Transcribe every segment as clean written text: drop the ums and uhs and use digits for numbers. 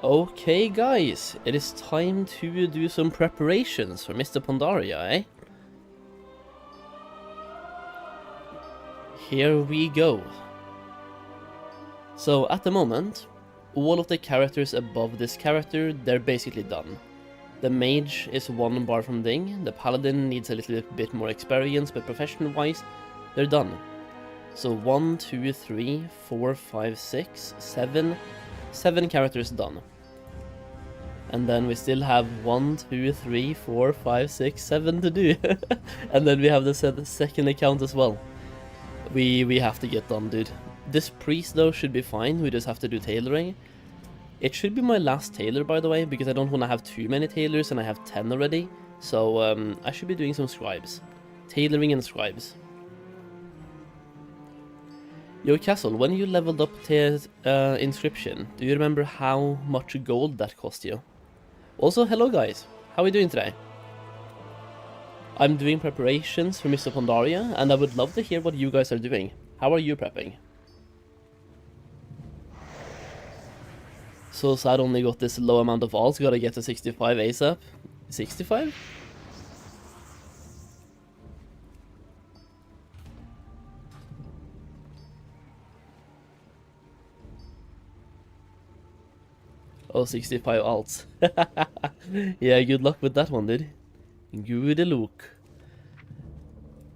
Okay guys, it is time to do some preparations for Mists of Pandaria, eh? Here we go. So at the moment, all of the characters above this character, they're basically done. The mage is one bar from ding, the paladin needs a little bit more experience, but profession wise, they're done. So 1, 2, 3, 4, 5, 6, 7, 7 characters done. And then we still have 1, 2, 3, 4, 5, 6, 7 to do. And then we have the second account as well. We have to get done, dude. This priest though should be fine, we just have to do tailoring. It should be my last tailor, by the way, because I don't want to have too many tailors and I have 10 already. So I should be doing some scribes. Tailoring and scribes. Yo Castle, when you leveled up to inscription, do you remember how much gold that cost you? Also, hello guys, how are we doing today? I'm doing preparations for Mists of Pandaria, and I would love to hear what you guys are doing. How are you prepping? So sad only got this low amount of alts, gotta get to 65 ASAP. 65? Oh, 65 alts. Yeah, good luck with that one, dude. Good luck.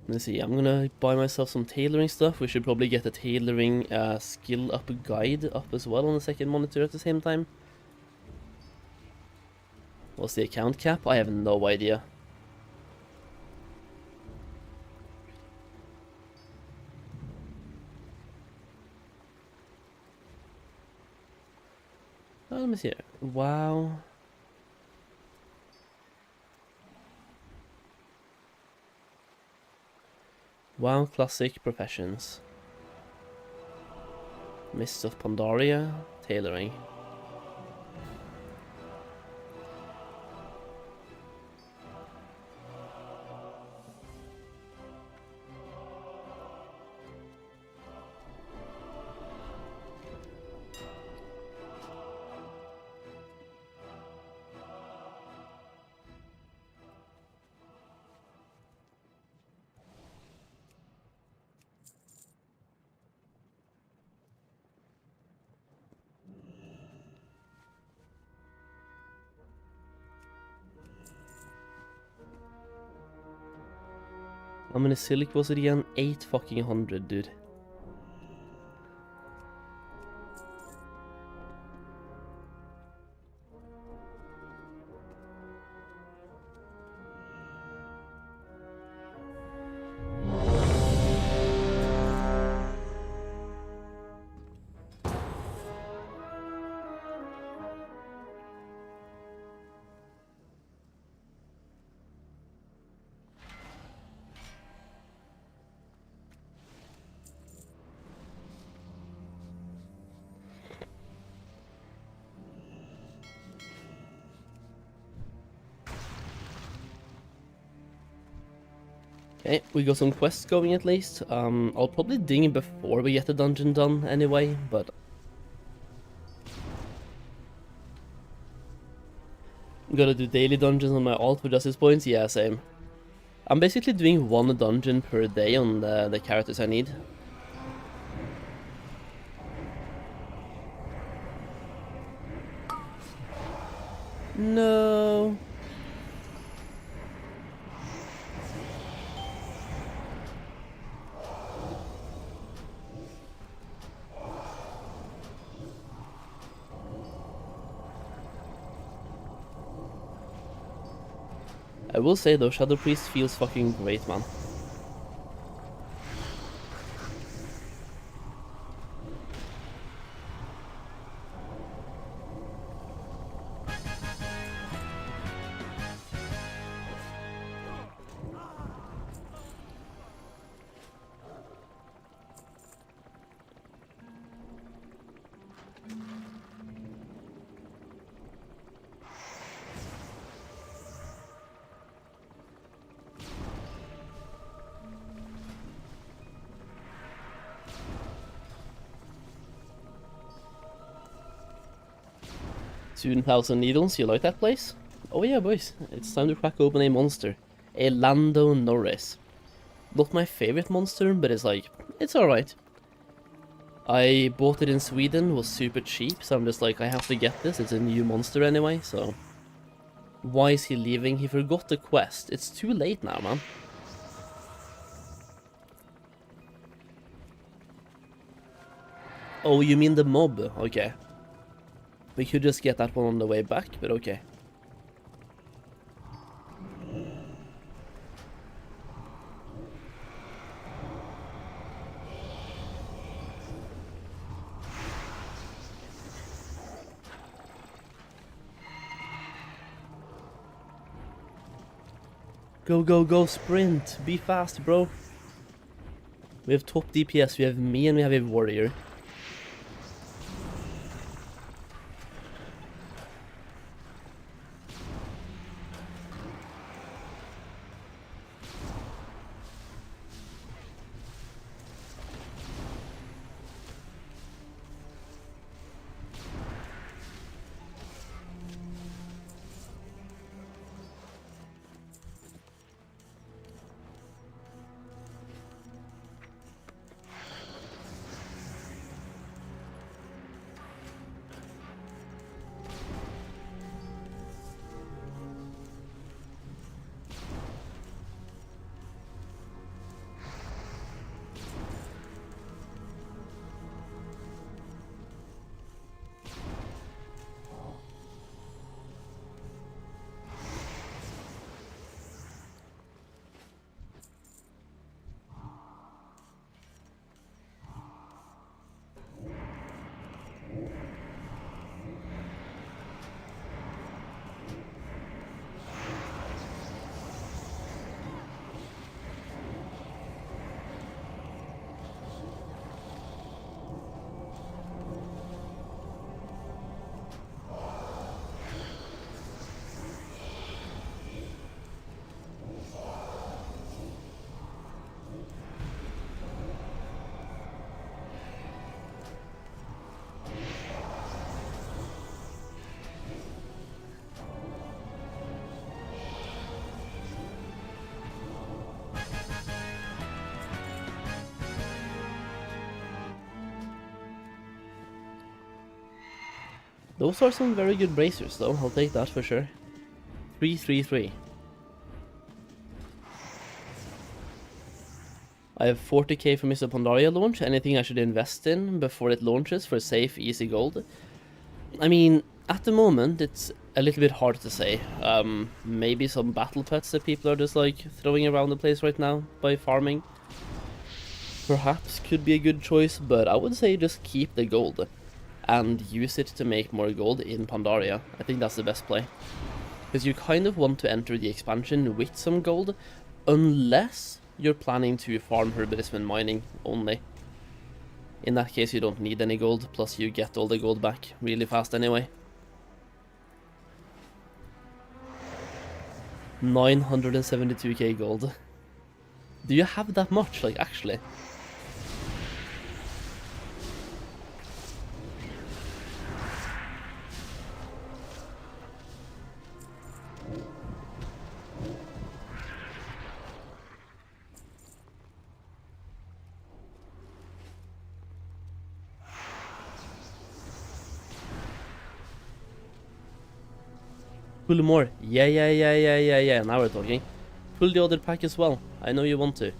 Let's see, I'm gonna buy myself some tailoring stuff. We should probably get a tailoring skill up guide up as well on the second monitor at the same time. What's the account cap? I have no idea. Let me see here. Wow. WoW Classic Professions. Mists of Pandaria, tailoring. How many silk was it again? 8 fucking hundred, dude. Okay, we got some quests going at least. I'll probably ding before we get the dungeon done anyway, but... I'm gonna do daily dungeons on my alt for justice points? Yeah, same. I'm basically doing one dungeon per day on the characters I need. No. I will say though, Shadow Priest feels fucking great, man. 2,000 needles, you like that place? Oh yeah, boys, it's time to crack open a monster. A Lando Norris. Not my favorite monster, but it's alright. I bought it in Sweden, was super cheap, so I'm just like, I have to get this, it's a new monster anyway, so... Why is he leaving? He forgot the quest. It's too late now, man. Oh, you mean the mob? Okay. We could just get that one on the way back, but okay. Go, go, go, sprint! Be fast, bro! We have top DPS, we have me, and we have a warrior. Those are some very good bracers though, I'll take that for sure. 333. I have 40k for Mists of Pandaria launch. Anything I should invest in before it launches for safe, easy gold? I mean, at the moment, it's a little bit hard to say. Maybe some battle pets that people are just like throwing around the place right now by farming. Perhaps could be a good choice, but I would say just keep the gold and use it to make more gold in Pandaria. I think that's the best play. Because you kind of want to enter the expansion with some gold, unless you're planning to farm herbalism and mining only. In that case you don't need any gold, plus you get all the gold back really fast anyway. 972k gold. Do you have that much, like, actually? Pull more. Yeah. Now we're talking. Pull the other pack as well. I know you want to.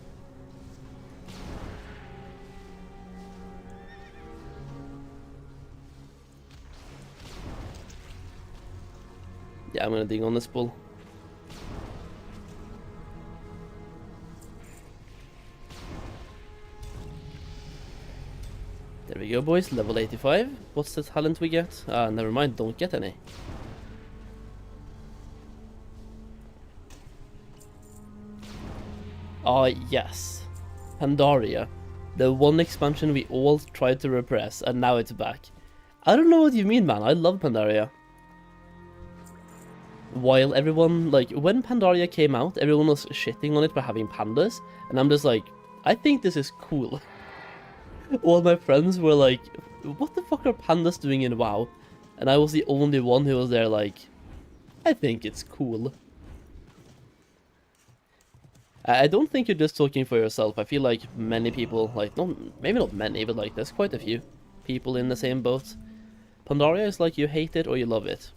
Yeah, I'm gonna dig on this bull. There we go, boys. Level 85. What's the talent we get? Never mind. Don't get any. Yes. Pandaria. The one expansion we all tried to repress, and now it's back. I don't know what you mean, man. I love Pandaria. While everyone, like, when Pandaria came out, everyone was shitting on it for having pandas, and I'm just like, I think this is cool. All my friends were like, what the fuck are pandas doing in WoW? And I was the only one who was there like, I think it's cool. I don't think you're just talking for yourself. I feel like many people, like, maybe not many, but like, there's quite a few people in the same boat. Pandaria is like, you hate it or you love it.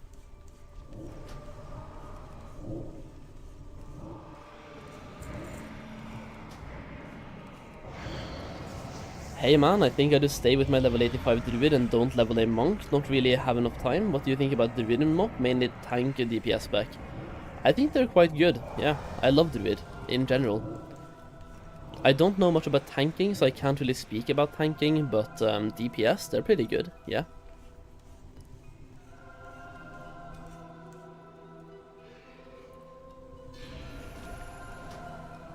Hey man, I think I just stay with my level 85 druid and don't level a monk. Not really have enough time. What do you think about druid and mob? Mainly tank a DPS back. I think they're quite good. Yeah, I love druid in general. I don't know much about tanking, so I can't really speak about tanking, but DPS, they're pretty good, yeah.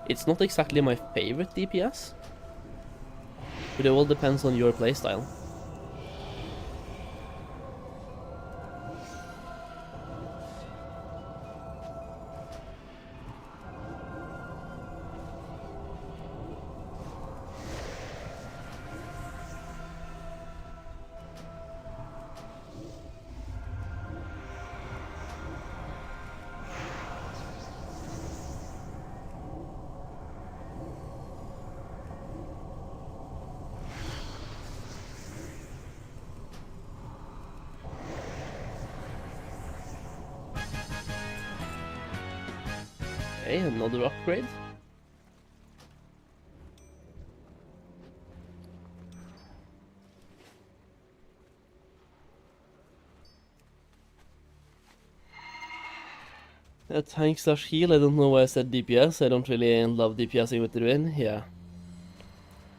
It's not exactly my favorite DPS, but it all depends on your playstyle. Okay, another upgrade. Tank slash heal, I don't know why I said DPS. I don't really love DPSing with Druid, yeah.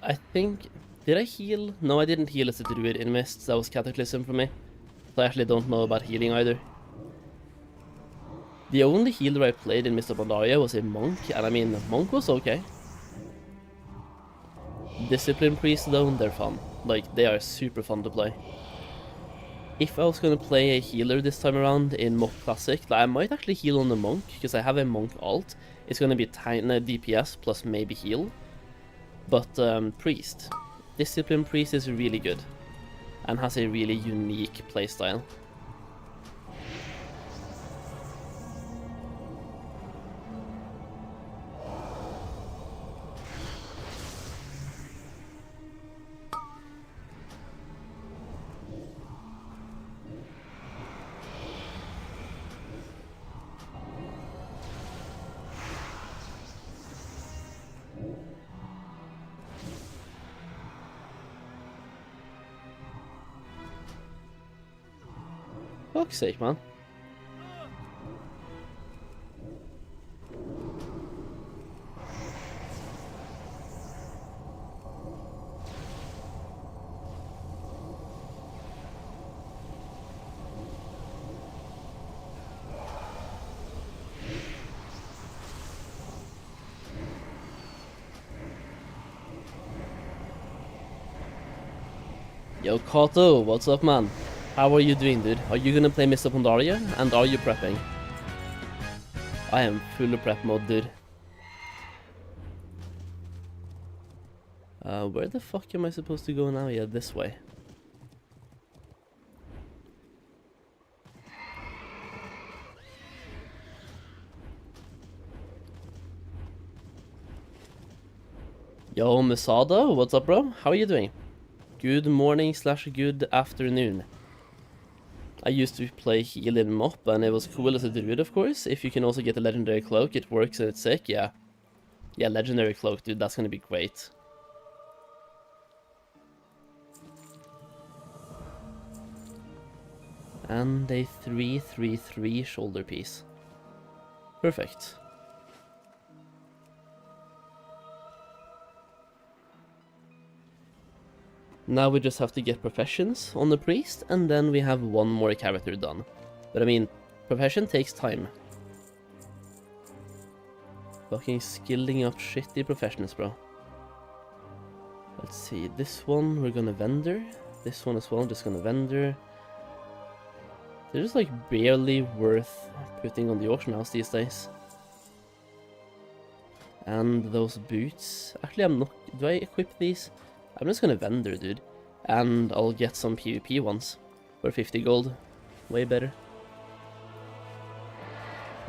I think... Did I heal? No, I didn't heal as a Druid in Mists. That was Cataclysm for me. So I actually don't know about healing either. The only healer I played in Mists of Pandaria was a monk, and I mean, monk was okay. Discipline priests though, they're fun. Like, they are super fun to play. If I was gonna play a healer this time around in Mock Classic, I might actually heal on the monk, because I have a monk alt. It's gonna be DPS plus maybe heal. But priest. Discipline priest is really good, and has a really unique playstyle. Fuck's sake, man. Yo, Kato, what's up, man? How are you doing, dude? Are you gonna play Mists of Pandaria? And are you prepping? I am full of prep mode, dude. Where the fuck am I supposed to go now? Yeah, this way. Yo, Masada, what's up, bro? How are you doing? Good morning slash good afternoon. I used to play heal in MOP, and it was cool as a druid, of course. If you can also get a legendary cloak, it works and it's sick, yeah. Yeah, legendary cloak, dude, that's gonna be great. And a 3/3/3 shoulder piece. Perfect. Now we just have to get professions on the priest, and then we have one more character done. But I mean, profession takes time. Fucking skilling up shitty professions, bro. Let's see, this one we're gonna vendor. This one as well, just gonna vendor. They're just like barely worth putting on the auction house these days. And those boots. Actually, I'm not... Do I equip these? I'm just gonna vendor, dude. And I'll get some PvP ones for 50 gold. Way better.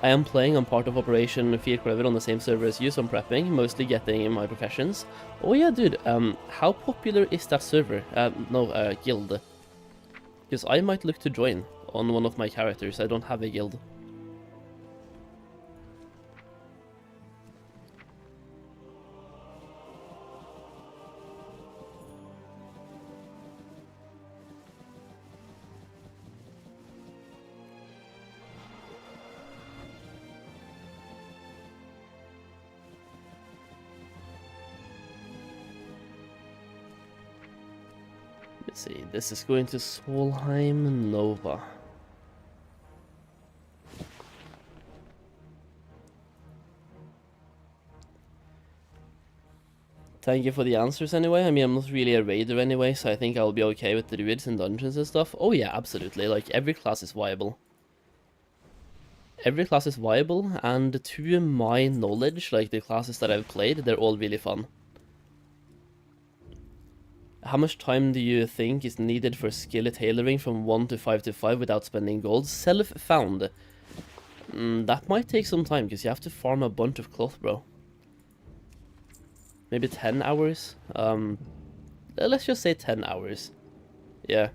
I am playing on part of Operation Fiat Clever on the same server as you, so I'm prepping, mostly getting my professions. Oh yeah, dude, how popular is that server? Guild. Because I might look to join on one of my characters. I don't have a guild. Let's see, this is going to Solheim Nova. Thank you for the answers anyway. I mean, I'm not really a raider anyway, so I think I'll be okay with the druids and dungeons and stuff. Oh yeah, absolutely. Like, every class is viable. Every class is viable, and to my knowledge, like, the classes that I've played, they're all really fun. How much time do you think is needed for skill tailoring from 1 to 5 to 5 without spending gold? Self-found. That might take some time, because you have to farm a bunch of cloth, bro. Maybe 10 hours? Let's just say 10 hours. Yeah.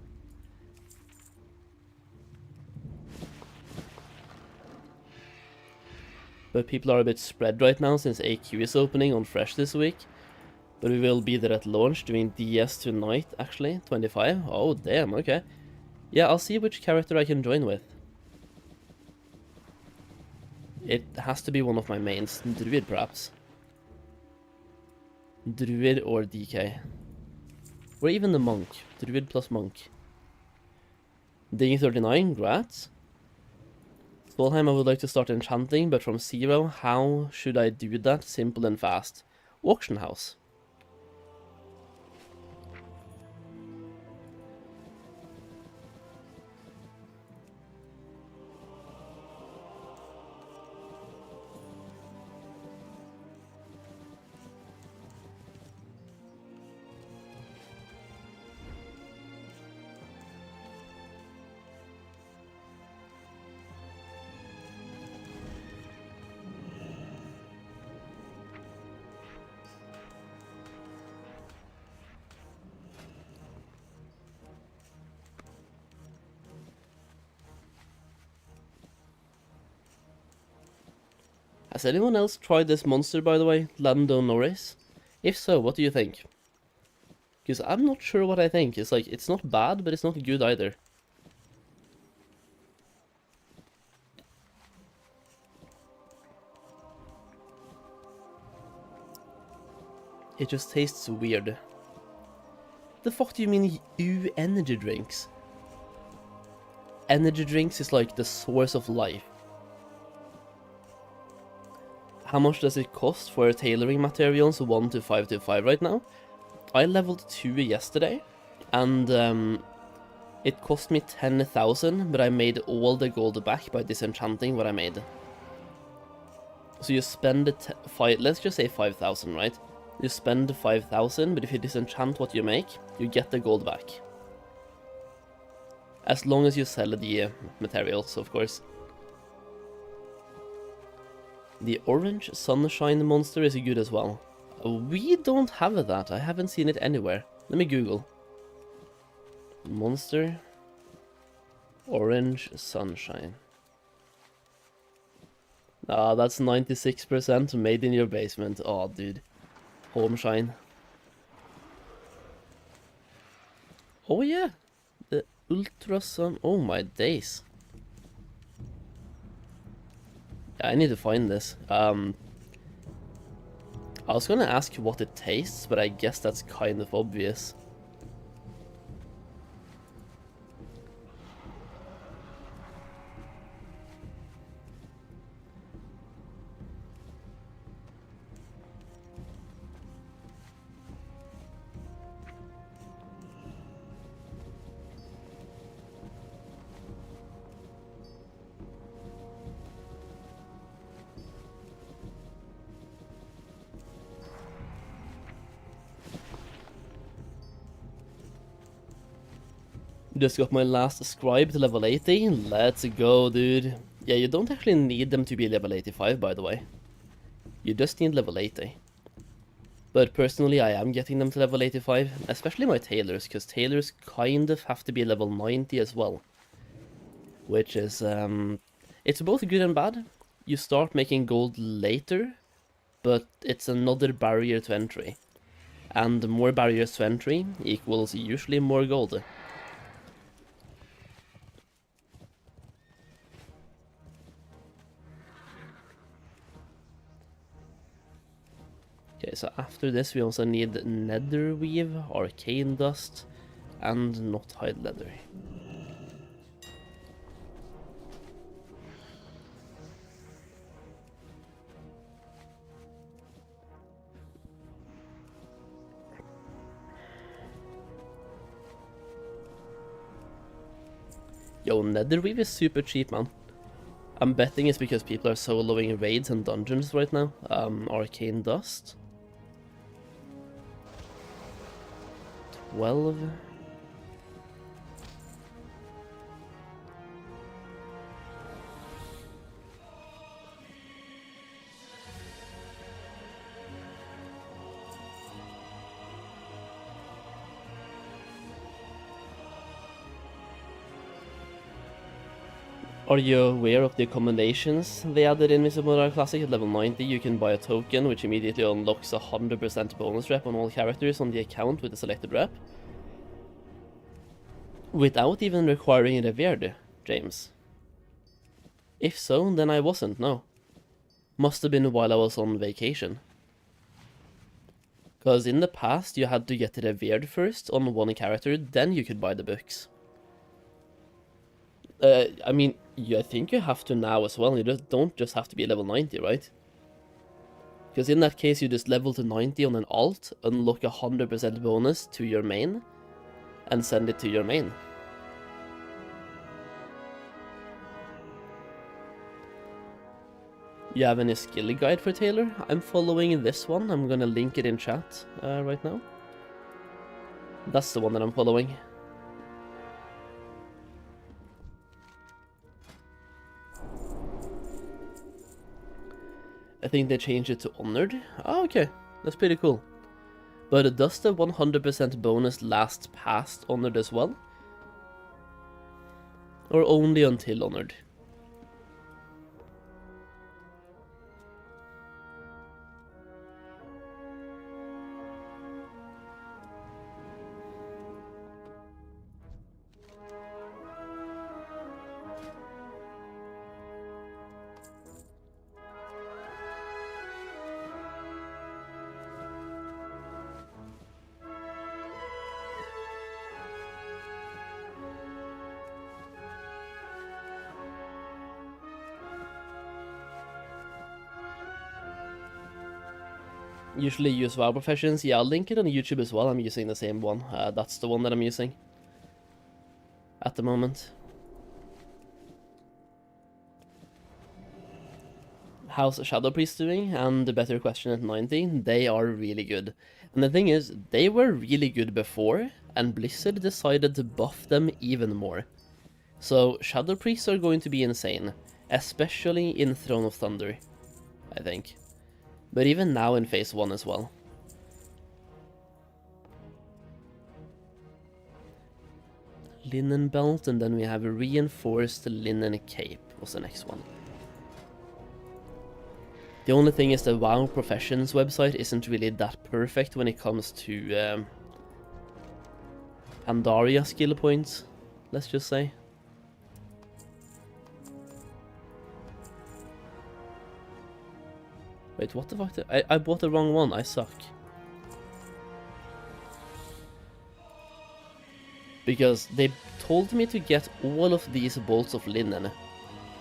But people are a bit spread right now, since AQ is opening on Fresh this week. But we will be there at launch doing DS tonight, actually. 25. Oh, damn, okay. Yeah, I'll see which character I can join with. It has to be one of my mains. Druid, perhaps. Druid or DK. Or even the monk. Druid plus monk. Digging 39, grats. Solheim, I would like to start enchanting, but from 0. How should I do that? Simple and fast. Auction house. Has anyone else tried this monster, by the way? Lando Norris? If so, what do you think? Because I'm not sure what I think. It's like, it's not bad, but it's not good either. It just tastes weird. The fuck do you mean, you energy drinks? Energy drinks is like the source of life. How much does it cost for tailoring materials 1 to 5 to 5 right now? I leveled 2 yesterday, and it cost me 10,000, but I made all the gold back by disenchanting what I made. So you spend let's just say 5,000, right? You spend 5,000, but if you disenchant what you make, you get the gold back. As long as you sell the materials, of course. The orange sunshine monster is good as well. We don't have that. I haven't seen it anywhere. Let me Google. Monster. Orange sunshine. Ah, that's 96% made in your basement. Oh, dude. Home shine. Oh, yeah. The ultra sun. Oh, my days. I need to find this. I was gonna ask what it tastes, but I guess that's kind of obvious. Just got my last scribe to level 80. Let's go, dude. Yeah, you don't actually need them to be level 85, by the way. You just need level 80. But personally, I am getting them to level 85, especially my tailors, because tailors kind of have to be level 90 as well. Which is, it's both good and bad. You start making gold later, but it's another barrier to entry. And more barriers to entry equals usually more gold. Okay, so after this we also need netherweave, arcane dust, and not hide leather. Yo, netherweave is super cheap, man. I'm betting it's because people are soloing raids and dungeons right now. Arcane dust. 12. Are you aware of the accommodations they added in Mists of Pandaria Classic? At level 90 you can buy a token which immediately unlocks a 100% bonus rep on all characters on the account with the selected rep. Without even requiring a revered, James. If so, then I wasn't, no. Must have been while I was on vacation. Because in the past you had to get revered first on one character, then you could buy the books. I mean, I think you have to now as well. You don't just have to be level 90, right? Because in that case, you just level to 90 on an alt, unlock a 100% bonus to your main, and send it to your main. You have any skill guide for Taylor? I'm following this one. I'm gonna link it in chat right now. That's the one that I'm following. I think they changed it to Honored. Oh, okay. That's pretty cool. But does the 100% bonus last past Honored as well? Or only until Honored? Usually use WoW Professions. Yeah, I'll link it on YouTube as well. I'm using the same one. That's the one that I'm using at the moment. How's Shadow Priest doing? And the better question at 90. They are really good. And the thing is, they were really good before, and Blizzard decided to buff them even more. So Shadow Priests are going to be insane, especially in Throne of Thunder, I think. But even now in Phase 1 as well. Linen belt, and then we have a reinforced linen cape was the next one. The only thing is the WoW Professions website isn't really that perfect when it comes to Pandaria skill points, let's just say. Wait, what the fuck? I bought the wrong one, I suck. Because they told me to get all of these bolts of linen.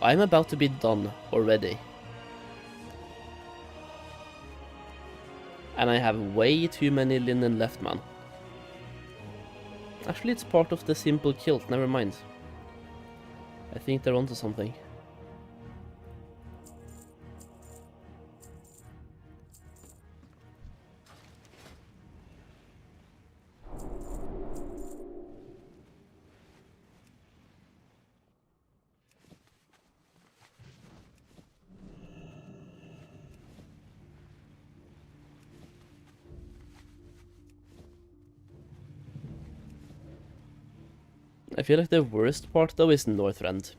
I'm about to be done already. And I have way too many linen left, man. Actually, it's part of the simple kilt, never mind. I think they're onto something. I feel like the worst part though is Northrend.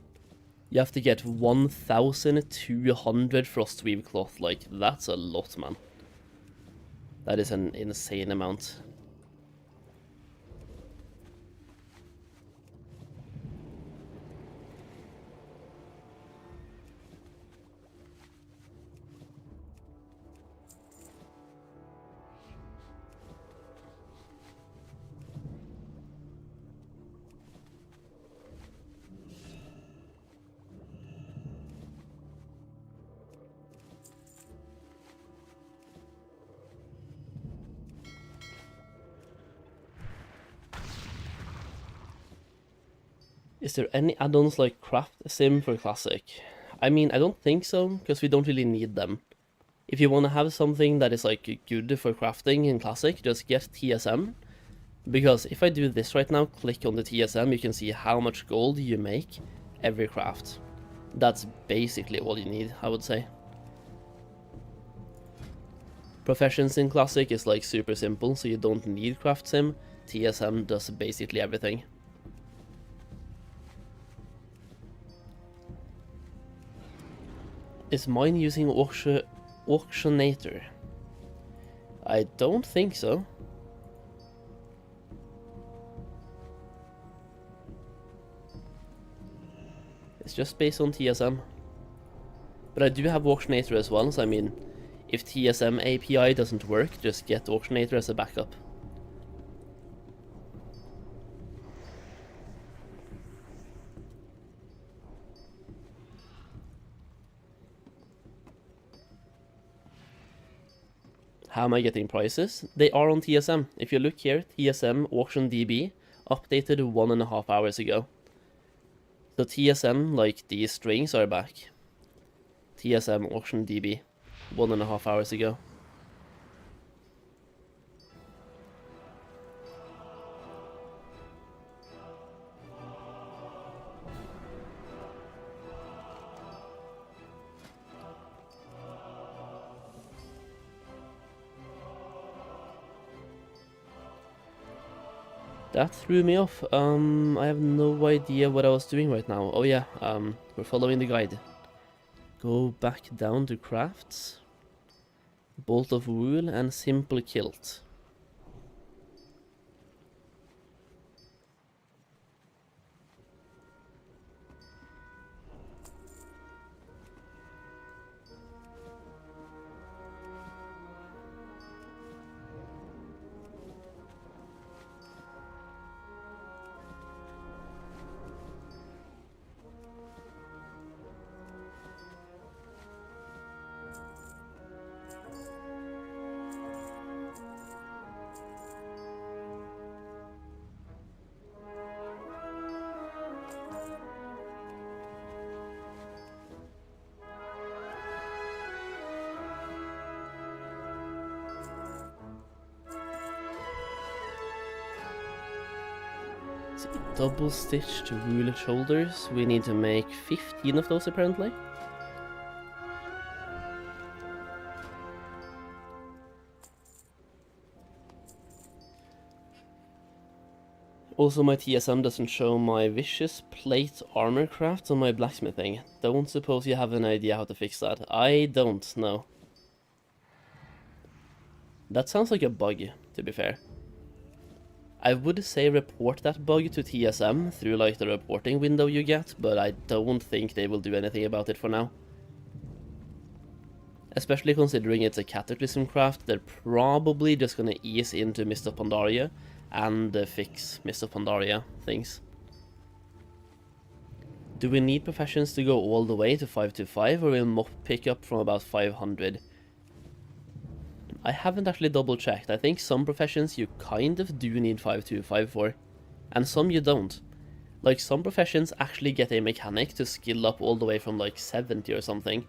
You have to get 1,200 Frostweave cloth, like that's a lot, man. That is an insane amount. Is there any add-ons like Craft Sim for Classic? I mean, I don't think so, because we don't really need them. If you want to have something that is like good for crafting in Classic, just get TSM. Because if I do this right now, click on the TSM, you can see how much gold you make every craft. That's basically all you need, I would say. Professions in Classic is like super simple, so you don't need Craft Sim. TSM does basically everything. Is mine using Auctionator? I don't think so. It's just based on TSM. But I do have Auctionator as well, so I mean, if TSM API doesn't work, just get Auctionator as a backup. How am I getting prices? They are on TSM. If you look here, TSM Auction DB updated 1.5 hours ago. So TSM, like these strings, are back. TSM Auction DB 1.5 hours ago. That threw me off. I have no idea what I was doing right now. Oh yeah, we're following the guide. Go back down to crafts. Bolt of wool and simple kilt. Double stitched wool shoulders. We need to make 15 of those apparently. Also, my TSM doesn't show my vicious plate armor crafts on my blacksmithing. Don't suppose you have an idea how to fix that. I don't know. That sounds like a bug, to be fair. I would say report that bug to TSM through like the reporting window you get, but I don't think they will do anything about it for now. Especially considering it's a Cataclysm craft, they're probably just gonna ease into Mists of Pandaria and fix Mists of Pandaria things. Do we need professions to go all the way to 525, or will MOP pick up from about 500? I haven't actually double checked. I think some professions you kind of do need 525 for, and some you don't. Like some professions actually get a mechanic to skill up all the way from like 70 or something.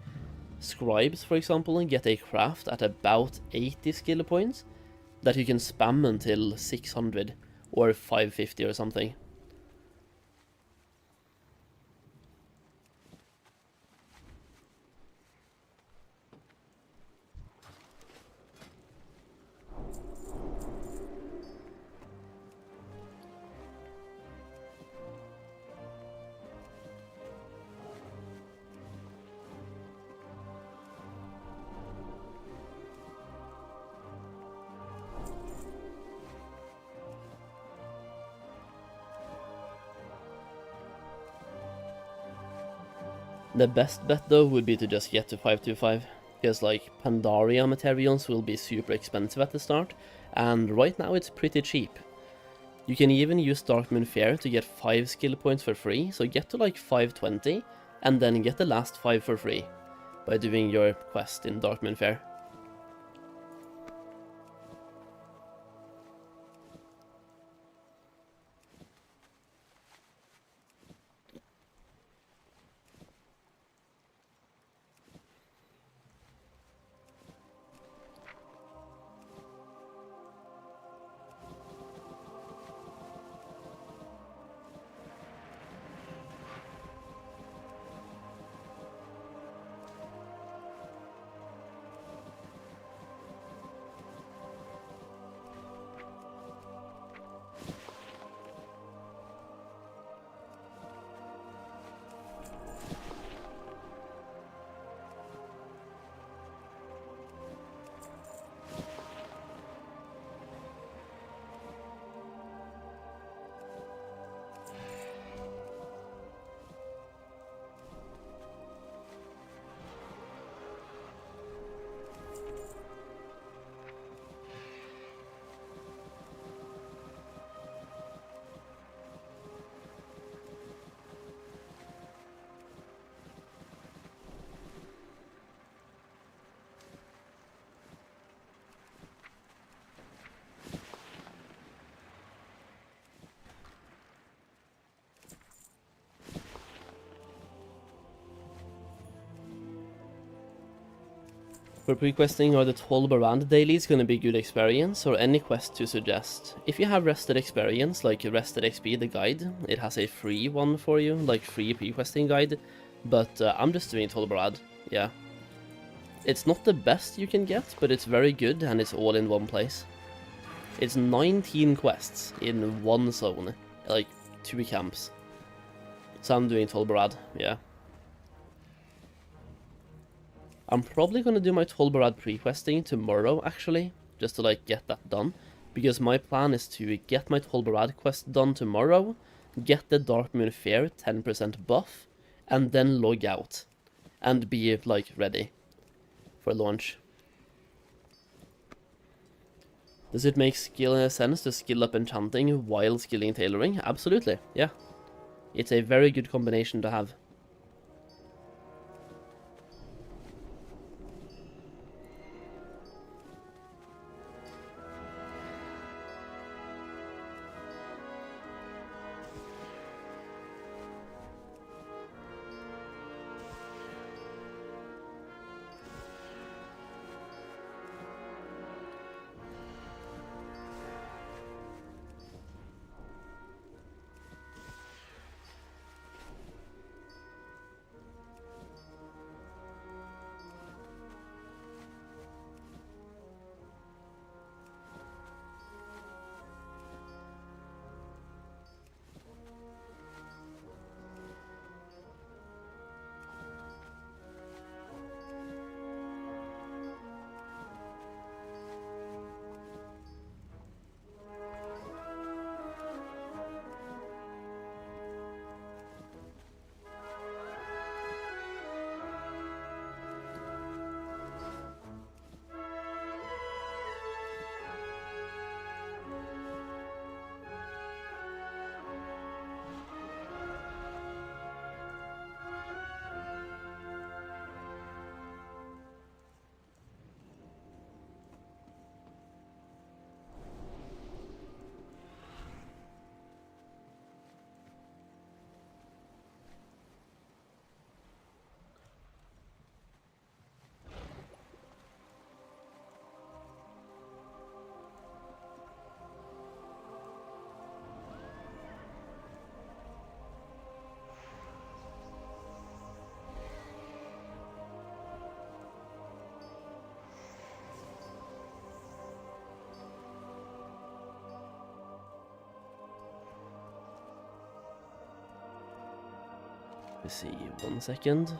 Scribes, for example, get a craft at about 80 skill points that you can spam until 600 or 550 or something. The best bet though would be to just get to 525, because like Pandaria materials will be super expensive at the start, and right now it's pretty cheap. You can even use Darkmoon Fair to get 5 skill points for free, so get to like 520, and then get the last 5 for free by doing your quest in Darkmoon Fair. For pre-questing, are the 12 Barand dailies gonna be good experience, or any quest to suggest? If you have Rested Experience, like Rested XP, the guide, it has a free one for you, like free pre-questing guide, but I'm just doing 12 Barand, yeah. It's not the best you can get, but it's very good, and it's all in one place. It's 19 quests in one zone, like 2 camps. So I'm doing 12 Barad, yeah. I'm probably gonna do my Tolbarad pre-questing tomorrow, actually, just to like get that done, because my plan is to get my Tolbarad quest done tomorrow, get the Darkmoon Fair 10% buff, and then log out, and be like ready for launch. Does it make sense to skill up enchanting while skilling tailoring? Absolutely, yeah. It's a very good combination to have. Let's see, 1 second.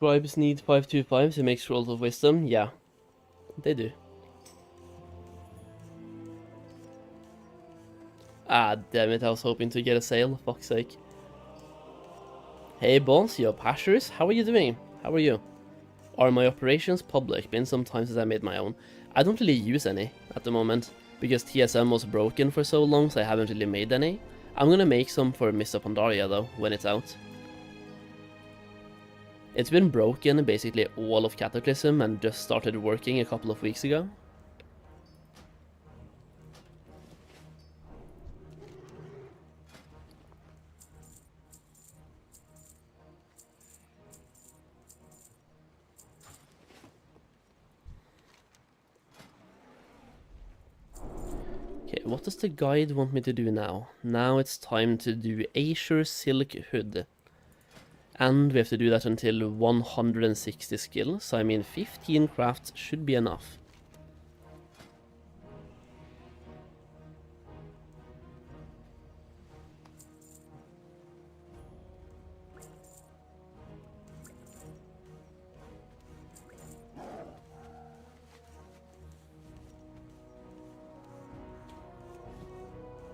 Scribes need 525 to make Scrolls of Wisdom. Yeah, they do. Ah, damn it, I was hoping to get a sale, fuck's sake. Hey boss, yo Pashers, how are you doing? How are you? Are my operations public? Been some time since I made my own. I don't really use any at the moment, because TSM was broken for so long, so I haven't really made any. I'm gonna make some for Mists of Pandaria though, when it's out. It's been broken basically all of Cataclysm and just started working a couple of weeks ago. Okay, what does the guide want me to do now? Now it's time to do Azure Silk Hood. And we have to do that until 160 skill, so I mean 15 crafts should be enough.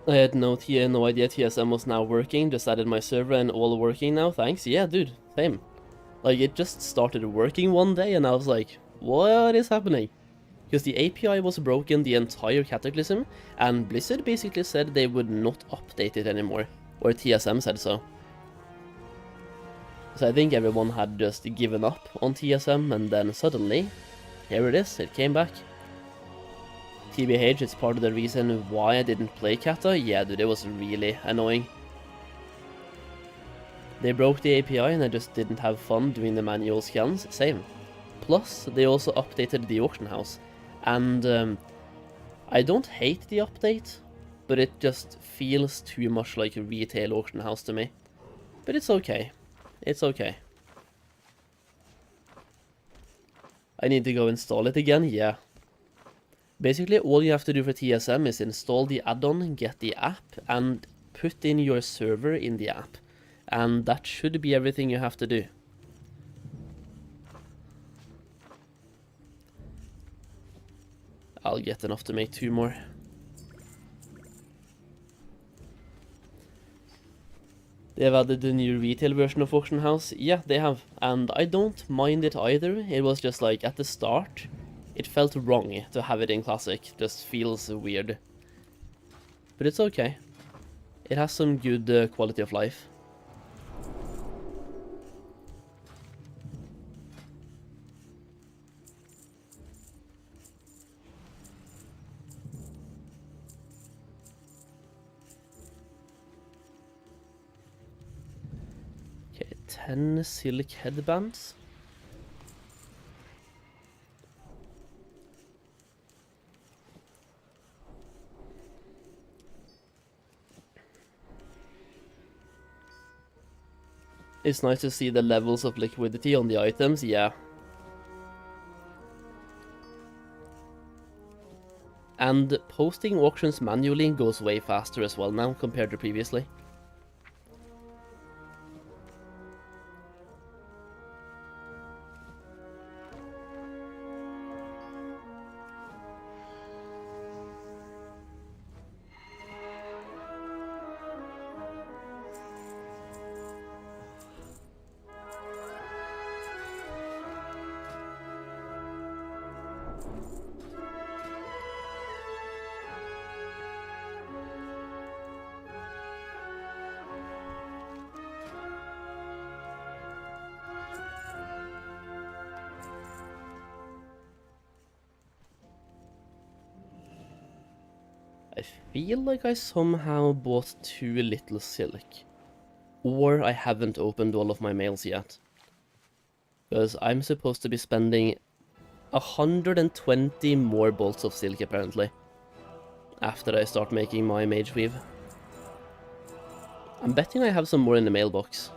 I had no idea TSM was now working, just added my server and all working now, thanks. Yeah, dude, same. Like, it just started working one day and I was like, what is happening? Because the API was broken the entire Cataclysm, and Blizzard basically said they would not update it anymore, or TSM said so. So I think everyone had just given up on TSM, and then suddenly, here it is, it came back. TBH, it's part of the reason why I didn't play Kata. Yeah, dude, it was really annoying. They broke the API and I just didn't have fun doing the manual scans, same. Plus, they also updated the auction house. And I don't hate the update, but it just feels too much like a retail auction house to me. But it's okay. It's okay. I need to go install it again, yeah. Basically, all you have to do for TSM is install the add-on, get the app, and put in your server in the app. And that should be everything you have to do. I'll get enough to make 2 more. They have added the new retail version of Auction House. Yeah, they have. And I don't mind it either. It was just like, at the start, it felt wrong to have it in Classic. Just feels weird. But it's okay. It has some good quality of life. Okay, 10 silk headbands. It's nice to see the levels of liquidity on the items, yeah. And posting auctions manually goes way faster as well now compared to previously. I feel like I somehow bought too little silk. Or I haven't opened all of my mails yet. Because I'm supposed to be spending 120 more bolts of silk apparently. After I start making my mage weave. I'm betting I have some more in the mailbox.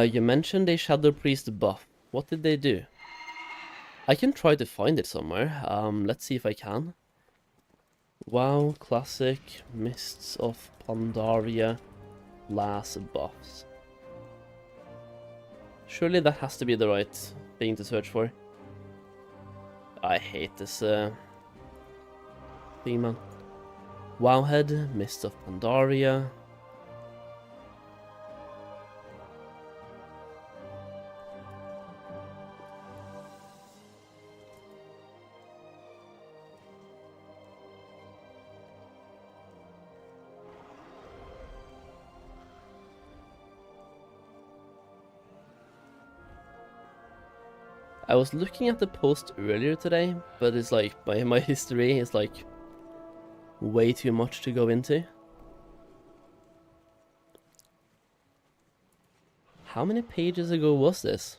You mentioned a Shadow Priest buff. What did they do? I can try to find it somewhere. Let's see if I can. WoW Classic Mists of Pandaria Last Buffs. Surely that has to be the right thing to search for. I hate this thing, man. Wowhead, Mists of Pandaria. I was looking at the post earlier today, but it's like, my history is like way too much to go into. How many pages ago was this?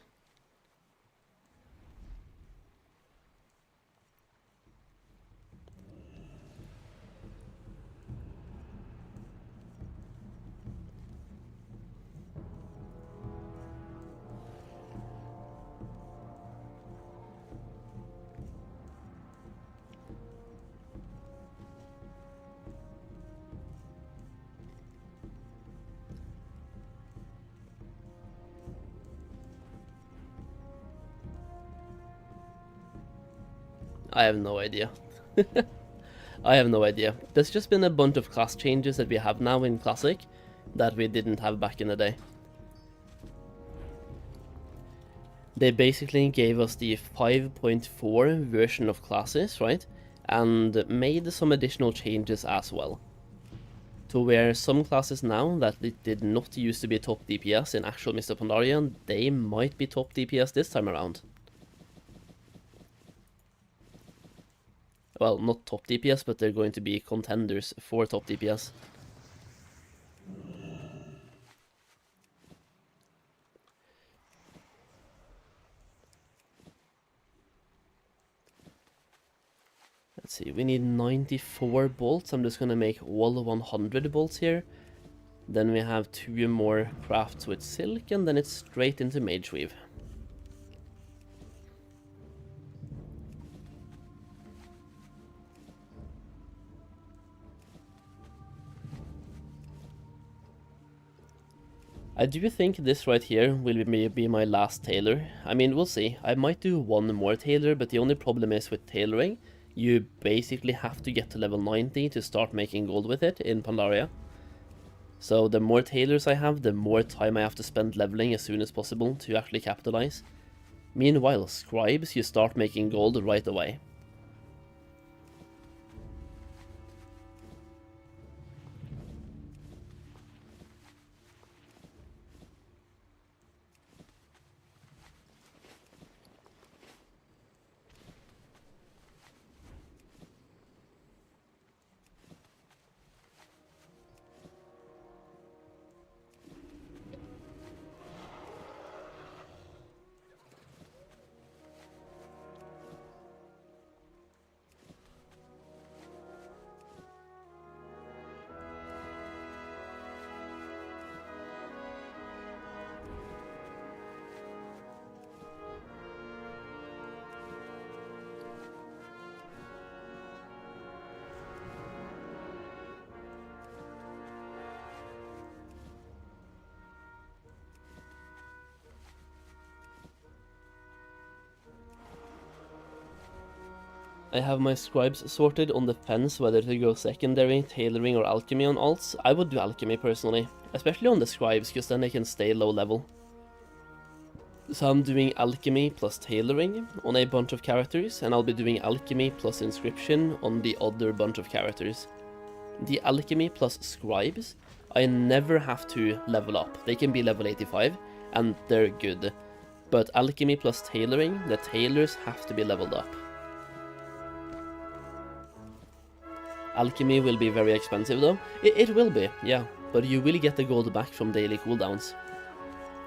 I have no idea. I have no idea. There's just been a bunch of class changes that we have now in Classic that we didn't have back in the day. They basically gave us the 5.4 version of classes, right? And made some additional changes as well. To where some classes now that it did not used to be top DPS in actual Mists of Pandaria, they might be top DPS this time around. Well, not top DPS, but they're going to be contenders for top DPS. Let's see, we need 94 bolts. I'm just going to make all 100 bolts here. Then we have 2 more crafts with silk, and then it's straight into Mage Weave. I do think this right here will be my last tailor. I mean, we'll see. I might do one more tailor, but the only problem is with tailoring, you basically have to get to level 90 to start making gold with it in Pandaria. So the more tailors I have, the more time I have to spend leveling as soon as possible to actually capitalize. Meanwhile, scribes, you start making gold right away. I have my scribes sorted on the fence whether to go secondary, tailoring or alchemy on alts. I would do alchemy personally, especially on the scribes because then they can stay low level. So I'm doing alchemy plus tailoring on a bunch of characters, and I'll be doing alchemy plus inscription on the other bunch of characters. The alchemy plus scribes, I never have to level up. They can be level 85 and they're good. But alchemy plus tailoring, the tailors have to be leveled up. Alchemy will be very expensive though. It will be, yeah, but you will get the gold back from daily cooldowns.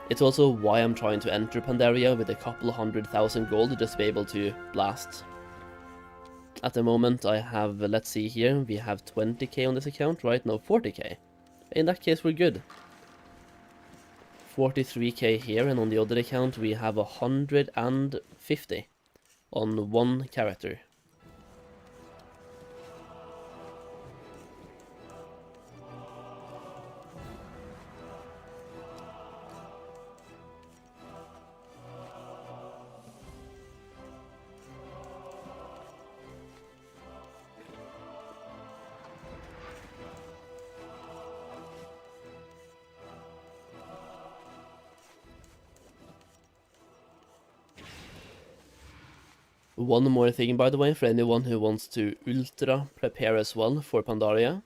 It's also why I'm trying to enter Pandaria with a couple 100,000 gold just to be able to blast. At the moment I have, let's see here, we have 20k on this account, right? No, 40k. In that case we're good. 43k here, and on the other account we have 150 on one character. One more thing, by the way, for anyone who wants to ultra prepare as well for Pandaria.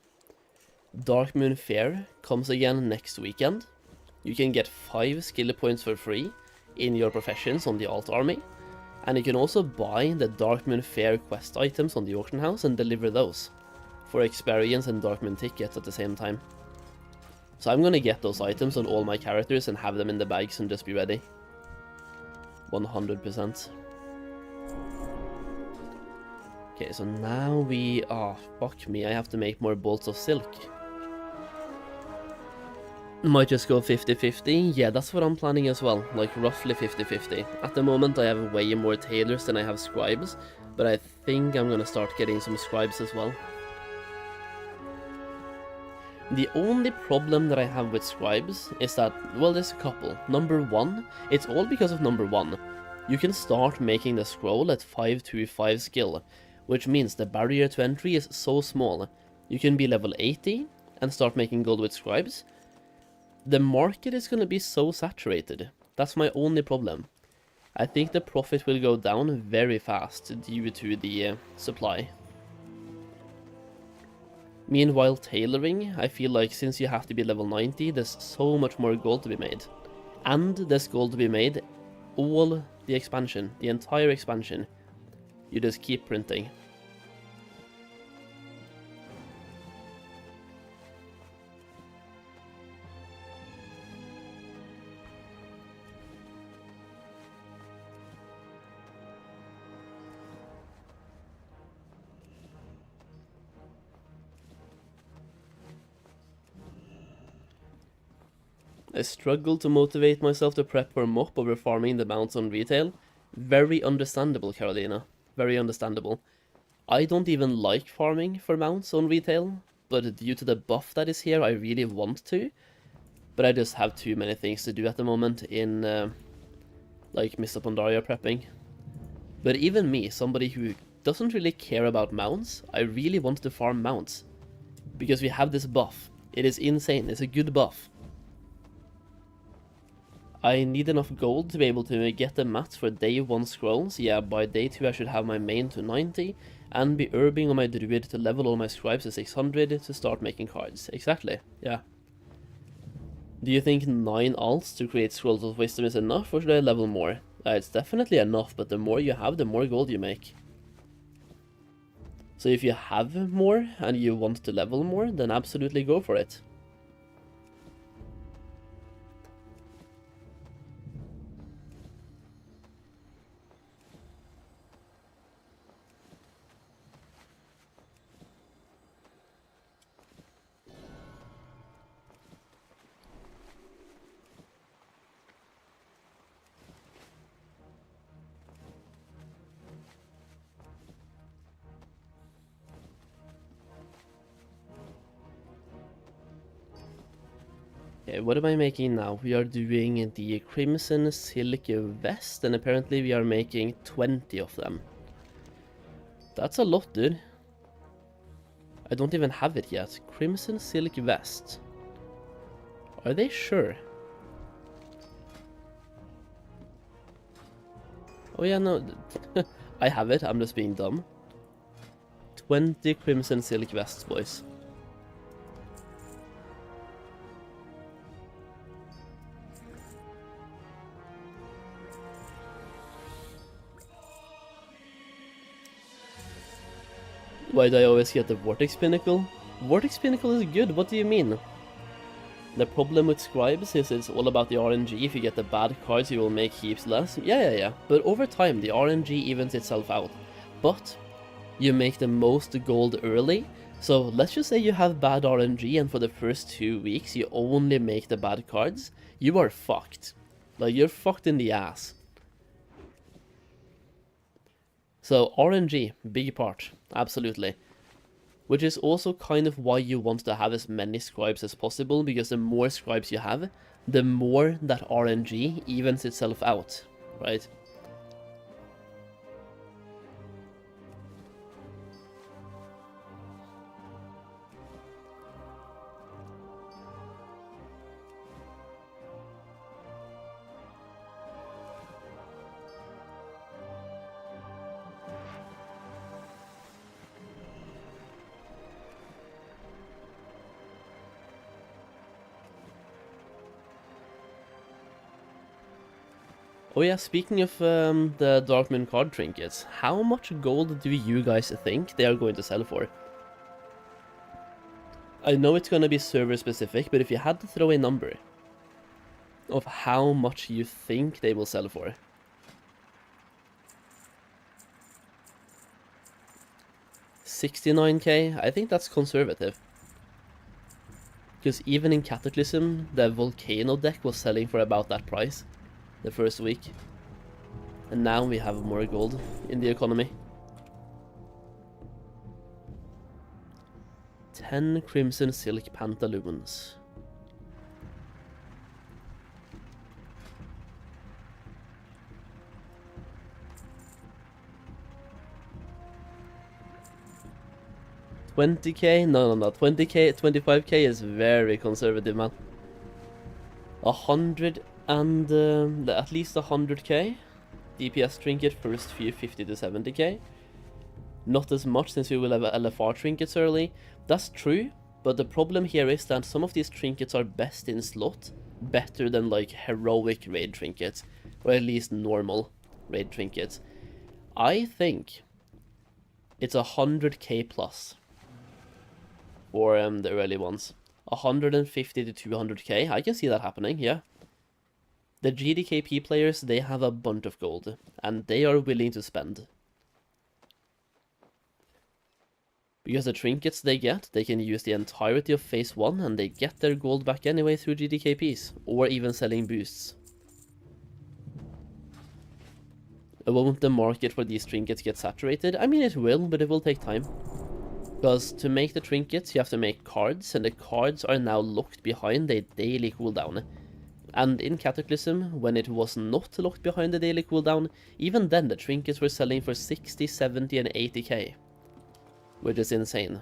Darkmoon Fair comes again next weekend. You can get 5 skill points for free in your professions on the alt army. And you can also buy the Darkmoon Fair quest items on the auction house and deliver those for experience and Darkmoon tickets at the same time. So I'm gonna get those items on all my characters and have them in the bags and just be ready. 100%. Okay, so now we... oh, fuck me, I have to make more bolts of silk. Might just go 50-50. Yeah, that's what I'm planning as well, like roughly 50-50. At the moment I have way more tailors than I have scribes, but I think I'm gonna start getting some scribes as well. The only problem that I have with scribes is that, well, there's a couple. Number one, it's all because of number one. You can start making the scroll at 525 skill, which means the barrier to entry is so small. You can be level 80 and start making gold with scribes. The market is going to be so saturated. That's my only problem. I think the profit will go down very fast due to the supply. Meanwhile, tailoring, I feel like since you have to be level 90, there's so much more gold to be made. And there's gold to be made all the expansion, the entire expansion. You just keep printing. I struggle to motivate myself to prep for MOP over farming the mounts on retail. Very understandable, Carolina. Very understandable. I don't even like farming for mounts on retail, but due to the buff that is here, I really want to. But I just have too many things to do at the moment in, like, Mists of Pandaria prepping. But even me, somebody who doesn't really care about mounts, I really want to farm mounts. Because we have this buff. It is insane, it's a good buff. I need enough gold to be able to get the mats for day 1 scrolls. Yeah, by day 2 I should have my main to 90, and be herbing on my druid to level all my scribes to 600 to start making cards. Exactly, yeah. Do you think 9 alts to create Scrolls of Wisdom is enough, or should I level more? It's definitely enough, but the more you have, the more gold you make. So if you have more, and you want to level more, then absolutely go for it. Okay, what am I making now? We are doing the Crimson Silk Vest, and apparently we are making 20 of them. That's a lot, dude. I don't even have it yet. Crimson Silk Vest. Are they sure? Oh yeah, no. I have it, I'm just being dumb. 20 Crimson Silk Vests, boys. Why do I always get the Vortex Pinnacle? Vortex Pinnacle is good, what do you mean? The problem with scribes is it's all about the RNG. If you get the bad cards, you will make heaps less. Yeah. But over time, the RNG evens itself out. But you make the most gold early, So let's just say you have bad RNG and for the first 2 weeks you only make the bad cards. You are fucked. Like, you're fucked in the ass. So RNG, big part, absolutely. Which is also kind of why you want to have as many scribes as possible, because the more scribes you have, the more that RNG evens itself out, right? Oh yeah, speaking of the Darkmoon card trinkets, how much gold do you guys think they are going to sell for? I know it's going to be server specific, but if you had to throw a number of how much you think they will sell for. 69k? I think that's conservative. Because even in Cataclysm, the Volcano deck was selling for about that price the first week. And now we have more gold in the economy. 10 Crimson Silk Pantaloons. $20k? No, 20k, 25k is very conservative, man. 100 and at least 100k. DPS trinket first few 50 to 70k. Not as much since we will have LFR trinkets early. That's true, but the problem here is that some of these trinkets are best in slot, better than like heroic raid trinkets, or at least normal raid trinkets. I think it's 100k plus for the early ones. 150 to 200k, I can see that happening, yeah. The GDKP players, they have a bunch of gold, and they are willing to spend. Because the trinkets they get, they can use the entirety of phase 1, and they get their gold back anyway through GDKPs, or even selling boosts. Won't the market for these trinkets get saturated? I mean, it will, but it will take time. Because to make the trinkets, you have to make cards, and the cards are now locked behind a daily cooldown. And in Cataclysm, when it was not locked behind the daily cooldown, even then the trinkets were selling for 60, 70 and 80k. Which is insane.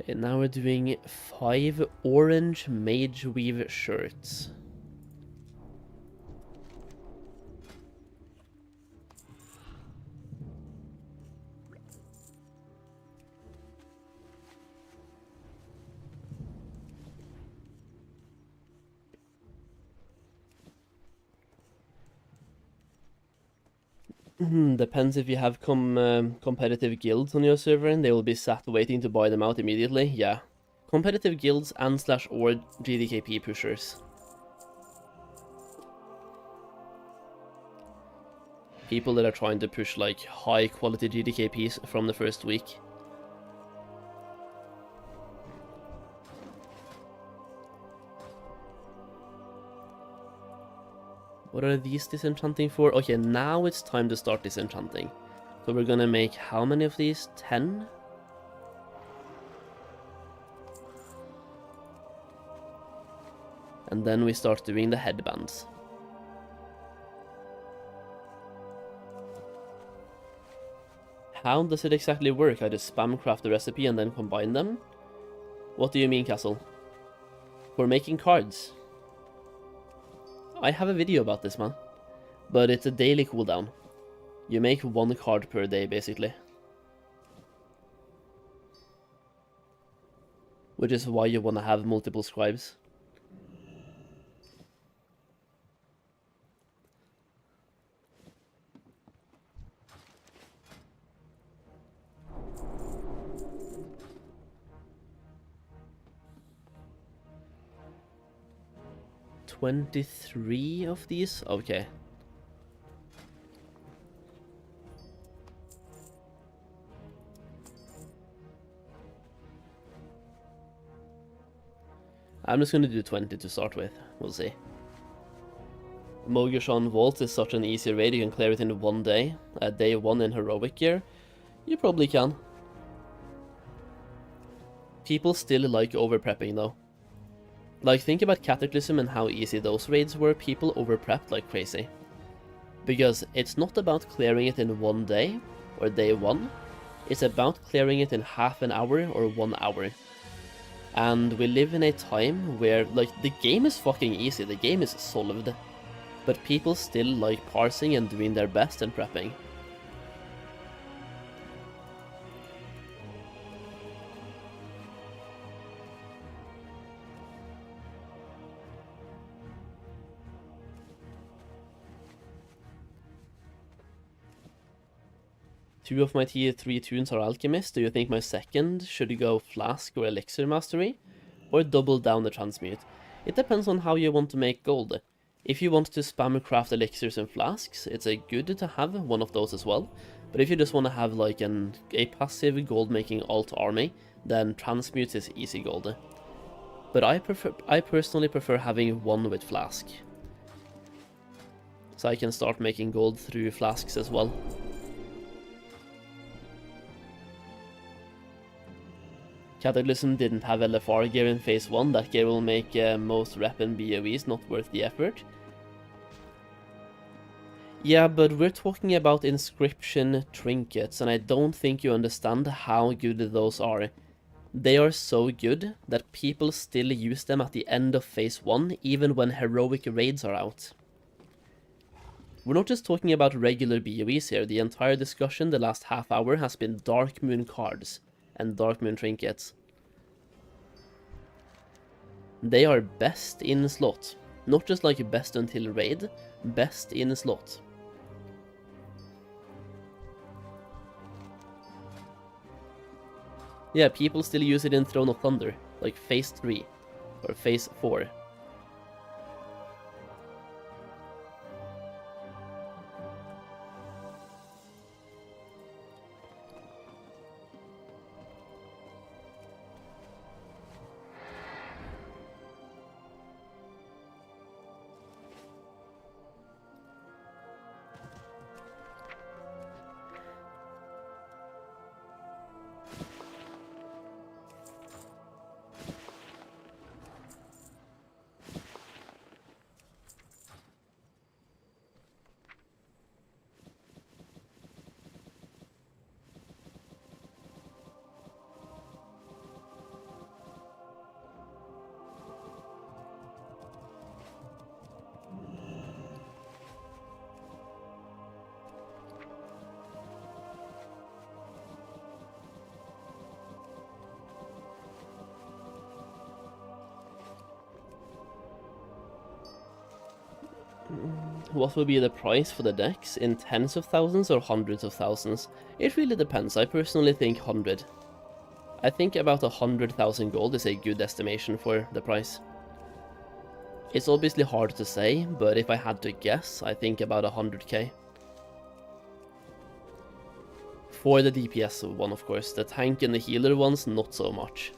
Okay, now we're doing 5 orange mage weave shirts. Depends if you have competitive guilds on your server and they will be sat waiting to buy them out immediately. Yeah. Competitive guilds and / or GDKP pushers. People that are trying to push like high quality GDKPs from the first week. What are these disenchanting for? Okay, now it's time to start disenchanting. So we're gonna make how many of these? 10? And then we start doing the headbands. How does it exactly work? I just spam craft the recipe and then combine them? What do you mean, Castle? We're making cards. I have a video about this, man. But it's a daily cooldown. You make 1 card per day, basically. Which is why you want to have multiple scribes. $23 of these? Okay. I'm just going to do 20 to start with, we'll see. Mogurshan Vault is such an easy raid, you can clear it in one day. Day 1 in heroic gear, you probably can. People still like over-prepping though. Like, think about Cataclysm and how easy those raids were, people over-prepped like crazy. Because it's not about clearing it in one day, or day 1, it's about clearing it in half an hour or 1 hour. And we live in a time where, like, the game is fucking easy, the game is solved. But people still like parsing and doing their best and prepping. Two of my tier 3 tunes are Alchemist. Do you think my second should go Flask or Elixir Mastery? Or double down the Transmute? It depends on how you want to make gold. If you want to spam craft elixirs and flasks, it's a good to have one of those as well. But if you just want to have like a passive gold making alt army, then Transmute is easy gold. But I personally prefer having one with flask. So I can start making gold through flasks as well. Cataclysm didn't have LFR gear in phase 1, that gear will make most rep and BOEs not worth the effort. Yeah, but we're talking about inscription trinkets, and I don't think you understand how good those are. They are so good that people still use them at the end of phase 1, even when heroic raids are out. We're not just talking about regular BOEs here, the entire discussion the last half hour has been Dark Moon cards and Dark Moon trinkets. They are best in slot. Not just like best until raid, best in slot. Yeah, people still use it in Throne of Thunder, like phase 3 or phase 4. What will be the price for the decks? In tens of thousands or hundreds of thousands? It really depends. I personally think 100. I think about 100,000 gold is a good estimation for the price. It's obviously hard to say, but if I had to guess, I think about 100k. For the DPS one, of course. The tank and the healer ones, not so much.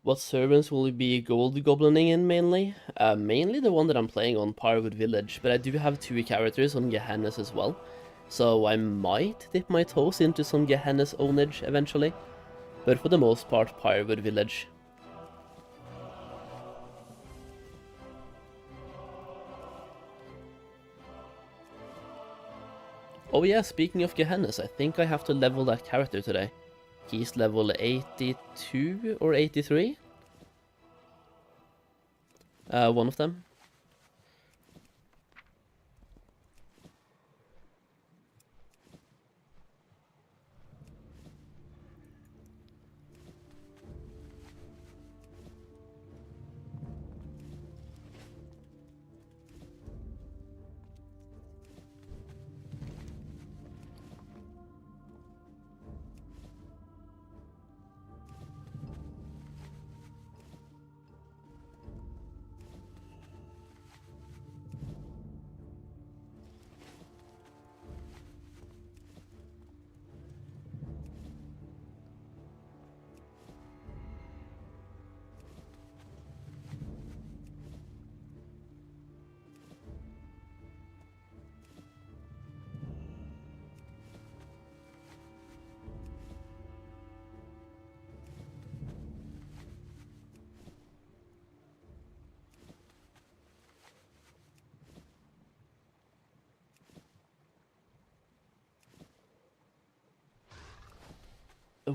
What servants will we be gold goblining in mainly? Mainly the one that I'm playing on, Parwood Village, but I do have 2 characters on Gehenna's as well, so I might dip my toes into some Gehenna's ownage eventually, but for the most part, Parwood Village. Oh yeah, speaking of Gehenna's, I think I have to level that character today. He's level 82 or 83? One of them.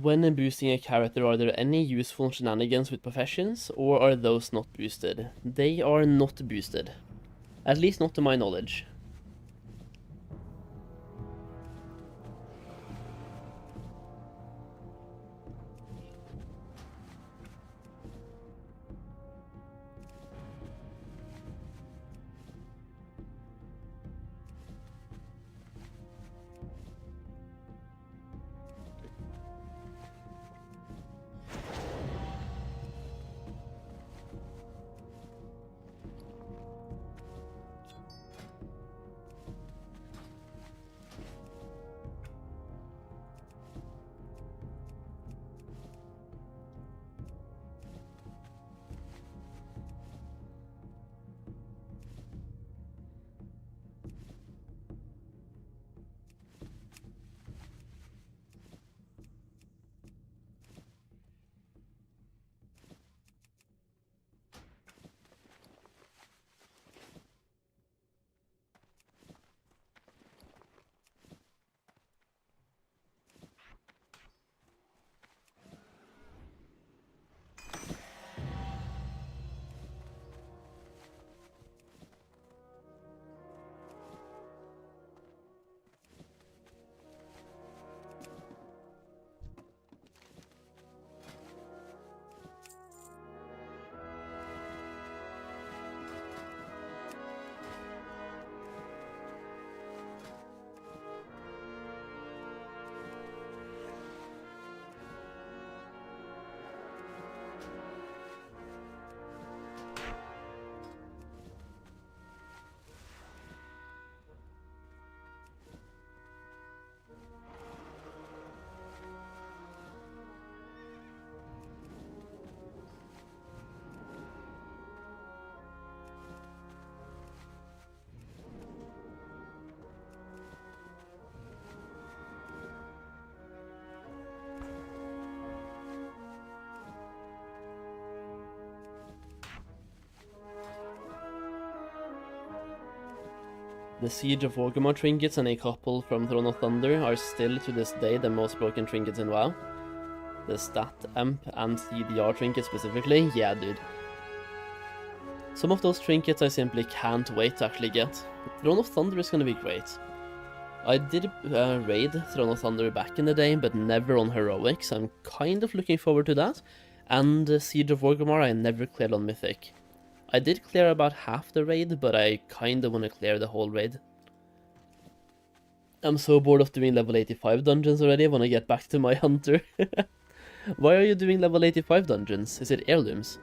When boosting a character, are there any useful shenanigans with professions, or are those not boosted? They are not boosted. At least not to my knowledge. The Siege of Orgrimmar trinkets and a couple from Throne of Thunder are still to this day the most broken trinkets in WoW. The Stat Amp and CDR trinkets specifically, yeah dude. Some of those trinkets I simply can't wait to actually get. Throne of Thunder is gonna be great. I did raid Throne of Thunder back in the day, but never on Heroic, so I'm kind of looking forward to that. And Siege of Orgrimmar I never cleared on Mythic. I did clear about half the raid, but I kinda wanna clear the whole raid. I'm so bored of doing level 85 dungeons already, I wanna get back to my hunter. Why are you doing level 85 dungeons? Is it heirlooms?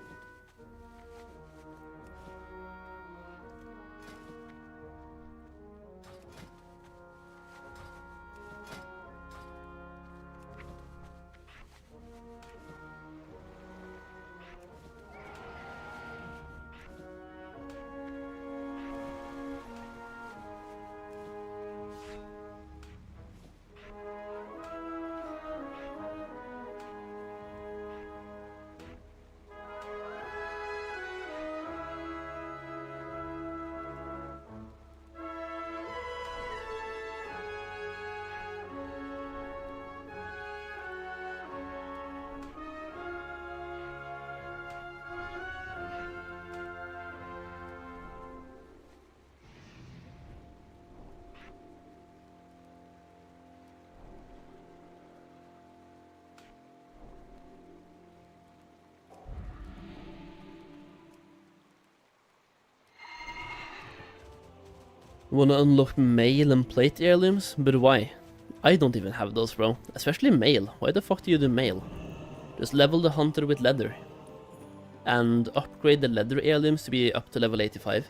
Wanna unlock mail and plate heirlooms? But why? I don't even have those, bro. Especially mail. Why the fuck do you do mail? Just level the hunter with leather. And upgrade the leather heirlooms to be up to level 85.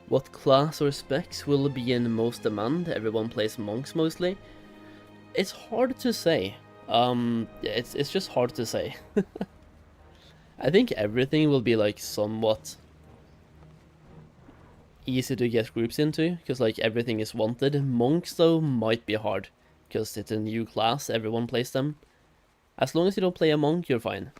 What class or specs will be in most demand? Everyone plays monks mostly. It's hard to say. It's just hard to say. I think everything will be like somewhat easy to get groups into, because like everything is wanted. Monks though might be hard, because it's a new class, everyone plays them. As long as you don't play a monk, you're fine.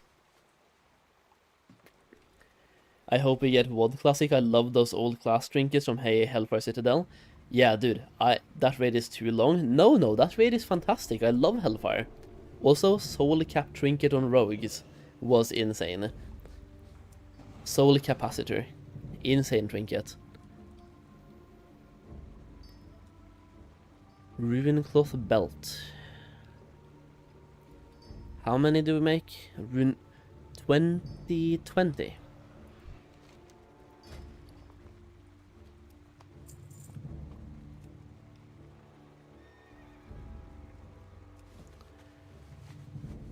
I hope we get WoD Classic. I love those old class trinkets from Hey Hellfire Citadel. Yeah, dude, that raid is too long. No, that raid is fantastic. I love Hellfire. Also, Soul Cap Trinket on Rogues was insane. Soul Capacitor. Insane trinket. Ruin Cloth Belt. How many do we make? 2020.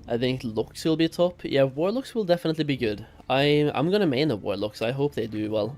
I think Locks will be top. Yeah, Warlocks will definitely be good. I'm gonna main a Warlocks. I hope they do well.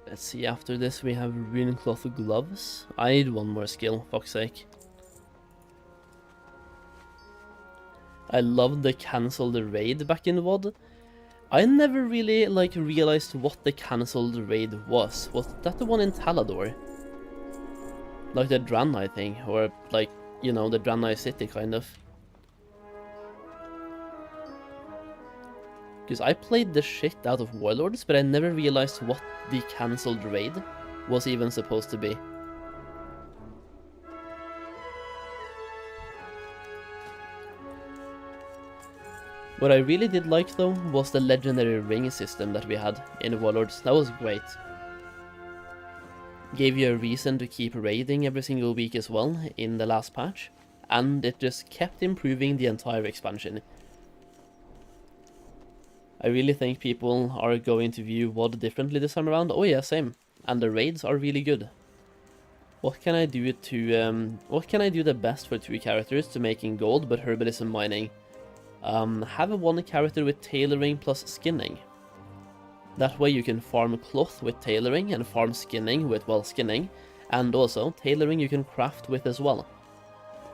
Let's see, after this we have Rune Cloth Gloves. I need one more skill, fuck's sake. I love the cancelled raid back in WoD. I never really like realized what the cancelled raid was. Was that the one in Talador? Like the Draenei thing, or like, you know, the Draenei city kind of. Because I played the shit out of Warlords, but I never realized what the cancelled raid was even supposed to be. What I really did like though was the legendary ring system that we had in Warlords. That was great. Gave you a reason to keep raiding every single week as well in the last patch, and it just kept improving the entire expansion. I really think people are going to view WoD differently this time around. Oh yeah, same. And the raids are really good. What can I do the best for 2 characters to making gold but herbalism mining? Have one character with tailoring plus skinning. That way you can farm cloth with tailoring and farm skinning with, well, skinning. And also, tailoring you can craft with as well.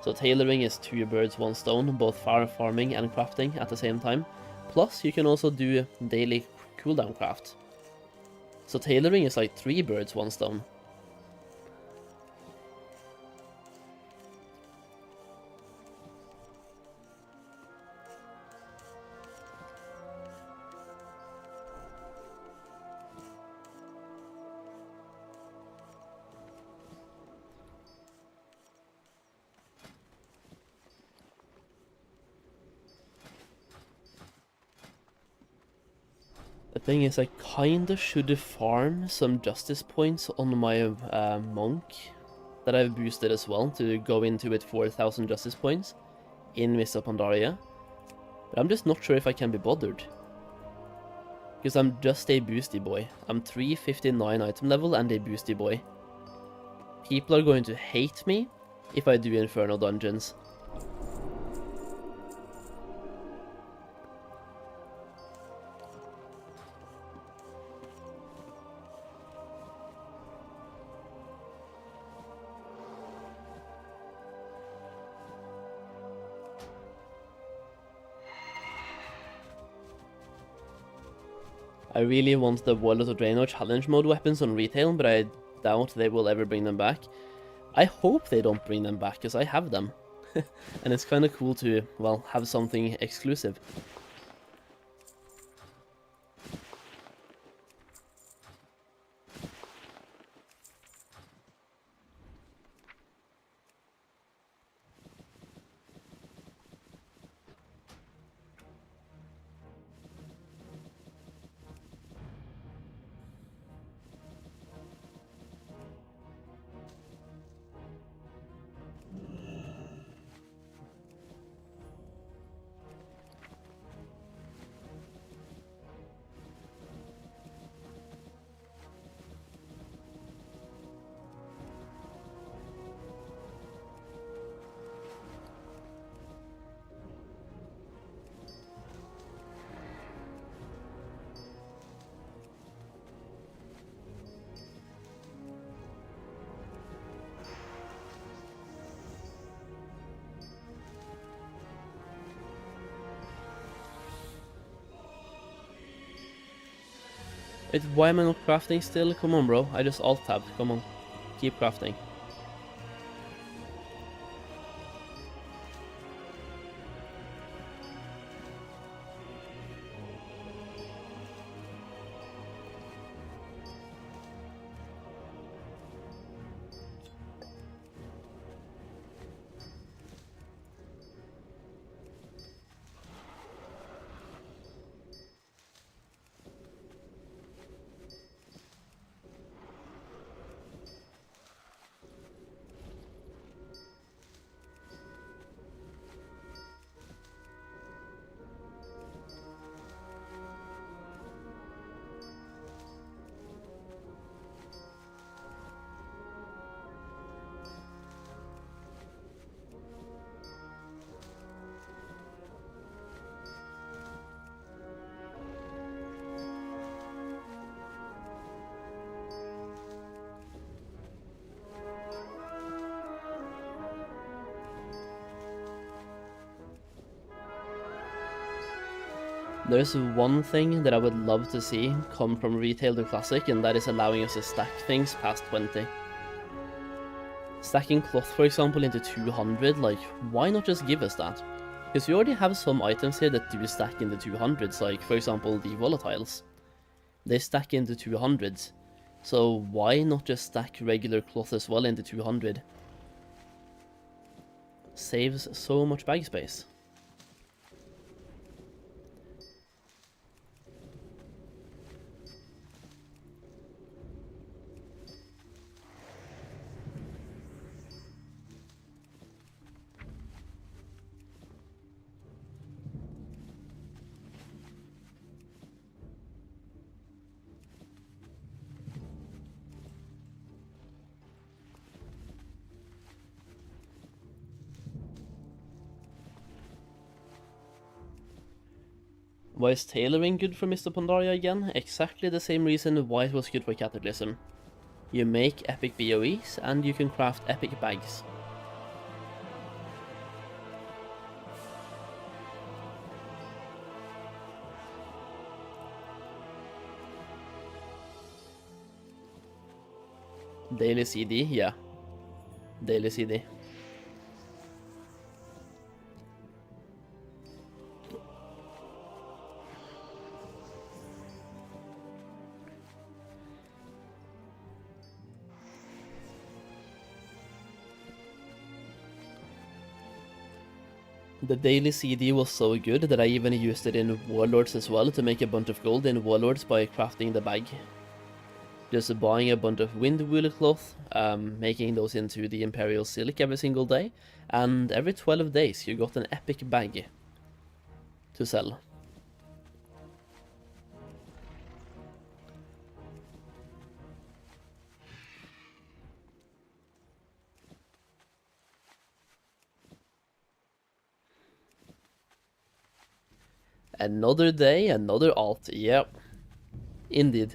So tailoring is 2 birds, 1 stone, both farming and crafting at the same time. Plus, you can also do daily cooldown craft. So tailoring is like 3 birds, 1 stone. The thing is, I kinda should farm some justice points on my monk that I've boosted as well to go into with 4,000 justice points in Mists of Pandaria. But I'm just not sure if I can be bothered. Because I'm just a boosty boy. I'm 359 item level and a boosty boy. People are going to hate me if I do Inferno dungeons. I really want the Warlord of Draenor challenge mode weapons on retail, but I doubt they will ever bring them back. I hope they don't bring them back, because I have them. And it's kind of cool to, well, have something exclusive. Why am I not crafting still? Come on, bro. I just alt-tabbed. Come on. Keep crafting. There's one thing that I would love to see come from Retail to Classic, and that is allowing us to stack things past 20. Stacking cloth, for example, into 200, like, why not just give us that? Because we already have some items here that do stack into 200s, like, for example, the volatiles. They stack into 200s, so why not just stack regular cloth as well into 200? Saves so much bag space. Why is tailoring good for Mists of Pandaria again? Exactly the same reason why it was good for Cataclysm. You make epic BOEs and you can craft epic bags. Daily CD, yeah. Daily CD. The daily CD was so good that I even used it in Warlords as well to make a bunch of gold in Warlords by crafting the bag. Just buying a bunch of wind wool cloth, making those into the Imperial Silk every single day, and every 12 days you got an epic bag to sell. Another day, another alt, yep. Indeed.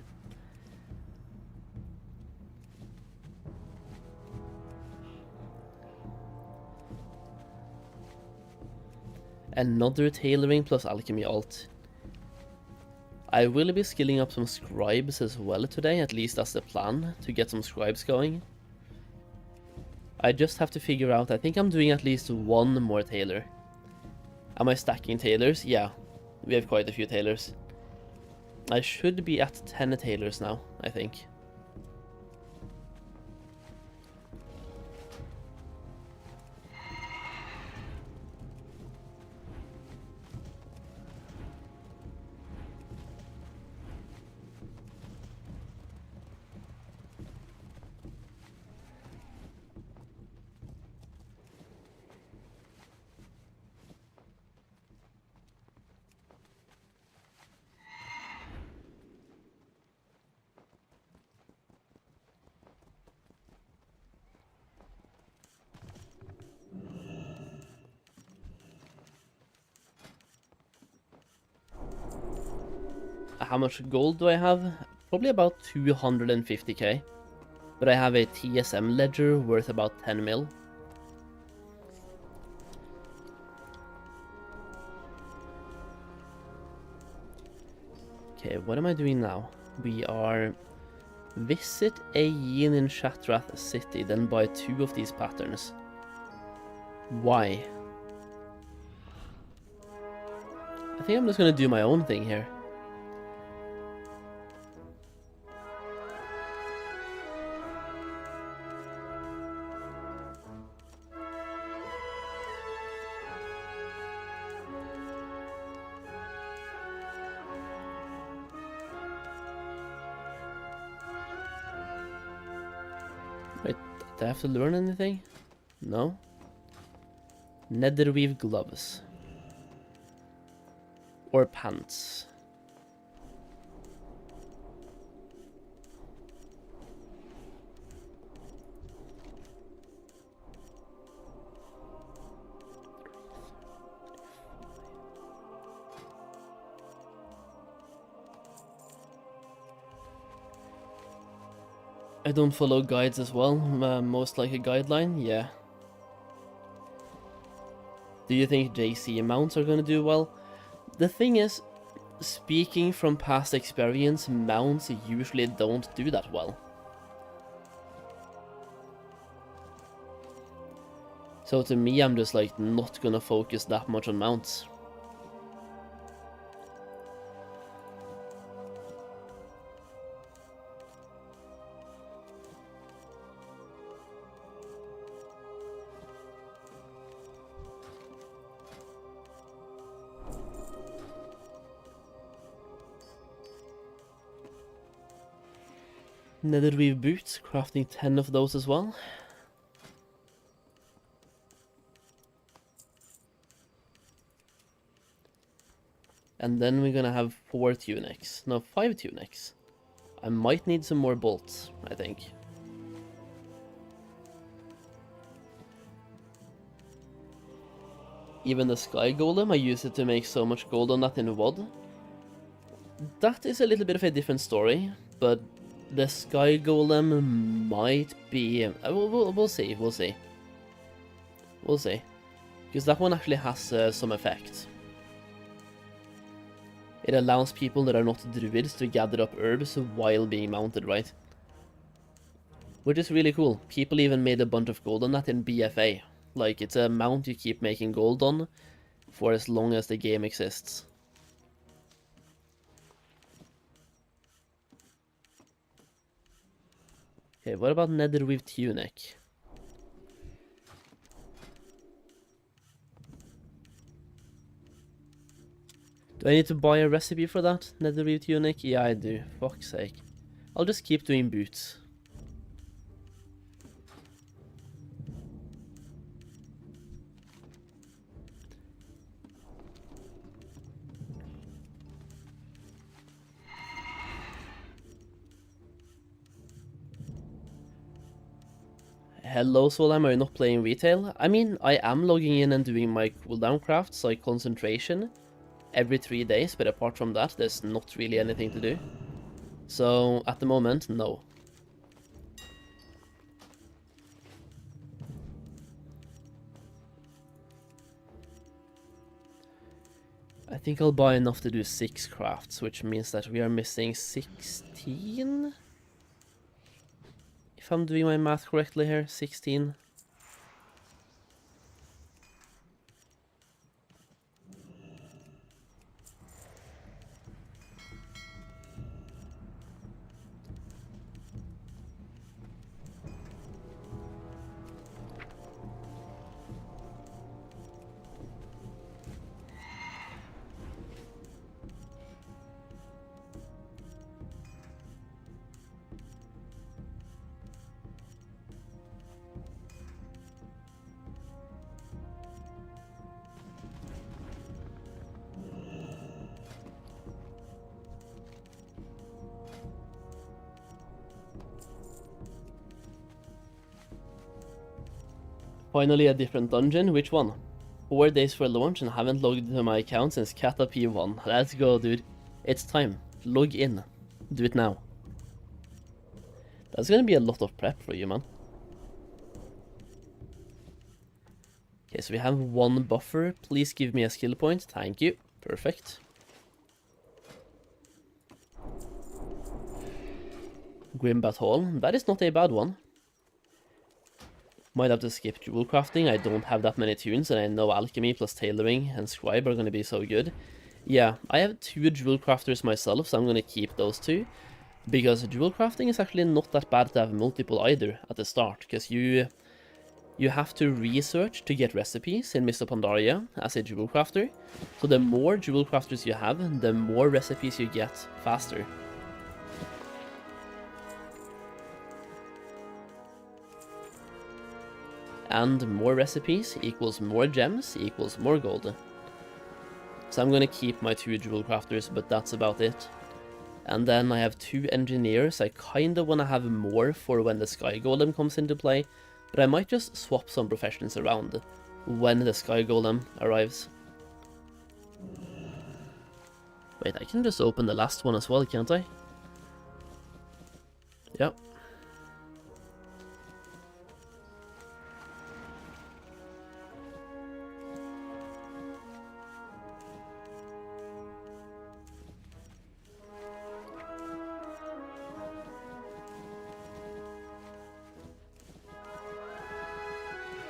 Another tailoring plus alchemy alt. I will be skilling up some scribes as well today, at least that's the plan, to get some scribes going. I just have to figure out, I think I'm doing at least one more tailor. Am I stacking tailors? Yeah, we have quite a few tailors. I should be at 10 tailors now, I think. How much gold do I have? Probably about 250k. But I have a TSM ledger worth about 10 mil. Okay, what am I doing now? We are visit a yin in Shatrath city, then buy 2 of these patterns. Why? I think I'm just gonna do my own thing here. Wait, do I have to learn anything? No? Netherweave gloves. Or pants. I don't follow guides as well, most like a guideline, yeah. Do you think JC mounts are gonna do well? The thing is, speaking from past experience, mounts usually don't do that well. So to me, I'm just like not gonna focus that much on mounts. Netherweave boots, crafting 10 of those as well. And then we're gonna have 4 tunics. No, 5 tunics. I might need some more bolts, I think. Even the Sky Golem, I use it to make so much gold on that in WoD. That is a little bit of a different story, but the Sky Golem might be... we'll see, we'll see. We'll see. Because that one actually has some effect. It allows people that are not druids to gather up herbs while being mounted, right? Which is really cool. People even made a bunch of gold on that in BFA. Like, it's a mount you keep making gold on for as long as the game exists. Okay, what about Netherweave tunic? Do I need to buy a recipe for that? Netherite tunic? Yeah, I do. Fuck's sake. I'll just keep doing boots. Hello Solheim, are you not playing retail? I mean, I am logging in and doing my cooldown crafts, like concentration, every 3 days, but apart from that, there's not really anything to do. So, at the moment, no. I think I'll buy enough to do 6 crafts, which means that we are missing 16? If I'm doing my math correctly here, 16. Finally a different dungeon, which one? 4 days for launch and haven't logged into my account since Cata P1. Let's go, dude. It's time. Log in. Do it now. That's gonna be a lot of prep for you, man. Okay, so we have 1 buffer. Please give me a skill point. Thank you. Perfect. Grimbat Hall. That is not a bad one. Might have to skip jewel crafting. I don't have that many tunes, and I know alchemy plus tailoring and scribe are going to be so good. Yeah, I have 2 jewel crafters myself, so I'm going to keep those 2. Because jewel crafting is actually not that bad to have multiple either at the start, because you have to research to get recipes in Mists of Pandaria as a jewel crafter. So the more jewel crafters you have, the more recipes you get faster. And more recipes equals more gems equals more gold. So I'm gonna keep my 2 jewel crafters, but that's about it. And then I have 2 engineers. I kinda wanna have more for when the sky golem comes into play, but I might just swap some professions around when the sky golem arrives. Wait, I can just open the last one as well, can't I? Yep.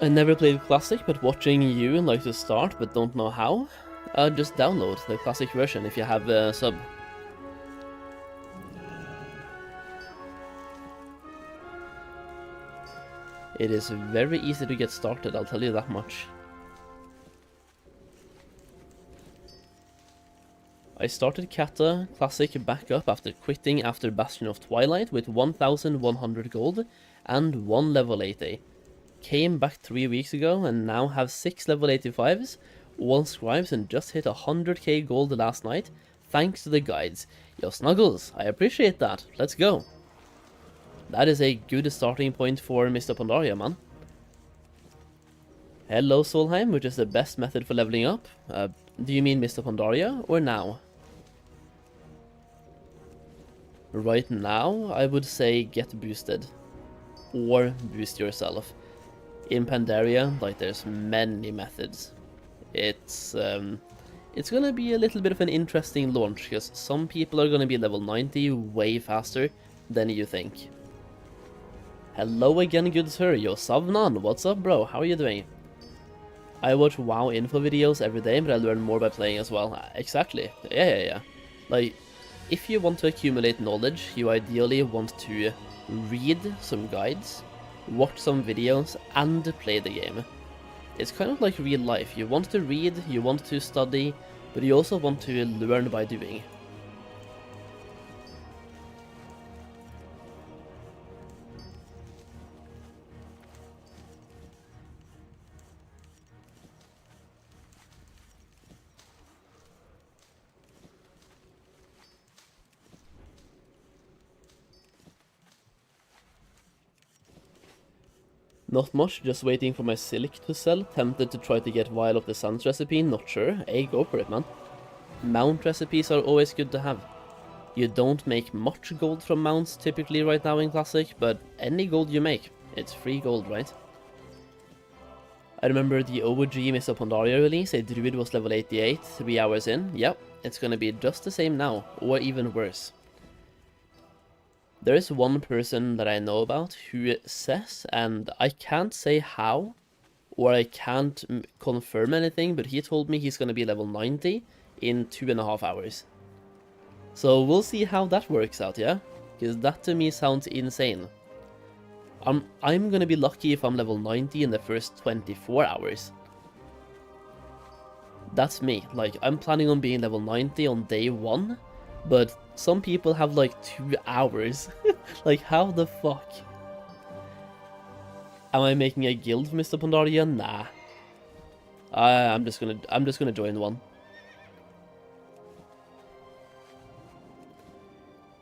I never played Classic, but watching you like to start but don't know how, just download the Classic version if you have a sub. It is very easy to get started, I'll tell you that much. I started Cata Classic back up after quitting after Bastion of Twilight with 1100 gold and 1 level 80. Came back 3 weeks ago and now have 6 level 85s, all scribes, and just hit 100k gold last night thanks to the guides. Yo Snuggles, I appreciate that, let's go. That is a good starting point for Mists of Pandaria, man. Hello Solheim, which is the best method for leveling up? Do you mean Mists of Pandaria or now? Right now, I would say get boosted. Or boost yourself. In Pandaria, like, there's many methods. It's gonna be a little bit of an interesting launch, because some people are gonna be level 90 way faster than you think. Hello again, good sir. Yo, Savnan, what's up, bro? How are you doing? I watch WoW info videos every day, but I learn more by playing as well. Exactly. Yeah. Like, if you want to accumulate knowledge, you ideally want to read some guides, watch some videos, and play the game. It's kind of like real life. You want to read, you want to study, but you also want to learn by doing. Not much, just waiting for my Silic to sell. Tempted to try to get Vial of the Suns recipe, not sure. Hey, go for it, man. Mount recipes are always good to have. You don't make much gold from mounts typically right now in Classic, but any gold you make, it's free gold, right? I remember the OG Mists of Pandaria release, a druid was level 88, 3 hours in. Yep, it's gonna be just the same now, or even worse. There is one person that I know about who says, and I can't say how, or I can't confirm anything, but he told me he's going to be level 90 in 2.5 hours. So we'll see how that works out, yeah? Because that to me sounds insane. I'm going to be lucky if I'm level 90 in the first 24 hours. That's me. Like, I'm planning on being level 90 on day 1, but some people have like 2 hours. Like, how the fuck? Am I making a guild for Mists of Pandaria? Nah. I'm just gonna join one.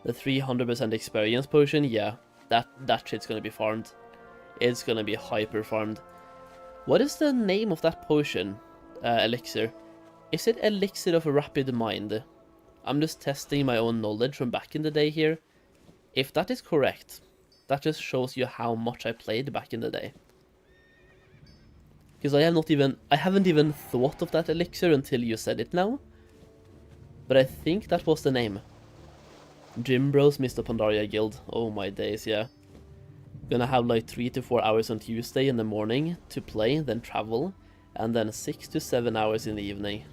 The 300% experience potion, yeah, that shit's gonna be farmed. It's gonna be hyper farmed. What is the name of that potion? Elixir. Is it Elixir of Rapid Mind? I'm just testing my own knowledge from back in the day here. If that is correct, that just shows you how much I played back in the day. Because I haven't even thought of that elixir until you said it now. But I think that was the name. Gym Bros Mists of Pandaria Guild. Oh my days, yeah. Gonna have like 3 to 4 hours on Tuesday in the morning to play, then travel, and then 6 to 7 hours in the evening.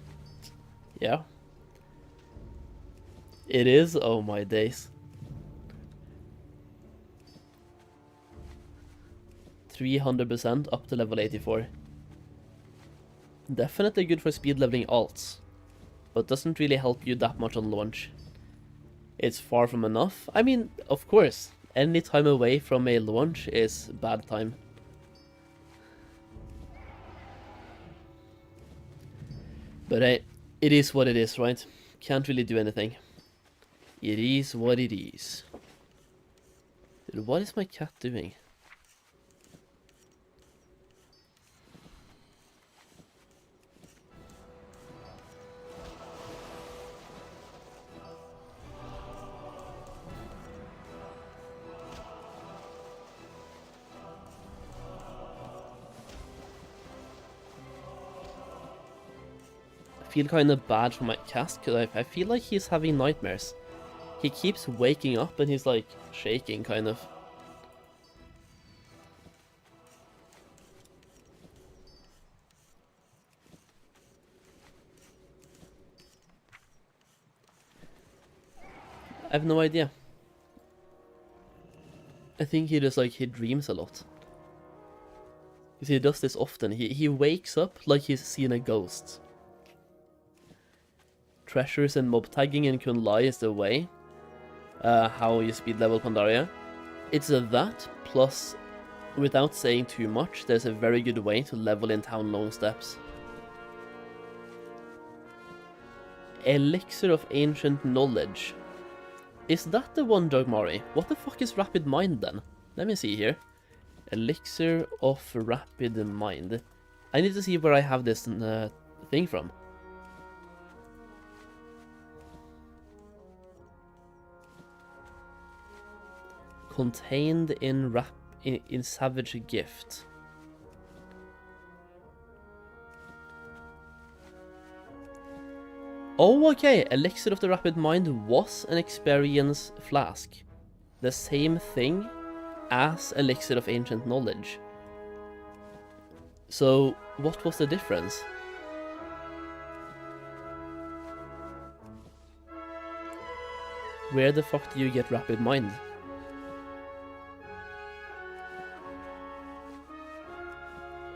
Yeah. It is, oh my days. 300% up to level 84. Definitely good for speed leveling alts, but doesn't really help you that much on launch. It's far from enough. I mean, of course, any time away from a launch is bad time. But hey, it is what it is, right? Can't really do anything. It is what it is. Dude, what is my cat doing? I feel kind of bad for my cat because I feel like he's having nightmares. He keeps waking up and he's like shaking kind of. I have no idea. I think he just like, he dreams a lot. Because he does this often. He wakes up like he's seen a ghost. Treasures and mob tagging in Kunlai is the way. How you speed level Pandaria. It's that, plus, without saying too much, there's a very good way to level in town long steps. Elixir of Ancient Knowledge. Is that the one, Jogmari? What the fuck is Rapid Mind then? Let me see here. Elixir of Rapid Mind. I need to see where I have this thing from. Contained in Savage Gift. Oh, okay. Elixir of the Rapid Mind was an experience flask. The same thing as Elixir of Ancient Knowledge. So, what was the difference? Where the fuck do you get Rapid Mind?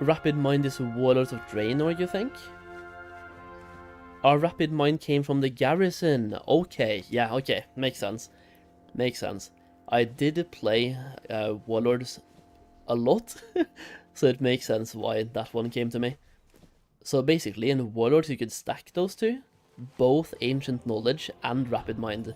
Rapid Mind is Warlords of Draenor, you think? Our rapid mine came from the garrison. Okay, yeah, okay, makes sense. Makes sense. I did play Warlords a lot, so it makes sense why that one came to me. So basically, in Warlords you could stack those two, both Ancient Knowledge and Rapid Mind.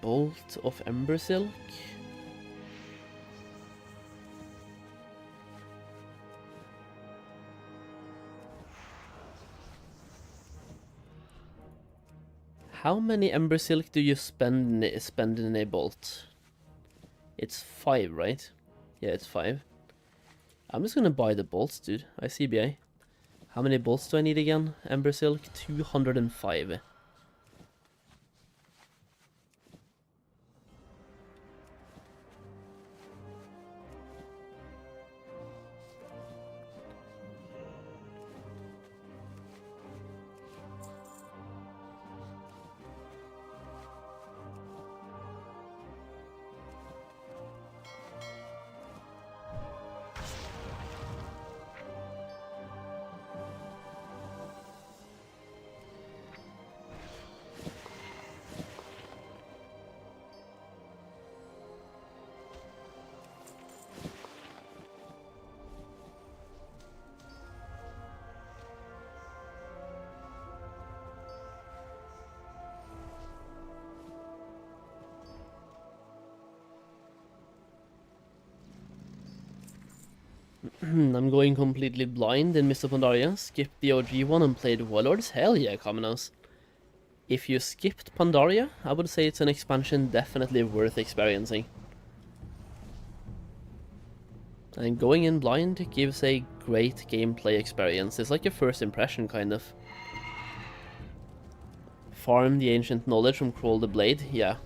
Bolt of Ember Silk. How many Ember Silk do you spend in a bolt? It's 5, right? Yeah, it's 5. I'm just gonna buy the bolts, dude. ICBA. How many bolts do I need again? Ember Silk, 205. I'm going completely blind in Mists of Pandaria. Skipped the OG one and played Warlords. Hell yeah, Commonos. If you skipped Pandaria, I would say it's an expansion definitely worth experiencing. And going in blind gives a great gameplay experience. It's like a first impression, kind of. Farm the Ancient Knowledge from Crawl the Blade, yeah.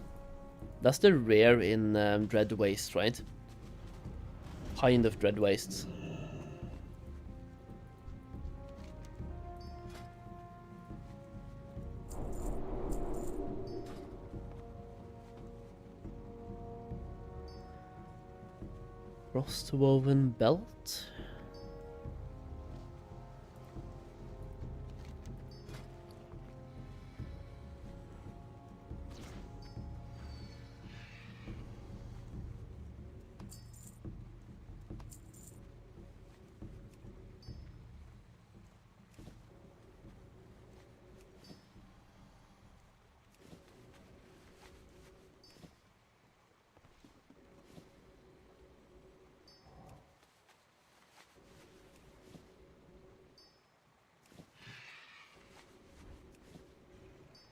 That's the rare in Dread Waste, right? Kind of Dread Wastes. Frostwoven Belt.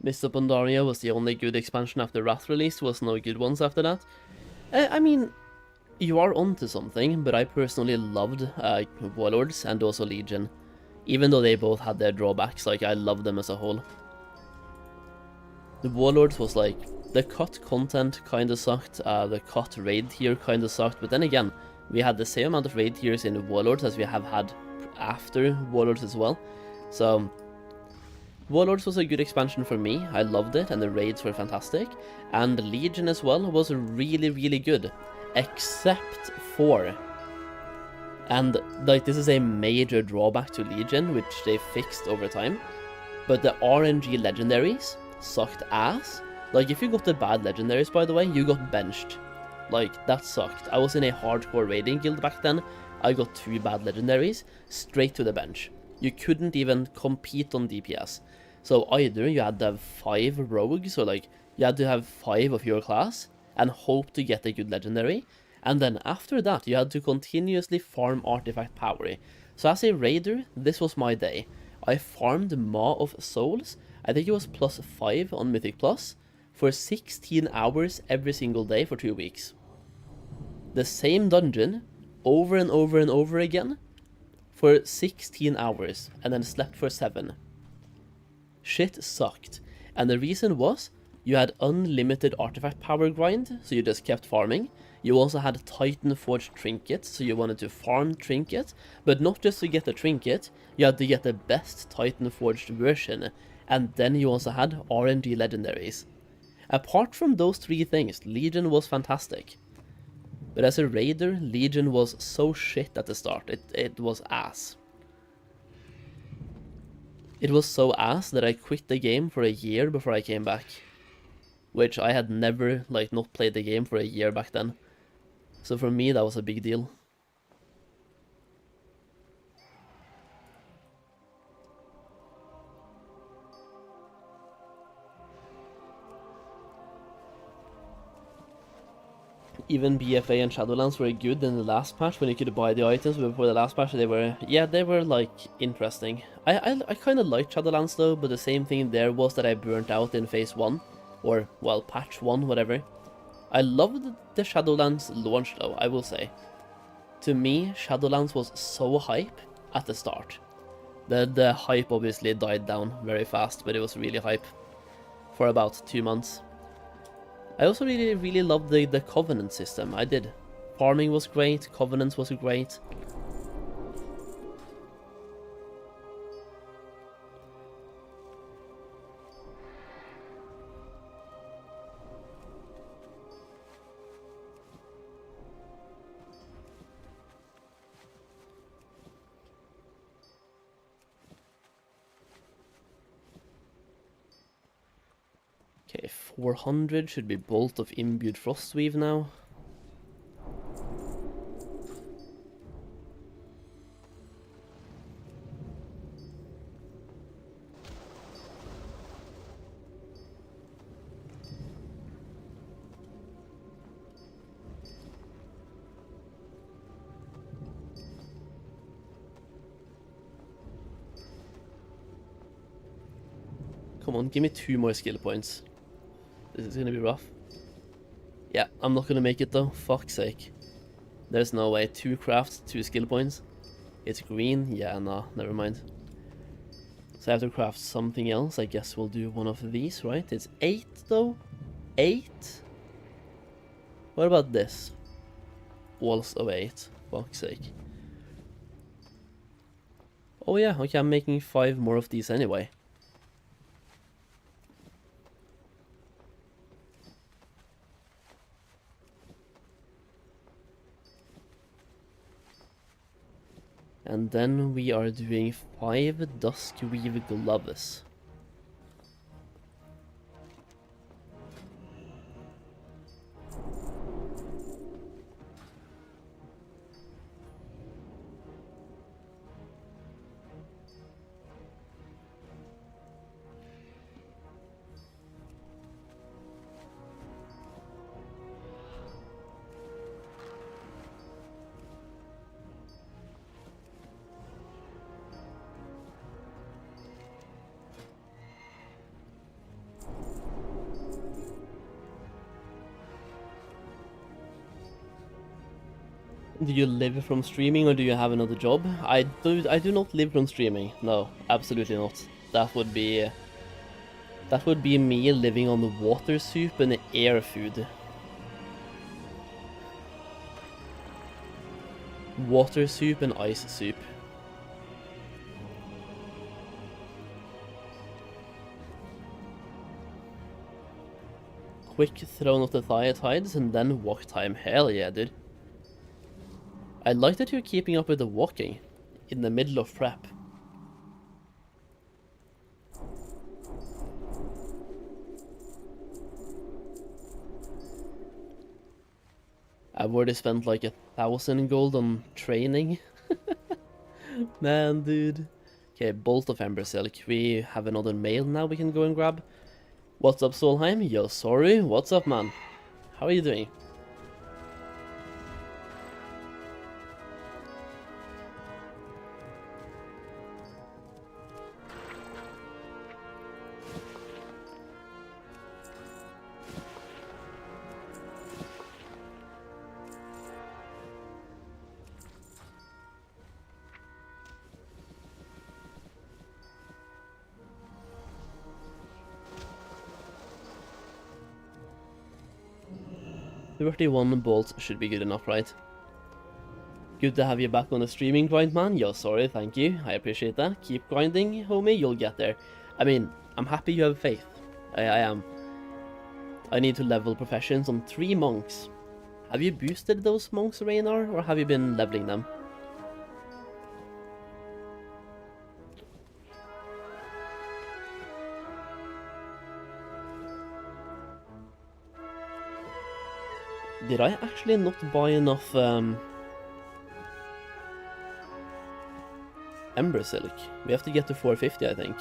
Mists of Pandaria was the only good expansion after Wrath release, was no good ones after that. I mean, you are onto something, but I personally loved Warlords and also Legion. Even though they both had their drawbacks, like, I loved them as a whole. The Warlords was like, the cut content kinda sucked, the cut raid tier kinda sucked, but then again, we had the same amount of raid tiers in Warlords as we have had after Warlords as well. So Warlords was a good expansion for me, I loved it, and the raids were fantastic. And Legion as well was really, really good. Except for... And, like, this is a major drawback to Legion, which they fixed over time. But the RNG legendaries sucked ass. Like, if you got the bad legendaries, by the way, you got benched. Like, that sucked. I was in a hardcore raiding guild back then. I got 2 bad legendaries, straight to the bench. You couldn't even compete on DPS. So either you had to have 5 rogues, or like, you had to have 5 of your class, and hope to get a good legendary, and then after that you had to continuously farm artifact power. So as a raider, this was my day. I farmed Maw of Souls, I think it was +5 on Mythic Plus, for 16 hours every single day for 2 weeks. The same dungeon, over and over and over again, for 16 hours, and then slept for 7. Shit sucked. And the reason was, You had unlimited artifact power grind, so you just kept farming. You also had Titan Forged trinkets, so you wanted to farm trinket, but not just to get the trinket, you had to get the best Titan Forged version, and then you also had RNG legendaries. Apart from those three things, Legion was fantastic. But as a raider, Legion was so shit at the start, it was ass. It was so ass that I quit the game for a year before I came back. Which I had never, like, not played the game for a year back then. So for me, that was a big deal. Even BFA and Shadowlands were good in the last patch when you could buy the items, but before the last patch they were, yeah, they were like interesting. I kind of liked Shadowlands though, but the same thing there was that I burnt out in phase 1, or well, patch 1, whatever. I loved the Shadowlands launch though, I will say. To me, Shadowlands was so hype at the start. The hype obviously died down very fast, but it was really hype for about 2 months. I also really loved the Covenant system, I did. Farming was great, Covenants was great. Okay, 400 should be Bolt of Imbued Frostweave now. Come on, give me 2 more skill points. This is gonna be rough. Yeah, I'm not gonna make it though, fuck's sake. There's no way, 2 crafts, 2 skill points. It's green, yeah, nah, never mind. So I have to craft something else, I guess we'll do one of these, right? It's 8 though? 8? What about this? Walls of 8, fuck's sake. Oh yeah, okay, I'm making 5 more of these anyway. And then we are doing 5 Duskweave gloves. Do you live from streaming or do you have another job? I do not live from streaming. No, absolutely not. That would be me living on the water soup and air food. Water soup and ice soup. Quick Throne of the Tides and then walk time. Hell yeah, dude. I like that you're keeping up with the walking in the middle of prep. I've already spent like 1,000 gold on training. Man, dude. Okay, Bolt of Ember Silk. We have another mail now we can go and grab. What's up, Solheim? Yo, sorry. What's up, man? How are you doing? 31 bolts should be good enough, right? Good to have you back on the streaming grind, man. Yo, sorry, thank you. I appreciate that. Keep grinding, homie, you'll get there. I mean, I'm happy you have faith. I am. I need to level professions on 3 monks. Have you boosted those monks, Raynar, or have you been leveling them? Did I actually not buy enough Ember Silk? We have to get to 450, I think.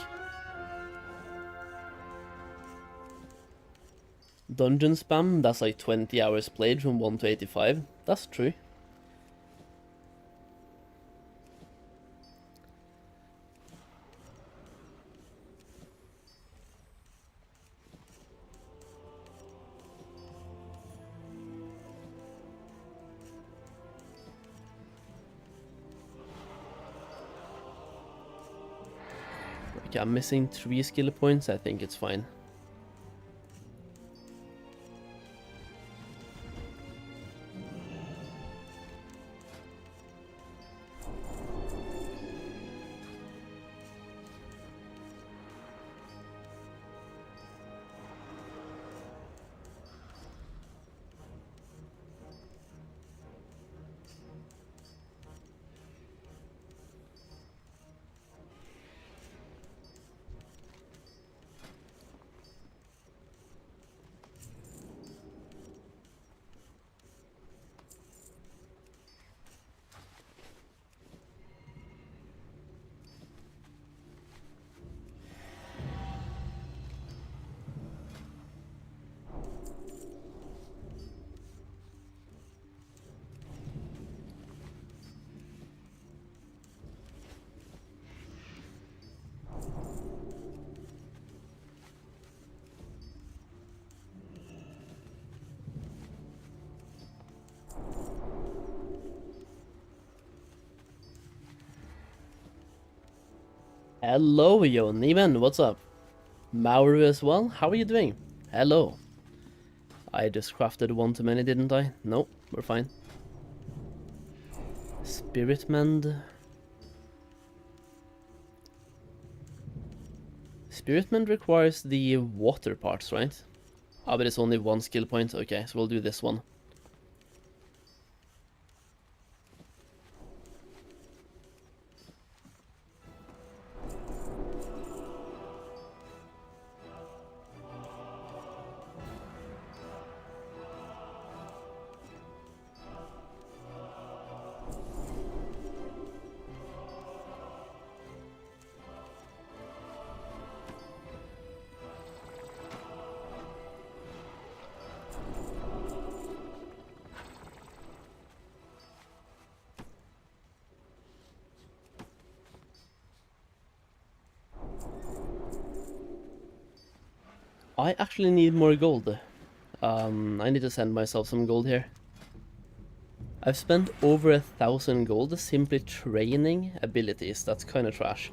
Dungeon spam, that's like 20 hours played from 1 to 85. That's true. Okay, I'm missing 3 skill points. I think it's fine. Hello, Yo Neiman, what's up? Mauru as well, how are you doing? Hello. I just crafted one too many, didn't I? Nope, we're fine. Spirit Mend. Spirit Mend requires the water parts, right? Ah, but it's only 1 skill point. Okay, so we'll do this one. I actually need more gold. I need to send myself some gold here. I've spent over 1,000 gold simply training abilities. That's kind of trash.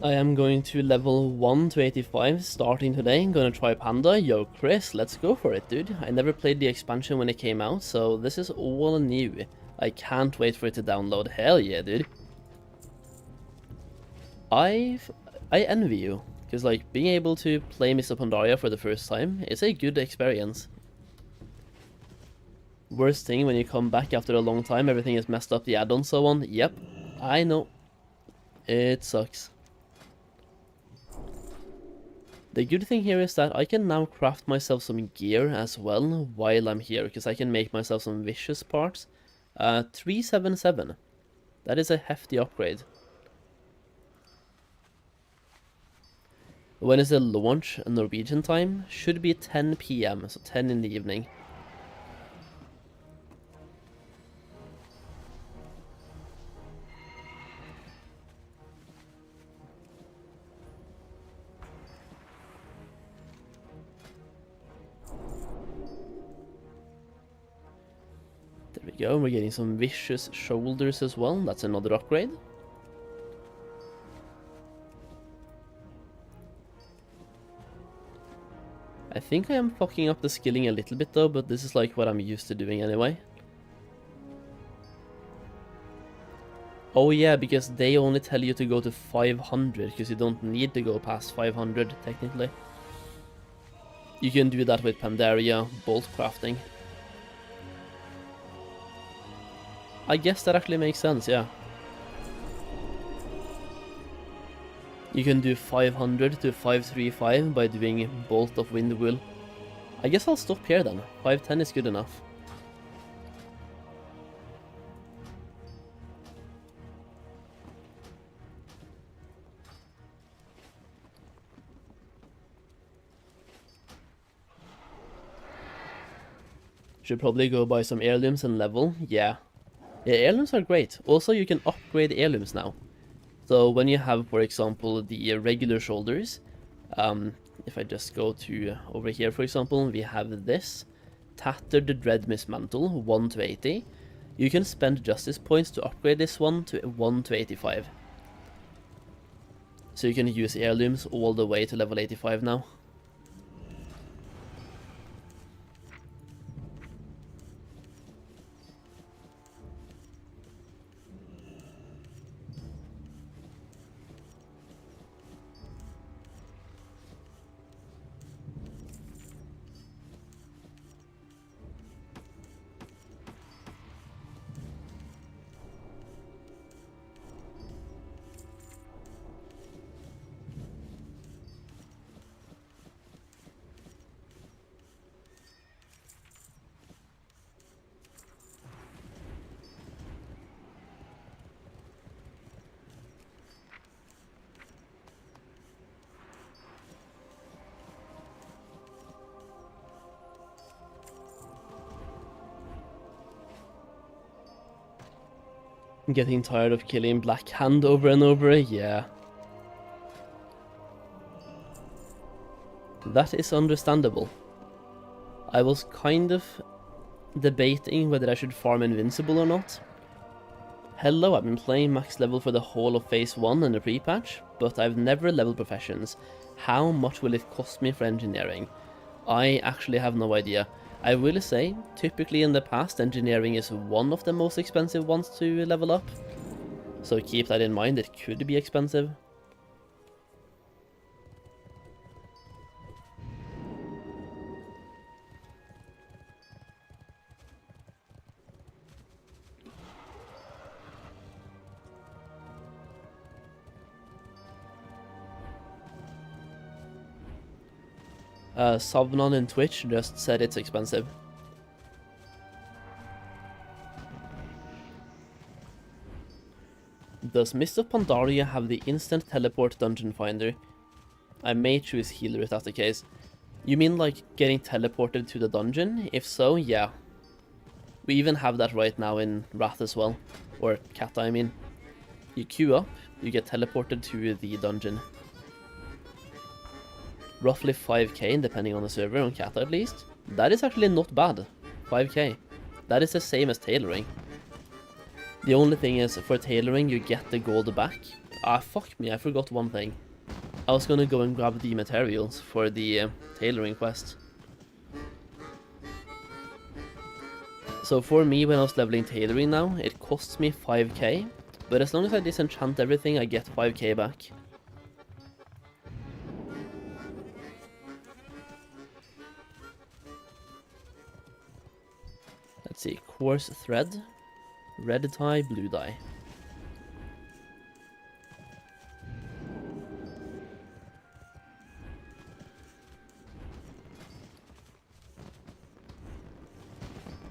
I am going to level 1 to 85 starting today. I'm gonna try Panda. Yo, Chris, let's go for it, dude. I never played the expansion when it came out, so this is all new. I can't wait for it to download. Hell yeah, dude. I envy you, because like being able to play Mists of Pandaria for the first time is a good experience. Worst thing when you come back after a long time, everything is messed up, the add-ons so on. Yep, I know. It sucks. The good thing here is that I can now craft myself some gear as well while I'm here, because I can make myself some vicious parts. 377. That is a hefty upgrade. When is the launch Norwegian time? Should be 10 PM, so 10 in the evening. we go, we're getting some vicious shoulders as well, that's another upgrade. I think I am fucking up the skilling a little bit though, but this is like what I'm used to doing anyway. Oh yeah, because they only tell you to go to 500, because you don't need to go past 500, technically. You can do that with Pandaria bolt crafting. I guess that actually makes sense, yeah. You can do 500 to 535 by doing Bolt of Wind Will. I guess I'll stop here then, 510 is good enough. Should probably go buy some heirlooms and level, yeah. Yeah, heirlooms are great. Also, you can upgrade heirlooms now. So when you have, for example, the regular shoulders, if I just go to over here, for example, we have this, Tattered Dreadmist Mantle, 1 to 80. You can spend justice points to upgrade this one to 1 to 85. So you can use heirlooms all the way to level 85 now. Getting tired of killing Black Hand over and over, yeah. That is understandable. I was kind of debating whether I should farm Invincible or not. Hello, I've been playing max level for the whole of Phase 1 and the pre-patch, but I've never leveled professions. How much will it cost me for engineering? I actually have no idea. I will say, typically in the past, engineering is one of the most expensive ones to level up. So keep that in mind, it could be expensive. Savnon in Twitch just said it's expensive. Does Mists of Pandaria have the instant teleport dungeon finder? I may choose healer if that's the case. You mean like getting teleported to the dungeon? If so, yeah. We even have that right now in Wrath as well. Or Kata, I mean. You queue up, you get teleported to the dungeon. Roughly 5k depending on the server, on Kata at least. That is actually not bad. 5k. That is the same as tailoring. The only thing is, for tailoring you get the gold back. Ah, fuck me, I forgot one thing. I was gonna go and grab the materials for the tailoring quest. So for me, when I was leveling tailoring now, it costs me 5k. But as long as I disenchant everything, I get 5k back. Let's see, coarse thread, red dye, blue dye.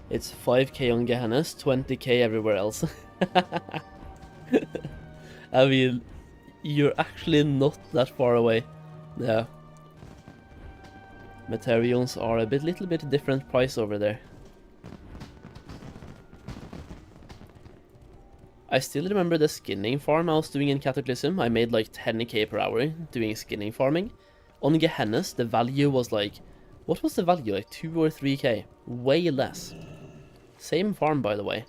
It's 5k on Gehenna's, 20k everywhere else. I mean, you're actually not that far away. Yeah. Materials are a little bit different price over there. I still remember the skinning farm I was doing in Cataclysm. I made like 10k per hour doing skinning farming. On Gehenna's, the value was like... What was the value? Like 2 or 3k? Way less. Same farm, by the way.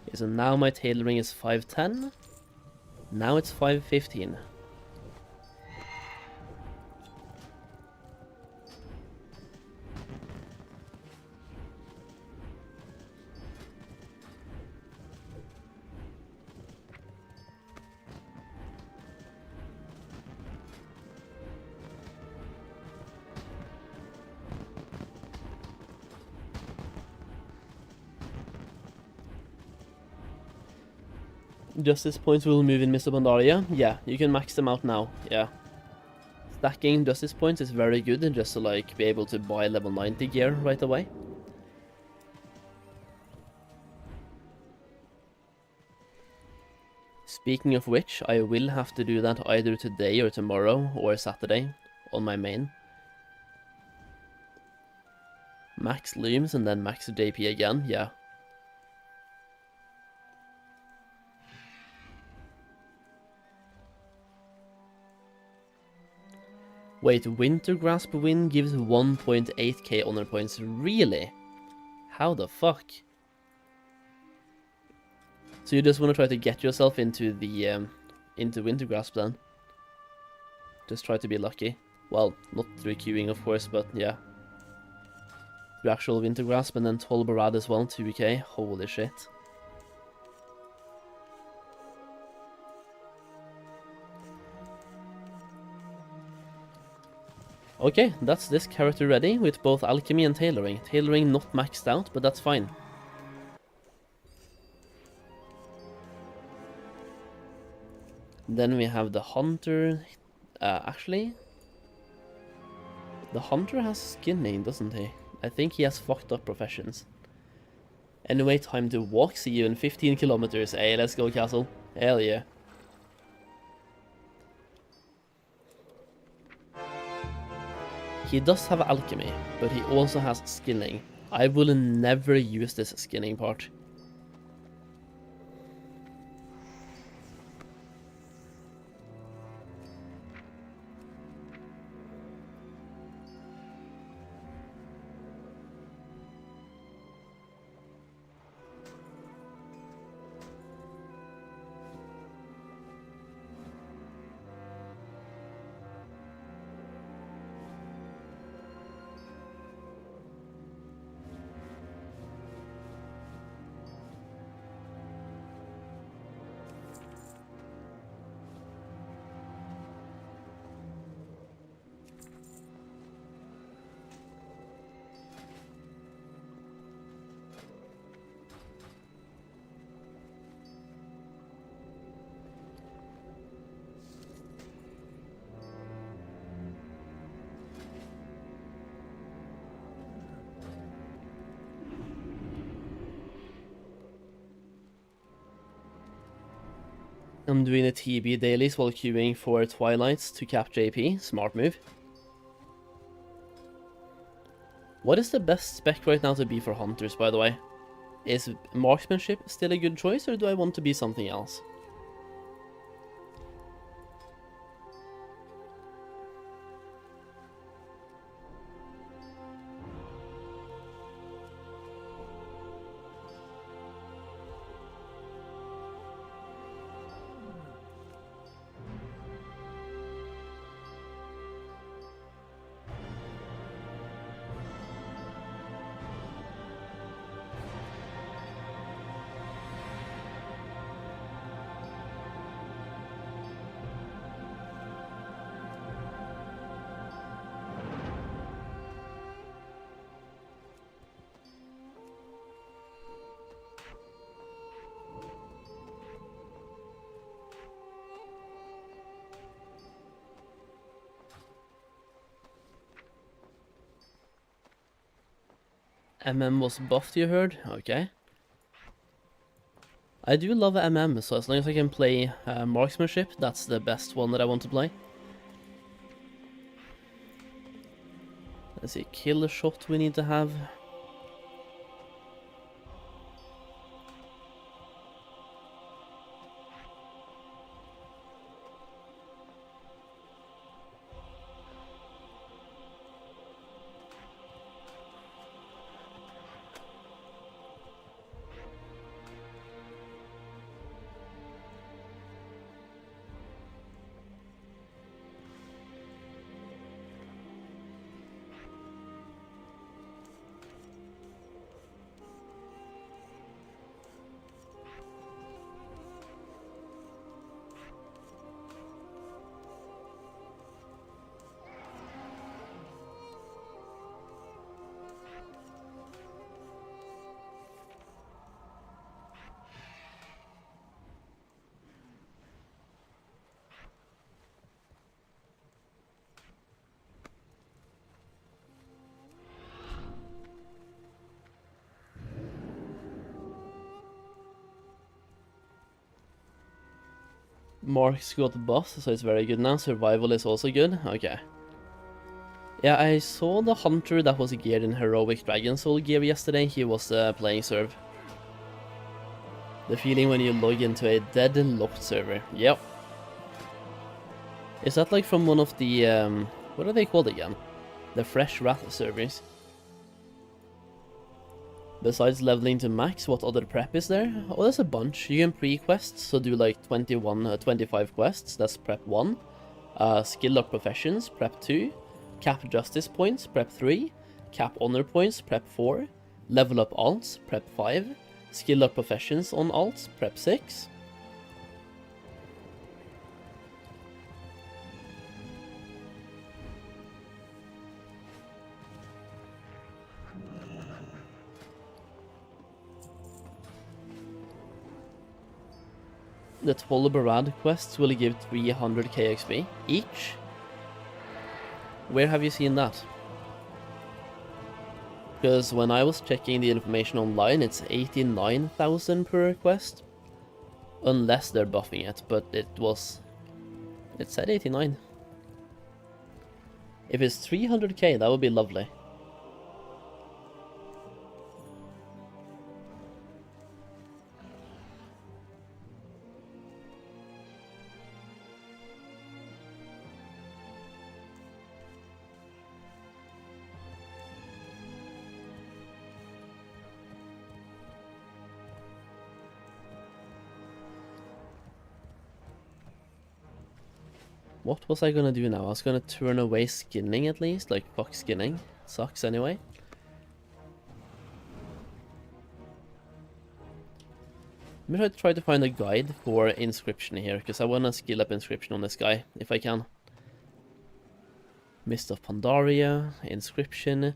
Okay, so now my tailoring is 510. Now it's 515. Justice points will move in Mists of Pandaria. Yeah, you can max them out now. Yeah. Stacking justice points is very good just to like be able to buy level 90 gear right away. Speaking of which, I will have to do that either today or tomorrow or Saturday on my main. Max looms and then max JP again, yeah. Wait, Winter Grasp win gives 1.8k honor points, really? How the fuck? So you just want to try to get yourself into the into Winter Grasp then? Just try to be lucky. Well, not through queuing of course, but yeah. Through actual Winter Grasp and then Tolbarad as well, 2k, holy shit. Okay, that's this character ready with both alchemy and tailoring. Tailoring not maxed out, but that's fine. Then we have the hunter. Actually, the hunter has skinning, doesn't he? I think he has fucked up professions. Anyway, time to walk. See you in 15 kilometers. Hey, let's go, castle. Hell yeah. He does have alchemy, but he also has skinning. I will never use this skinning part. I'm doing the TB dailies while queuing for Twilights to cap JP. Smart move. What is the best spec right now to be for hunters, by the way? Is marksmanship still a good choice, or do I want to be something else? MM was buffed, you heard? Okay. I do love MM, so as long as I can play marksmanship, that's the best one that I want to play. Let's see, kill shot we need to have. Mark's got buff, so it's very good now. Survival is also good. Okay. Yeah, I saw the hunter that was geared in heroic dragon soul gear yesterday. He was playing serve. The feeling when you log into a dead locked server. Yep. Is that like from one of the what are they called again? The Fresh Wrath servers. Besides leveling to max, what other prep is there? Oh, there's a bunch. You can pre-quests, so do like 25 quests, that's prep 1. Skill up professions, prep 2. Cap justice points, prep 3. Cap honor points, prep 4. Level up alts, prep 5. Skill up professions on alts, prep 6. The 12 Barad quests will give 300k XP each. Where have you seen that? Because when I was checking the information online, it's 89,000 per quest. Unless they're buffing it, but it said 89. If it's 300k, that would be lovely. What was I gonna do now? I was gonna turn away skinning at least, like fuck skinning. Sucks anyway. I'm gonna try to find a guide for inscription here, because I wanna skill up inscription on this guy, if I can. Mists of Pandaria, inscription.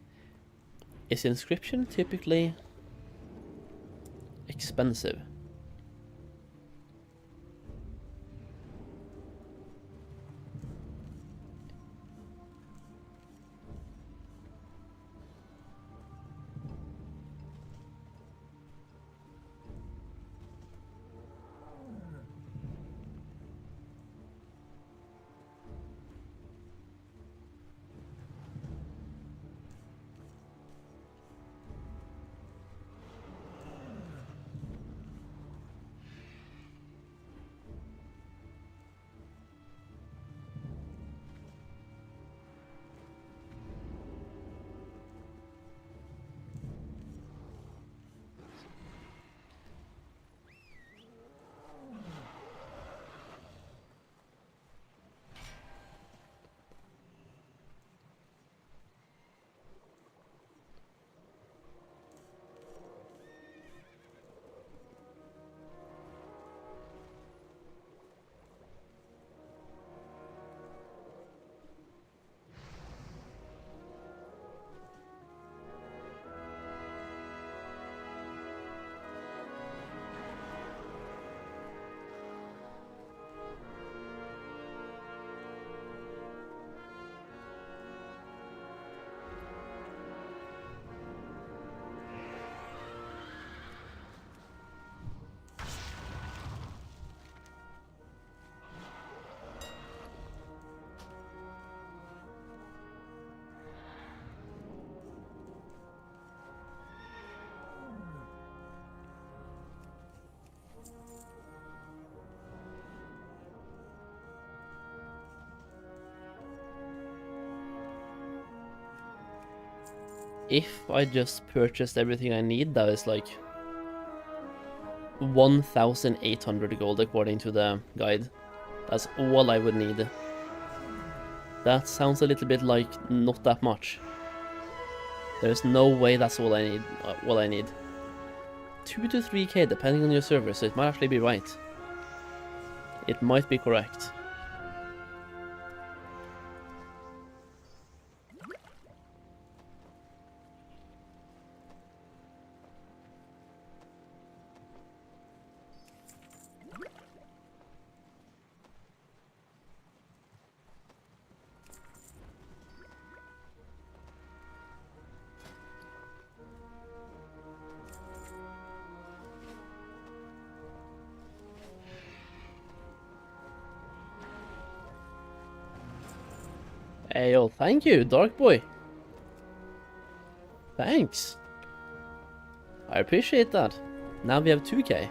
Is inscription typically expensive? If I just purchased everything I need, that is like 1,800 gold according to the guide. That's all I would need. That sounds a little bit like not that much. There's no way that's all I need. 2 to 3k depending on your server, so it might actually be right. It might be correct. Hey, yo, thank you, Dark Boy. Thanks. I appreciate that. Now we have 2k.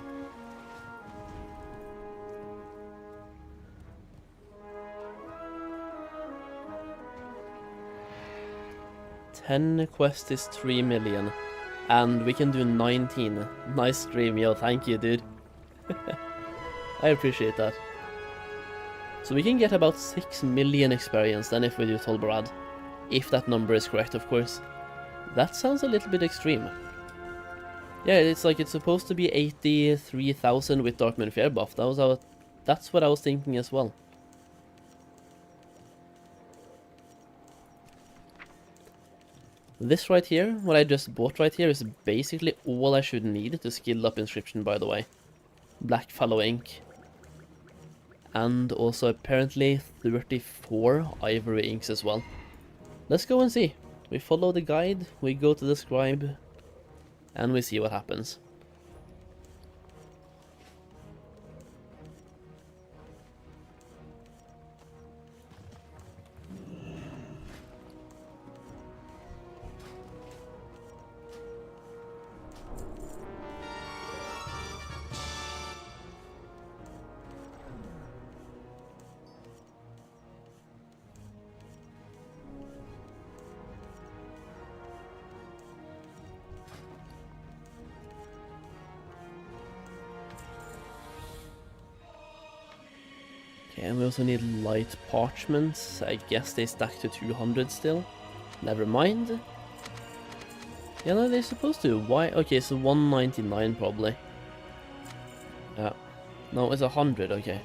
Ten quest is 3 million. And we can do 19. Nice stream, yo, thank you, dude. I appreciate that. So we can get about 6 million experience then if we do Tolbarad. If that number is correct, of course. That sounds a little bit extreme. Yeah, it's like it's supposed to be 83,000 with Darkmoon Fear buff. That's what I was thinking as well. This right here, what I just bought right here, is basically all I should need to skill up Inscription, by the way. Blackfallow ink. And also apparently 34 ivory inks as well. Let's go and see. We follow the guide, we go to the scribe, and we see what happens. Okay, and we also need light parchments. I guess they stack to 200 still. Never mind. Yeah, no, they're supposed to. Why? Okay, so 199 probably. Yeah. No, it's 100, okay.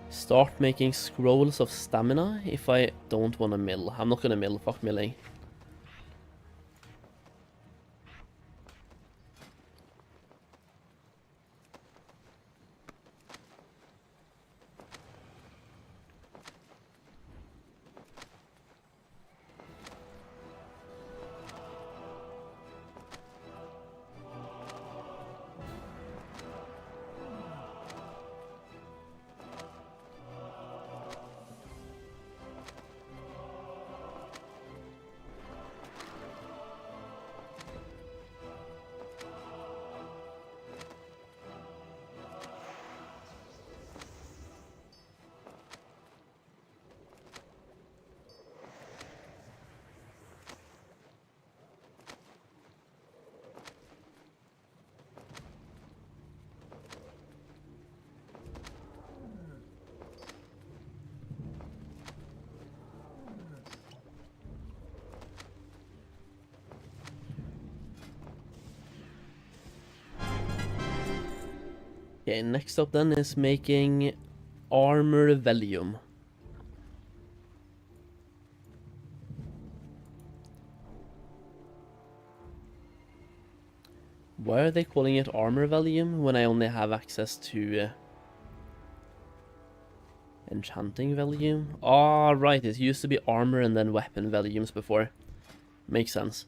Start making scrolls of stamina if I don't want to mill. I'm not gonna mill, fuck milling. Okay, next up then is making armor velium. Why are they calling it armor velium when I only have access to enchanting velium? Ah, right, it used to be armor and then weapon veliums before. Makes sense.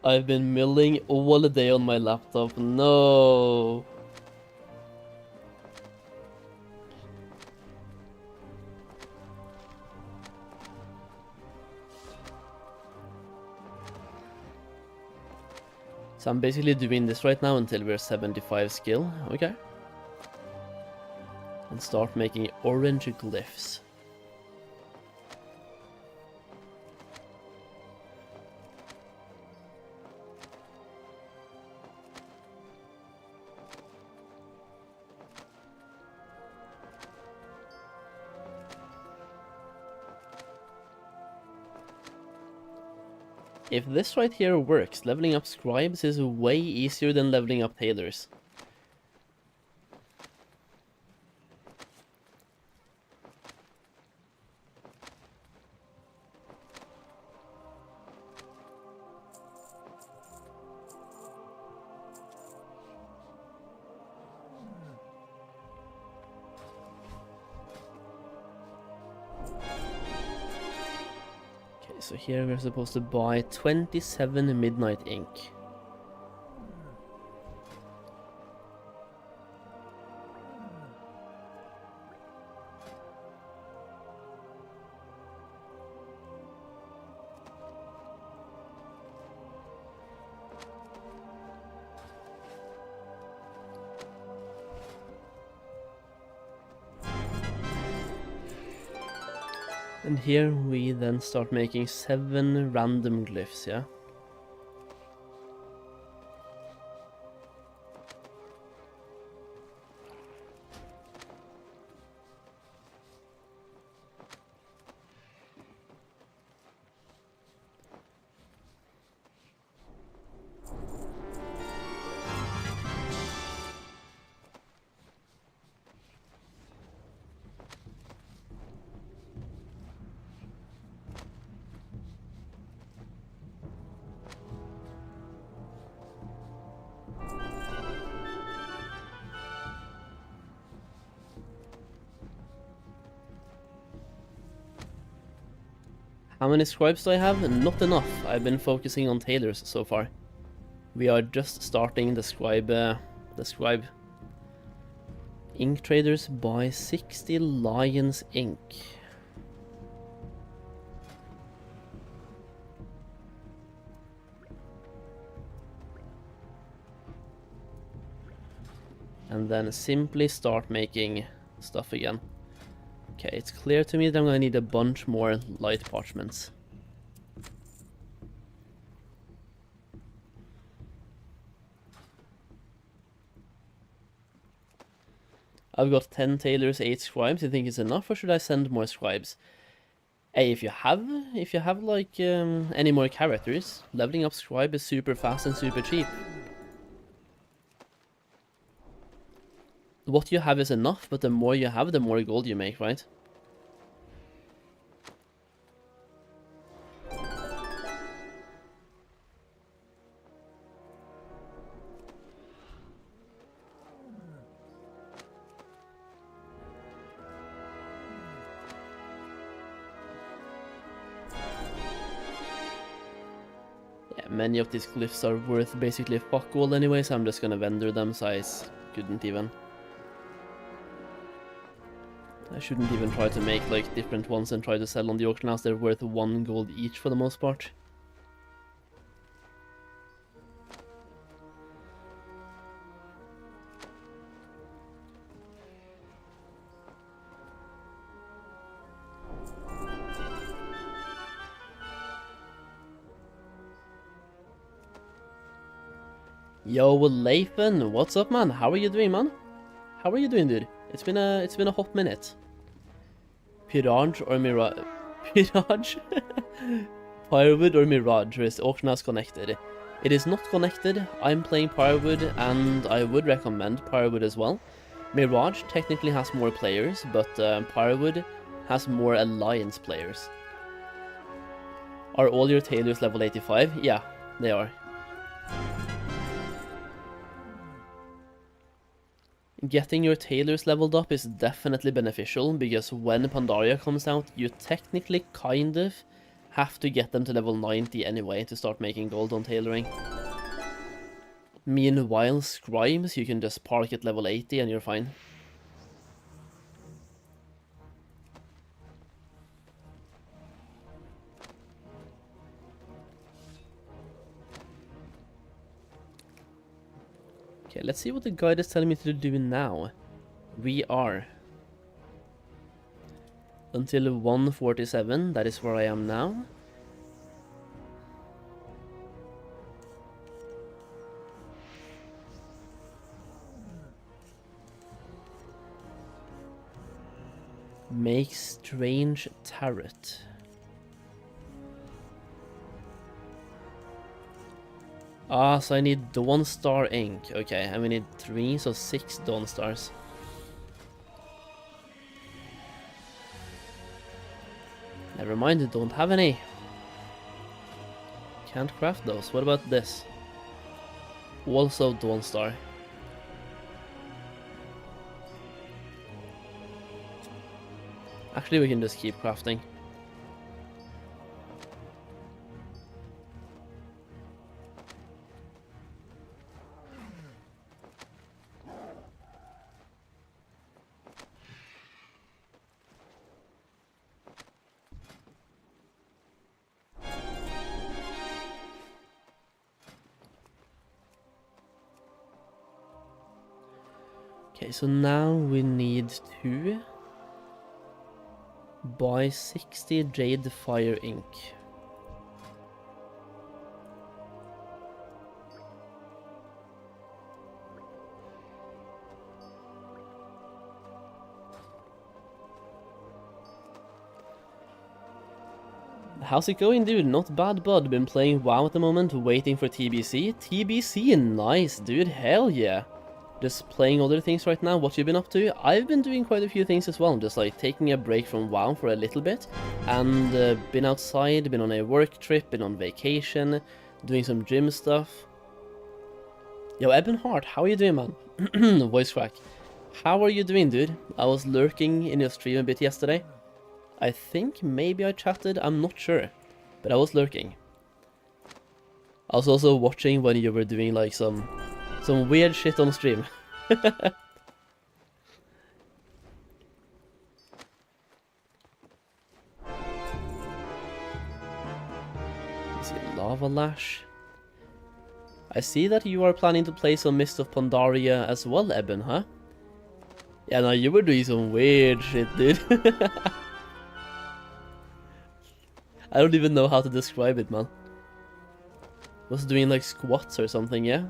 I've been milling all day on my laptop. No. So I'm basically doing this right now until we're 75 skill. Okay. And start making orange glyphs. If this right here works, leveling up scribes is way easier than leveling up tailors. So here we're supposed to buy 27 midnight ink. And here we then start making 7 random glyphs, yeah? How many scribes do I have? Not enough. I've been focusing on tailors so far. We are just starting the scribe ink traders buy 60 lions ink. And then simply start making stuff again. Okay, it's clear to me that I'm gonna need a bunch more light parchments. I've got 10 tailors, 8 scribes. You think it's enough, or should I send more scribes? Hey, if you have like any more characters, leveling up scribe is super fast and super cheap. What you have is enough, but the more you have, the more gold you make, right? Yeah, many of these glyphs are worth basically fuck all anyway, so I'm just gonna vendor them, so I couldn't even. I shouldn't even try to make like different ones and try to sell on the auction house. They're worth 1 gold each for the most part. Yo, Lathan, what's up, man? How are you doing, man? How are you doing, dude? It's been a hot minute. Pirage or Mirage? Pirage? Firewood or Mirage, or is the auction house connected? It is not connected. I'm playing Firewood, and I would recommend Firewood as well. Mirage technically has more players, but Firewood has more alliance players. Are all your tailors level 85? Yeah, they are. Getting your tailors leveled up is definitely beneficial, because when Pandaria comes out, you technically kind of have to get them to level 90 anyway to start making gold on tailoring. Meanwhile, scribes, you can just park at level 80 and you're fine. Okay, let's see what the guide is telling me to do now. We are until 147, that is where I am now. Make strange turret. Ah, so I need Dawn Star ink. Okay, and we need 3, so 6 Dawn Stars. Never mind, I don't have any. Can't craft those. What about this? Also Dawn Star. Actually, we can just keep crafting. Okay, so now we need to buy 60 Jade Fire ink. How's it going, dude? Not bad, bud. Been playing WoW at the moment, waiting for TBC. TBC, nice, dude. Hell yeah. Just playing other things right now. What you been up to? I've been doing quite a few things as well. Just like taking a break from WoW for a little bit. And been outside, been on a work trip, been on vacation, doing some gym stuff. Yo, Ebonheart, how are you doing, man? Voice crack. How are you doing, dude? I was lurking in your stream a bit yesterday. I think maybe I chatted, I'm not sure, but I was lurking. I was also watching when you were doing like some weird shit on stream. Is it Lava Lash? I see that you are planning to play some Mists of Pandaria as well, Eben, huh? Yeah, no, you were doing some weird shit, dude. I don't even know how to describe it, man. Was doing like squats or something, yeah?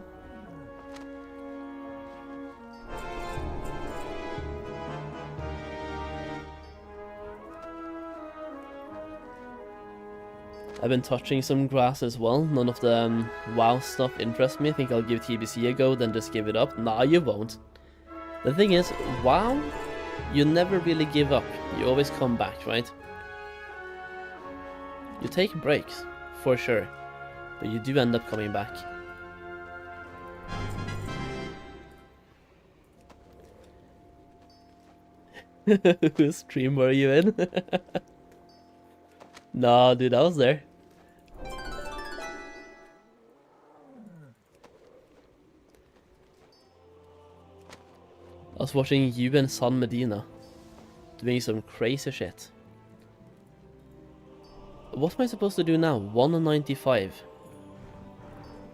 I've been touching some grass as well. None of the WoW stuff interests me. I think I'll give TBC a go, then just give it up. Nah, you won't. The thing is, WoW, you never really give up. You always come back, right? You take breaks, for sure, but you do end up coming back. Whose stream were you in? Nah, dude, I was there. I was watching you and San Medina doing some crazy shit. What am I supposed to do now? 195.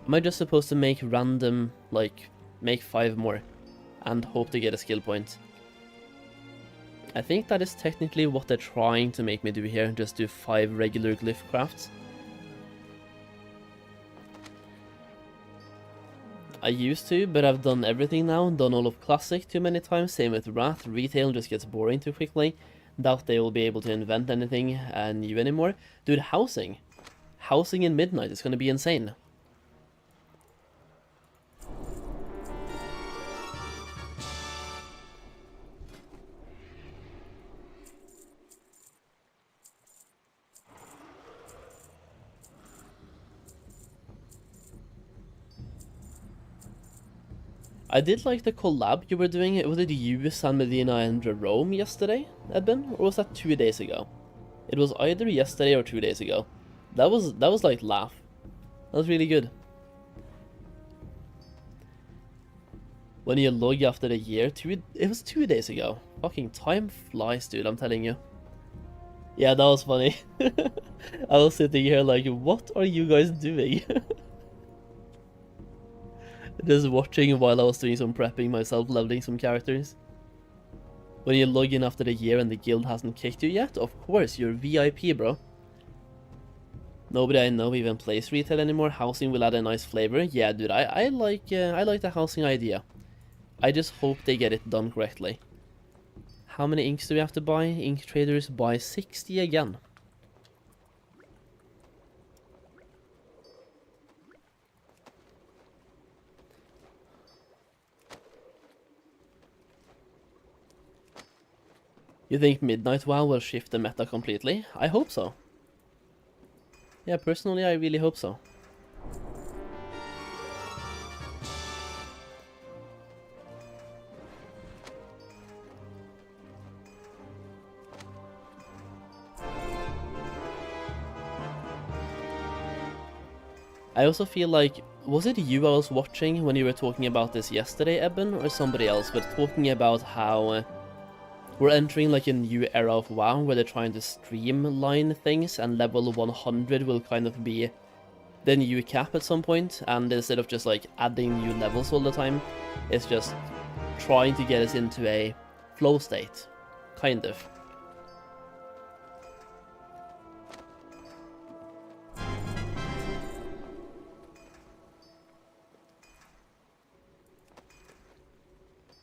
Am I just supposed to make random, like, make 5 more and hope to get a skill point? I think that is technically what they're trying to make me do here, just do 5 regular glyph crafts. I used to, but I've done everything now, done all of Classic too many times, same with Wrath, Retail just gets boring too quickly. Doubt they will be able to invent anything new anymore. Dude, housing. Housing in Midnight is gonna be insane. I did like the collab you were doing. Was it you, San Medina, and Jerome yesterday, Edwin? Or was that 2 days ago? It was either yesterday or 2 days ago. That was like laugh. That was really good. When you log after a year, it was 2 days ago. Fucking time flies, dude, I'm telling you. Yeah, that was funny. I was sitting here like, what are you guys doing? Just watching while I was doing some prepping myself, leveling some characters. When you log in after the year and the guild hasn't kicked you yet, of course, you're VIP, bro. Nobody I know even plays retail anymore. Housing will add a nice flavor. Yeah, dude, I like the housing idea. I just hope they get it done correctly. How many inks do we have to buy? Ink traders buy 60 again. You think Midnight WoW will shift the meta completely? I hope so. Yeah, personally, I really hope so. I also feel like, was it you I was watching when you were talking about this yesterday, Eben, or somebody else, but talking about how we're entering like a new era of WoW where they're trying to streamline things, and level 100 will kind of be the new cap at some point, and instead of just like adding new levels all the time, it's just trying to get us into a flow state, kind of.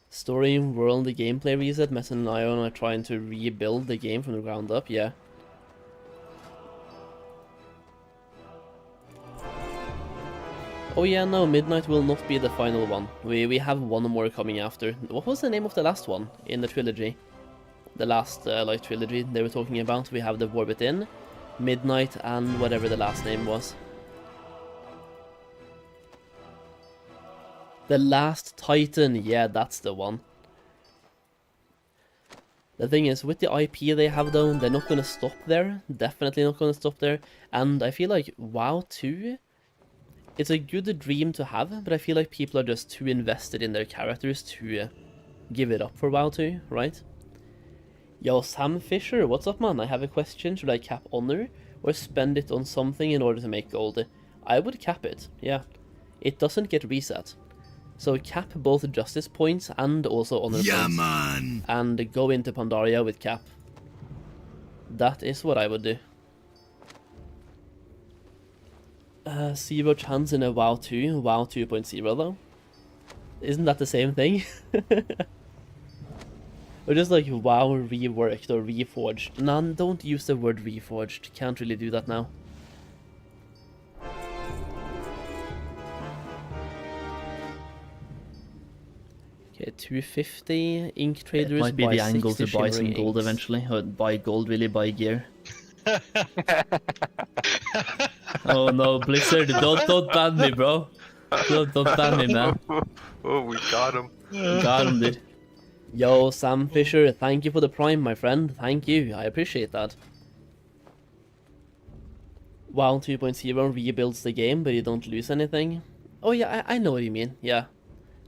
Story, world, the gameplay reset. Messen and Ion are trying to rebuild the game from the ground up, yeah. Oh yeah, no, Midnight will not be the final one. We have one more coming after. What was the name of the last one in the trilogy? The last, like, trilogy they were talking about. We have the War Within, Midnight, and whatever the last name was. The Last Titan, yeah, that's the one. The thing is, with the IP they have though, they're not gonna stop there. Definitely not gonna stop there. And I feel like WoW 2, it's a good dream to have, but I feel like people are just too invested in their characters to give it up for WoW 2, right? Yo, Sam Fisher, what's up, man? I have a question. Should I cap honor or spend it on something in order to make gold? I would cap it, yeah. It doesn't get reset. So cap both justice points and also honor points. Man. And go into Pandaria with cap. That is what I would do. 0 chance in a WoW 2, WoW 2.0 though. Isn't that the same thing? Or just like WoW reworked or reforged. Nah, don't use the word reforged. Can't really do that now. Okay, 250 ink traders. It might be the angle to buy some gold inks. eventually, or buy gold really, buy gear. Oh no, Blizzard, don't ban me, bro. Don't ban me, man. Oh, we got him. Got him, dude. Yo, Sam Fisher, thank you for the prime, my friend. Thank you, I appreciate that. WoW 2.0 rebuilds the game, but you don't lose anything. Oh yeah, I know what you mean, yeah.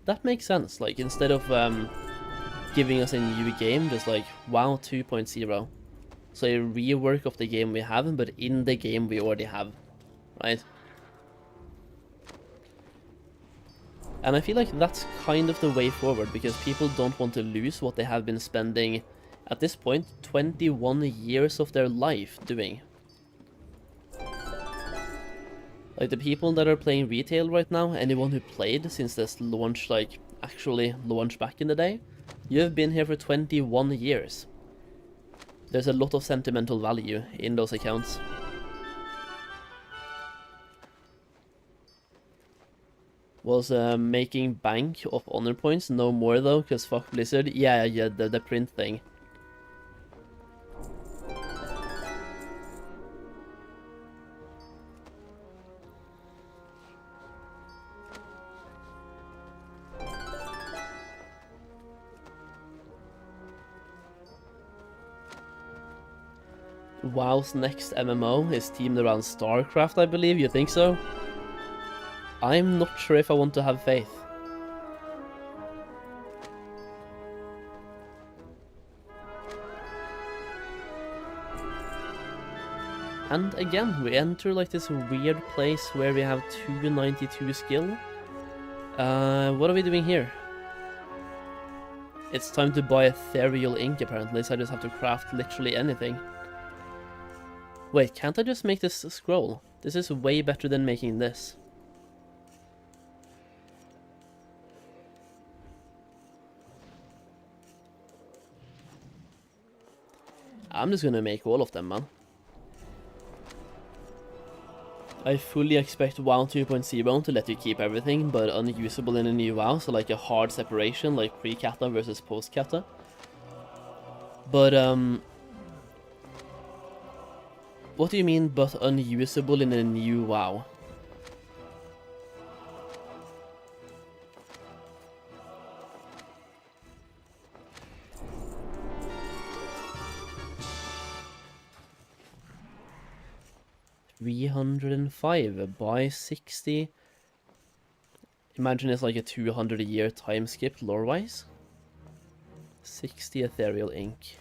That makes sense, like, instead of giving us a new game, just like WoW 2.0. So a rework of the game we have, but in the game we already have, right? And I feel like that's kind of the way forward, because people don't want to lose what they have been spending, at this point, 21 years of their life doing. Like, the people that are playing retail right now, anyone who played since this launch, like, actually launched back in the day, you have been here for 21 years. There's a lot of sentimental value in those accounts. Was making bank of honor points, no more though, because fuck Blizzard. Yeah, the print thing. WoW's next MMO is themed around StarCraft, I believe. You think so? I'm not sure if I want to have faith. And again, we enter like this weird place where we have 292 skill. What are we doing here? It's time to buy ethereal ink apparently, so I just have to craft literally anything. Wait, can't I just make this a scroll? This is way better than making this. I'm just gonna make all of them, man. I fully expect WoW 2.0 to let you keep everything, but unusable in a new WoW, so like a hard separation, like pre-kata versus post-kata. But, what do you mean, but unusable in a new WoW? $305 by 60. Imagine it's like a 200 a year time skip lore-wise. 60 ethereal ink.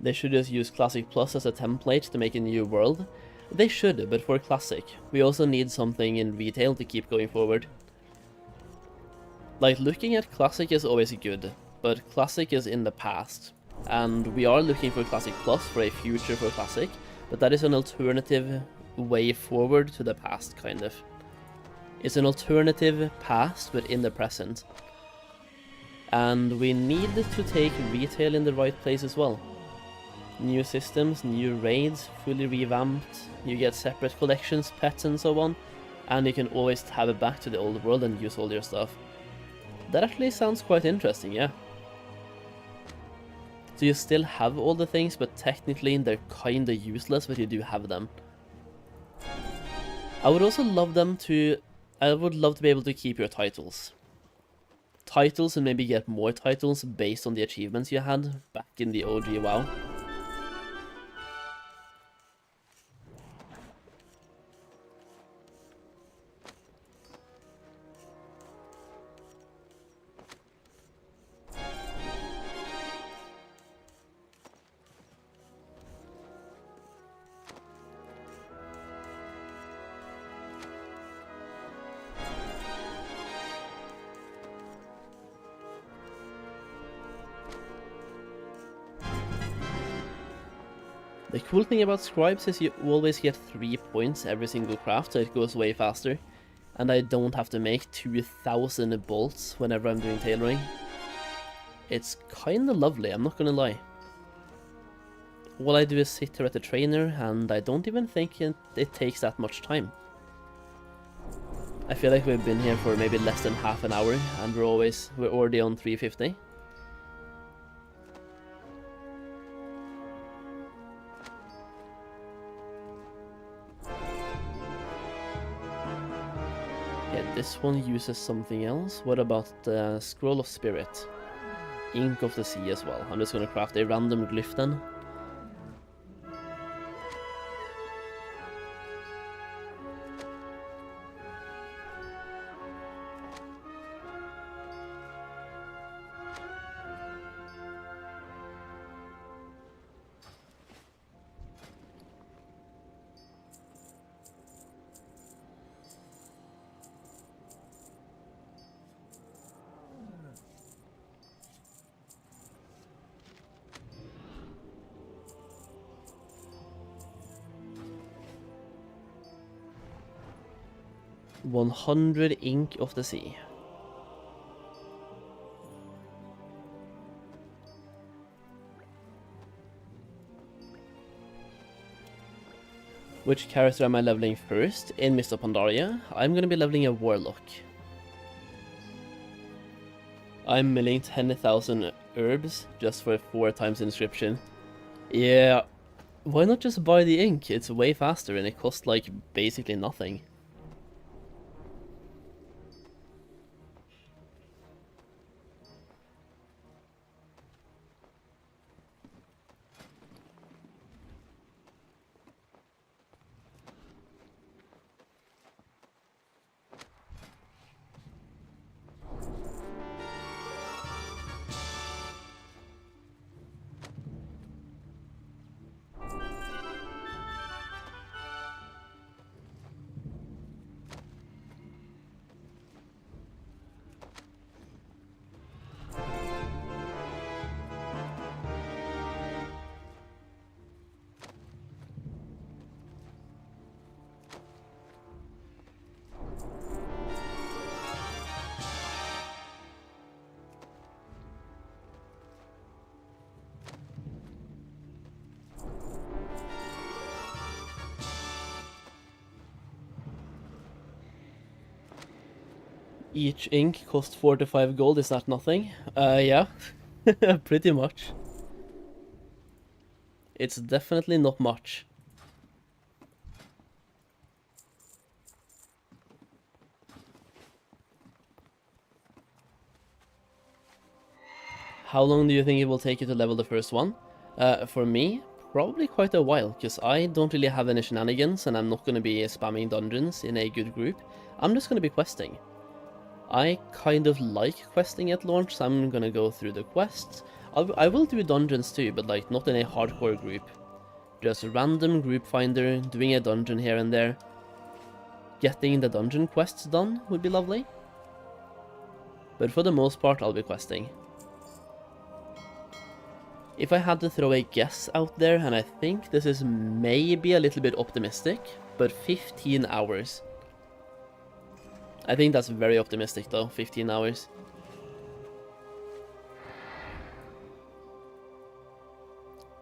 They should just use Classic Plus as a template to make a new world. They should, but for Classic. We also need something in retail to keep going forward. Like, looking at Classic is always good, but Classic is in the past. And we are looking for Classic Plus for a future for Classic, but that is an alternative way forward to the past, kind of. It's an alternative past, but in the present. And we need to take retail in the right place as well. New systems, new raids, fully revamped, you get separate collections, pets and so on, and you can always tab it back to the old world and use all your stuff. That actually sounds quite interesting, yeah. So you still have all the things, but technically they're kinda useless, but you do have them. I would also love them to... I would love to be able to keep your titles. Titles, and maybe get more titles based on the achievements you had back in the OG WoW. The cool thing about scribes is you always get 3 points every single craft, so it goes way faster. And I don't have to make 2000 bolts whenever I'm doing tailoring. It's kinda lovely, I'm not gonna lie. All I do is sit here at the trainer, and I don't even think it takes that much time. I feel like we've been here for maybe less than half an hour, and we're already on 350. This one uses something else. What about the Scroll of Spirit? Ink of the Sea as well. I'm just gonna craft a random glyph then. "100 Ink of the Sea." Which character am I leveling first? In Mists of Pandaria, I'm gonna be leveling a Warlock. I'm milling 10,000 herbs just for 4 times inscription. Yeah, why not just buy the ink? It's way faster and it costs like basically nothing. Each ink costs 4 to 5 gold, is that nothing? Yeah, pretty much. It's definitely not much. How long do you think it will take you to level the first one? For me, probably quite a while, because I don't really have any shenanigans, and I'm not going to be spamming dungeons in a good group. I'm just going to be questing. I kind of like questing at launch, so I'm gonna go through the quests. I will do dungeons too, but like not in a hardcore group. Just a random group finder, doing a dungeon here and there. Getting the dungeon quests done would be lovely. But for the most part, I'll be questing. If I had to throw a guess out there, and I think this is maybe a little bit optimistic, but 15 hours. I think that's very optimistic though, 15 hours.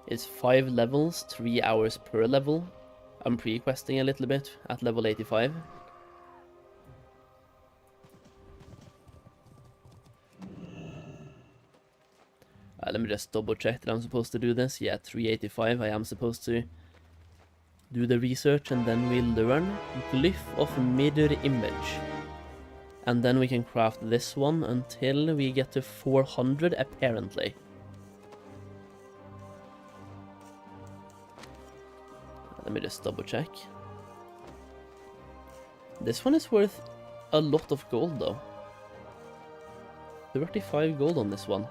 It's 5 levels, 3 hours per level. I'm pre-questing a little bit at level 85. Let me just double check that I'm supposed to do this. Yeah, 385, I am supposed to do the research, and then we learn Glyph of Mirror Image. And then we can craft this one until we get to 400 apparently. Let me just double check. This one is worth a lot of gold though. 35 gold on this one.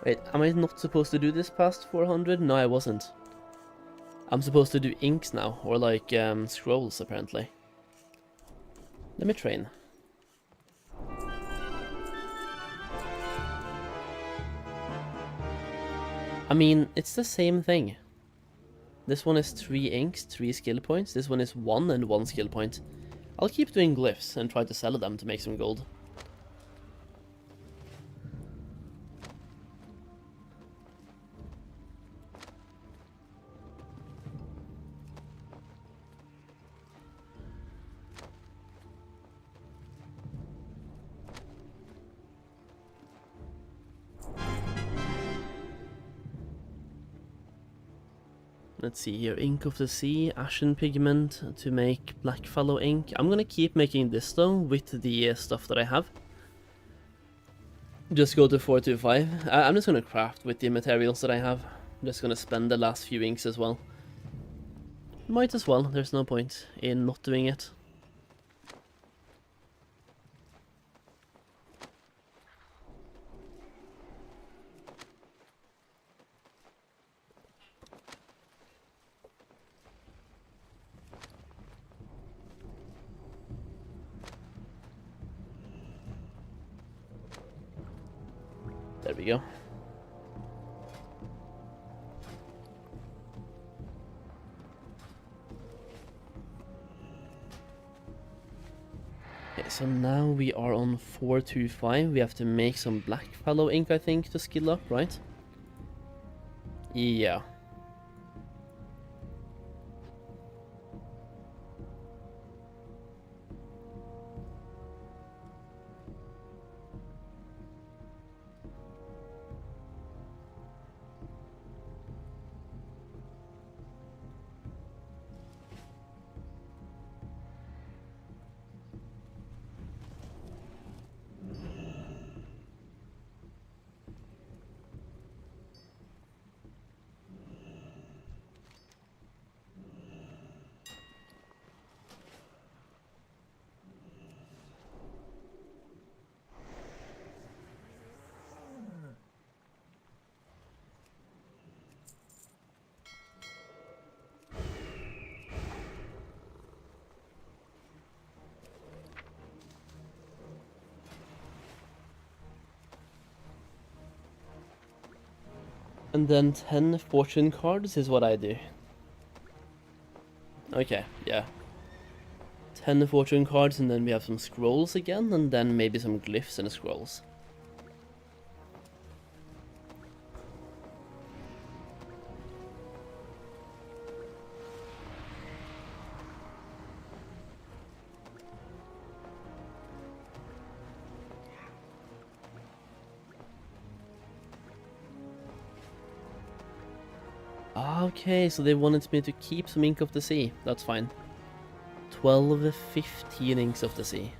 Wait, am I not supposed to do this past 400? No, I wasn't. I'm supposed to do inks now, or like scrolls apparently. Let me train. I mean, it's the same thing. This one is 3 inks, 3 skill points. This one is 1 and 1 skill point. I'll keep doing glyphs and try to sell them to make some gold. Let's see here, Ink of the Sea, Ashen Pigment to make Blackfallow ink. I'm gonna keep making this though with the stuff that I have. Just go to 425. I'm just gonna craft with the materials that I have. I'm just gonna spend the last few inks as well. Might as well, there's no point in not doing it. There we go. Okay, so now we are on 425. We have to make some Blackfallow ink, I think, to skill up, right? Yeah. And then 10 fortune cards is what I do. Okay, yeah. 10 fortune cards, and then we have some scrolls again, and then maybe some glyphs and scrolls. Okay, so they wanted me to keep some Ink of the Sea. That's fine. 12, 15 Inks of the Sea.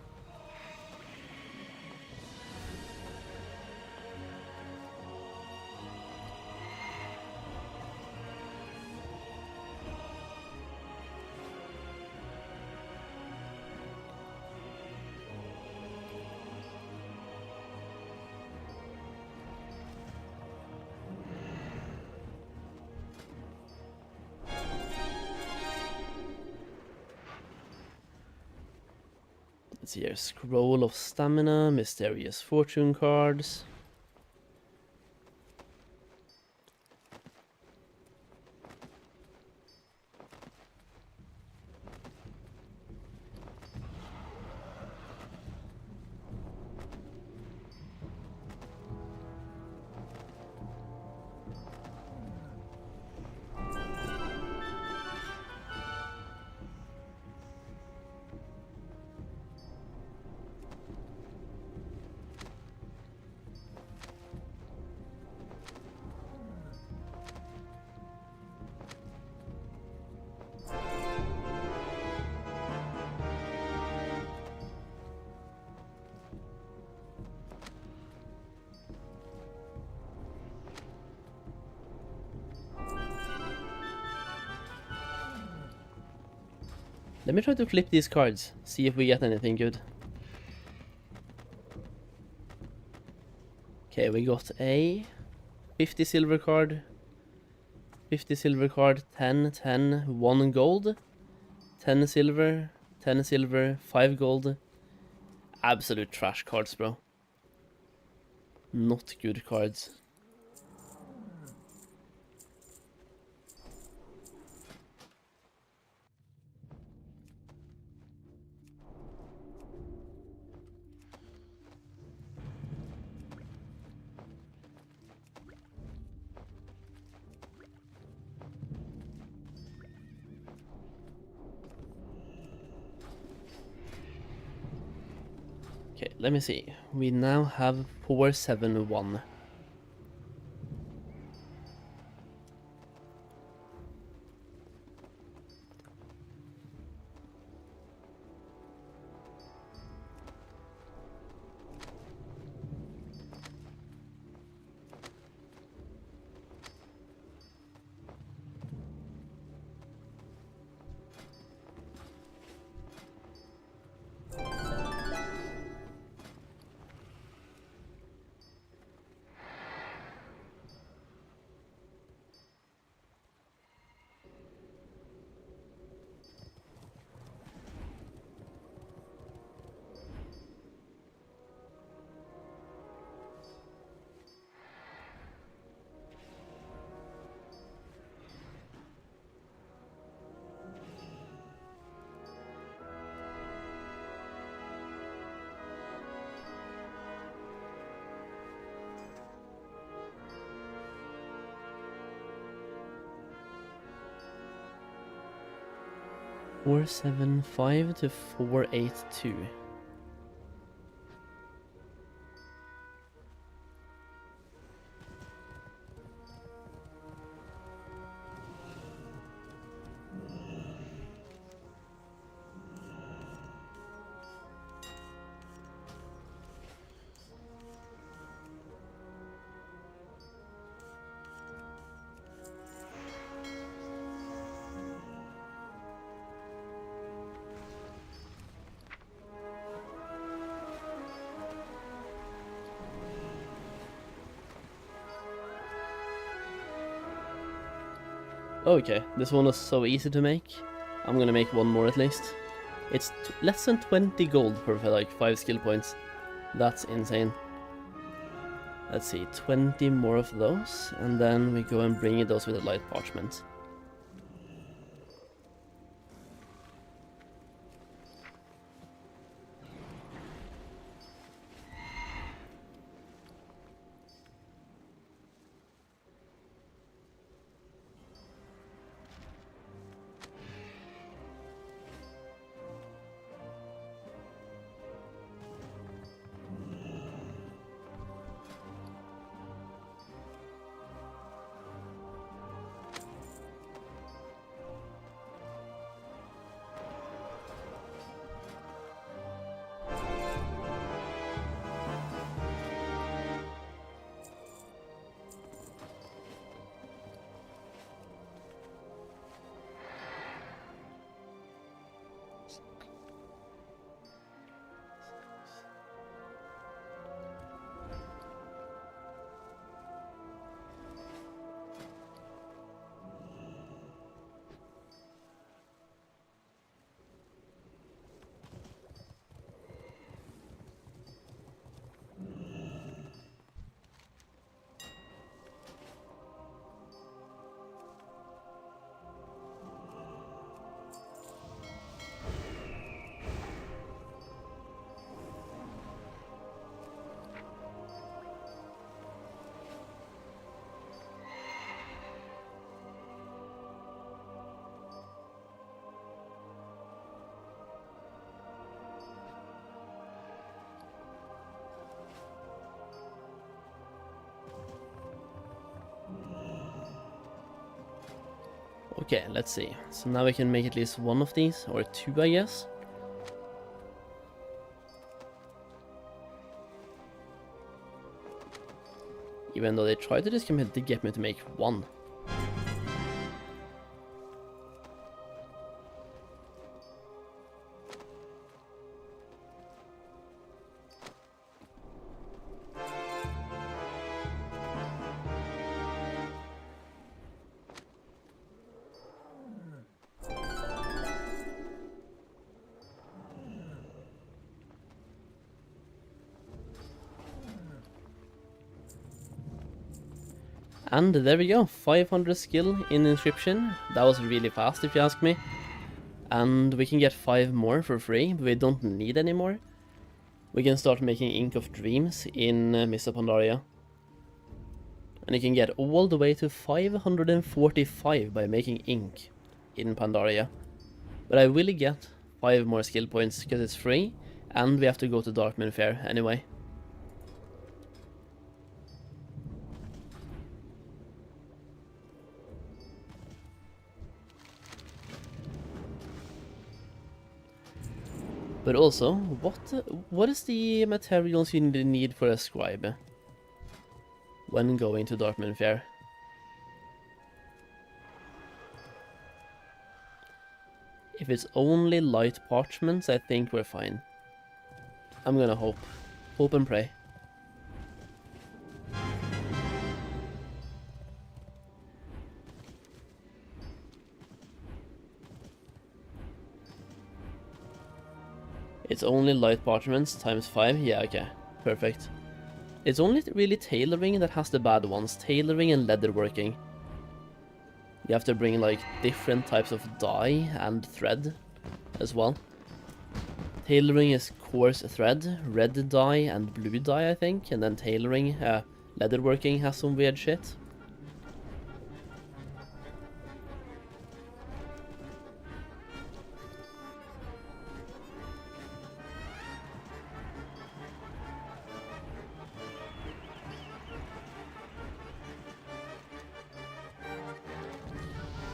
Let's see here. Scroll of Stamina, Mysterious Fortune cards. Let me try to flip these cards, see if we get anything good. Okay, we got a 50 silver card, 50 silver card, 10, 10, 1 gold, 10 silver, 10 silver, 5 gold. Absolute trash cards, bro. Not good cards. Okay, let me see. We now have 471. Four, 7, 5 to 482. Okay, this one was so easy to make. I'm gonna make one more at least. It's less than 20 gold for like 5 skill points. That's insane. Let's see, 20 more of those, and then we go and bring those with a light parchment. Okay, let's see. So now we can make at least one of these, or two, I guess. Even though they tried to just get me to make one. And there we go, 500 skill in inscription. That was really fast if you ask me. And we can get 5 more for free, but we don't need any more. We can start making Ink of Dreams in Mists of Pandaria. And you can get all the way to 545 by making ink in Pandaria. But I will get 5 more skill points because it's free, and we have to go to Darkmoon Fair anyway. But also, what is the materials you need for a scribe when going to Darkmoon Fair? If it's only light parchments, I think we're fine. I'm gonna hope and pray. It's only light parchments times 5? Yeah, okay. Perfect. It's only really tailoring that has the bad ones. Tailoring and leatherworking. You have to bring like different types of dye and thread as well. Tailoring is coarse thread, red dye and blue dye I think. And then tailoring, leatherworking has some weird shit.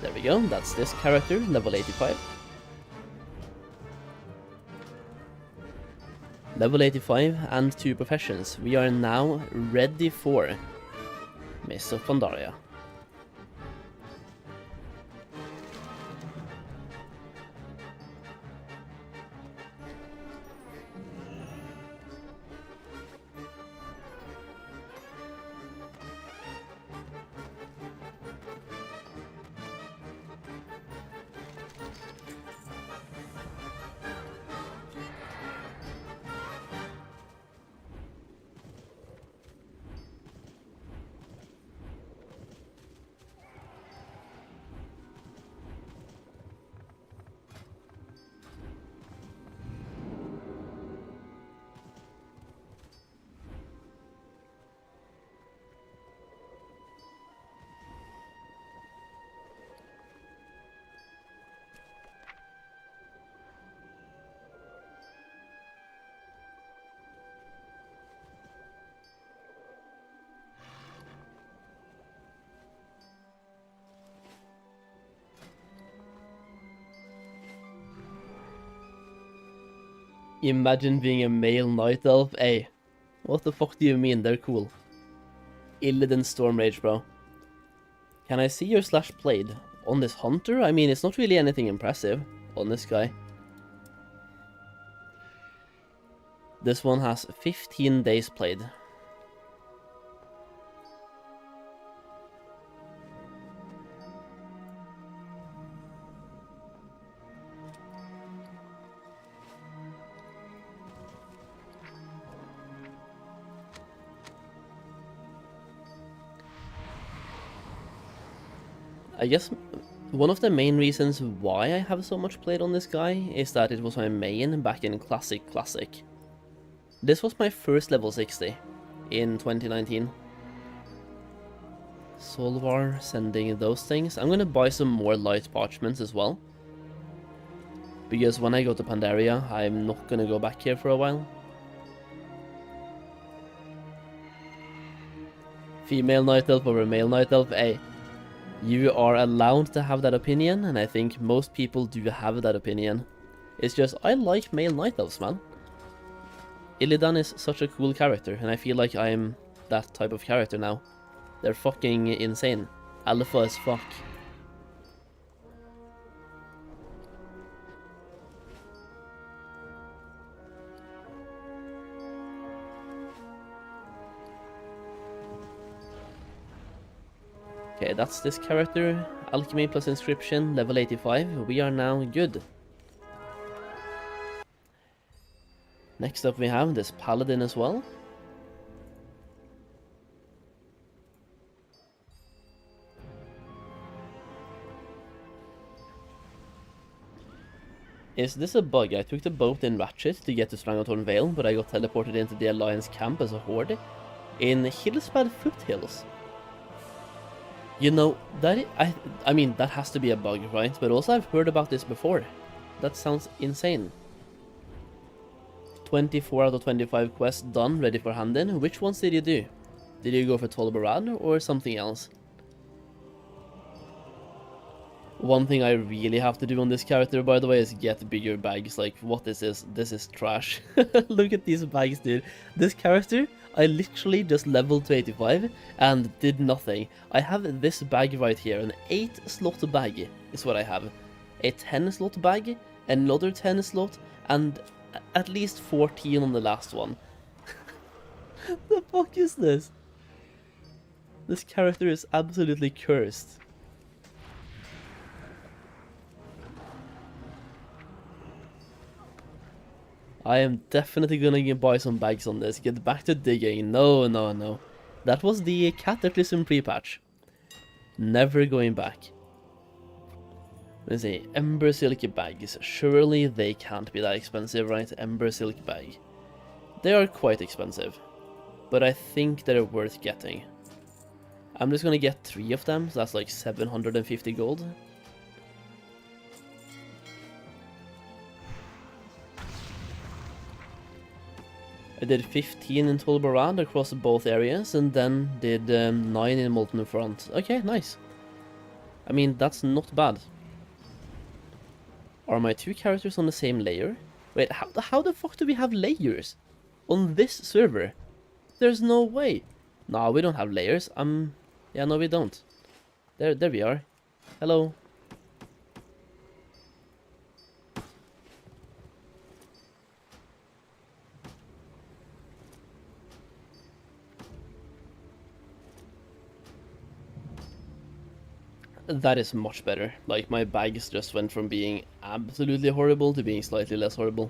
There we go, that's this character, level 85. Level 85 and 2 professions. We are now ready for Mists of Pandaria. Imagine being a male night elf. Hey, what the fuck do you mean? They're cool. Illidan Stormrage, bro. Can I see your slash blade on this hunter? I mean, it's not really anything impressive on this guy. This one has 15 days played. I guess one of the main reasons why I have so much played on this guy is that it was my main back in Classic. This was my first level 60 in 2019. Solheim sending those things. I'm gonna buy some more light parchments as well. Because when I go to Pandaria, I'm not gonna go back here for a while. Female night elf over male night elf, hey. You are allowed to have that opinion, and I think most people do have that opinion. It's just, I like male night elves, man. Illidan is such a cool character, and I feel like I'm that type of character now. They're fucking insane. Alpha as fuck. Okay, that's this character. Alchemy plus inscription, level 85. We are now good. Next up we have this paladin as well. Is this a bug? I took the boat in Ratchet to get to Stranglethorn Vale, but I got teleported into the Alliance camp as a horde in Hillspad Foothills. You know, I mean, that has to be a bug, right? But also I've heard about this before. That sounds insane. 24 out of 25 quests done, ready for hand-in. Which ones did you do? Did you go for Tolbarad or something else? One thing I really have to do on this character, by the way, is get bigger bags. Like, what is this? This is trash. Look at these bags, dude. This character, I literally just leveled to 85 and did nothing. I have this bag right here, an 8-slot bag is what I have. A 10-slot bag, another 10-slot, and at least 14 on the last one. The fuck is this? This character is absolutely cursed. I am definitely gonna buy some bags on this. Get back to digging. No, no, no. That was the Cataclysm pre-patch. Never going back. Let's see. Ember silk bags. Surely they can't be that expensive, right? Ember silk bag. They are quite expensive. But I think they're worth getting. I'm just gonna get 3 of them. So that's like 750 gold. I did 15 in Tolbarad across both areas, and then did 9 in Molten Front. Okay, nice. I mean, that's not bad. Are my 2 characters on the same layer? Wait, how the fuck do we have layers on this server? There's no way. No, we don't have layers. Yeah, no, we don't. There we are. Hello. That is much better. Like, my bags just went from being absolutely horrible to being slightly less horrible.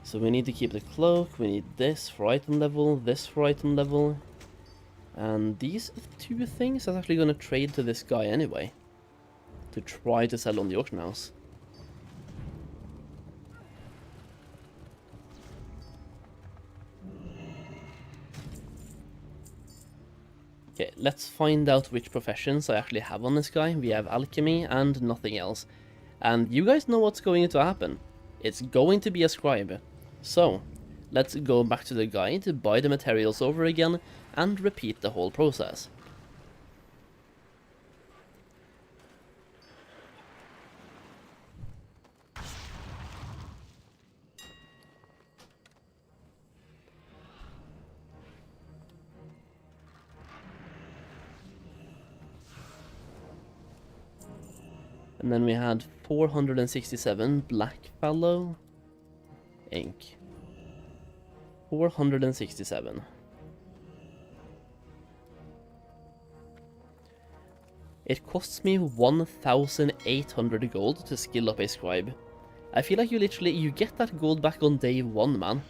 So we need to keep the cloak, we need this for item level, this for item level. And these 2 things are actually going to trade to this guy anyway. To try to sell on the auction house. Okay, let's find out which professions I actually have on this guy. We have alchemy and nothing else. And you guys know what's going to happen. It's going to be a scribe. So, let's go back to the guide, buy the materials over again, and repeat the whole process. And then we had 467 Blackfallow ink. 467. It costs me 1,800 gold to skill up a scribe. I feel like you get that gold back on day 1, man.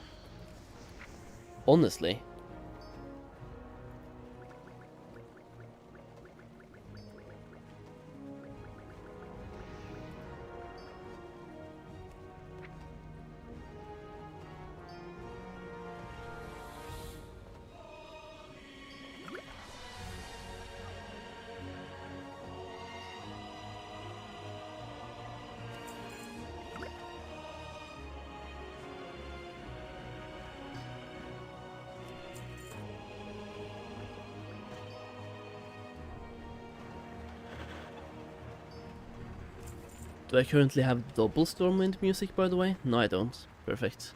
Honestly. Do I currently have double Stormwind music, by the way? No, I don't. Perfect.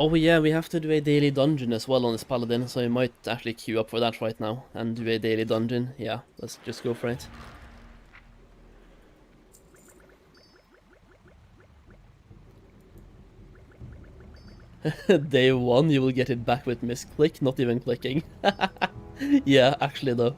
Oh yeah, we have to do a daily dungeon as well on this paladin, so I might actually queue up for that right now and do a daily dungeon. Yeah, let's just go for it. Day 1, you will get it back with misclick, not even clicking. Yeah, actually though.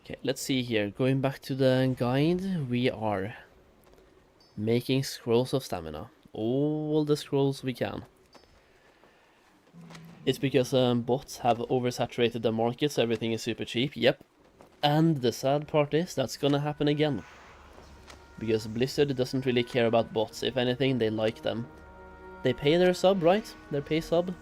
Okay, let's see here. Going back to the guide, we are making scrolls of stamina. All the scrolls we can. It's because bots have oversaturated the market, so everything is super cheap. Yep. And the sad part is that's gonna happen again. Because Blizzard doesn't really care about bots. If anything, they like them. They pay their sub, right? Their pay sub.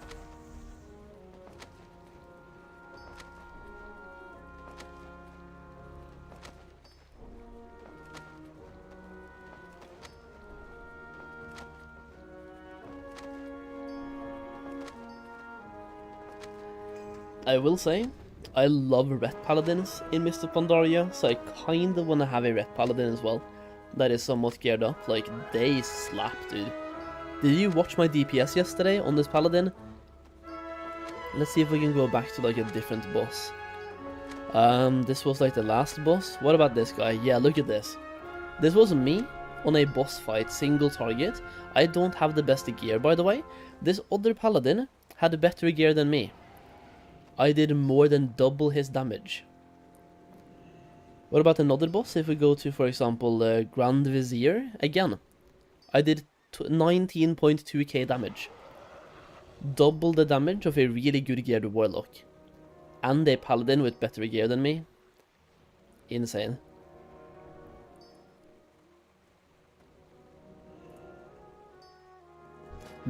I will say, I love ret paladins in Mists of Pandaria, so I kinda wanna have a ret paladin as well. That is somewhat geared up, like, they slap, dude. Did you watch my DPS yesterday on this paladin? Let's see if we can go back to, like, a different boss. This was, like, the last boss. What about this guy? Yeah, look at this. This was me on a boss fight, single target. I don't have the best gear, by the way. This other paladin had better gear than me. I did more than double his damage. What about another boss? If we go to, for example, Grand Vizier, again, I did 19.2k damage. Double the damage of a really good geared warlock. And a paladin with better gear than me. Insane.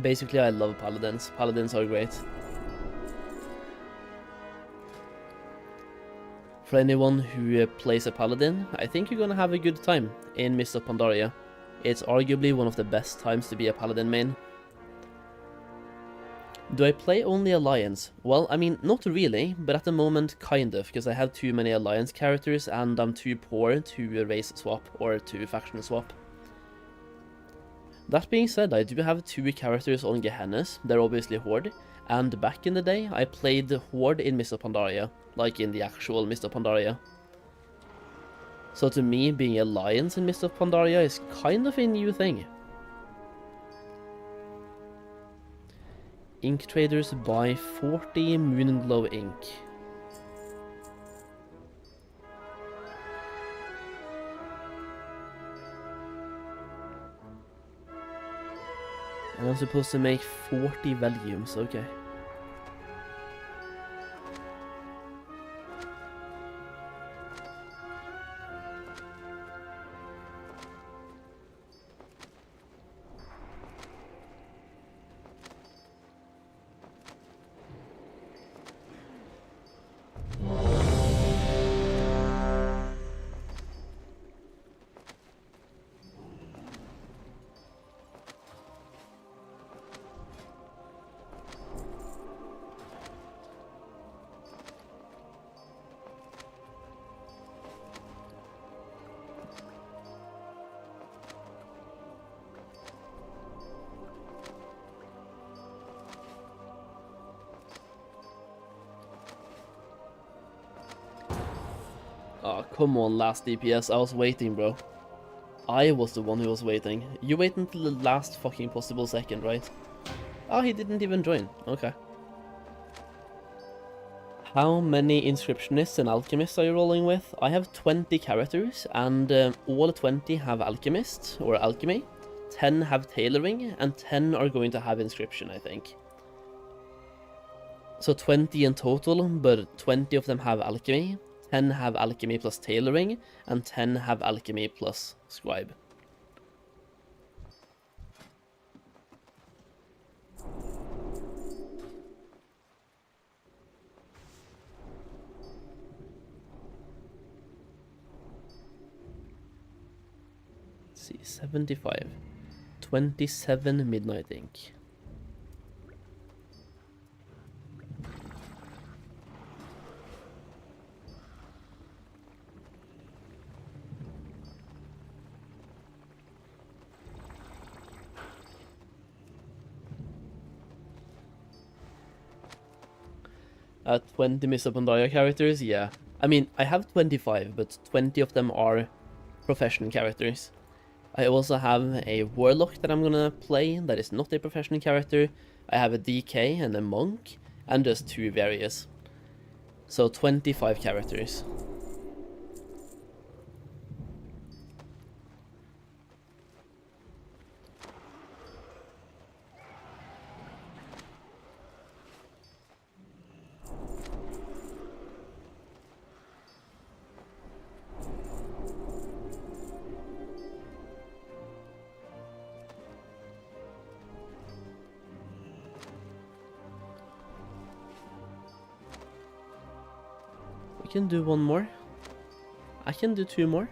Basically, I love paladins. Paladins are great. For anyone who plays a paladin, I think you're gonna have a good time in Mists of Pandaria. It's arguably one of the best times to be a paladin main. Do I play only Alliance? Well, I mean, not really, but at the moment, kind of, because I have too many Alliance characters and I'm too poor to race swap or to faction swap. That being said, I do have 2 characters on Gehennas. They're obviously Horde, and back in the day, I played Horde in Mists of Pandaria, like in the actual Mists of Pandaria. So to me, being Alliance in Mists of Pandaria is kind of a new thing. Ink traders buy 40 Moonglow ink. And I'm supposed to make 40 volumes, okay. Oh, come on, last DPS. I was waiting, bro. I was the one who was waiting. You wait until the last fucking possible second, right? Oh, he didn't even join. Okay. How many inscriptionists and alchemists are you rolling with? I have 20 characters, and all 20 have alchemist, or alchemy. 10 have tailoring, and 10 are going to have inscription, I think. So 20 in total, but 20 of them have alchemy, 10 have alchemy plus tailoring, and 10 have alchemy plus scribe. Let's see, 75. 27 Midnight Ink. 20 Mists of Pandaria characters, yeah. I mean, I have 25, but 20 of them are professional characters. I also have a Warlock that I'm gonna play that is not a professional character. I have a DK and a Monk, and just 2 various. So 25 characters. We can do one more. I can do 2 more.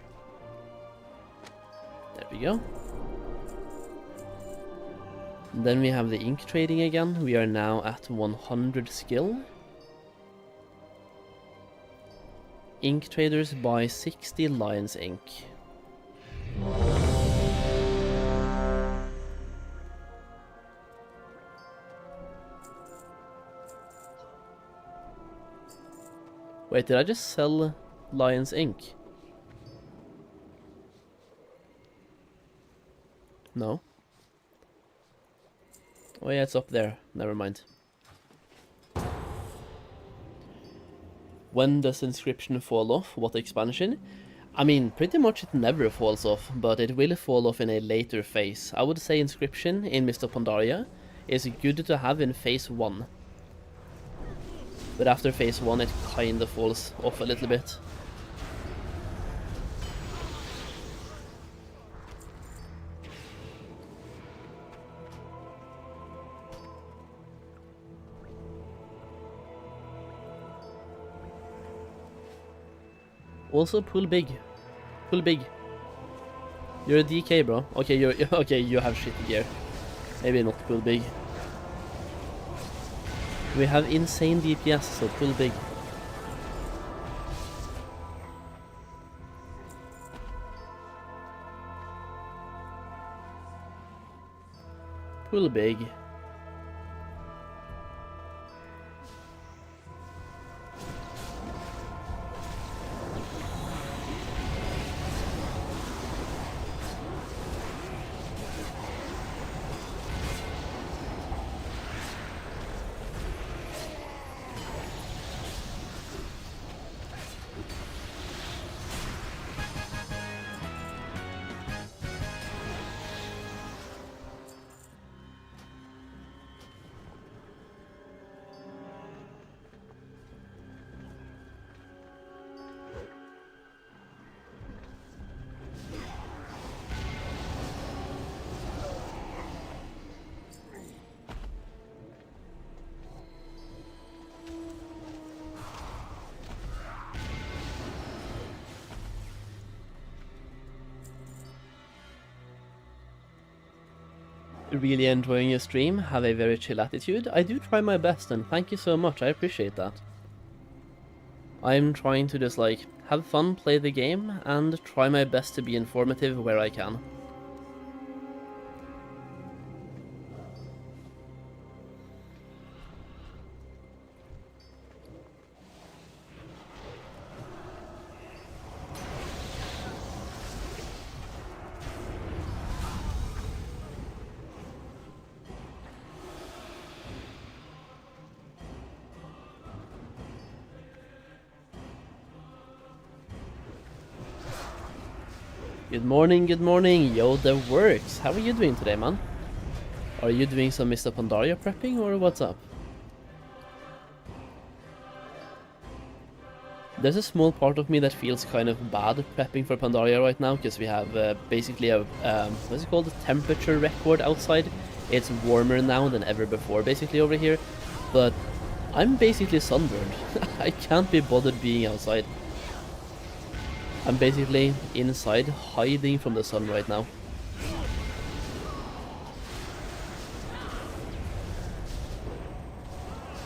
There we go. Then we have the ink trading again. We are now at 100 skill. Ink traders buy 60 Lions ink. Wait, did I just sell Lion's ink? No. Oh yeah, it's up there. Never mind. When does inscription fall off? What expansion? I mean, pretty much it never falls off, but it will fall off in a later phase. I would say inscription in Mists of Pandaria is good to have in phase 1. But after phase 1 it kinda falls off a little bit. Also pull big. Pull big. You're a DK, bro. Okay, okay, you have shitty gear. Maybe not pull big. We have insane DPS, so pull big. Pull big. Really enjoying your stream, have a very chill attitude. I do try my best and thank you so much, I appreciate that. I'm trying to just like have fun, play the game, and try my best to be informative where I can. Good morning, yo, that works. How are you doing today, man? Are you doing some Mists of Pandaria prepping, or what's up? There's a small part of me that feels kind of bad prepping for Pandaria right now, because we have basically a, what's it called, a temperature record outside. It's warmer now than ever before, basically, over here. But I'm basically sunburned. I can't be bothered being outside. I'm basically inside, hiding from the sun right now.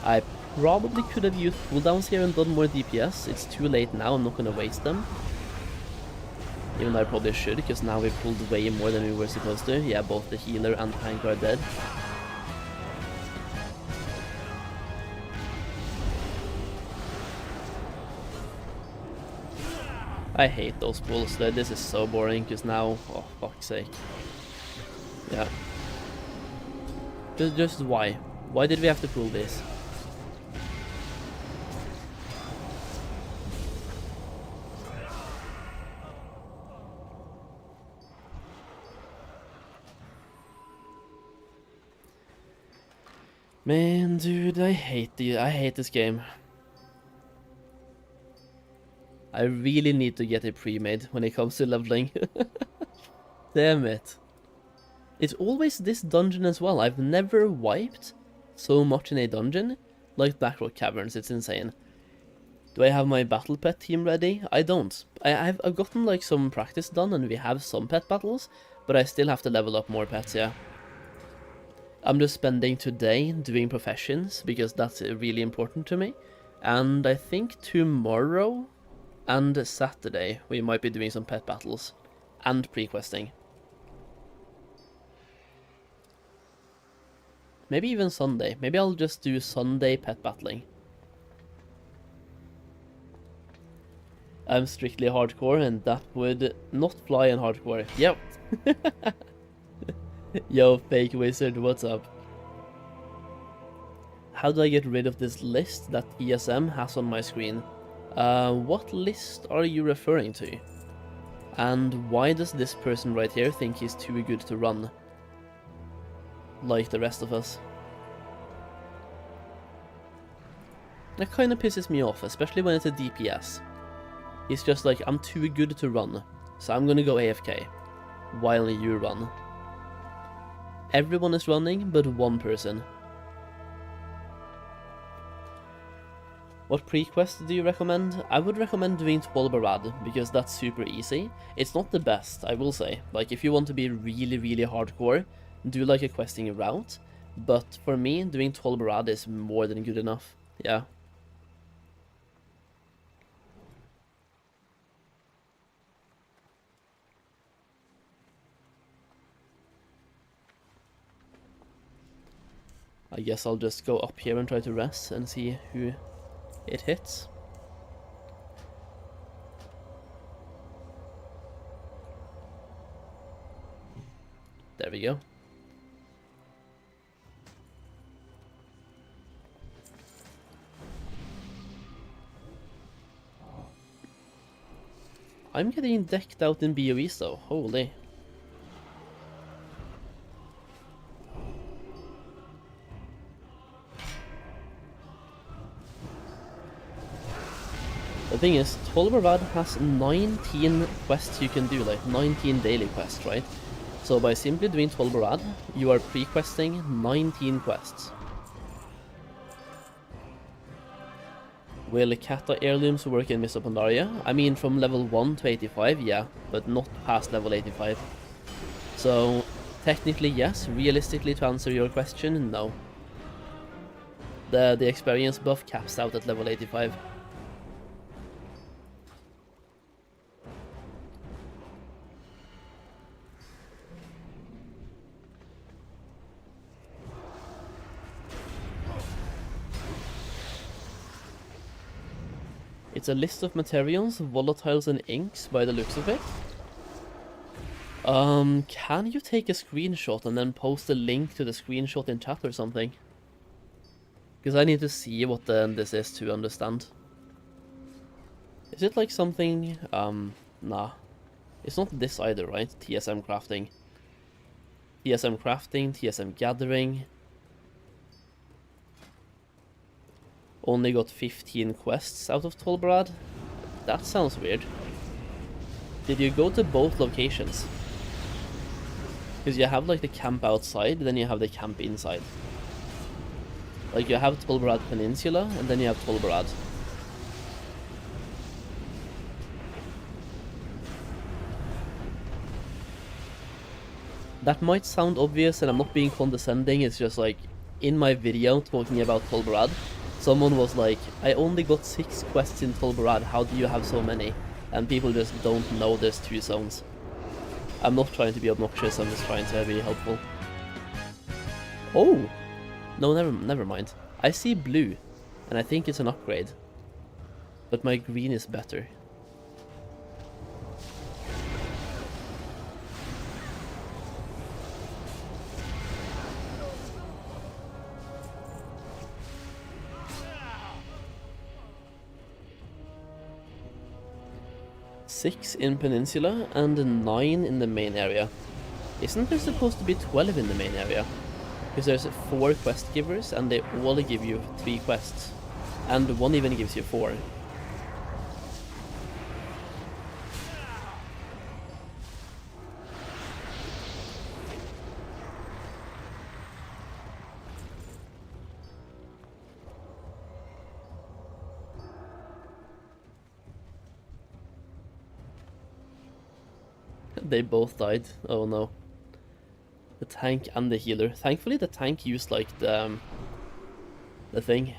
I probably could have used cooldowns here and done more DPS. It's too late now, I'm not gonna waste them. Even though I probably should, because now we pulled way more than we were supposed to. Yeah, both the healer and tank are dead. I hate those pulls. This is so boring, because now... Oh, fuck's sake. Yeah. Just why? Why did we have to pull this? Man, dude, I hate this game. I really need to get it pre-made when it comes to leveling. Damn it. It's always this dungeon as well. I've never wiped so much in a dungeon like Blackrock Caverns. It's insane. Do I have my battle pet team ready? I don't. I've gotten like some practice done and we have some pet battles, but I still have to level up more pets, yeah. I'm just spending today doing professions because that's really important to me. And I think tomorrow and Saturday we might be doing some pet battles and pre-questing. Maybe even Sunday. Maybe I'll just do Sunday pet battling. I'm strictly hardcore and that would not fly in hardcore. Yep. Yo, fake wizard, what's up? How do I get rid of this list that ESM has on my screen? What list are you referring to? And why does this person right here think he's too good to run? Like the rest of us. That kinda pisses me off, especially when it's a DPS. He's just like, I'm too good to run, so I'm gonna go AFK, while you run. Everyone is running, but one person. What pre-quest do you recommend? I would recommend doing Tolbarad, because that's super easy. It's not the best, I will say. Like, if you want to be really, really hardcore, do like a questing route. But for me, doing Tolbarad is more than good enough. Yeah. I guess I'll just go up here and try to rest and see who it hits. There we go. I'm getting decked out in BOEs though, holy. The thing is, Tolbarad has 19 quests you can do, like 19 daily quests, right? So by simply doing Tolbarad, you are pre-questing 19 quests. Will Kata heirlooms work in Mists of Pandaria? I mean, from level 1 to 85, yeah, but not past level 85. So, technically yes, realistically to answer your question, no. The experience buff caps out at level 85. It's a list of materials, volatiles and inks by the looks of it. Can you take a screenshot and then post a link to the screenshot in chat or something? Because I need to see what this is to understand. Is it like something, nah. It's not this either, right? TSM crafting. TSM crafting, TSM gathering. Only got 15 quests out of Tolbarad? That sounds weird. Did you go to both locations? Because you have like the camp outside, then you have the camp inside. Like you have Tolbarad Peninsula, and then you have Tolbarad. That might sound obvious, and I'm not being condescending, it's just like, in my video talking about Tolbarad, someone was like, I only got 6 quests in Tolbarad, how do you have so many? And people just don't know there's 2 zones. I'm not trying to be obnoxious, I'm just trying to be helpful. Oh! No, never mind. I see blue, and I think it's an upgrade. But my green is better. Six in Peninsula and 9 in the main area. Isn't there supposed to be 12 in the main area? Because there's 4 quest givers and they all give you 3 quests. And one even gives you 4. They both died. Oh no. The tank and the healer. Thankfully the tank used like the thing.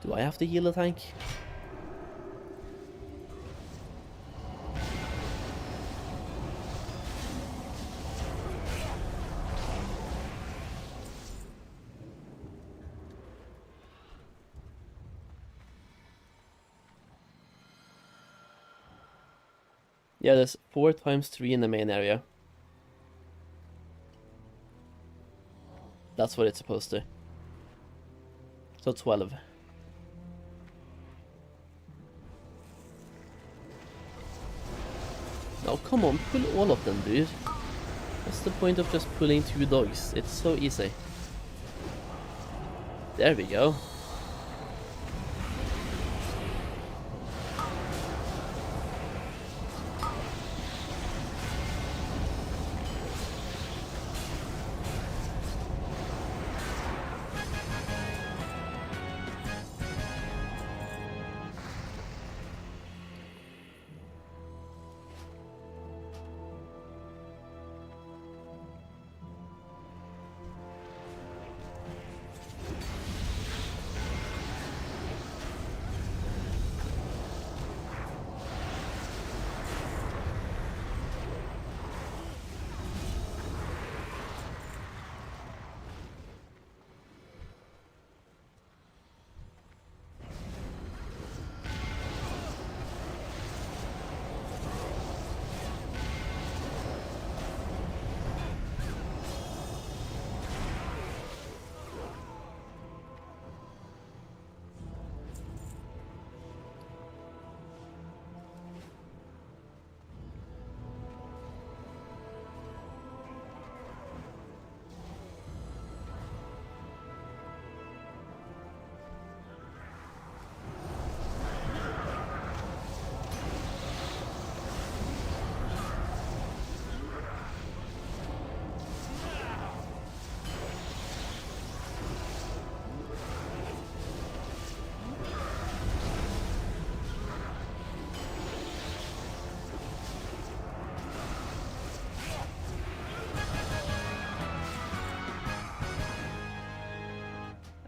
Do I have to heal the tank? Yeah, there's 4 times 3 in the main area. That's what it's supposed to. So 12. Oh, come on, pull all of them, dude. What's the point of just pulling 2 dogs? It's so easy. There we go.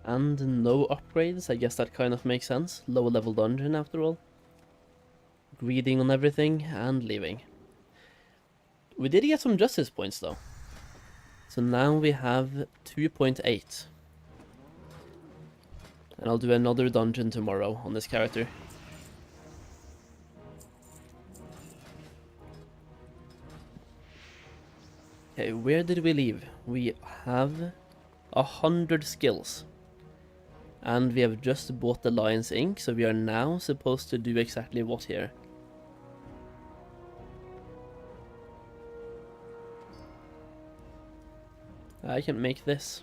And no upgrades, I guess that kind of makes sense. Low level dungeon after all. Greeding on everything and leaving. We did get some justice points though. So now we have 2.8. And I'll do another dungeon tomorrow on this character. Okay, where did we leave? We have 100 skills. And we have just bought the Lion's Ink, so we are now supposed to do exactly what here? I can make this.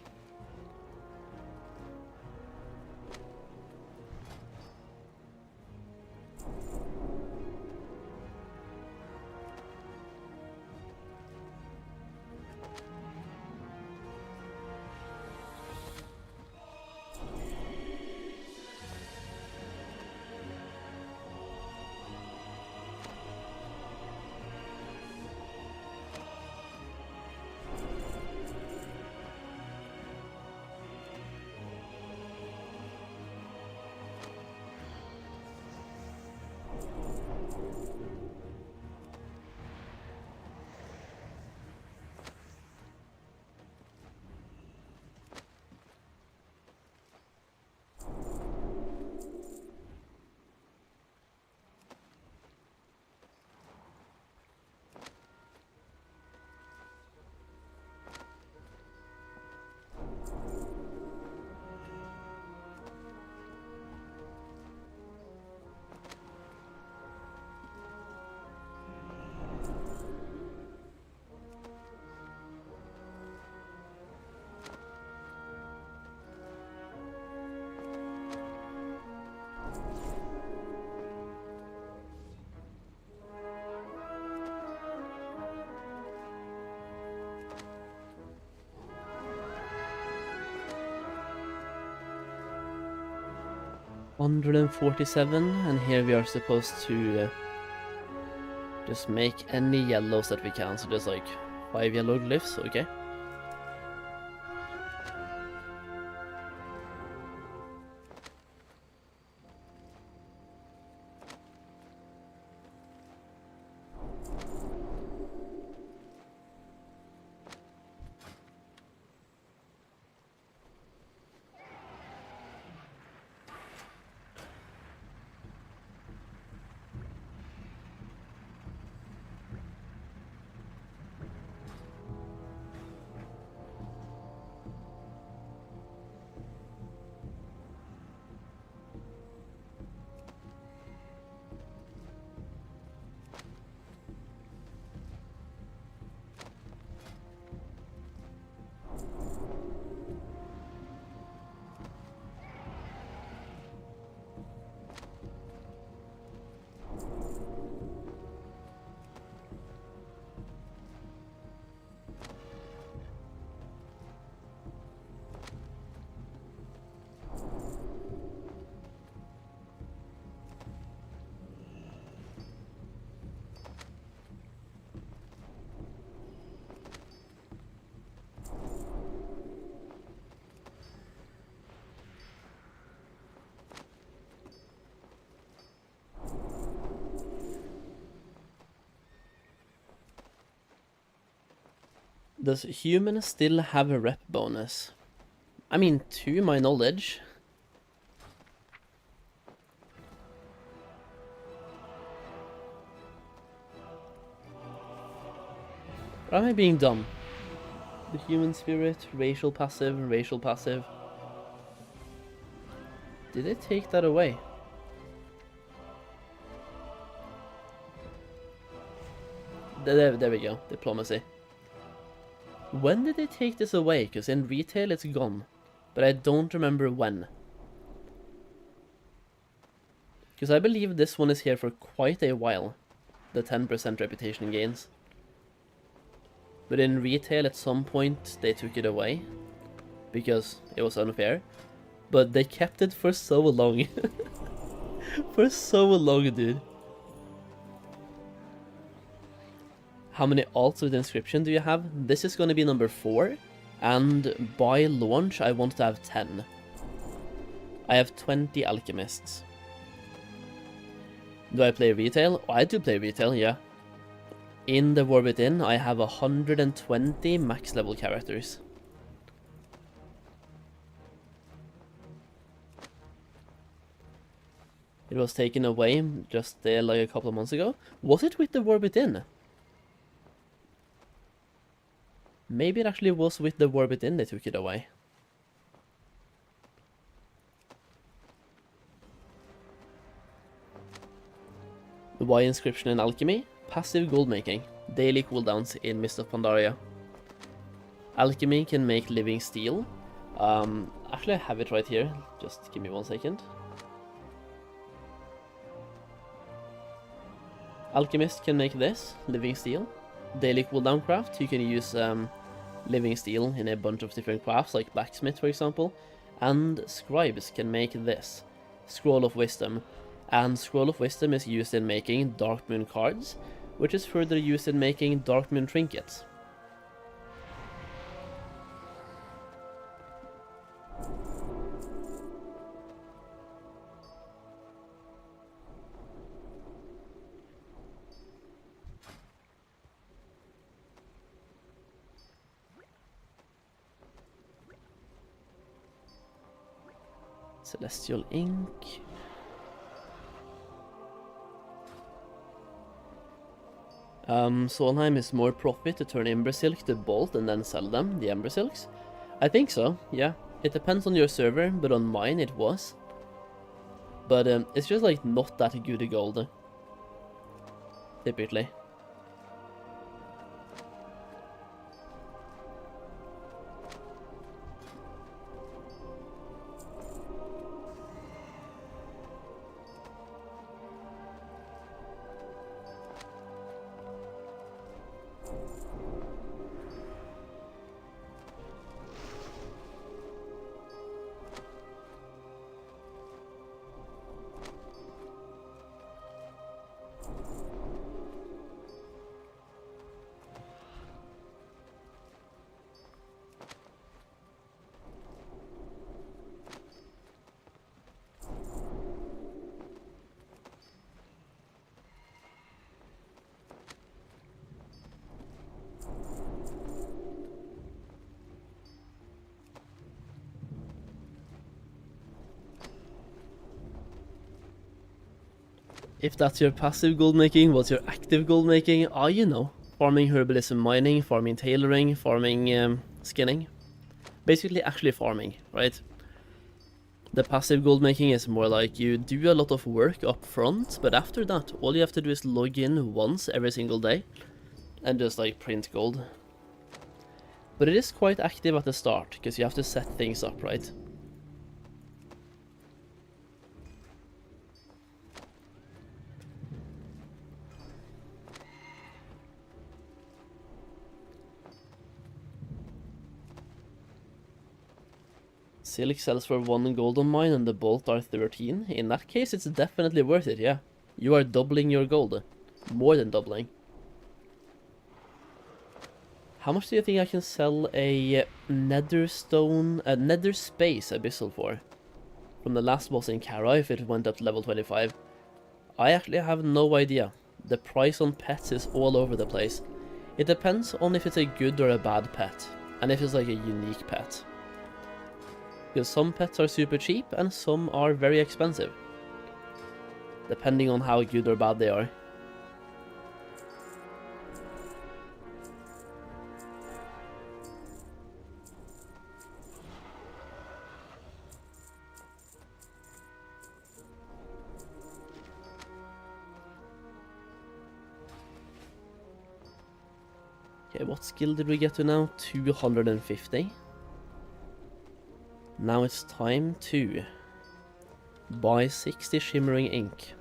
$147, and here we are supposed to just make any yellows that we can, so just like 5 yellow glyphs, okay? Does human still have a rep bonus? I mean, to my knowledge. Or am I being dumb? The human spirit, racial passive, racial passive. Did they take that away? There we go, diplomacy. When did they take this away? Because in retail it's gone. But I don't remember when. Because I believe this one is here for quite a while. The 10% reputation gains. But in retail at some point they took it away. Because it was unfair. But they kept it for so long. For so long, dude. How many alts with inscription do you have? This is going to be number 4. And by launch, I want to have 10. I have 20 alchemists. Do I play retail? Oh, I do play retail, yeah. In the War Within, I have 120 max level characters. It was taken away just like a couple of months ago. Was it with the War Within? Maybe it actually was with the War Within they took it away. The Y inscription in alchemy, passive gold making, daily cooldowns in Mists of Pandaria. Alchemy can make living steel. Actually, I have it right here. Just give me 1 second. Alchemist can make this, living steel. Daily cooldown craft, you can use living steel in a bunch of different crafts, like blacksmith for example. And scribes can make this, Scroll of Wisdom. And Scroll of Wisdom is used in making Dark Moon cards, which is further used in making Dark Moon trinkets. Celestial ink. Solheim is more profit to turn Ember Silk to Bolt and then sell them, the Ember Silks? I think so, yeah. It depends on your server, but on mine it was. But it's just like not that good a gold, typically. If that's your passive gold making, what's your active gold making? Ah, you know, farming herbalism mining, farming tailoring, farming skinning. Basically actually farming, right? The passive gold making is more like you do a lot of work up front, but after that, all you have to do is log in once every single day and just like print gold. But it is quite active at the start, because you have to set things up, right? Silk sells for 1 gold on mine and the bolt are 13. In that case, it's definitely worth it, yeah. You are doubling your gold. More than doubling. How much do you think I can sell a nether space abyssal for? From the last boss in Kara, if it went up to level 25. I actually have no idea. The price on pets is all over the place. It depends on if it's a good or a bad pet. And if it's like a unique pet. Because some pets are super cheap and some are very expensive. Depending on how good or bad they are. Okay, what skill did we get to now? 250. Now it's time to buy 60 shimmering ink.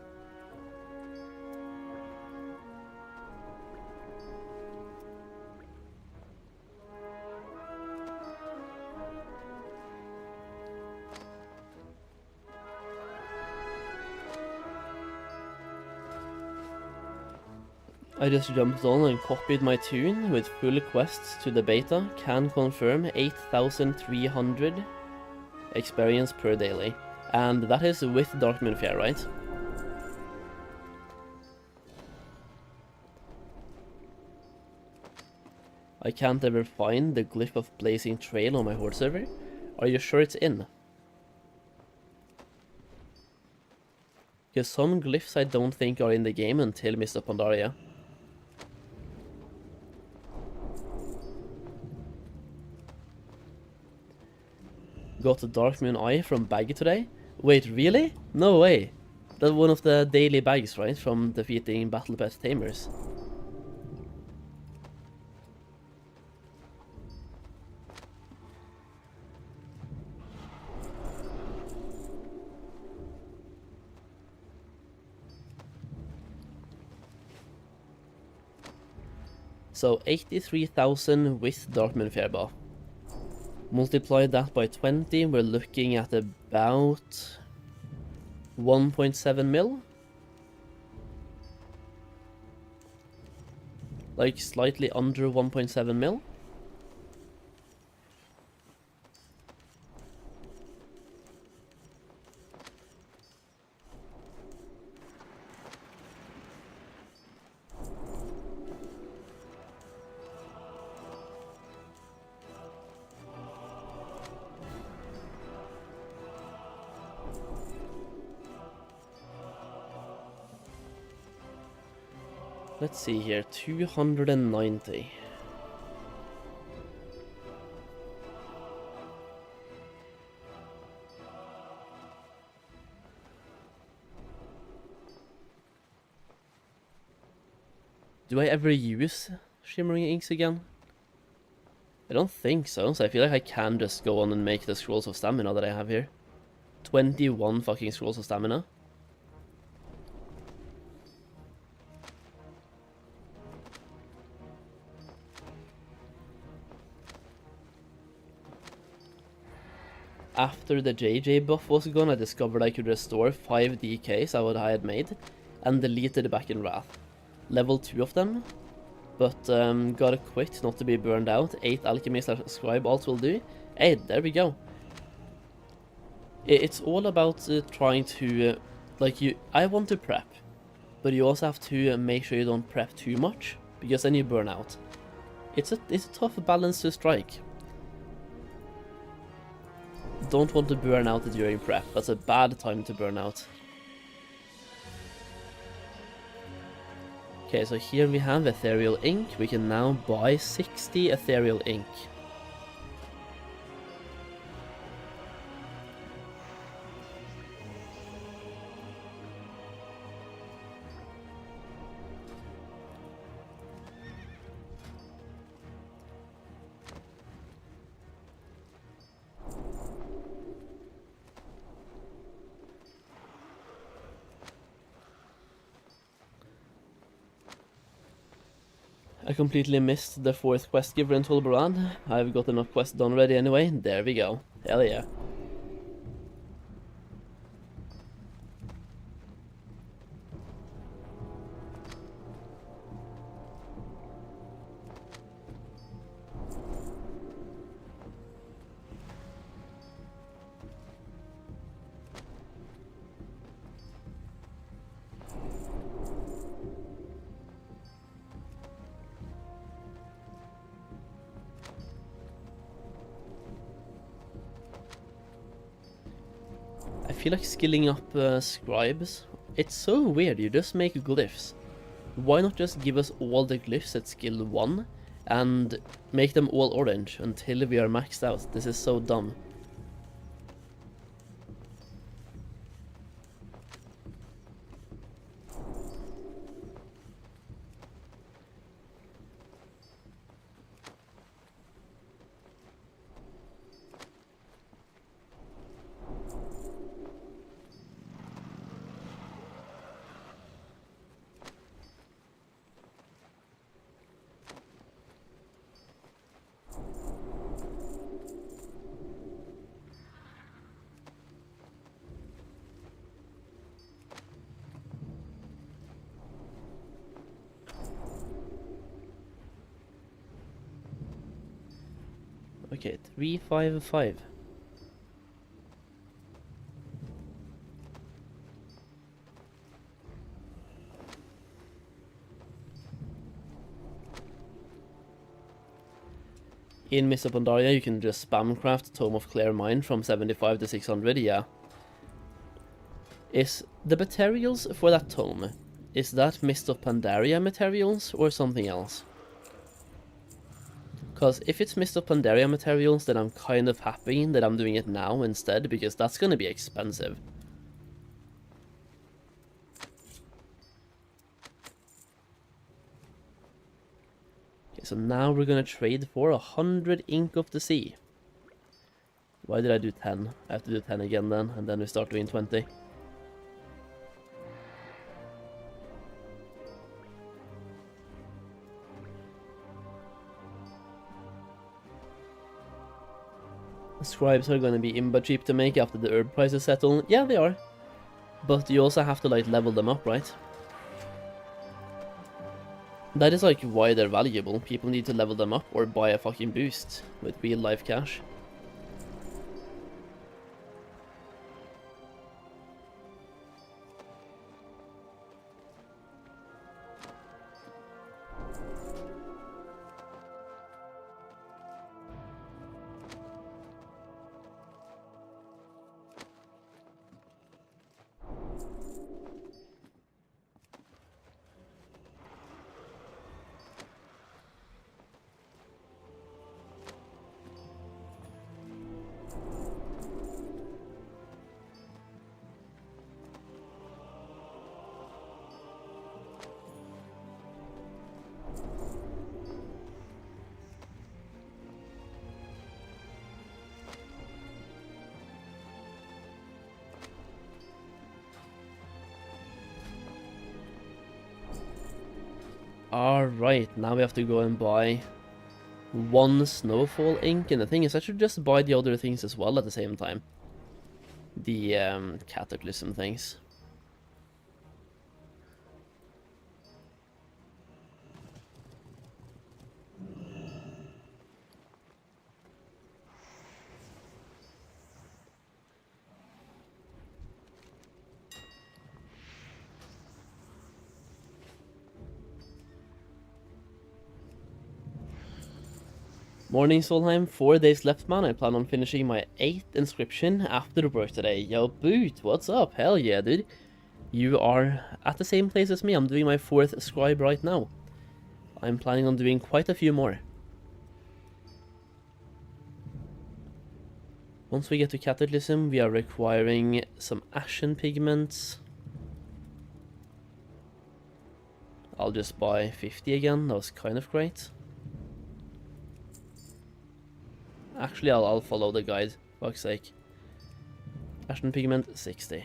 I just jumped on and copied my tune with full quests to the beta. Can confirm 8,300 experience per daily. And that is with Darkmoon Fair, right? I can't ever find the glyph of Blazing Trail on my Horde server. Are you sure it's in? Because some glyphs I don't think are in the game until Mists of Pandaria. Got the Darkmoon Eye from Bag today? Wait, really? No way! That's one of the daily bags, right? From defeating Battle Pet Tamers. So 83,000 with Darkmoon Fair buff. Multiply that by 20, we're looking at about 1.7 mil. Like slightly under 1.7 mil. Let's see here, 290. Do I ever use Shimmering Inks again? I don't think so, so I feel like I can just go on and make the Scrolls of Stamina that I have here. 21 fucking Scrolls of Stamina. After the JJ buff was gone, I discovered I could restore 5 DKs I had made, and deleted back in Wrath. Level 2 of them, but gotta quit not to be burned out. 8 Alchemy/Scribe alts will do. Hey, there we go. It's all about trying to, I want to prep, but you also have to make sure you don't prep too much, because then you burn out. It's a tough balance to strike. Don't want to burn out during prep. That's a bad time to burn out. Okay, so here we have Ethereal Ink. We can now buy 60 Ethereal Ink. I completely missed the 4th quest giver in Tolbarad. I've got enough quests done already anyway. There we go. Hell yeah. I feel like skilling up scribes. It's so weird, you just make glyphs. Why not just give us all the glyphs at skill 1 and make them all orange until we are maxed out? This is so dumb. Okay, 355. In Mists of Pandaria, you can just spam craft Tome of Clear Mind from 75 to 600, yeah. Is the materials for that tome, is that Mists of Pandaria materials or something else? Because if it's Mists of Pandaria materials, then I'm kind of happy that I'm doing it now instead, because that's gonna be expensive. Okay, so now we're gonna trade for 100 Ink of the Sea. Why did I do 10? I have to do 10 again then, and then we start doing 20. Scribes are gonna be imba cheap to make after the herb prices settle. Yeah, they are. But you also have to like level them up, right? That is like why they're valuable. People need to level them up or buy a fucking boost with real life cash. Alright, now we have to go and buy one snowfall ink, and the thing is I should just buy the other things as well at the same time. The cataclysm things. Morning Solheim, 4 days left man, I plan on finishing my 8th inscription after work today. Yo Boot, what's up? Hell yeah dude. You are at the same place as me, I'm doing my 4th scribe right now. I'm planning on doing quite a few more. Once we get to Cataclysm, we are requiring some ashen pigments. I'll just buy 50 again, that was kind of great. Actually, I'll follow the guide, fuck's sake. Ashen pigment, 60.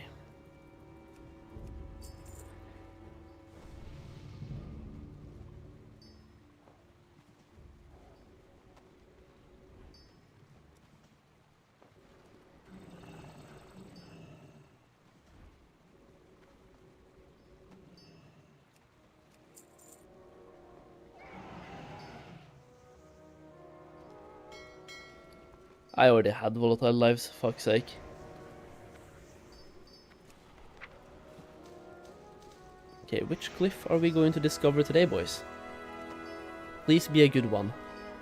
I already had volatile lives, fuck's sake. Okay, which glyph are we going to discover today, boys? Please be a good one,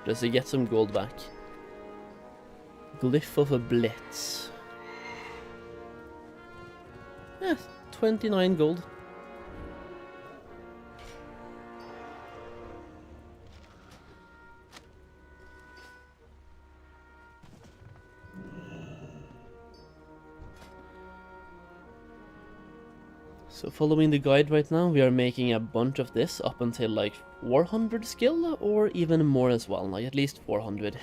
just to get some gold back. Glyph of a Blitz. 29 gold. So following the guide right now, we are making a bunch of this up until like 400 skill, or even more as well, like at least 400.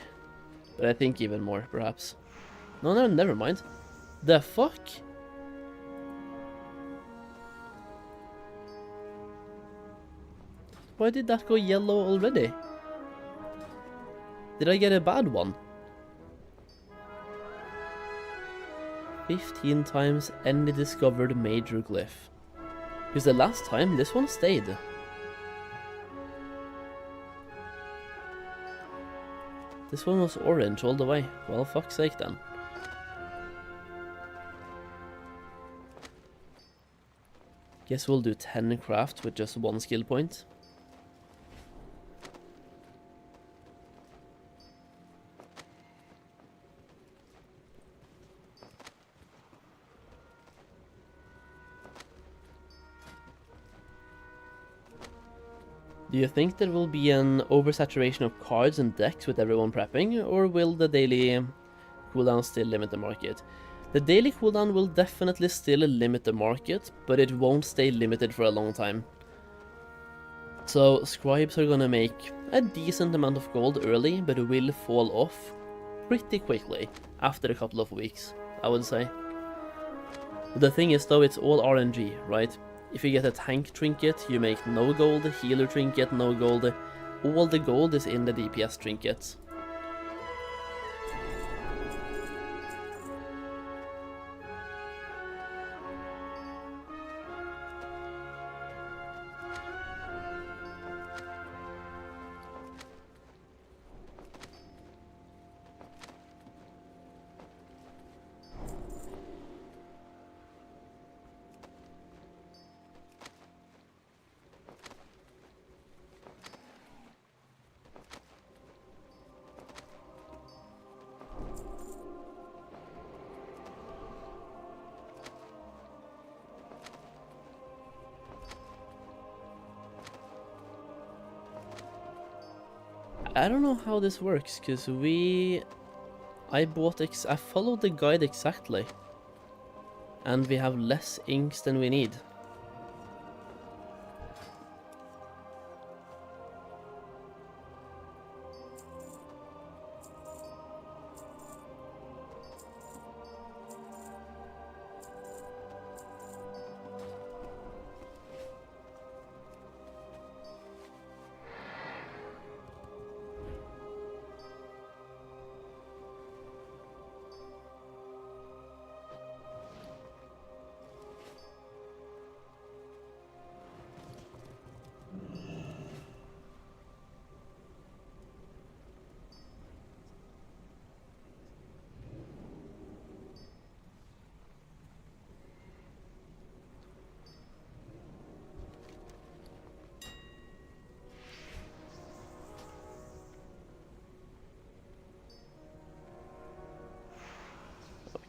But I think even more, perhaps. No, never mind. The fuck? Why did that go yellow already? Did I get a bad one? 15 times any discovered major glyph. Because the last time, this one stayed. This one was orange all the way. Well, fuck's sake then. Guess we'll do 10 craft with just 1 skill point. Do you think there will be an oversaturation of cards and decks with everyone prepping, or will the daily cooldown still limit the market? The daily cooldown will definitely still limit the market, but it won't stay limited for a long time. So scribes are gonna make a decent amount of gold early, but it will fall off pretty quickly after a couple of weeks, I would say. But the thing is though, it's all RNG, right? If you get a tank trinket, you make no gold, healer trinket, no gold. All the gold is in the DPS trinkets. I don't know how this works, because I followed the guide exactly. And we have less inks than we need.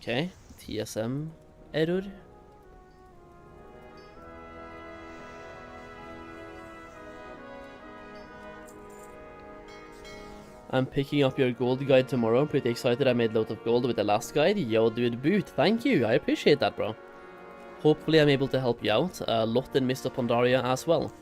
Okay, TSM error. I'm picking up your gold guide tomorrow. I'm pretty excited. I made a lot of gold with the last guide. Yo, dude, boot. Thank you. I appreciate that, bro. Hopefully I'm able to help you out. A lot in Mists of Pandaria as well.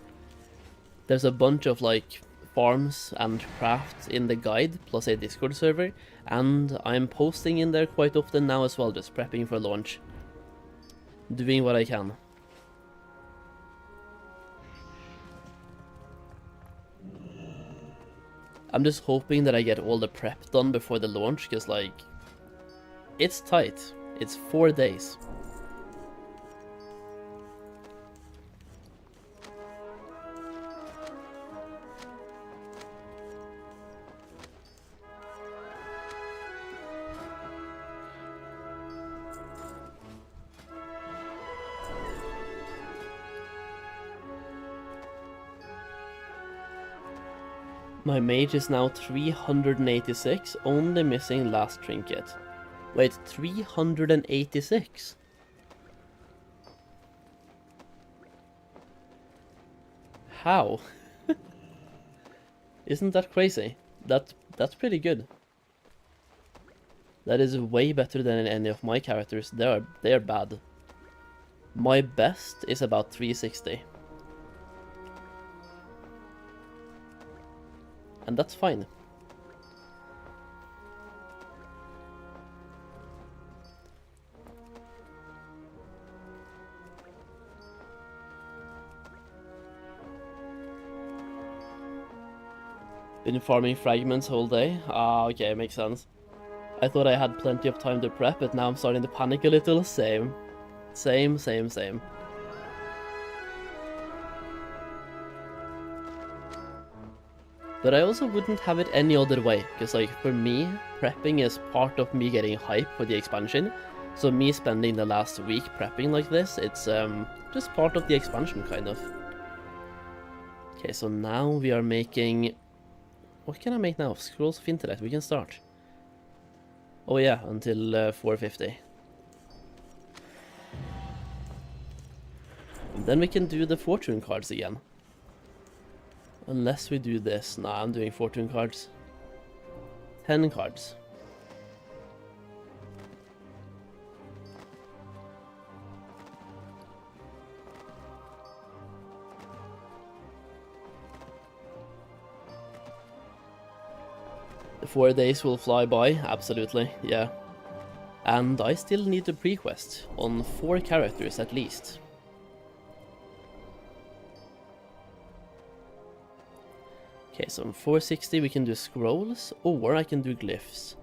There's a bunch of, like, farms and crafts in the guide, plus a Discord server, and I'm posting in there quite often now as well, just prepping for launch. Doing what I can. I'm just hoping that I get all the prep done before the launch, because, like, it's tight. It's 4 days. My mage is now 386, only missing last trinket. Wait, 386? How? Isn't that crazy? That's pretty good. That is way better than any of my characters. They're bad. My best is about 360. And that's fine. Been farming fragments all day? Ah, okay, makes sense. I thought I had plenty of time to prep, but now I'm starting to panic a little. Same. Same. But I also wouldn't have it any other way, because, like, for me, prepping is part of me getting hype for the expansion. So me spending the last week prepping like this, it's just part of the expansion, kind of. Okay, so now we are making... What can I make now? Scrolls of Intellect, we can start. Oh yeah, until 450. And then we can do the fortune cards again. Unless we do this. Nah, I'm doing fortune cards. 10 cards. The 4 days will fly by, absolutely, yeah. And I still need to pre-quest on 4 characters at least. Okay, so on 460 we can do scrolls, or I can do glyphs.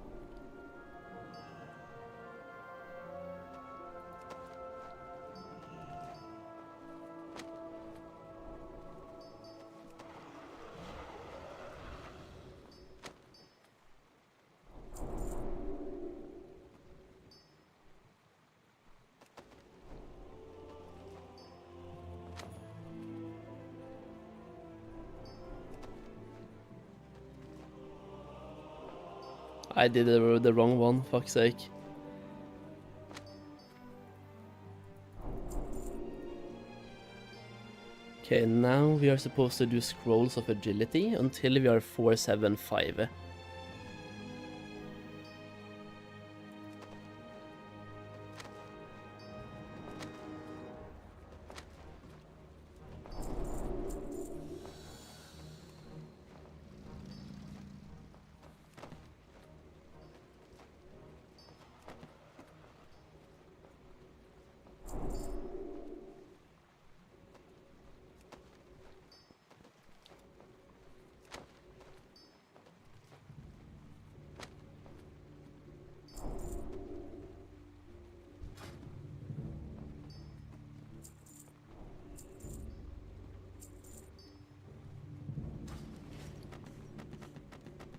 I did the wrong one, fuck's sake. Okay, now we are supposed to do Scrolls of Agility until we are 475.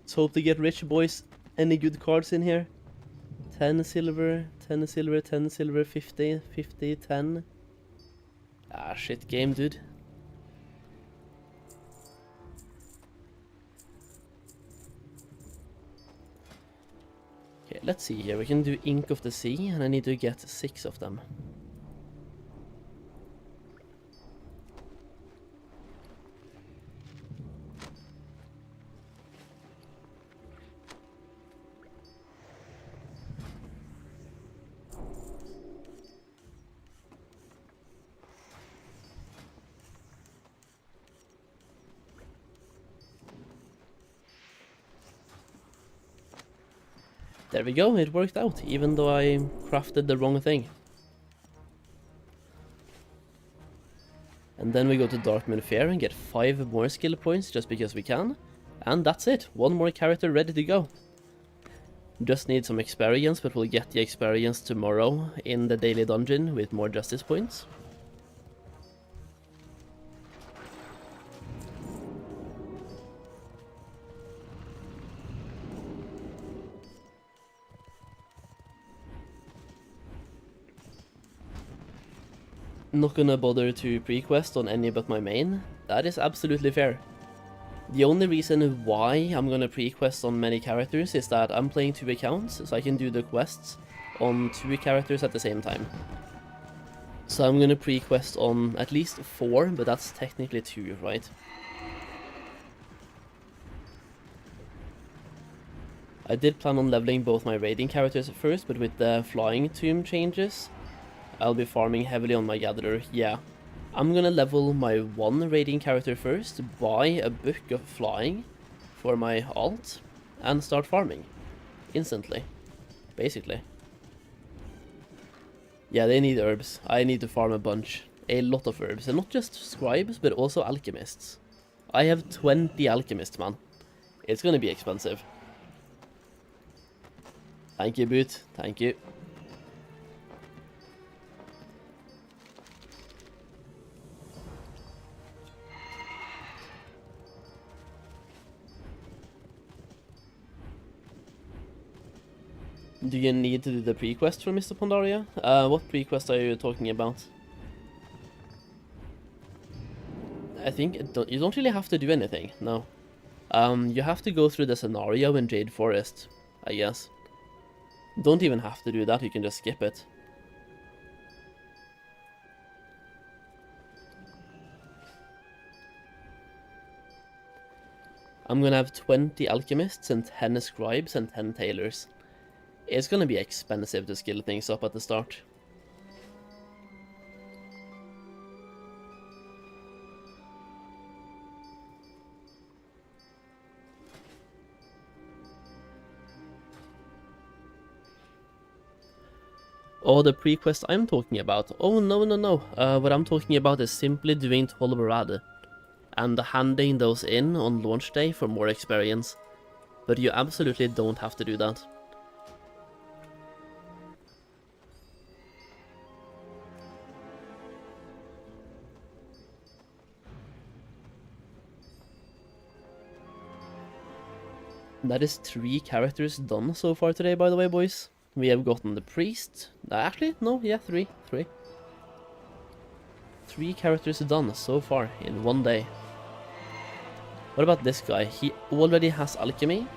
Let's hope to get rich, boys. Any good cards in here? 10 silver, 10 silver, 10 silver, 50, 50, 10. Ah, shit game, dude. Okay, let's see here. We can do Ink of the Sea, and I need to get 6 of them. There we go, it worked out, even though I crafted the wrong thing. And then we go to Darkmoon Fair and get 5 more skill points just because we can. And that's it, 1 more character ready to go. Just need some experience, but we'll get the experience tomorrow in the daily dungeon with more justice points. Not gonna bother to pre-quest on any but my main. That is absolutely fair. The only reason why I'm gonna pre-quest on many characters is that I'm playing 2 accounts, so I can do the quests on 2 characters at the same time. So I'm gonna pre-quest on at least 4, but that's technically 2, right? I did plan on leveling both my raiding characters first, but with the flying tomb changes, I'll be farming heavily on my gatherer, yeah. I'm gonna level my 1 raiding character first, buy a book of flying for my alt, and start farming. Instantly. Basically. Yeah, they need herbs. I need to farm a bunch. A lot of herbs, and not just scribes, but also alchemists. I have 20 alchemists, man. It's gonna be expensive. Thank you, Boot. Thank you. Do you need to do the pre-quest for Mists of Pandaria? What pre-quest are you talking about? I think you don't really have to do anything, no. You have to go through the scenario in Jade Forest, I guess. Don't even have to do that, you can just skip it. I'm gonna have 20 alchemists and 10 scribes and 10 tailors. It's gonna be expensive to skill things up at the start. Oh, the pre-quest I'm talking about. Oh, no, no, no. What I'm talking about is simply doing 12 Rad and handing those in on launch day for more experience. But you absolutely don't have to do that. That is 3 characters done so far today, by the way, boys. We have gotten the priest. Actually, no, yeah, 3. 3 characters done so far in 1 day. What about this guy? He already has alchemy.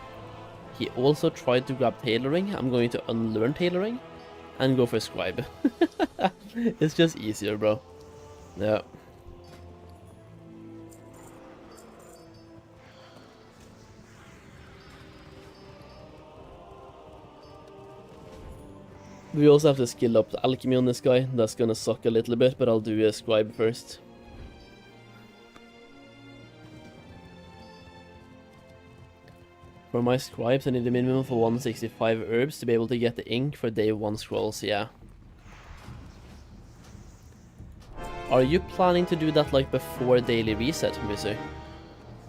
He also tried to grab tailoring. I'm going to unlearn tailoring and go for scribe. It's just easier, bro. Yeah. We also have to skill up the alchemy on this guy. That's gonna suck a little bit, but I'll do a scribe first. For my scribes, I need a minimum of 165 herbs to be able to get the ink for day 1 scrolls, yeah. Are you planning to do that like before daily reset, Musu?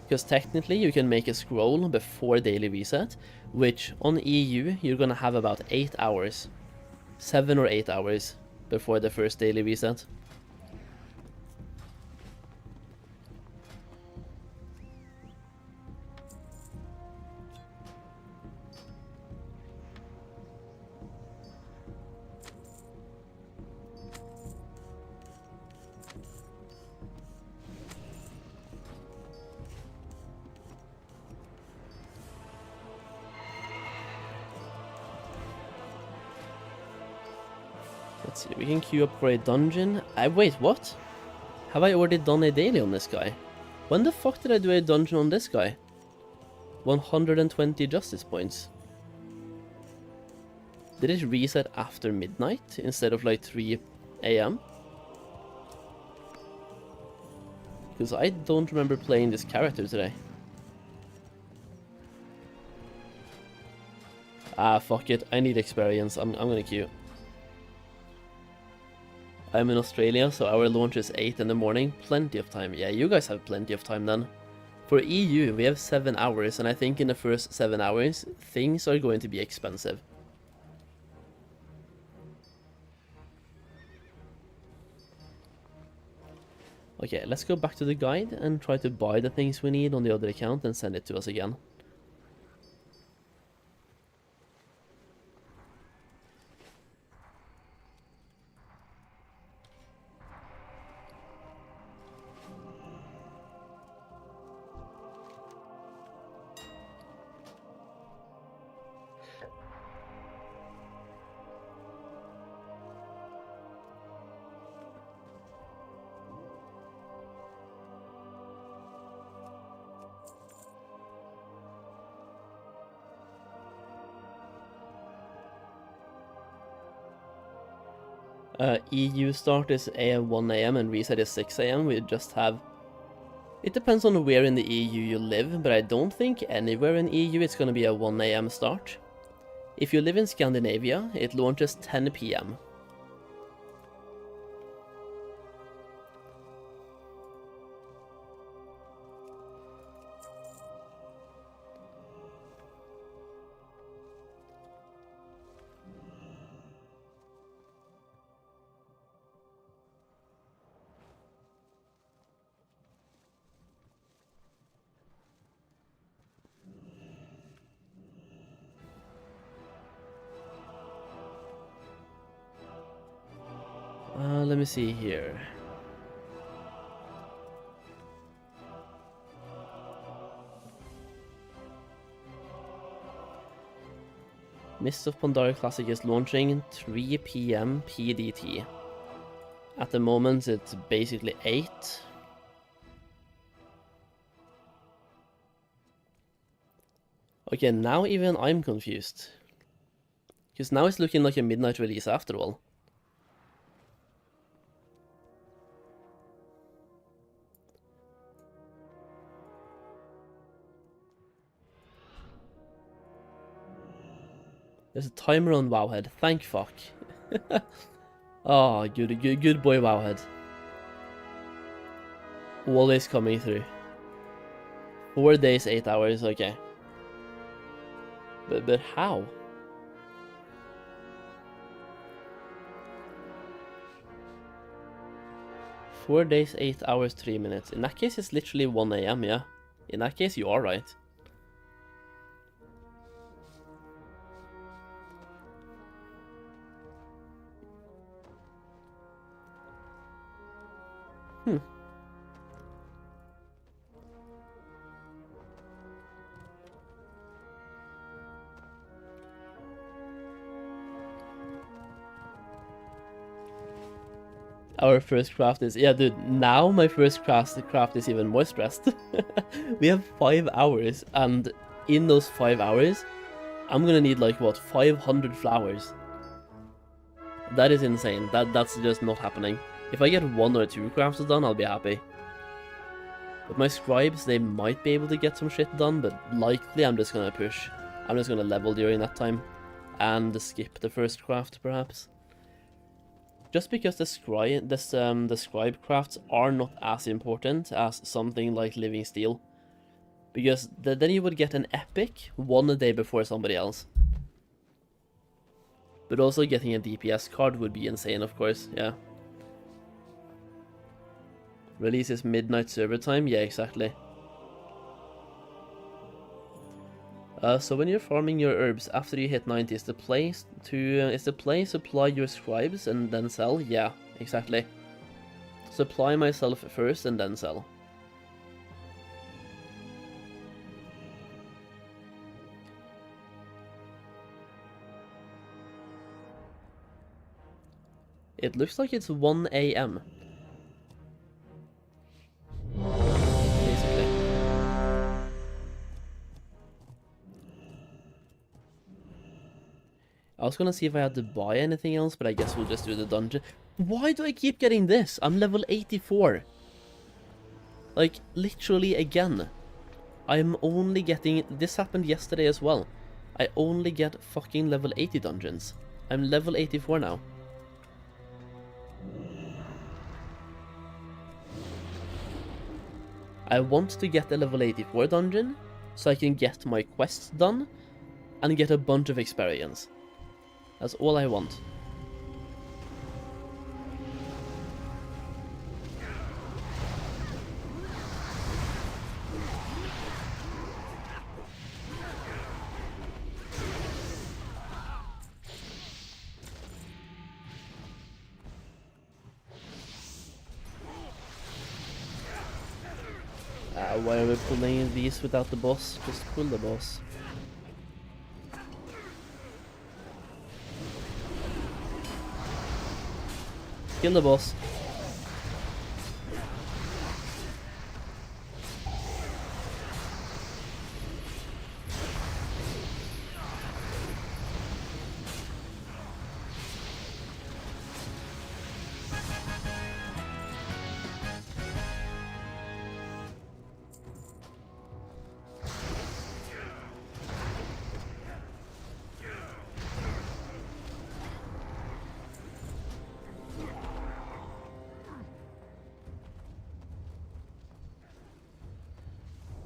Because technically you can make a scroll before daily reset, which on EU you're gonna have about 8 hours. 7 or 8 hours before the first daily reset. Let's see, we can queue up for a dungeon. Wait, what? Have I already done a daily on this guy? When the fuck did I do a dungeon on this guy? 120 justice points. Did it reset after midnight instead of like 3 AM? Because I don't remember playing this character today. Ah, fuck it. I need experience. I'm gonna queue. I'm in Australia, so our launch is 8 in the morning. Plenty of time. Yeah, you guys have plenty of time then. For EU, we have 7 hours, and I think in the first 7 hours, things are going to be expensive. Okay, let's go back to the guide and try to buy the things we need on the other account and send it to us again. EU start is 1 AM and reset is 6 AM. We just have... It depends on where in the EU you live, but I don't think anywhere in EU it's gonna be a 1 AM start. If you live in Scandinavia, it launches 10 PM. Let me see here. Mists of Pandaria Classic is launching 3 PM PDT. At the moment it's basically 8. Okay, now even I'm confused. Because now it's looking like a midnight release after all. There's a timer on Wowhead, thank fuck. Oh, good boy Wowhead. Always coming through. 4 days, 8 hours, okay. But how? Four days, 8 hours, 3 minutes. In that case, it's literally 1 AM, yeah. In that case, you are right. Our first craft is... Yeah, dude, now my first craft is even more stressed. We have 5 hours, and in those 5 hours, I'm gonna need, like, what, 500 flowers? That is insane. That's just not happening. If I get 1 or 2 crafts done, I'll be happy. But my scribes, they might be able to get some shit done, but likely I'm just gonna push. I'm just gonna level during that time, and skip the first craft, perhaps. Just because the scribe crafts are not as important as something like Living Steel. Because then you would get an epic 1 day before somebody else. But also getting a DPS card would be insane, of course, yeah. Release is midnight server time? Yeah, exactly. So when you're farming your herbs after you hit 90, is the play supply your scribes and then sell? Yeah, exactly. Supply myself first and then sell. It looks like it's 1 AM. Basically. I was gonna see if I had to buy anything else, but I guess we'll just do the dungeon. Why do I keep getting this? I'm level 84. Like, literally again. I'm only getting... This happened yesterday as well. I only get fucking level 80 dungeons. I'm level 84 now. I want to get the level 84 dungeon, so I can get my quests done, and get a bunch of experience. That's all I want. Why are we pulling these without the boss? Just pull the boss. Kill the boss.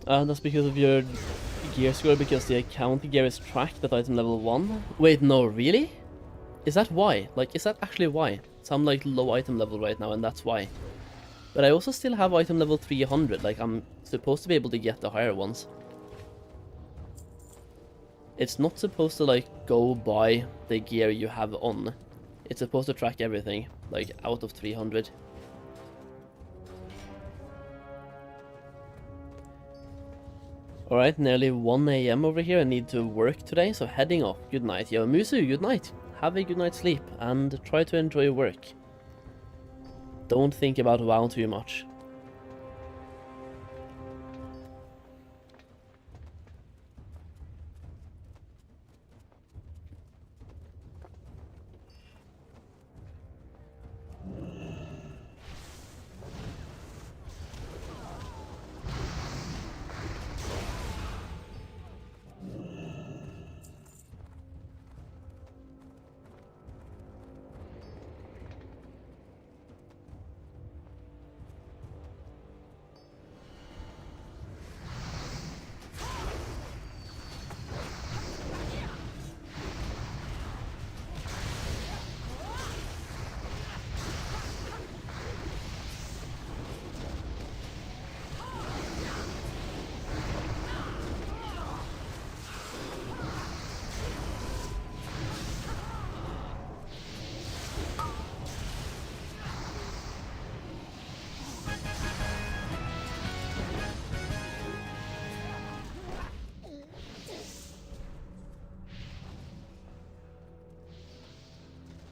That's because of your gear score, because the account gear is tracked at item level 1. Wait, no, really? Is that why? Like, is that actually why? So I'm like low item level right now, and that's why. But I also still have item level 300, like I'm supposed to be able to get the higher ones. It's not supposed to like go by the gear you have on. It's supposed to track everything, like out of 300. Alright, nearly 1 AM over here. I need to work today, so heading off. Good night. Yo, Musu, good night. Have a good night's sleep, and try to enjoy work. Don't think about WoW too much.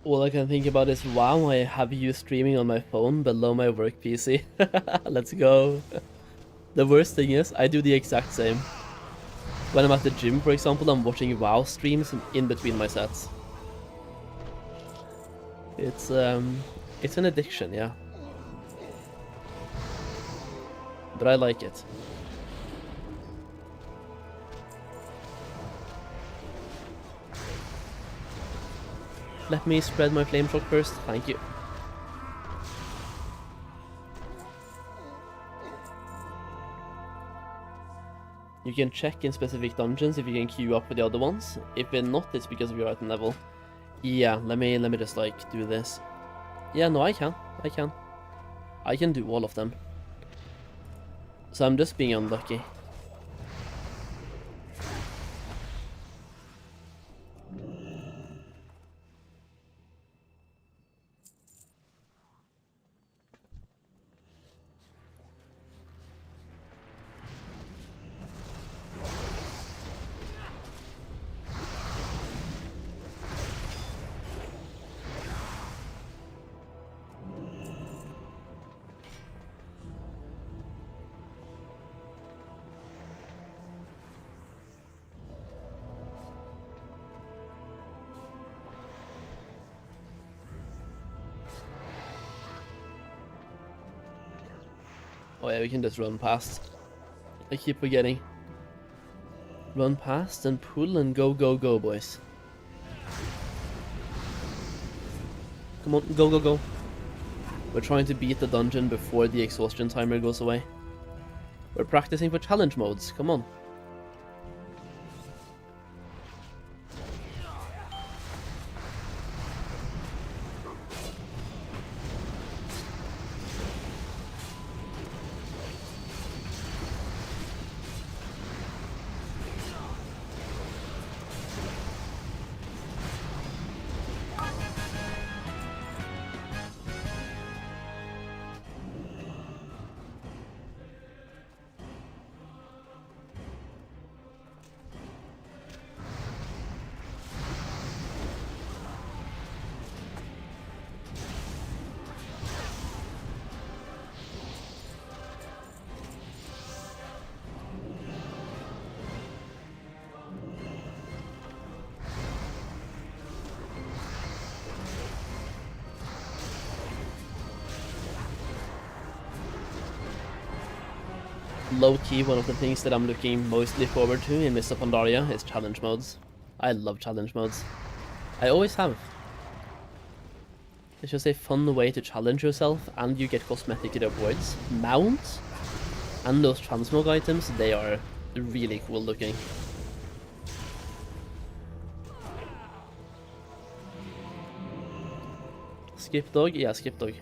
All I can think about is, wow, I have you streaming on my phone below my work PC. Let's go. The worst thing is, I do the exact same. When I'm at the gym, for example, I'm watching WoW streams in between my sets. It's an addiction, yeah. But I like it. Let me spread my flame shock first, thank you. You can check in specific dungeons if you can queue up with the other ones. If not, it's because of your item level. Yeah, let me just like do this. Yeah, no, I can. I can do all of them. So I'm just being unlucky. Oh yeah, we can just run past. I keep forgetting. Run past and pull and go, go, go, boys. Come on, go, go, go. We're trying to beat the dungeon before the exhaustion timer goes away. We're practicing for challenge modes, come on. Low-key, one of the things that I'm looking mostly forward to in Mists of Pandaria is challenge modes. I love challenge modes. I always have. It's just a fun way to challenge yourself, and you get cosmetic rewards. Mounts and those transmog items, they are really cool looking. Skip dog? Yeah, skip dog.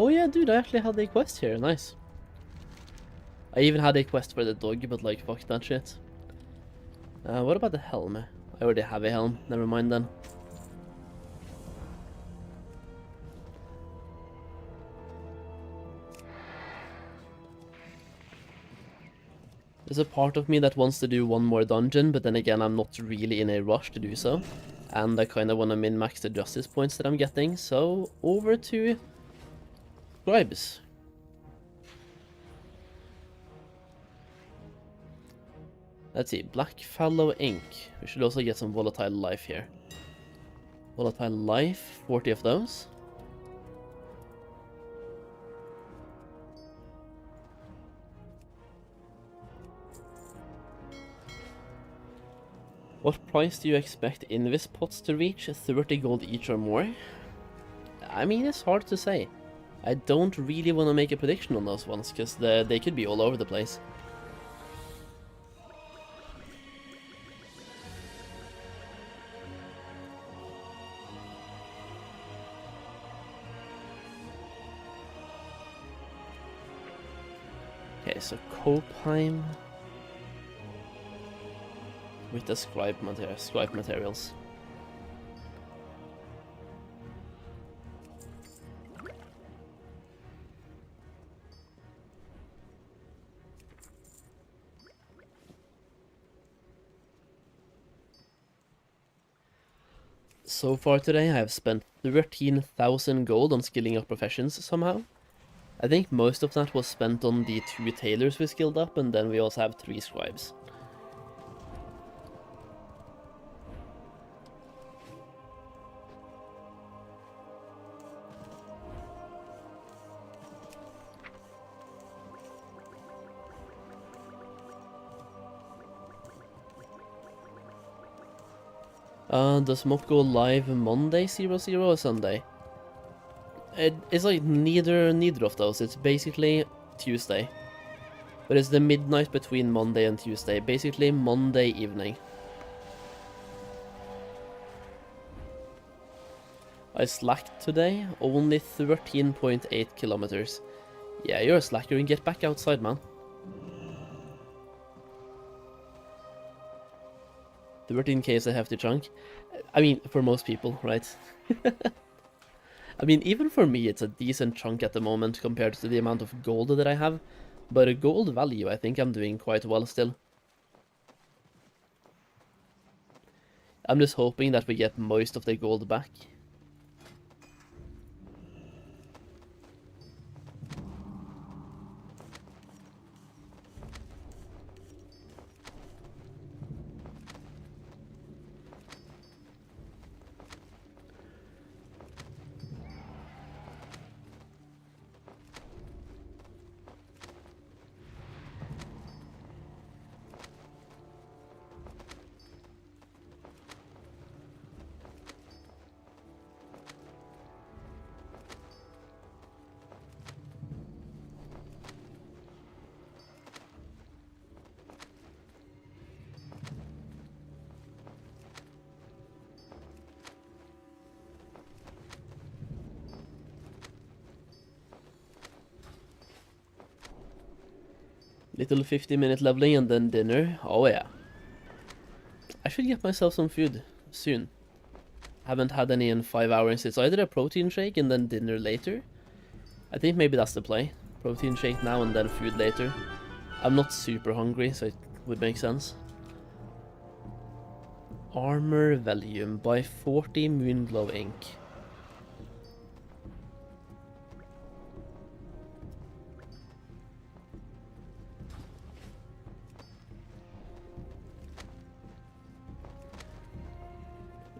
Oh yeah, dude, I actually had a quest here, nice. I even had a quest for the dog, but like, fuck that shit. What about the helm? I already have a helm, never mind then. There's a part of me that wants to do one more dungeon, but then again, I'm not really in a rush to do so. And I kind of want to min-max the justice points that I'm getting, so over to scribes. Let's see, Black Fallow Ink. We should also get some Volatile Life here. Volatile Life, 40 of those. What price do you expect Invis pots to reach? 30 gold each or more? I mean, it's hard to say. I don't really want to make a prediction on those ones, because they could be all over the place. Okay, so Solheim with the scribe materials. So far today I have spent 13,000 gold on skilling up professions somehow. I think most of that was spent on the 2 tailors we skilled up, and then we also have 3 scribes. Does mob go live Monday 00 or Sunday? It's like neither of those. It's basically Tuesday. But it's the midnight between Monday and Tuesday. Basically Monday evening. I slacked today. Only 13.8 kilometers. Yeah, you're a slacker and get back outside, man. 13k is a hefty chunk. I mean, for most people, right? I mean, even for me, it's a decent chunk at the moment compared to the amount of gold that I have. But a gold value, I think I'm doing quite well still. I'm just hoping that we get most of the gold back. Little 50-minute leveling and then dinner. Oh yeah. I should get myself some food soon. Haven't had any in 5 hours. It's either a protein shake and then dinner later. I think maybe that's the play. Protein shake now and then food later. I'm not super hungry, so it would make sense. Armor Volume by 40 Moonglow ink.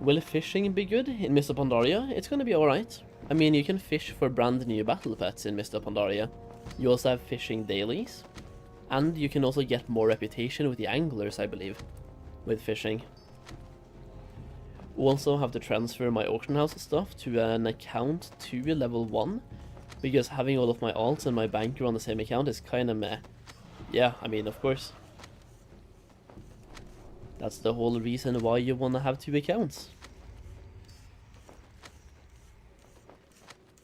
Will fishing be good in Mists of Pandaria? It's gonna be alright. I mean, you can fish for brand new battle pets in Mists of Pandaria. You also have fishing dailies. And you can also get more reputation with the anglers, I believe, with fishing. Also have to transfer my auction house stuff to an account to level 1, because having all of my alts and my banker on the same account is kinda meh. Yeah, I mean, of course. That's the whole reason why you wanna have 2 accounts.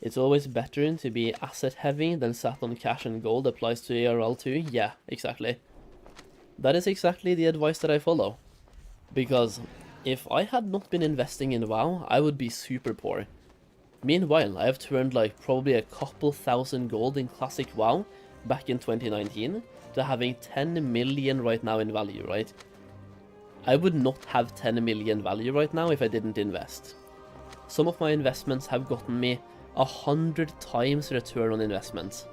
It's always better to be asset heavy than sat on cash and gold. Applies to ARL too? Yeah, exactly. That is exactly the advice that I follow. Because if I had not been investing in WoW, I would be super poor. Meanwhile, I have turned like probably a couple thousand gold in classic WoW back in 2019 to having 10 million right now in value, right? I would not have 10 million value right now if I didn't invest. Some of my investments have gotten me 100 times return on investments.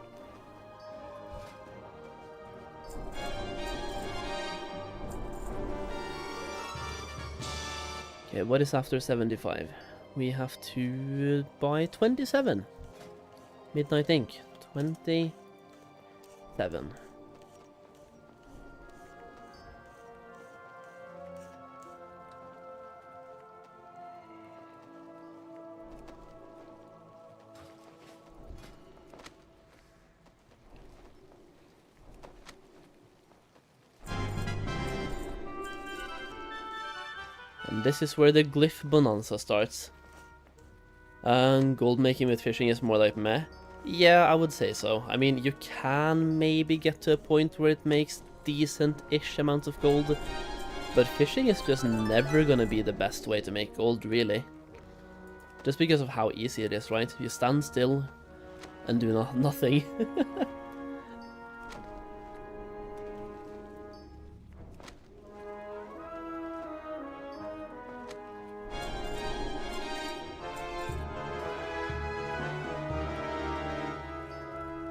Okay, what is after 75? We have to buy 27. Midnight Ink. 27. And this is where the glyph bonanza starts. And gold making with fishing is more like meh. Yeah, I would say so. I mean, you can maybe get to a point where it makes decent-ish amounts of gold, but fishing is just never gonna be the best way to make gold, really. Just because of how easy it is, right? You stand still and do nothing.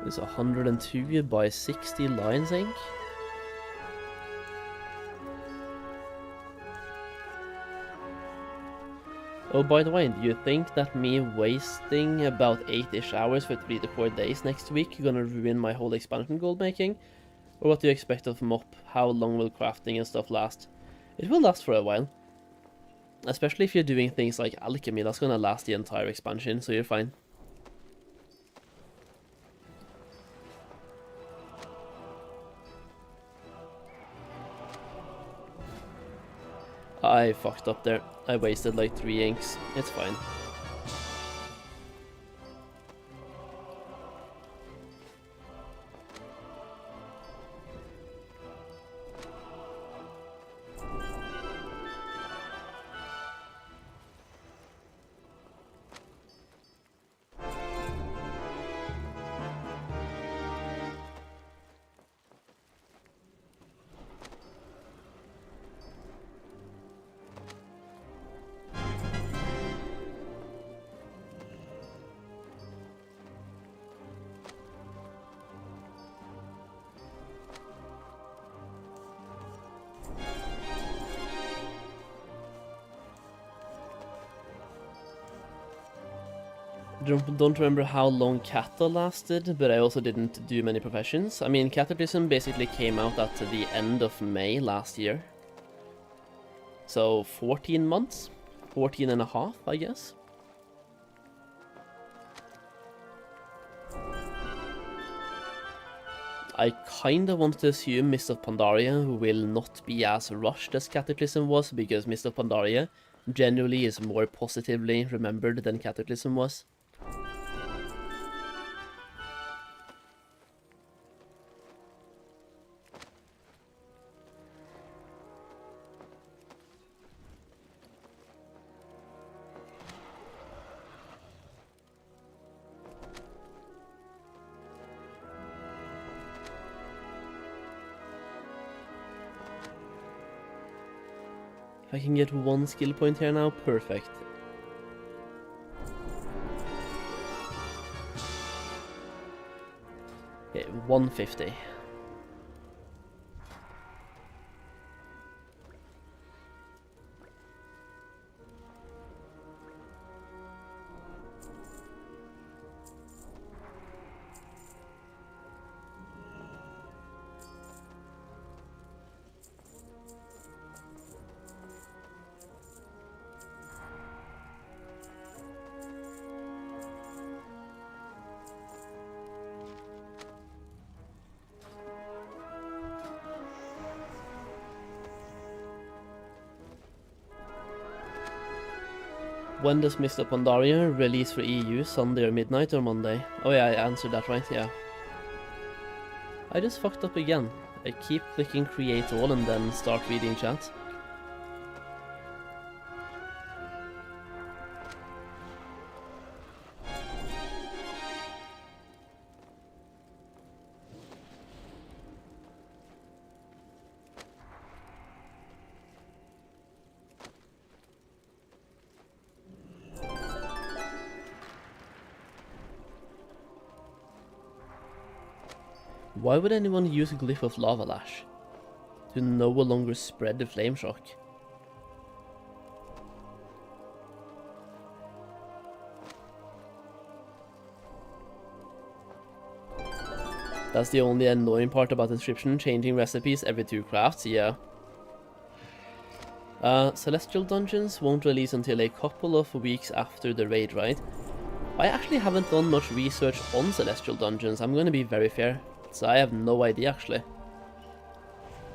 It's 102 by 60 lines ink. Oh, by the way, do you think that me wasting about 8-ish hours for 3 to 4 days next week gonna ruin my whole expansion gold making? Or what do you expect of MOP? How long will crafting and stuff last? It will last for a while. Especially if you're doing things like alchemy, that's gonna last the entire expansion, so you're fine. I fucked up there. I wasted like 3 inks. It's fine. Don't remember how long Kata lasted, but I also didn't do many professions. I mean, Cataclysm basically came out at the end of May last year. So 14 months? 14 and a half, I guess? I kinda want to assume Mists of Pandaria will not be as rushed as Cataclysm was, because Mists of Pandaria generally is more positively remembered than Cataclysm was. If I can get 1 skill point here now, perfect. Okay, 150. When does Mists of Pandaria release for EU? Sunday or midnight or Monday? Oh yeah, I answered that right, yeah. I just fucked up again. I keep clicking create all and then start reading chat. Why would anyone use a glyph of lava lash? To no longer spread the flame shock. That's the only annoying part about inscription, changing recipes every 2 crafts, yeah. Celestial Dungeons won't release until a couple of weeks after the raid, right? I actually haven't done much research on Celestial Dungeons, I'm gonna be very fair, so I have no idea actually.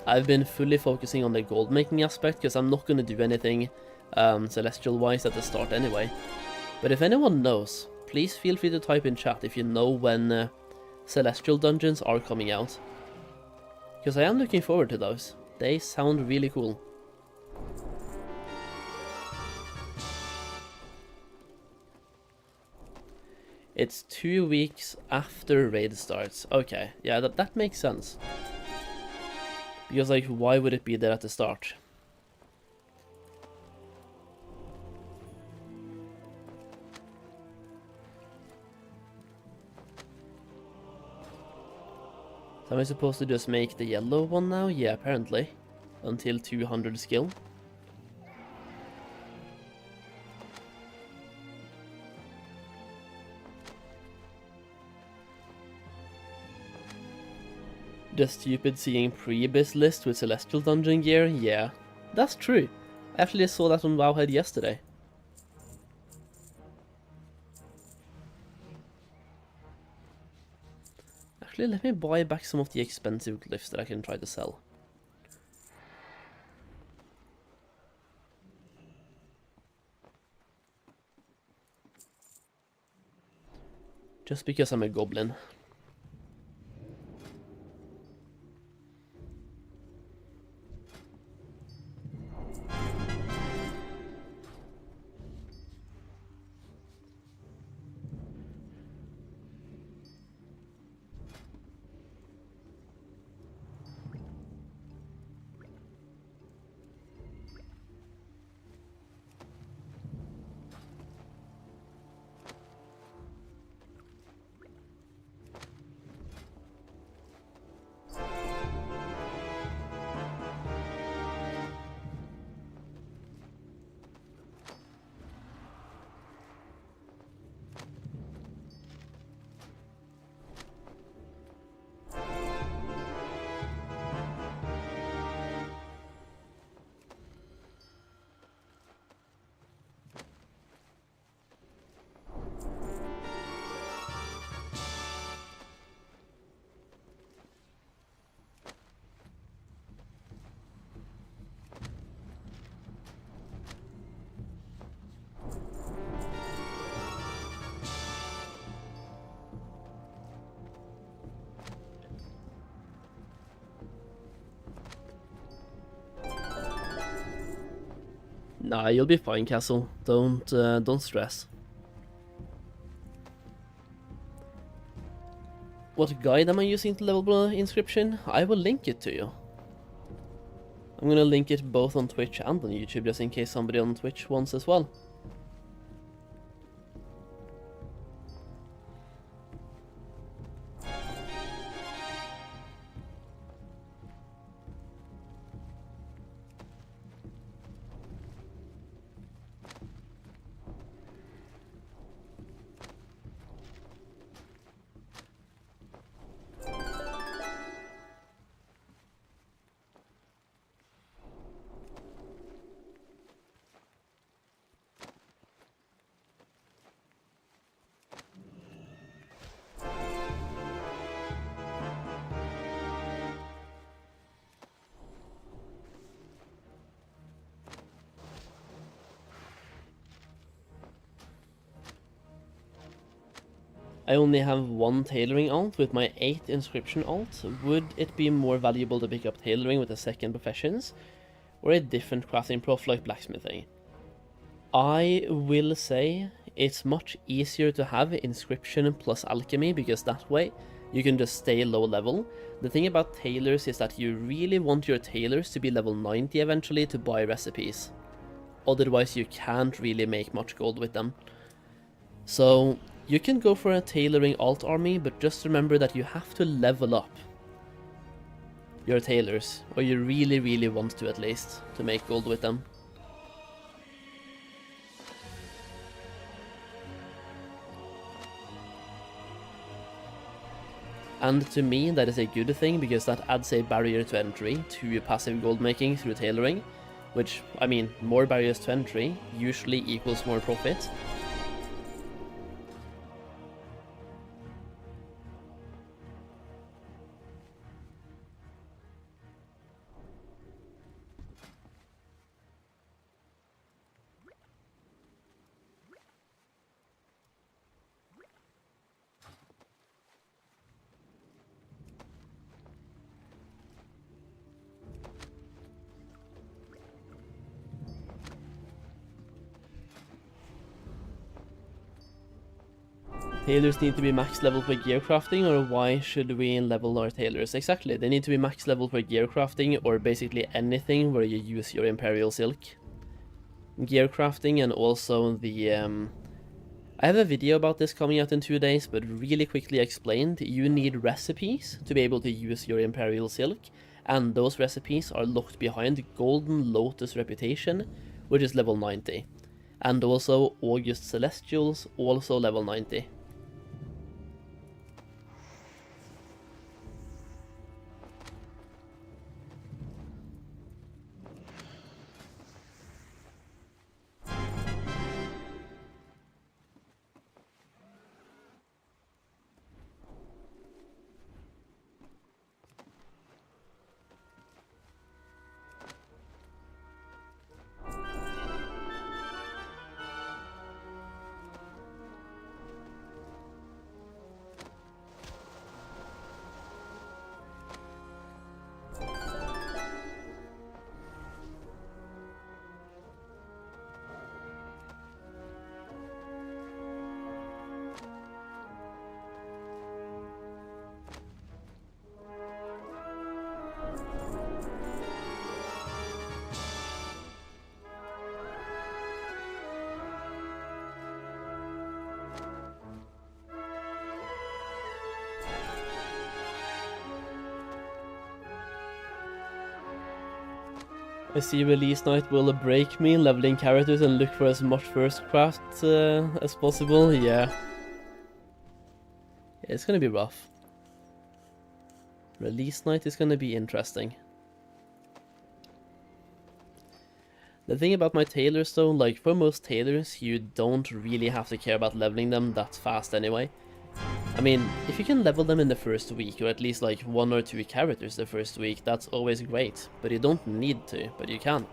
I've been fully focusing on the gold making aspect, because I'm not gonna do anything Celestial-wise at the start anyway. But if anyone knows, please feel free to type in chat if you know when Celestial Dungeons are coming out. Because I am looking forward to those. They sound really cool. It's 2 weeks after raid starts. Okay, yeah, that makes sense. Because, like, why would it be there at the start? So am I supposed to just make the yellow one now? Yeah, apparently. Until 200 skill. The stupid seeing pre-biz list with Celestial Dungeon gear? Yeah, that's true. I actually saw that on Wowhead yesterday. Actually, let me buy back some of the expensive glyphs that I can try to sell. Just because I'm a goblin. Nah, you'll be fine, Castle. Don't stress. What guide am I using to level inscription? I will link it to you. I'm gonna link it both on Twitch and on YouTube, just in case somebody on Twitch wants as well. I only have 1 tailoring alt with my 8th inscription alt. Would it be more valuable to pick up tailoring with a second professions, or a different crafting prof like blacksmithing? I will say it's much easier to have inscription plus alchemy, because that way you can just stay low level. The thing about tailors is that you really want your tailors to be level 90 eventually to buy recipes. Otherwise you can't really make much gold with them. So you can go for a tailoring alt army, but just remember that you have to level up your tailors, or you really want to, at least, to make gold with them. And to me that is a good thing, because that adds a barrier to entry to passive gold making through tailoring, which, I mean, more barriers to entry usually equals more profit. Tailors need to be max level for gear crafting, or why should we level our tailors? Exactly, they need to be max level for gear crafting, or basically anything where you use your Imperial Silk. Gear crafting, and also the... I have a video about this coming out in 2 days, but really quickly explained, you need recipes to be able to use your Imperial Silk, and those recipes are locked behind Golden Lotus Reputation, which is level 90. And also August Celestials, also level 90. I see release night will break me, leveling characters and look for as much first craft as possible. Yeah, it's gonna be rough. Release night is gonna be interesting. The thing about my tailors though, like for most tailors, you don't really have to care about leveling them that fast anyway. I mean, if you can level them in the first week, or at least like 1 or 2 characters the first week, that's always great. But you don't need to, but you can.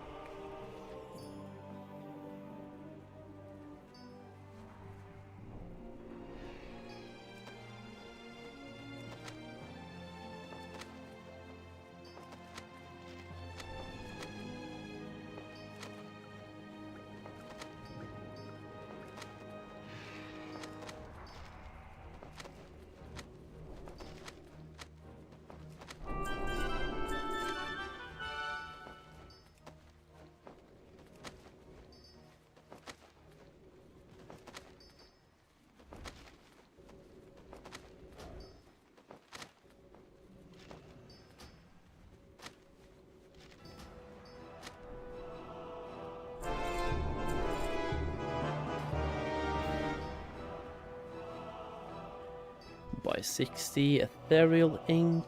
By 60 ethereal ink.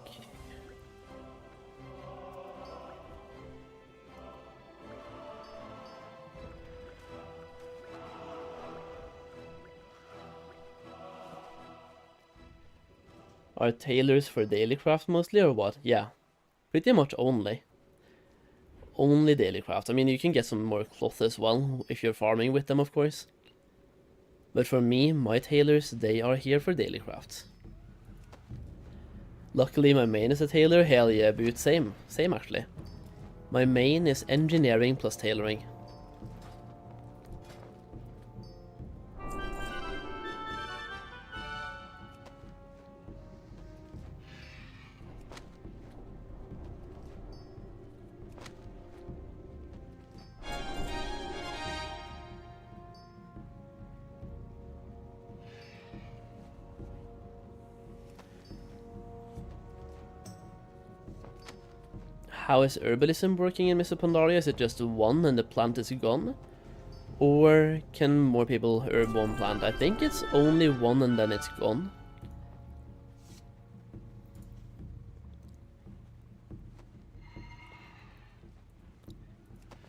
Are tailors for daily craft mostly, or what? Yeah, pretty much only. Only daily craft. I mean, you can get some more cloth as well if you're farming with them, of course. But for me, my tailors, they are here for daily crafts. Luckily my main is a tailor. Hell yeah, boot, same actually. My main is engineering plus tailoring. How is herbalism working in Mists of Pandaria? Is it just one and the plant is gone? Or can more people herb one plant? I think it's only one and then it's gone.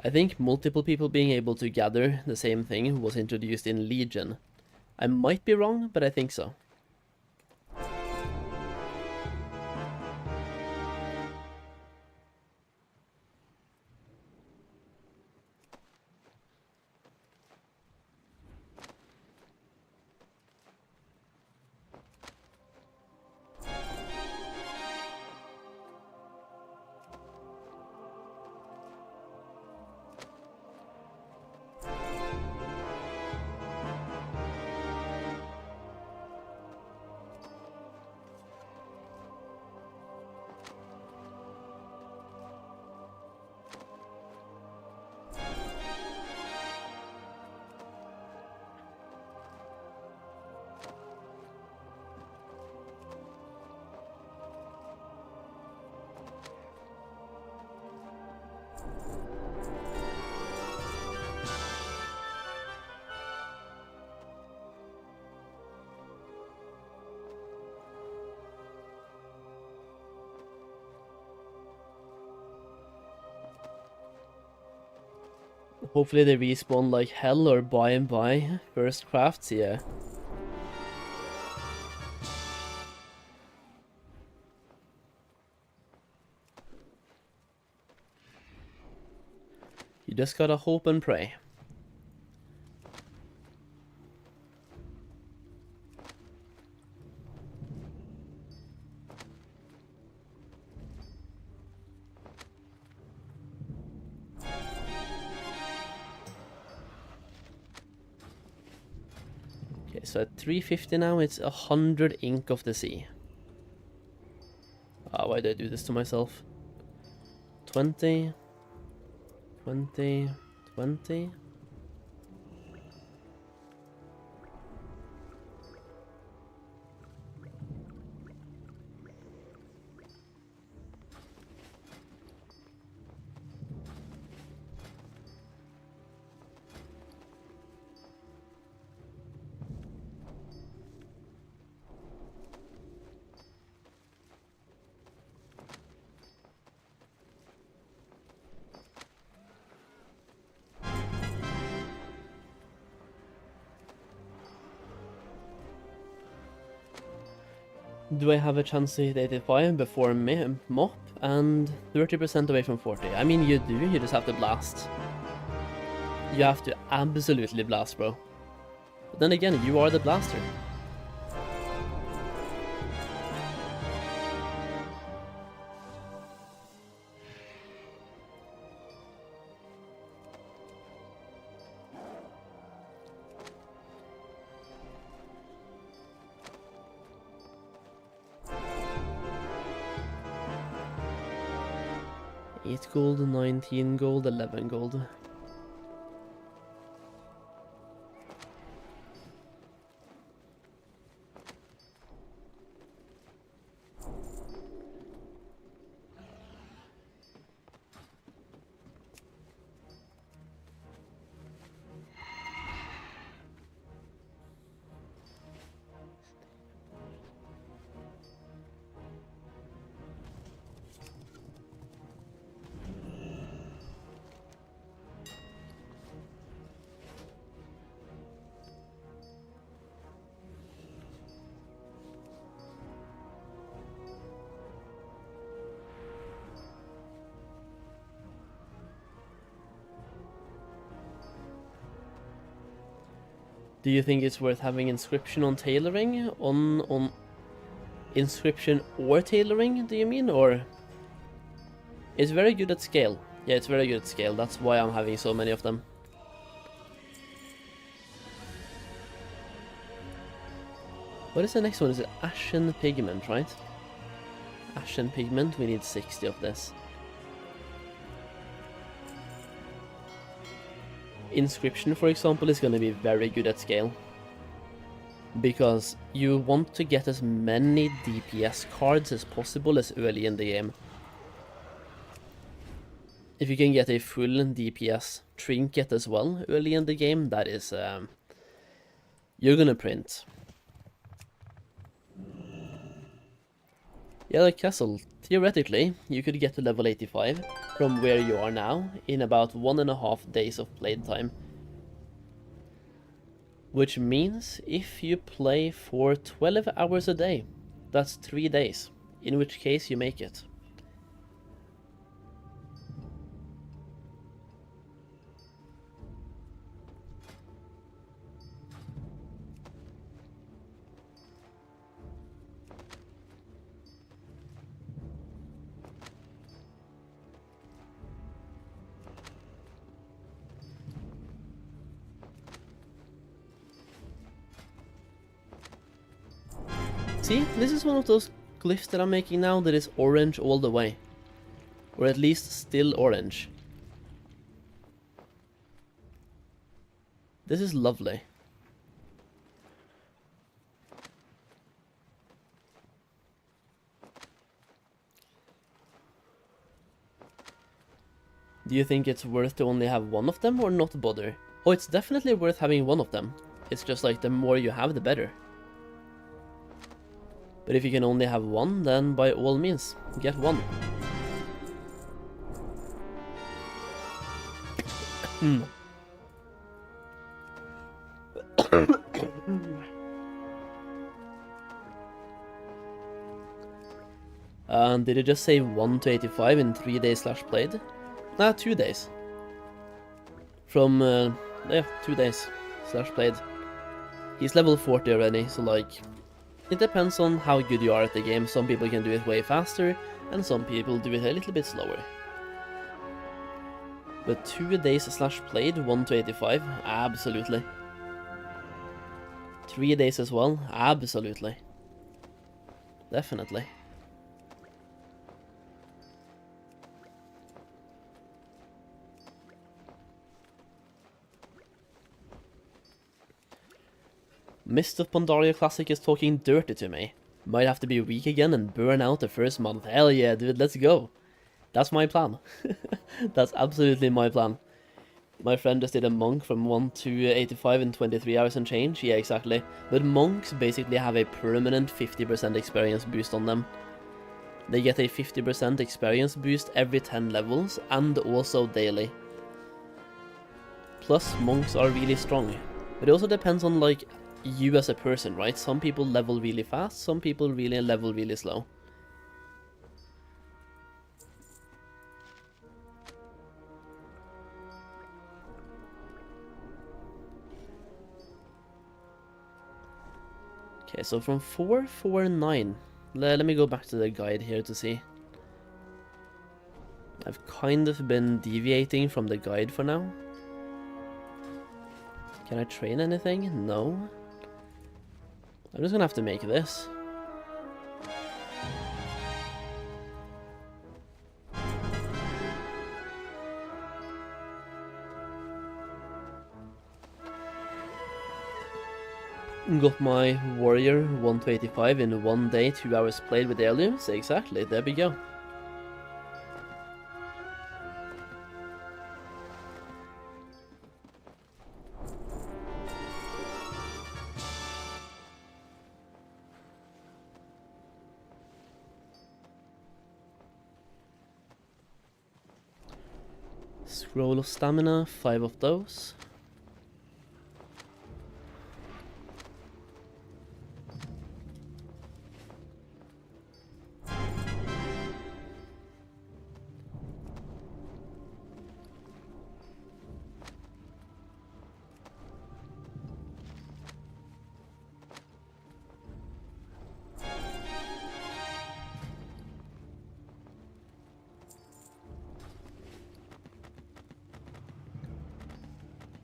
I think multiple people being able to gather the same thing was introduced in Legion. I might be wrong, but I think so. Hopefully they respawn like hell or by and by. First crafts, yeah. You just gotta hope and pray. Okay, so at 350 now, it's 100 Ink of the Sea. Ah, why did I do this to myself? 20, 20, 20. Do I have a chance to hit 85 before MOP and 30% away from 40? I mean, you do, you just have to blast. You have to absolutely blast, bro. But then again, you are the blaster. Eight gold, 19 gold, 11 gold. Do you think it's worth having inscription on tailoring? On inscription or tailoring, do you mean? Or it's very good at scale. Yeah, it's very good at scale. That's why I'm having so many of them. What is the next one? Is it Ashen Pigment, right? Ashen Pigment, we need 60 of this. Inscription, for example, is going to be very good at scale. Because you want to get as many DPS cards as possible as early in the game. If you can get a full DPS trinket as well early in the game, that is... you're gonna print. Yeah, like Castle, theoretically, you could get to level 85. from where you are now in about 1.5 days of playtime. Which means if you play for 12 hours a day, that's 3 days, in which case you make it. See, this is one of those glyphs that I'm making now that is orange all the way. Or at least still orange. This is lovely. Do you think it's worth to only have one of them or not bother? Oh, it's definitely worth having one of them. It's just like the more you have, the better. But if you can only have one, then by all means, get one. Did it just say 1 to 85 in 3 days / played? Nah, 2 days. From, yeah, 2 days / played. He's level 40 already, so like, it depends on how good you are at the game. Some people can do it way faster, and some people do it a little bit slower. But 2 days / played, 1 to 85, absolutely. 3 days as well, absolutely. Definitely. Mists of Pandaria Classic is talking dirty to me. Might have to be weak again and burn out the first month. Hell yeah, dude, let's go. That's my plan. That's absolutely my plan. My friend just did a monk from 1 to 85 in 23 hours and change. Yeah, exactly. But monks basically have a permanent 50% experience boost on them. They get a 50% experience boost every 10 levels and also daily. Plus, monks are really strong. But it also depends on, like, you as a person, right? Some people level really fast, some people really level really slow. Okay, so from 449, let me go back to the guide here to see. I've kind of been deviating from the guide for now. Can I train anything? No. I'm just gonna have to make this. Got my warrior 1 to 85 in 1 day, 2 hours played with heirlooms. Exactly, there we go. Scroll of stamina, 5 of those.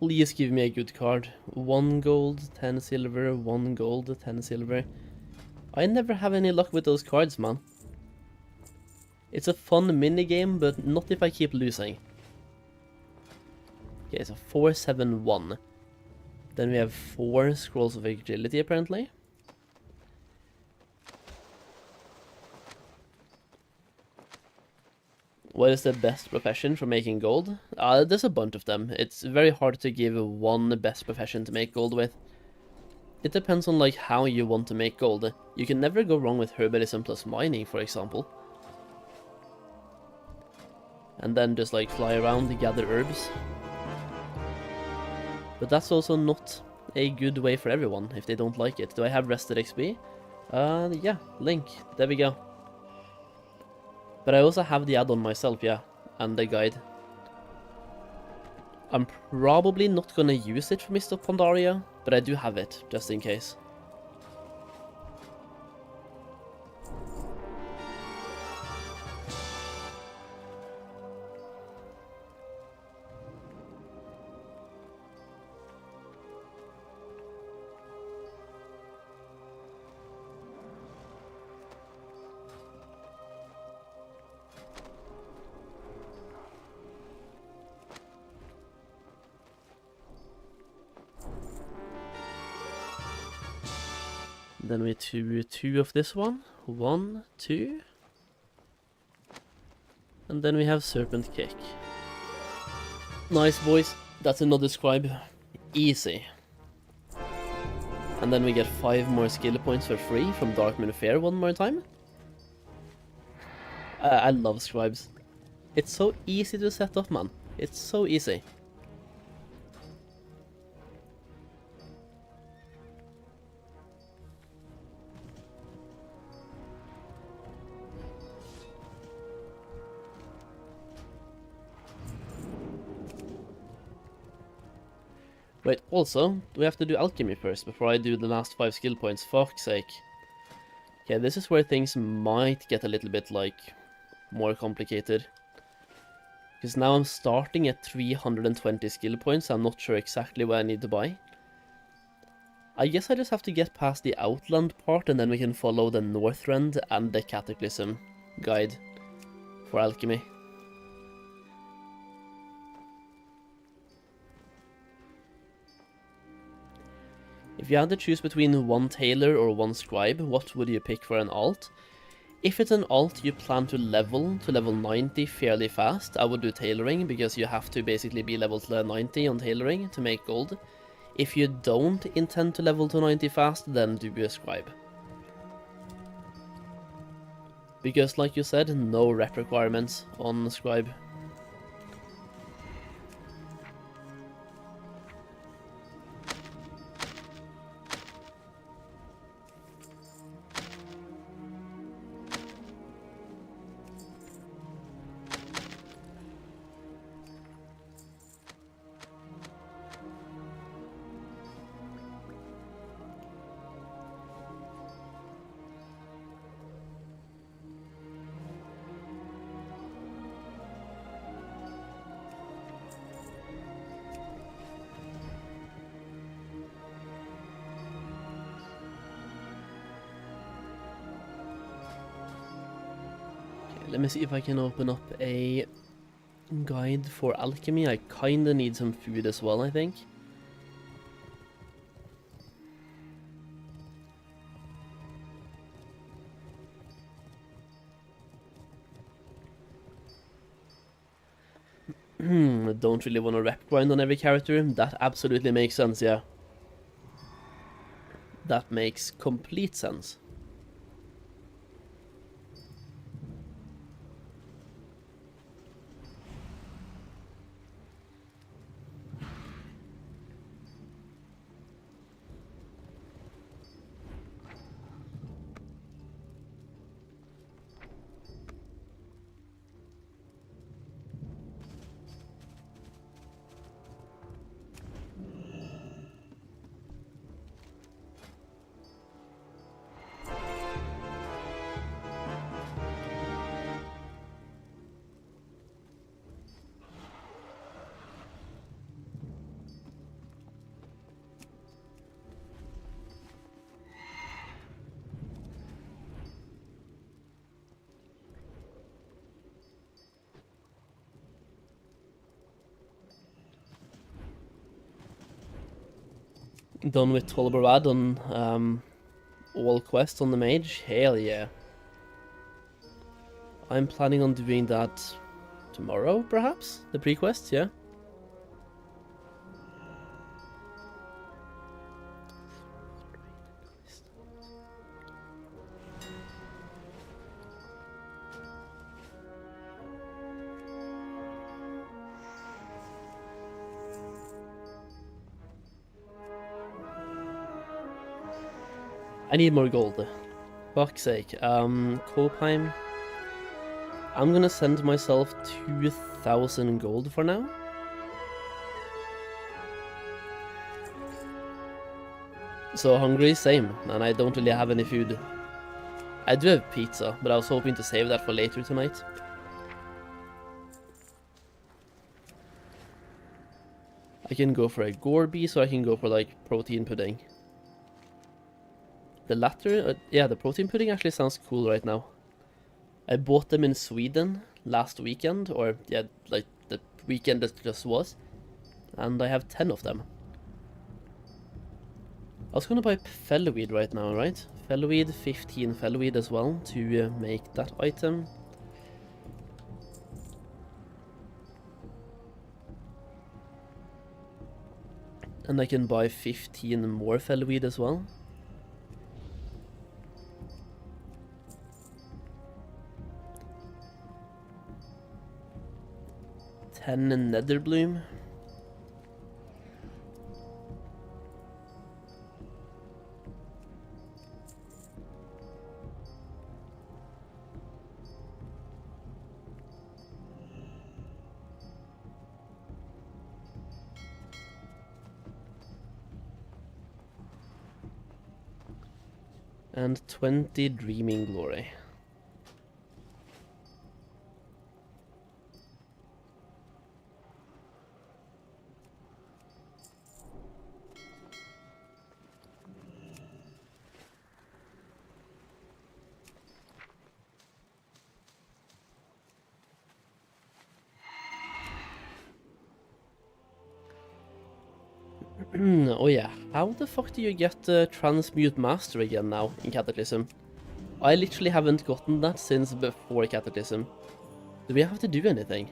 Please give me a good card. 1 gold, 10 silver, 1 gold, 10 silver. I never have any luck with those cards, man. It's a fun minigame, but not if I keep losing. Okay, so 471. Then we have 4 scrolls of agility, apparently. What is the best profession for making gold? There's a bunch of them. It's very hard to give one best profession to make gold with. It depends on like how you want to make gold. You can never go wrong with herbalism plus mining, for example. and then just like fly around to gather herbs. But that's also not a good way for everyone if they don't like it. Do I have rested XP? Yeah, link. There we go. But I also have the add-on myself, yeah, and the guide. I'm probably not gonna use it for Mists of Pandaria, but I do have it, just in case. Then we do 2 of this one. 1, 2. And then we have Serpent Kick. Nice, boys. That's another scribe. Easy. And then we get 5 more skill points for free from Darkmoon Fair one more time. I love scribes. It's so easy to set up, man. It's so easy. Wait, also, do we have to do alchemy first before I do the last 5 skill points? Fuck's sake. Okay, this is where things might get a little bit, like, more complicated. Because now I'm starting at 320 skill points, I'm not sure exactly what I need to buy. I guess I just have to get past the Outland part and then we can follow the Northrend and the Cataclysm guide for alchemy. If you had to choose between one tailor or one scribe, what would you pick for an alt? If it's an alt you plan to level 90 fairly fast, I would do tailoring, because you have to basically be level to 90 on tailoring to make gold. If you don't intend to level to 90 fast, then do a scribe. Because like you said, no rep requirements on scribe. Let me see if I can open up a guide for alchemy. I kinda need some food as well, I think. I don't really want to rep grind on every character. That absolutely makes sense, yeah. That makes complete sense. Done with Tolbarad on all quests on the mage? Hell yeah. I'm planning on doing that tomorrow, perhaps? The pre-quest, yeah? I need more gold. Fuck's sake. Solheim. I'm gonna send myself 2,000 gold for now. So hungry, same, and I don't really have any food. I do have pizza, but I was hoping to save that for later tonight. I can go for a Gorby, so I can go for like protein pudding. The latter, yeah, the protein pudding actually sounds cool right now. I bought them in Sweden last weekend, or yeah, like the weekend that just was, and I have 10 of them. I was gonna buy fellowweed right now, right? Fellowweed, 15 fellowweed as well to make that item. And I can buy 15 more fellowweed as well. Ten nether bloom. And 20 dreaming glory. Oh yeah, how the fuck do you get Transmute Master again now in Cataclysm? I literally haven't gotten that since before Cataclysm. Do we have to do anything?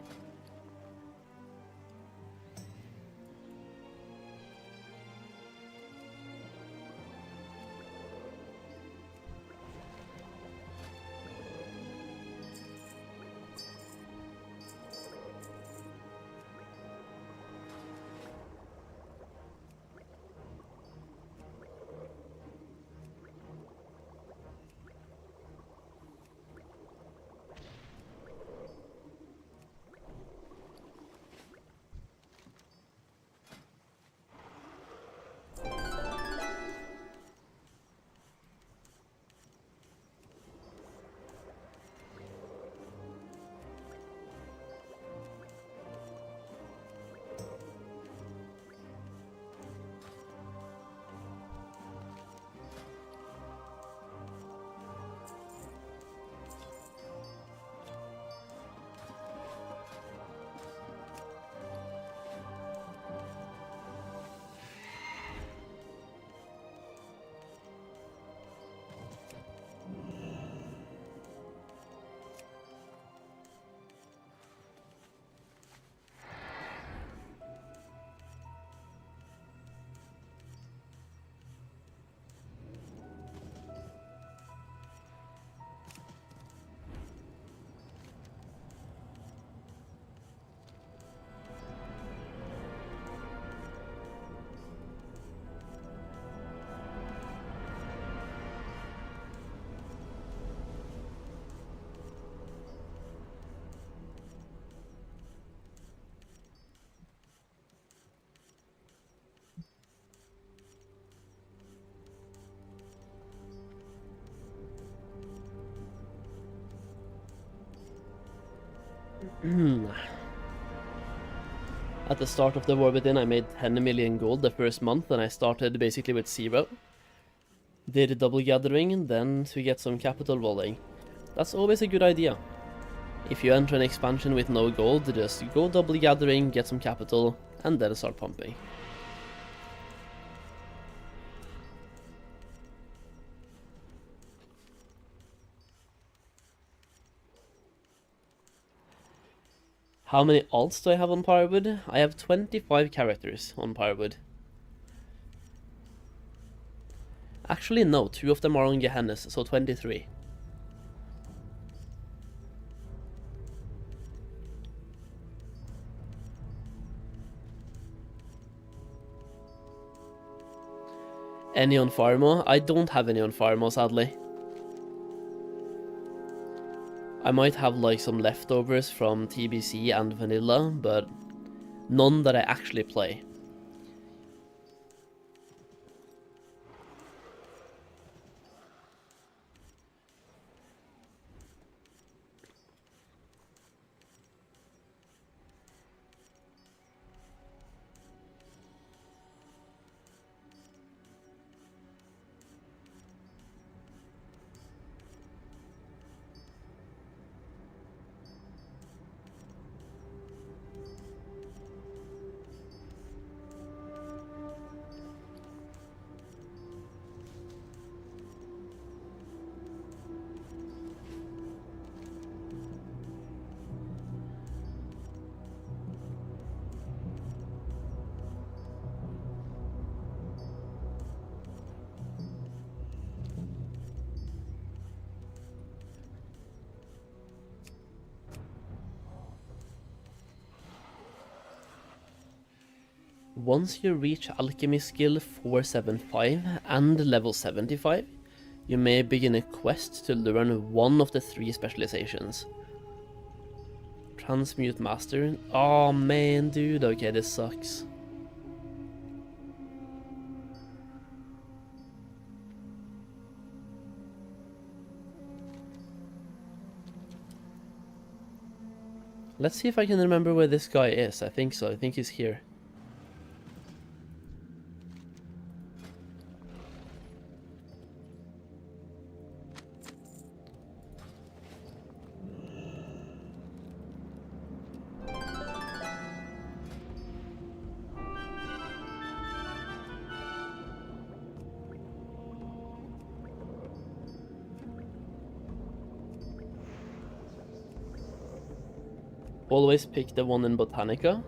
At the start of the war within, I made 10 million gold the first month, and I started basically with 0. Did a double gathering, then to get some capital rolling. That's always a good idea. If you enter an expansion with no gold, just go double gathering, get some capital, and then start pumping. How many alts do I have on Powerwood? I have 25 characters on Powerwood. Actually no, 2 of them are on Gehennas, so 23. Any on Farmo? I don't have any on Farmo, sadly. I might have like some leftovers from TBC and Vanilla, but none that I actually play. Once you reach Alchemy skill 475 and level 75, you may begin a quest to learn one of the 3 specializations. Transmute Master. Oh man, dude, okay, this sucks. Let's see if I can remember where this guy is. I think so, I think he's here. Always pick the one in Botanica,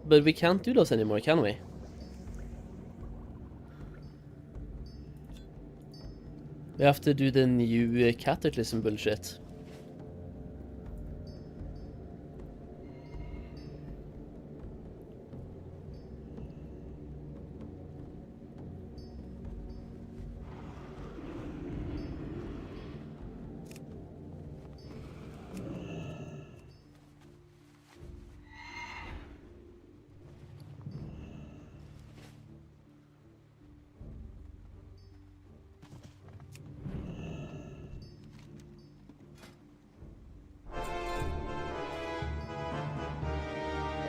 but we can't do those anymore, can we? We have to do the new Cataclysm bullshit.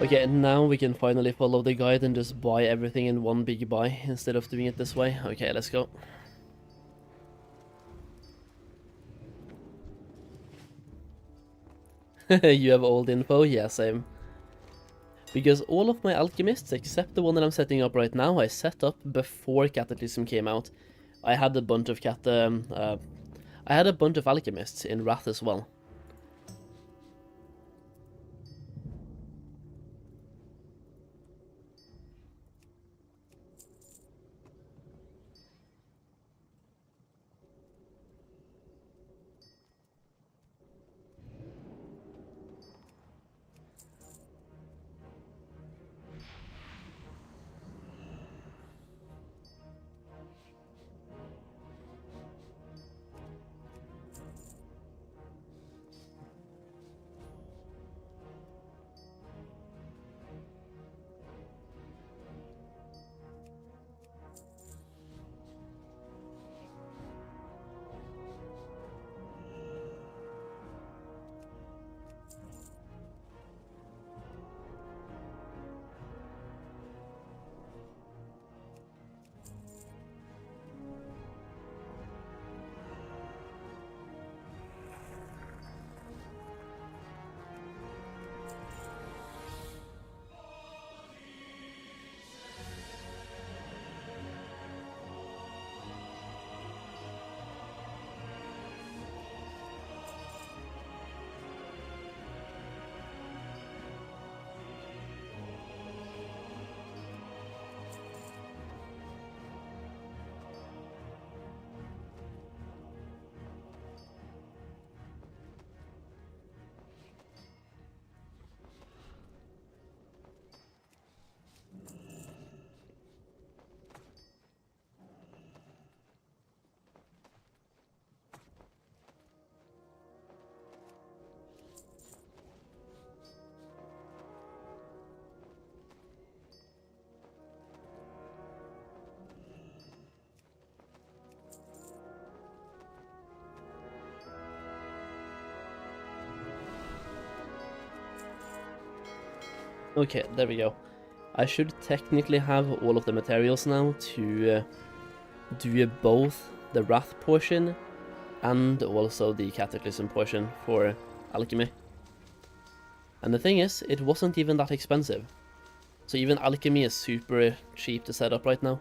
Okay, now we can finally follow the guide and just buy everything in one big buy instead of doing it this way. Okay, let's go. You have old info? Yeah, same. Because all of my alchemists, except the one that I'm setting up right now, I set up before Cataclysm came out. I had a bunch of I had a bunch of alchemists in Wrath as well. Okay, there we go. I should technically have all of the materials now to do both the Wrath portion and also the Cataclysm portion for alchemy. And the thing is, it wasn't even that expensive. So even alchemy is super cheap to set up right now.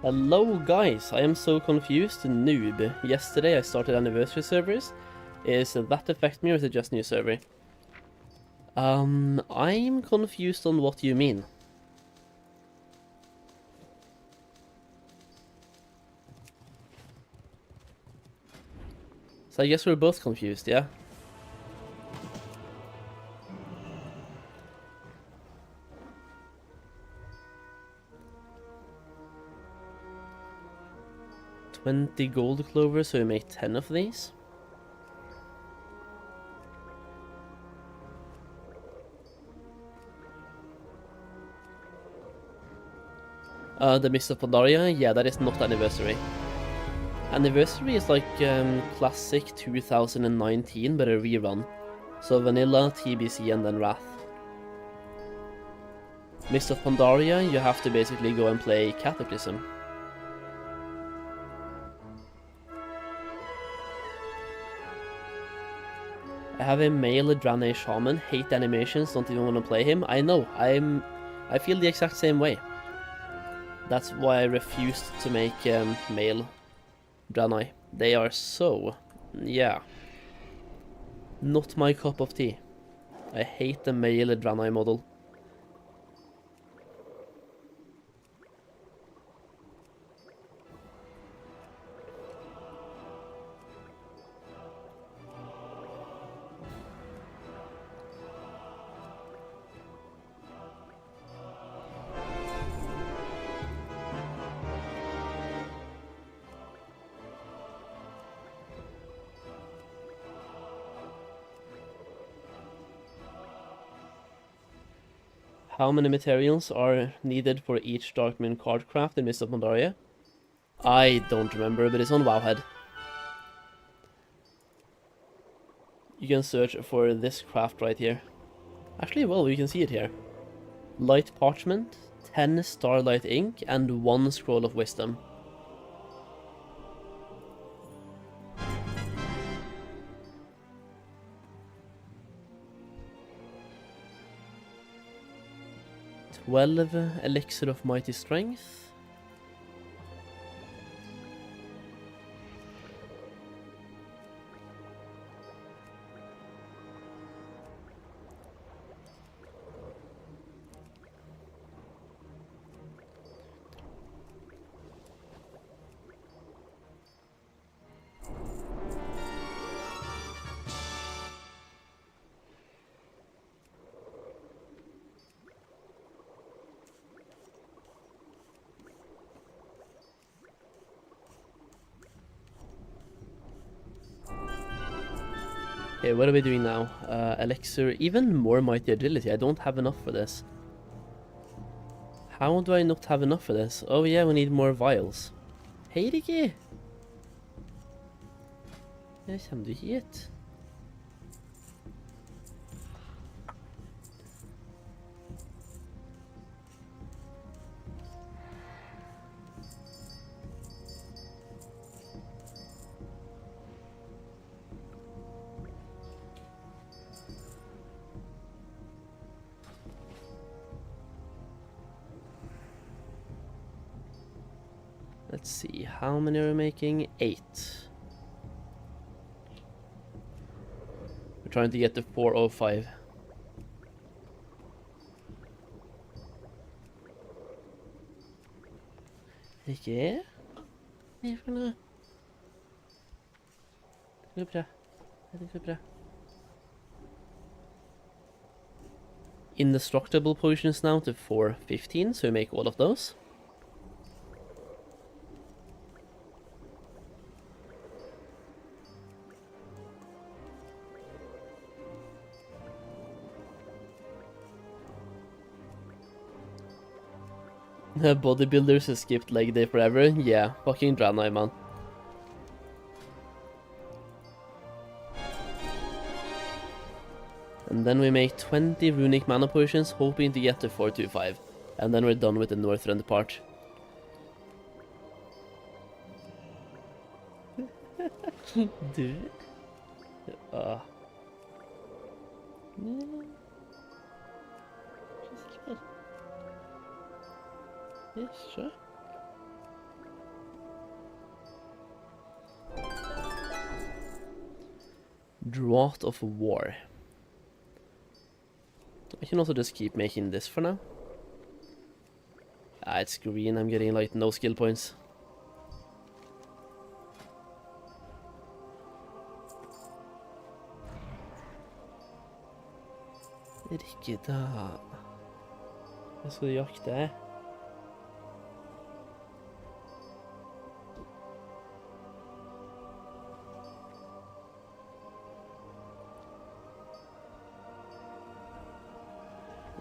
Hello guys, I am so confused, noob. Yesterday I started anniversary servers. Is that affect me or is it just new server? I'm confused on what you mean. So I guess we're both confused, yeah? $20 gold clovers, so we make 10 of these. The Mists of Pandaria, yeah, that is not anniversary. Anniversary is like Classic 2019, but a rerun. So Vanilla, TBC, and then Wrath. Mists of Pandaria, you have to basically go and play Cataclysm. I have a male Draenei Shaman, hate animations, don't even want to play him. I know, I feel the exact same way. That's why I refused to make male Draenei. They are so, yeah, not my cup of tea. I hate the male Draenei model. How many materials are needed for each Darkmoon card craft in Mists of Pandaria? I don't remember, but it's on Wowhead. You can search for this craft right here. Actually, well, you can see it here. Light Parchment, 10 Starlight Ink, and 1 Scroll of Wisdom. Elixir of Mighty Strength. Okay, what are we doing now? Elixir, even more Mighty Agility. I don't have enough for this. How do I not have enough for this? Oh yeah, we need more vials. Hei, Ricky! Kommer du hit? Let's see, how many are we making? 8. We're trying to get to 405. Okay. Det går bra. Det går bra. Indestructible potions now to 415, so we make all of those. Bodybuilders who skipped leg day forever? Yeah, fucking Draenei, man. And then we make 20 runic mana potions, hoping to get to 425. And then we're done with the northern part. Dude. Yes, sure. Draught of War. I can also just keep making this for now. Ah, it's green, I'm getting like no skill points. Ikke da. Jeg skal jakte.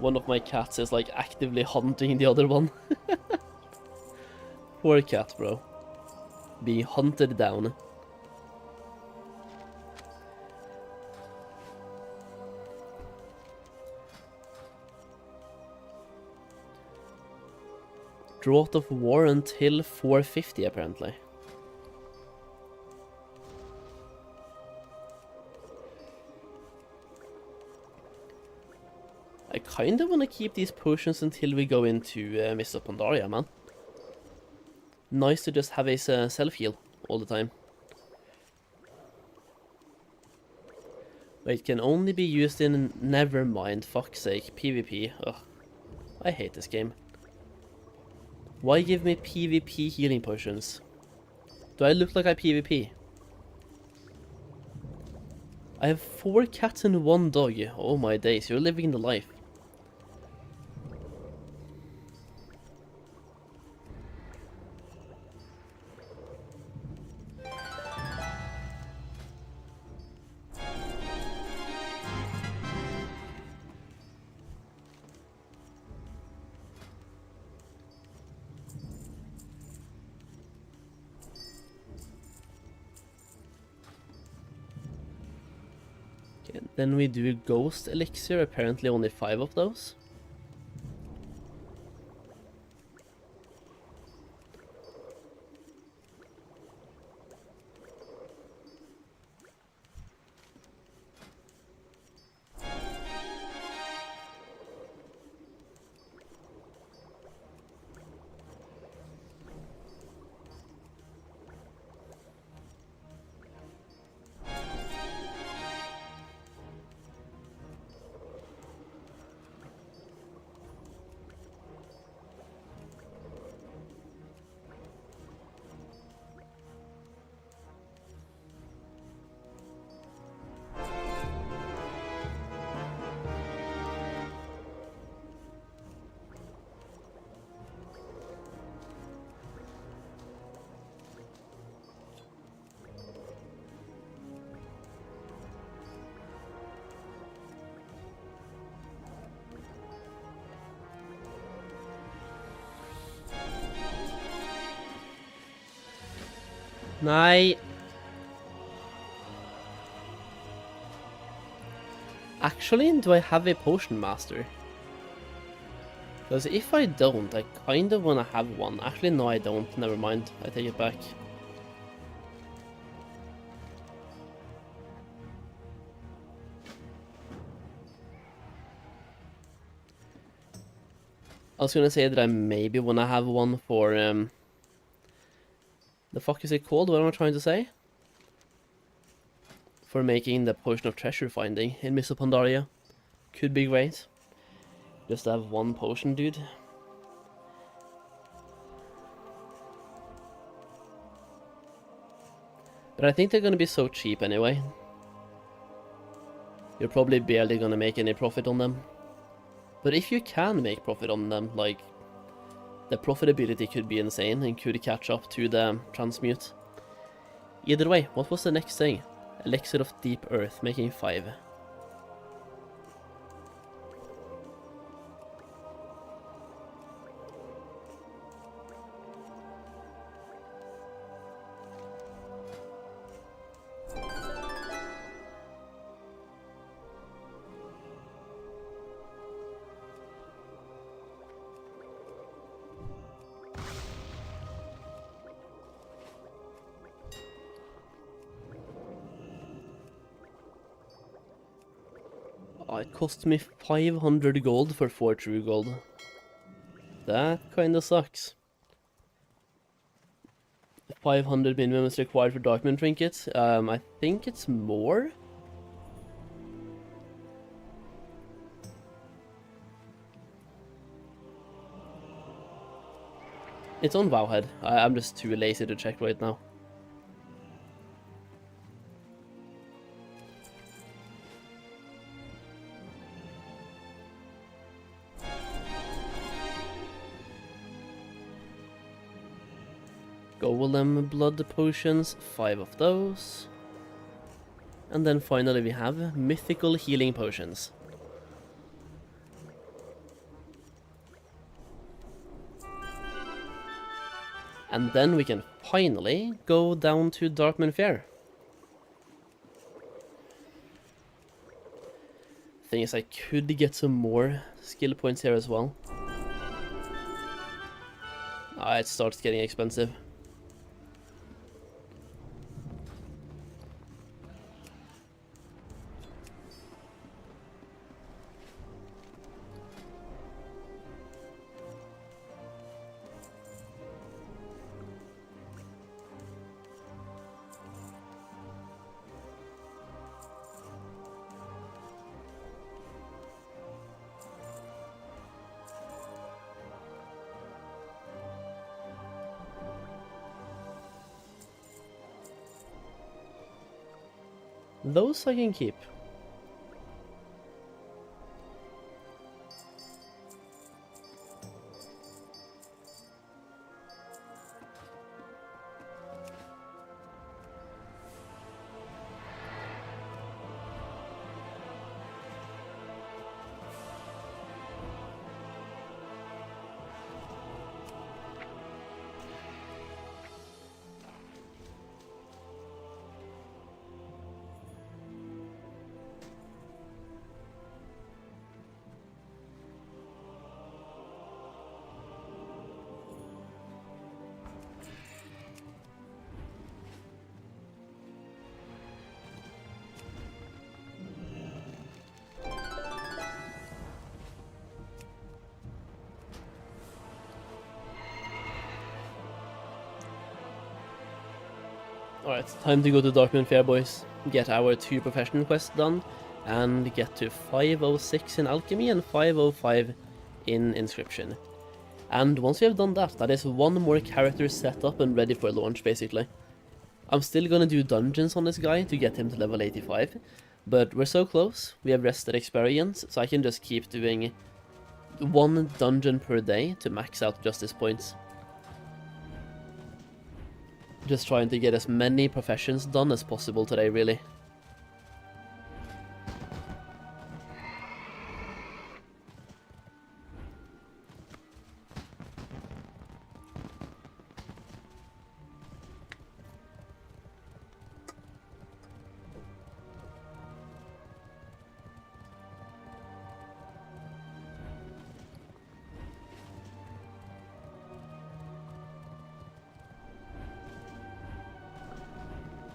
One of my cats is like actively hunting the other one. Poor cat, bro. Being hunted down. Draught of War until 450 apparently. I kinda wanna keep these potions until we go into Mists of Pandaria, man. Nice to just have a self-heal all the time. Wait, can only be used in... Nevermind, fuck's sake, PvP. Ugh. I hate this game. Why give me PvP healing potions? Do I look like I PvP? I have 4 cats and 1 dog. Oh my days, you're living the life. Okay, then we do Ghost Elixir, apparently only 5 of those. Nei. Actually, do I have a potion master? Because if I don't, I kind of want to have one. Actually, no, I don't. Never mind. I take it back. I was gonna say that I maybe want to have one for, the fuck is it called? What am I trying to say? For making the potion of treasure finding in Mists of Pandaria. Could be great. Just to have one potion, dude. But I think they're gonna be so cheap anyway. You're probably barely gonna make any profit on them. But if you can make profit on them, like, the profitability could be insane and could catch up to the transmute. Either way, what was the next thing? Elixir of Deep Earth, making 5. Oh, it cost me 500 gold for 4 true gold. That kinda sucks. 500 minimum is required for Darkmoon trinkets. I think it's more. It's on Wowhead. I'm just too lazy to check right now. Golem blood potions, 5 of those. And then finally we have mythical healing potions. And then we can finally go down to Darkmoon Fair. Thing is, I could get some more skill points here as well. It starts getting expensive. Those I can keep. Alright, time to go to Darkmoon Fair, boys. Get our 2 profession quests done, and get to 506 in Alchemy and 505 in Inscription. And once we have done that, that is 1 more character set up and ready for launch, basically. I'm still gonna do dungeons on this guy to get him to level 85, but we're so close, we have rested experience, so I can just keep doing 1 dungeon per day to max out justice points. Just trying to get as many professions done as possible today, really.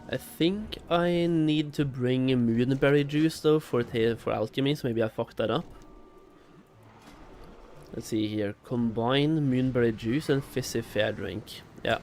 I think I need to bring moonberry juice though for alchemy, so maybe I fucked that up. Let's see here, combine moonberry juice and fizzy fair drink. Yeah.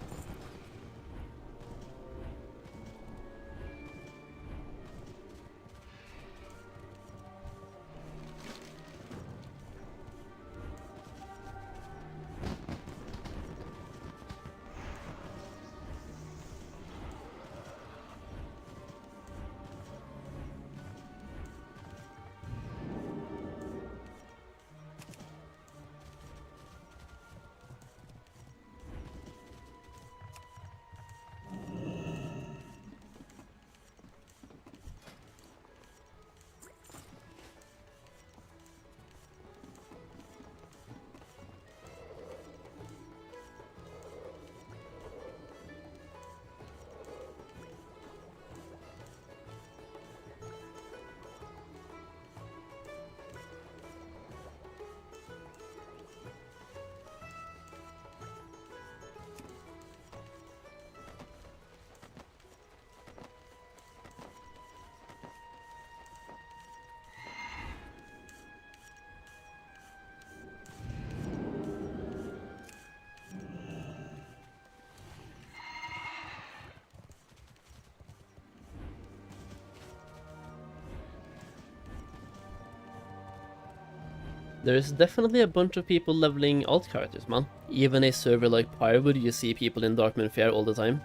There's definitely a bunch of people leveling alt characters, man. Even a server like Pyrewood, you see people in Darkmoon Fair all the time.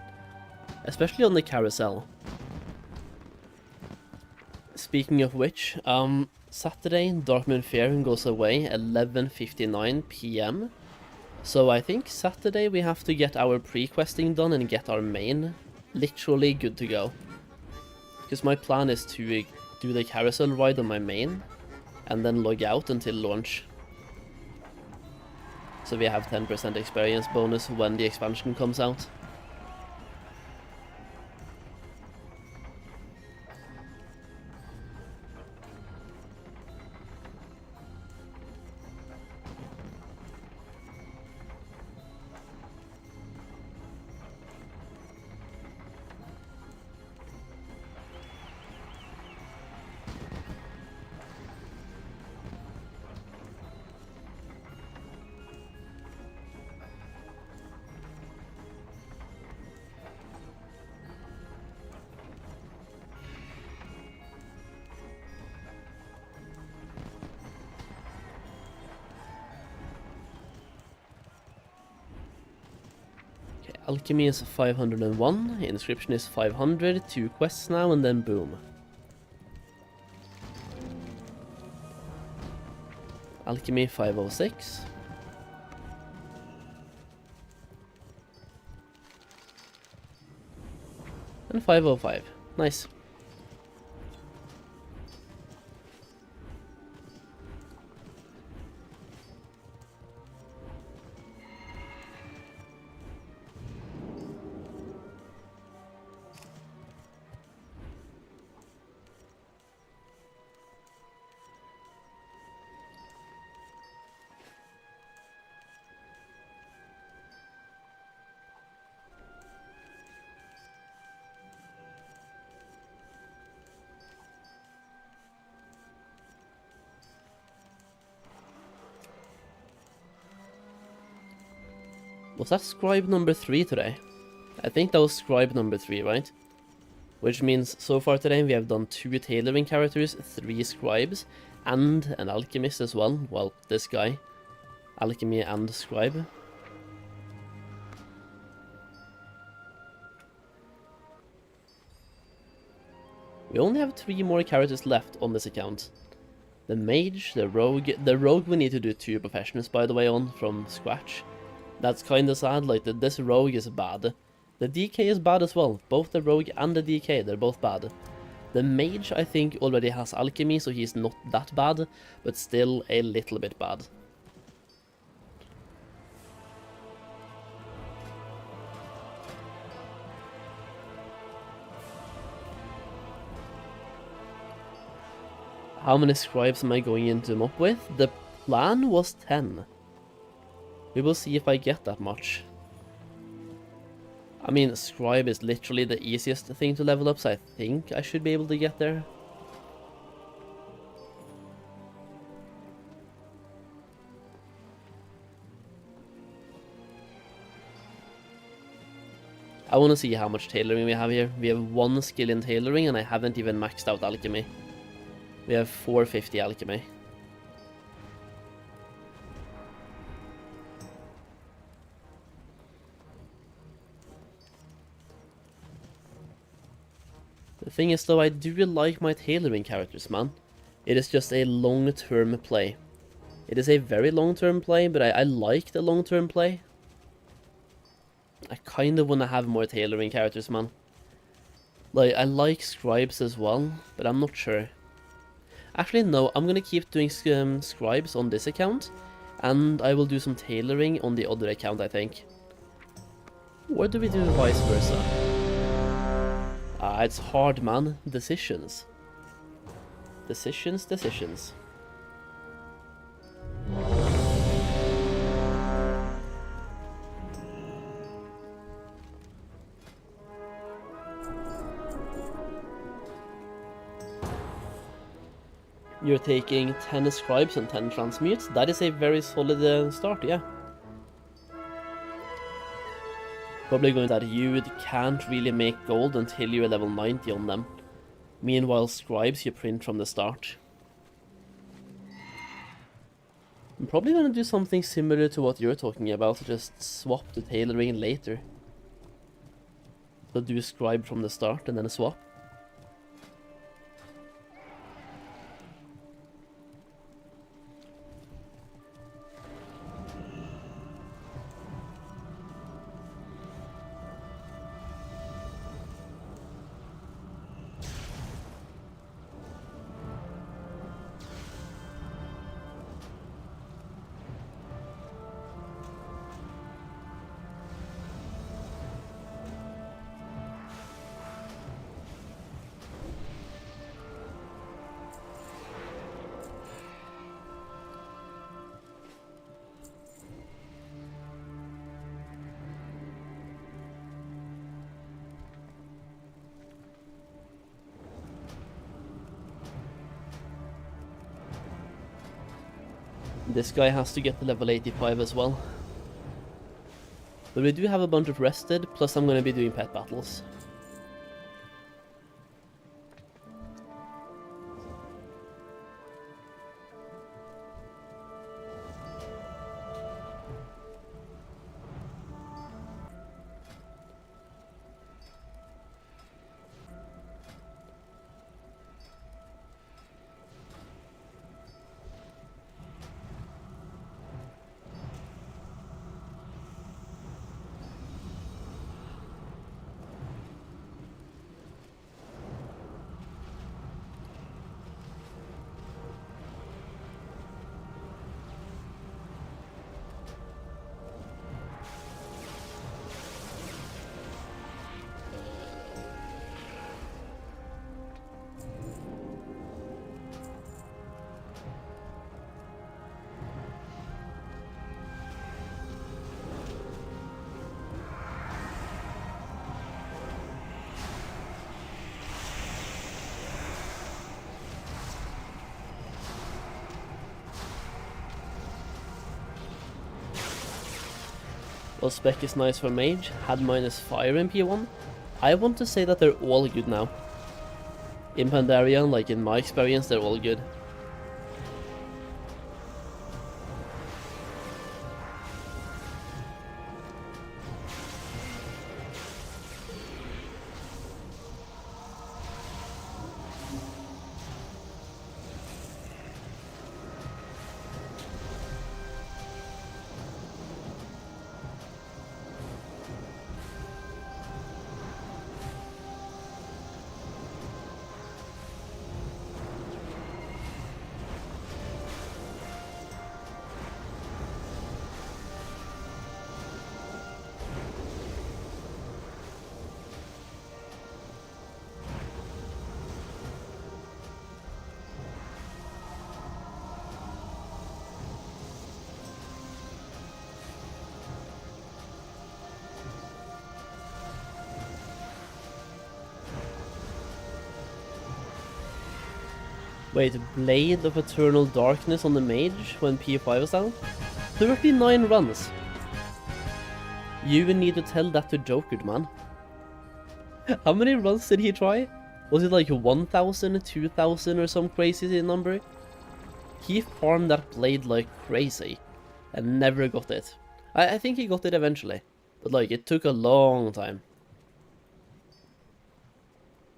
Especially on the carousel. Speaking of which, Saturday, Darkmoon Fair goes away 11:59 PM. So I think Saturday we have to get our pre-questing done and get our main literally good to go. Because my plan is to do the carousel ride on my main, and then log out until launch. So we have 10% experience bonus when the expansion comes out. Alchemy is 501, Inscription is 500, 2 quests now, and then boom. Alchemy 506. And 505. Nice. Was that scribe number 3 today? I think that was scribe number 3, right? Which means so far today we have done 2 tailoring characters, 3 scribes, and an alchemist as well. Well, this guy. Alchemy and scribe. We only have 3 more characters left on this account. The mage, the rogue. The rogue we need to do 2 professionals, by the way, on from scratch. That's kinda sad, like this rogue is bad. The DK is bad as well. Both the rogue and the DK, they're both bad. The mage, I think, already has alchemy, so he's not that bad, but still a little bit bad. How many scribes am I going into them up with? The plan was 10. We will see if I get that much. I mean, scribe is literally the easiest thing to level up, so I think I should be able to get there. I want to see how much tailoring we have here. We have 1 skill in tailoring and I haven't even maxed out alchemy. We have 450 alchemy. The thing is though, I do like my tailoring characters, man. It is just a long-term play. It is a very long-term play, but I like the long-term play. I kinda wanna have more tailoring characters, man. Like, I like scribes as well, but I'm not sure. Actually, no, I'm gonna keep doing scribes on this account, and I will do some tailoring on the other account, I think. Or do we do vice versa? It's hard, man. Decisions. Decisions. You're taking 10 scribes and 10 transmutes. That is a very solid start, yeah. Probably going that you can't really make gold until you're level 90 on them. Meanwhile, scribes you print from the start. I'm probably gonna do something similar to what you're talking about, just swap the tailoring later. So do scribe from the start and then swap. This guy has to get to level 85 as well. But we do have a bunch of rested, plus I'm gonna be doing pet battles. Well, spec is nice for mage, had minus fire in P1. I want to say that they're all good now. In Pandaria, like in my experience, they're all good. Wait, Blade of Eternal Darkness on the mage when P5 is down? 39 runs! You need to tell that to Joker, man. How many runs did he try? Was it like 1,000, 2,000 or some crazy number? He farmed that blade like crazy and never got it. I think he got it eventually, but like it took a long time.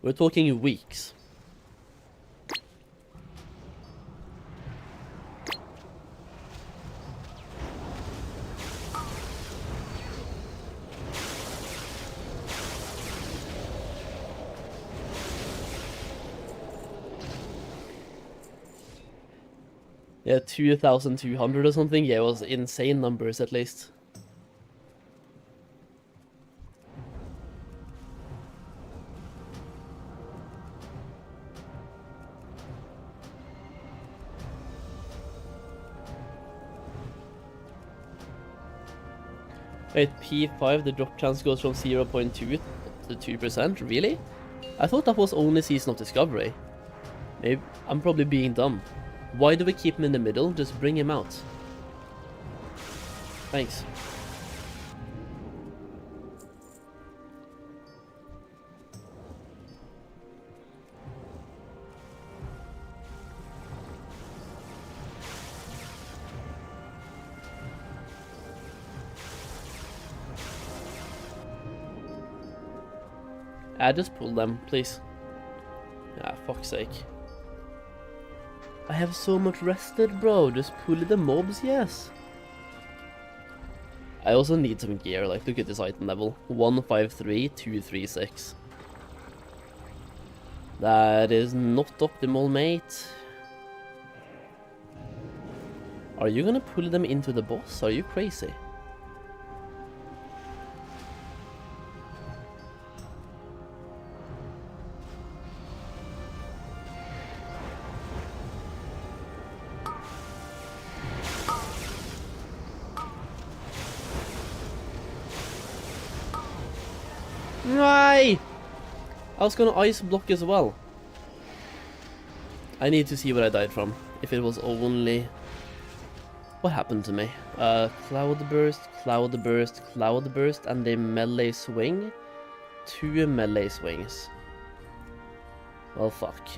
We're talking weeks. Yeah, 2,200 or something. Yeah, it was insane numbers at least. Wait, P5, the drop chance goes from 0.2 to 2%? Really? I thought that was only Season of Discovery. Maybe I'm probably being dumb. Why do we keep him in the middle? Just bring him out. Thanks. Just pull them, please. Ah, fuck's sake. I have so much rested, bro. Just pull the mobs, yes. I also need some gear, like look at this item level. 153,236. That is not optimal, mate. Are you gonna pull them into the boss? Are you crazy? Why? I was gonna ice block as well. I need to see what I died from. If it was only... What happened to me? Cloud burst, cloud burst, cloud burst, and a melee swing. 2 melee swings. Well, fuck.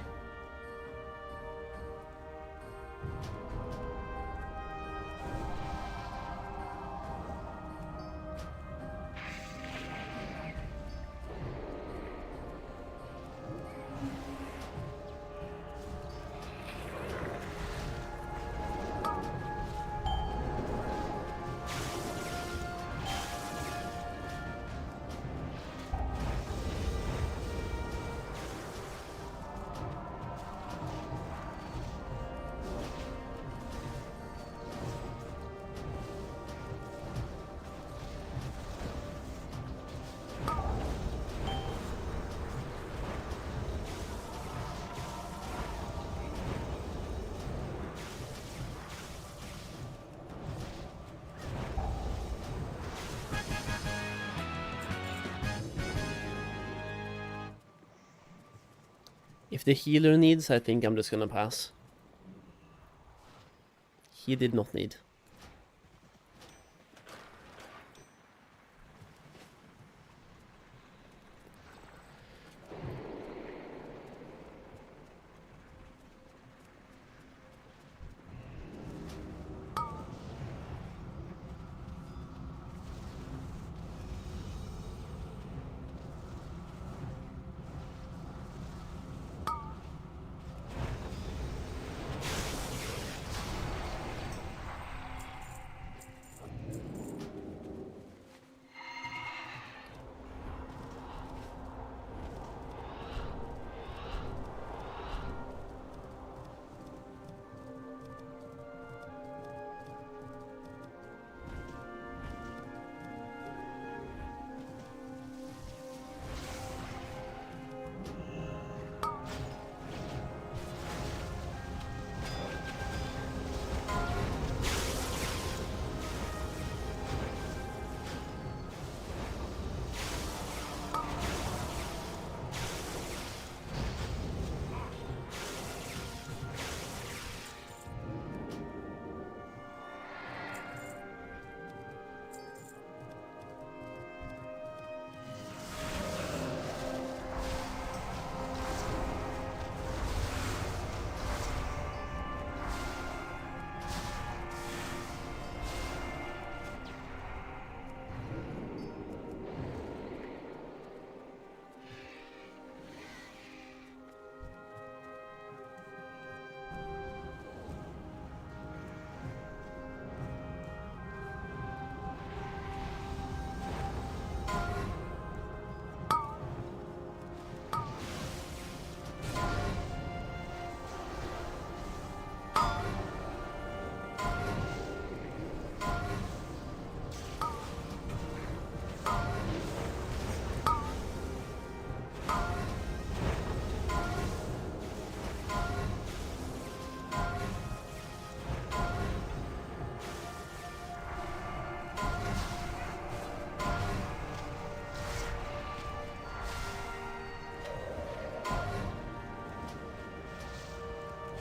If the healer needs, I think I'm just gonna pass. He did not need.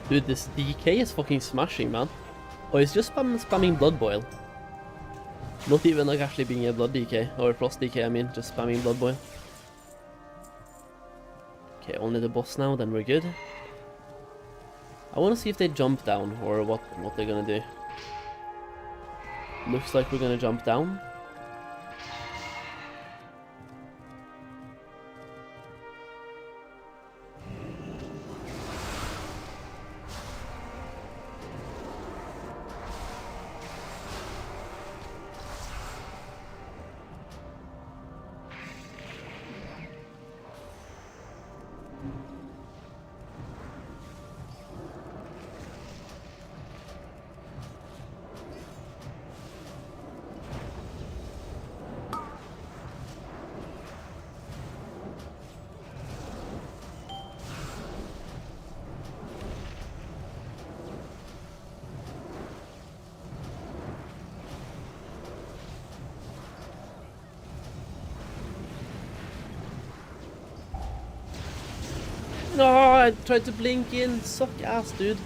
Dude, this DK is fucking smashing, man. Oh, he's just spamming Blood Boil. Not even like actually being a Blood DK, or Frost DK, I mean, just spamming Blood Boil. Okay, only the boss now, then we're good. I want to see if they jump down, or what they're gonna do. Looks like we're gonna jump down. No, I tried to blink in. Suck ass, dude.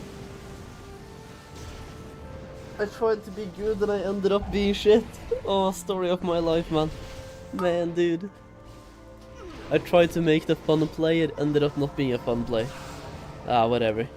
I tried to be good and I ended up being shit. Oh, story of my life, man. Man, dude. I tried to make the fun play, it ended up not being a fun play. Ah, whatever.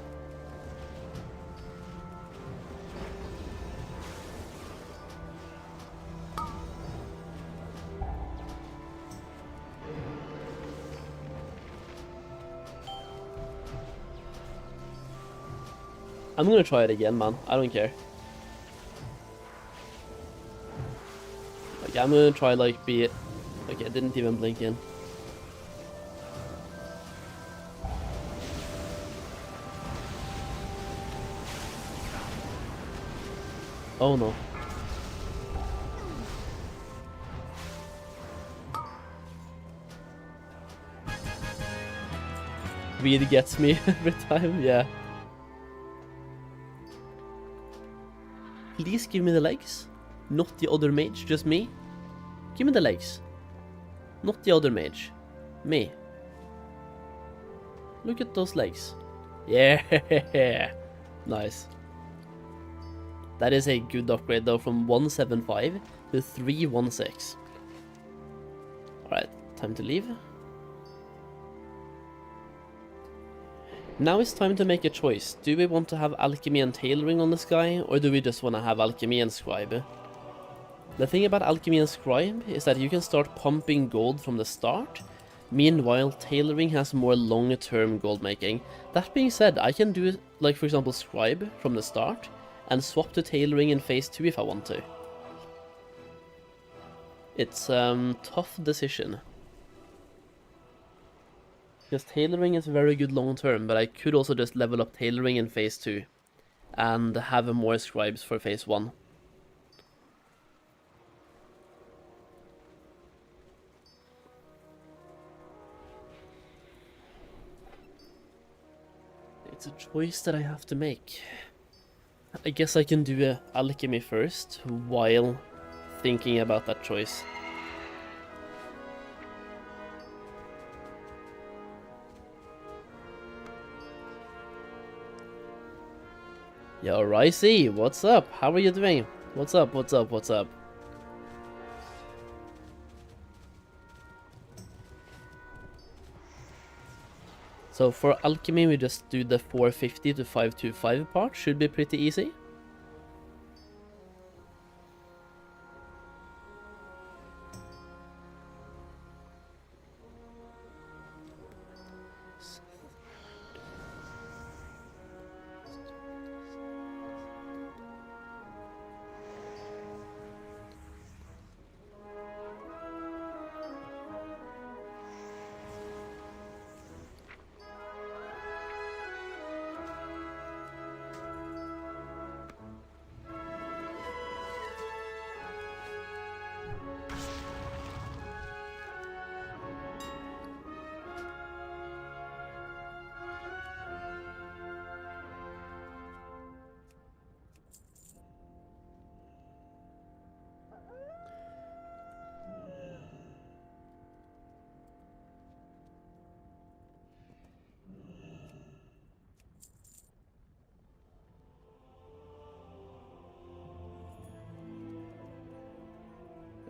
I'm gonna try it again, man. I don't care. Like, I'm gonna try, like, be it. Okay, I didn't even blink in. Oh no. Really gets me every time, yeah. Please give me the legs. Not the other mage, just me. Give me the legs. Not the other mage. Me. Look at those legs. Yeah. Nice. That is a good upgrade though, from 175 to 316. Alright, time to leave. Now it's time to make a choice. Do we want to have alchemy and tailoring on this guy, or do we just want to have alchemy and scribe? The thing about alchemy and scribe is that you can start pumping gold from the start. Meanwhile, tailoring has more long-term gold making. That being said, I can do, like, for example, scribe from the start and swap to tailoring in phase 2 if I want to. It's a tough decision. Because tailoring is very good long-term, but I could also just level up tailoring in phase 2 and have more scribes for phase 1. It's a choice that I have to make. I guess I can do alchemy first, while thinking about that choice. Yo, Ricey, what's up? How are you doing? What's up, what's up, what's up? So for alchemy, we just do the 450 to 525 part. Should be pretty easy.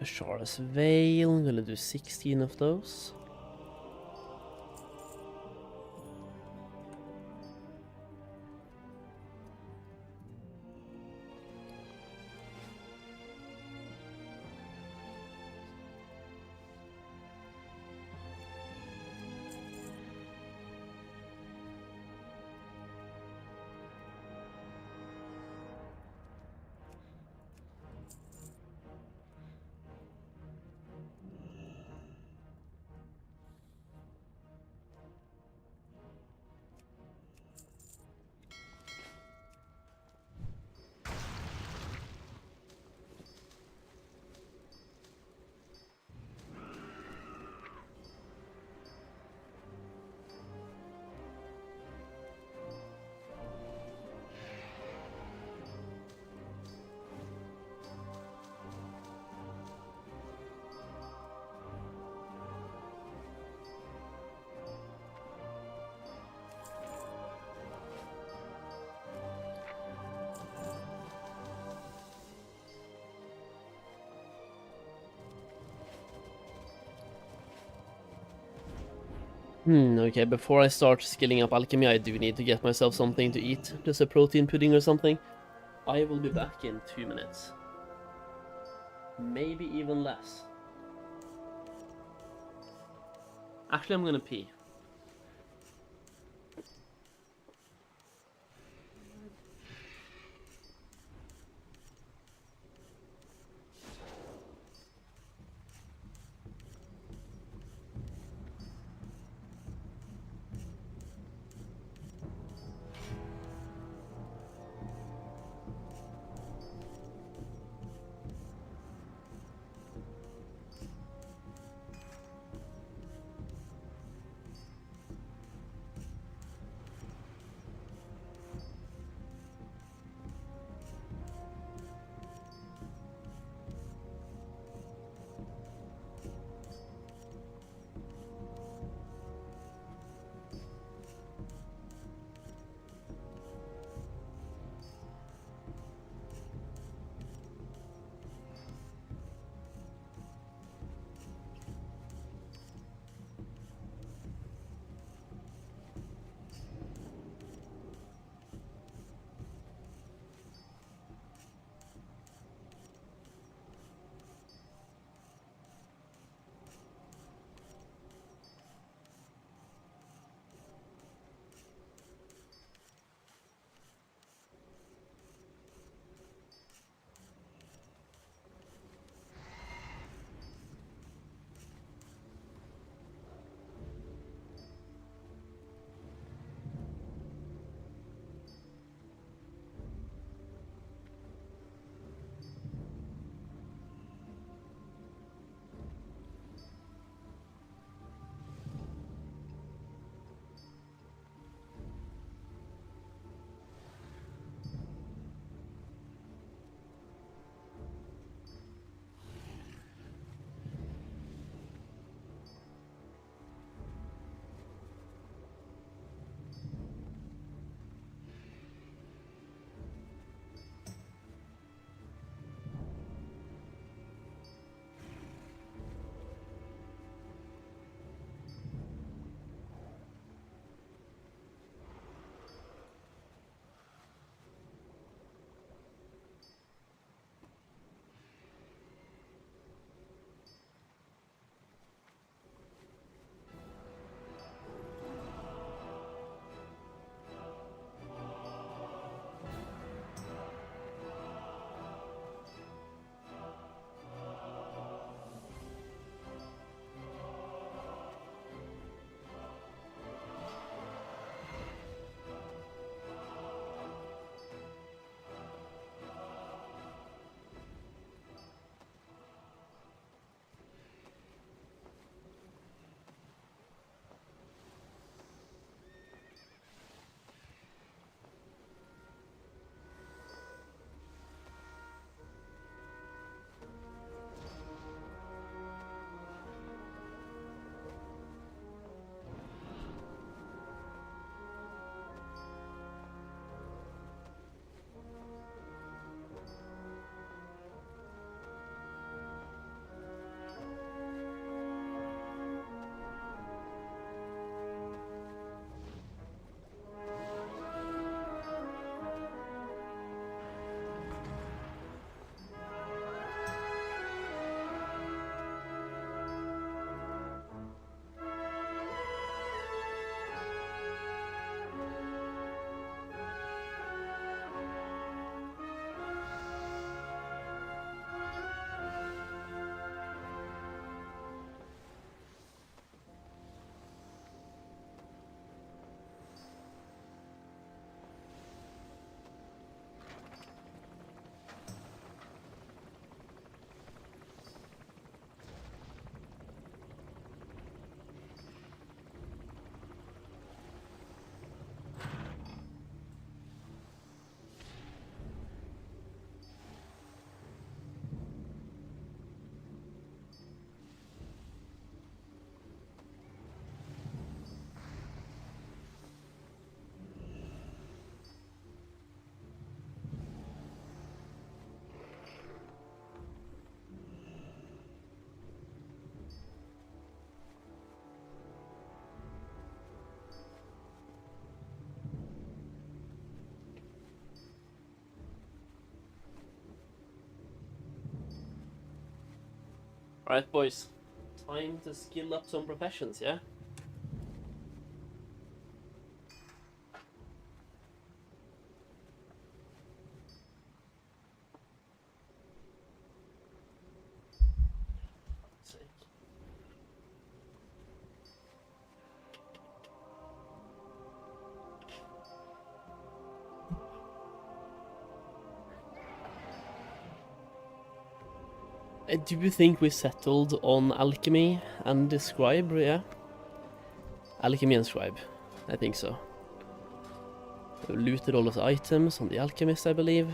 Ashar's Veil, I'm gonna do 16 of those. Okay, before I start skilling up alchemy, I do need to get myself something to eat. Just a protein pudding or something. I will be back in 2 minutes. Maybe even less. Actually, I'm gonna pee. Alright, boys. Time to skill up some professions, yeah? Fuck's sake. Do you think we settled on alchemy and the scribe, yeah? Alchemy and scribe. I think so. We looted all of the items on the alchemist, I believe.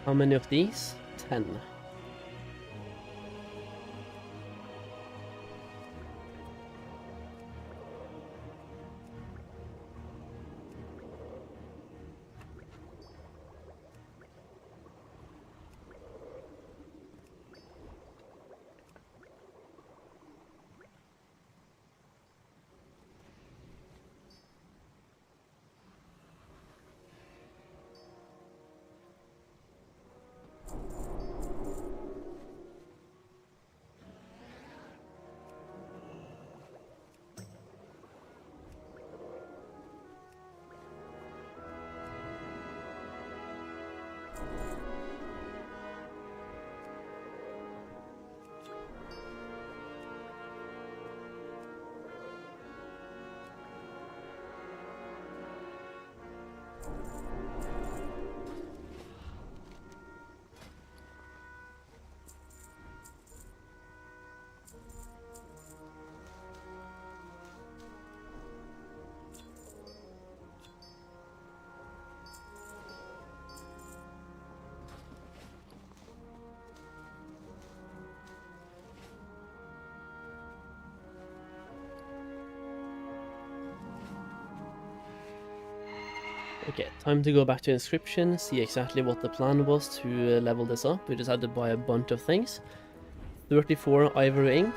How many of these? 10. Okay, time to go back to inscription, see exactly what the plan was to level this up. We just had to buy a bunch of things. 34 ivory ink.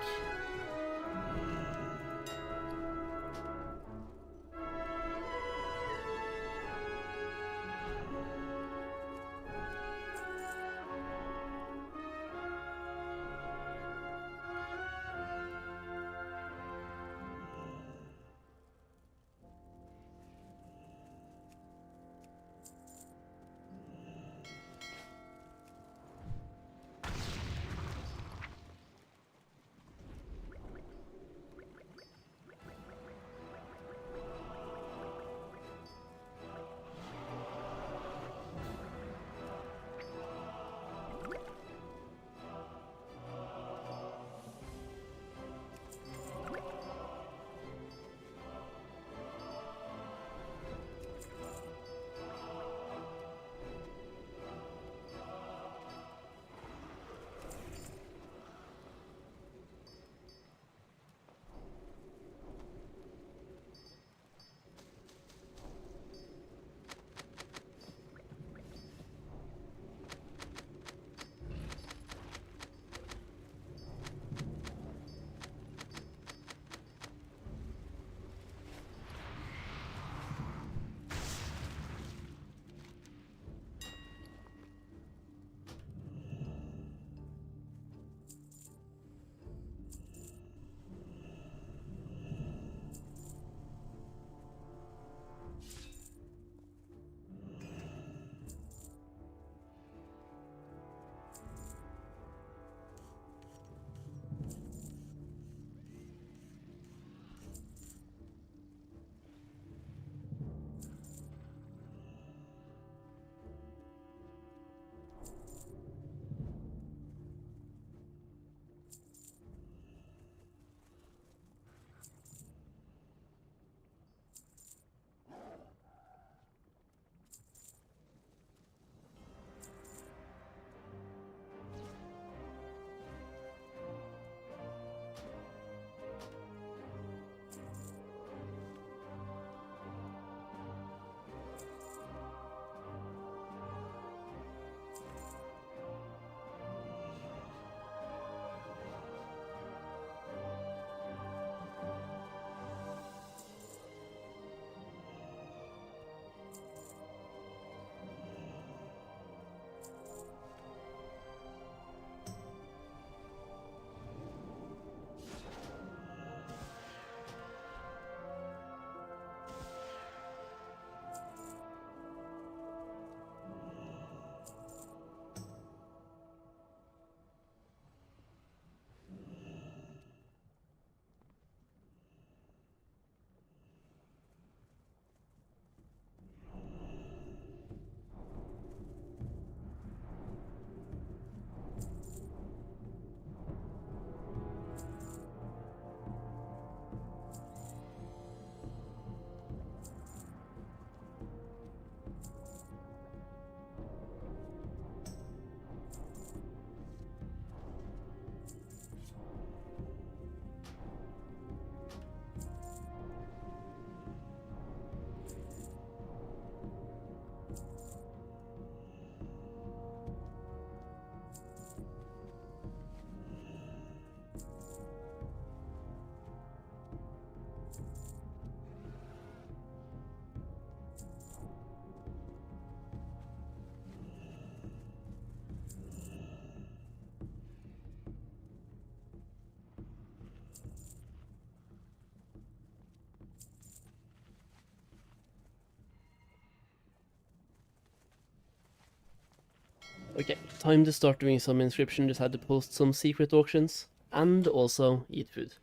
Okay, time to start doing some inscription. Just had to post some secret auctions and also eat food.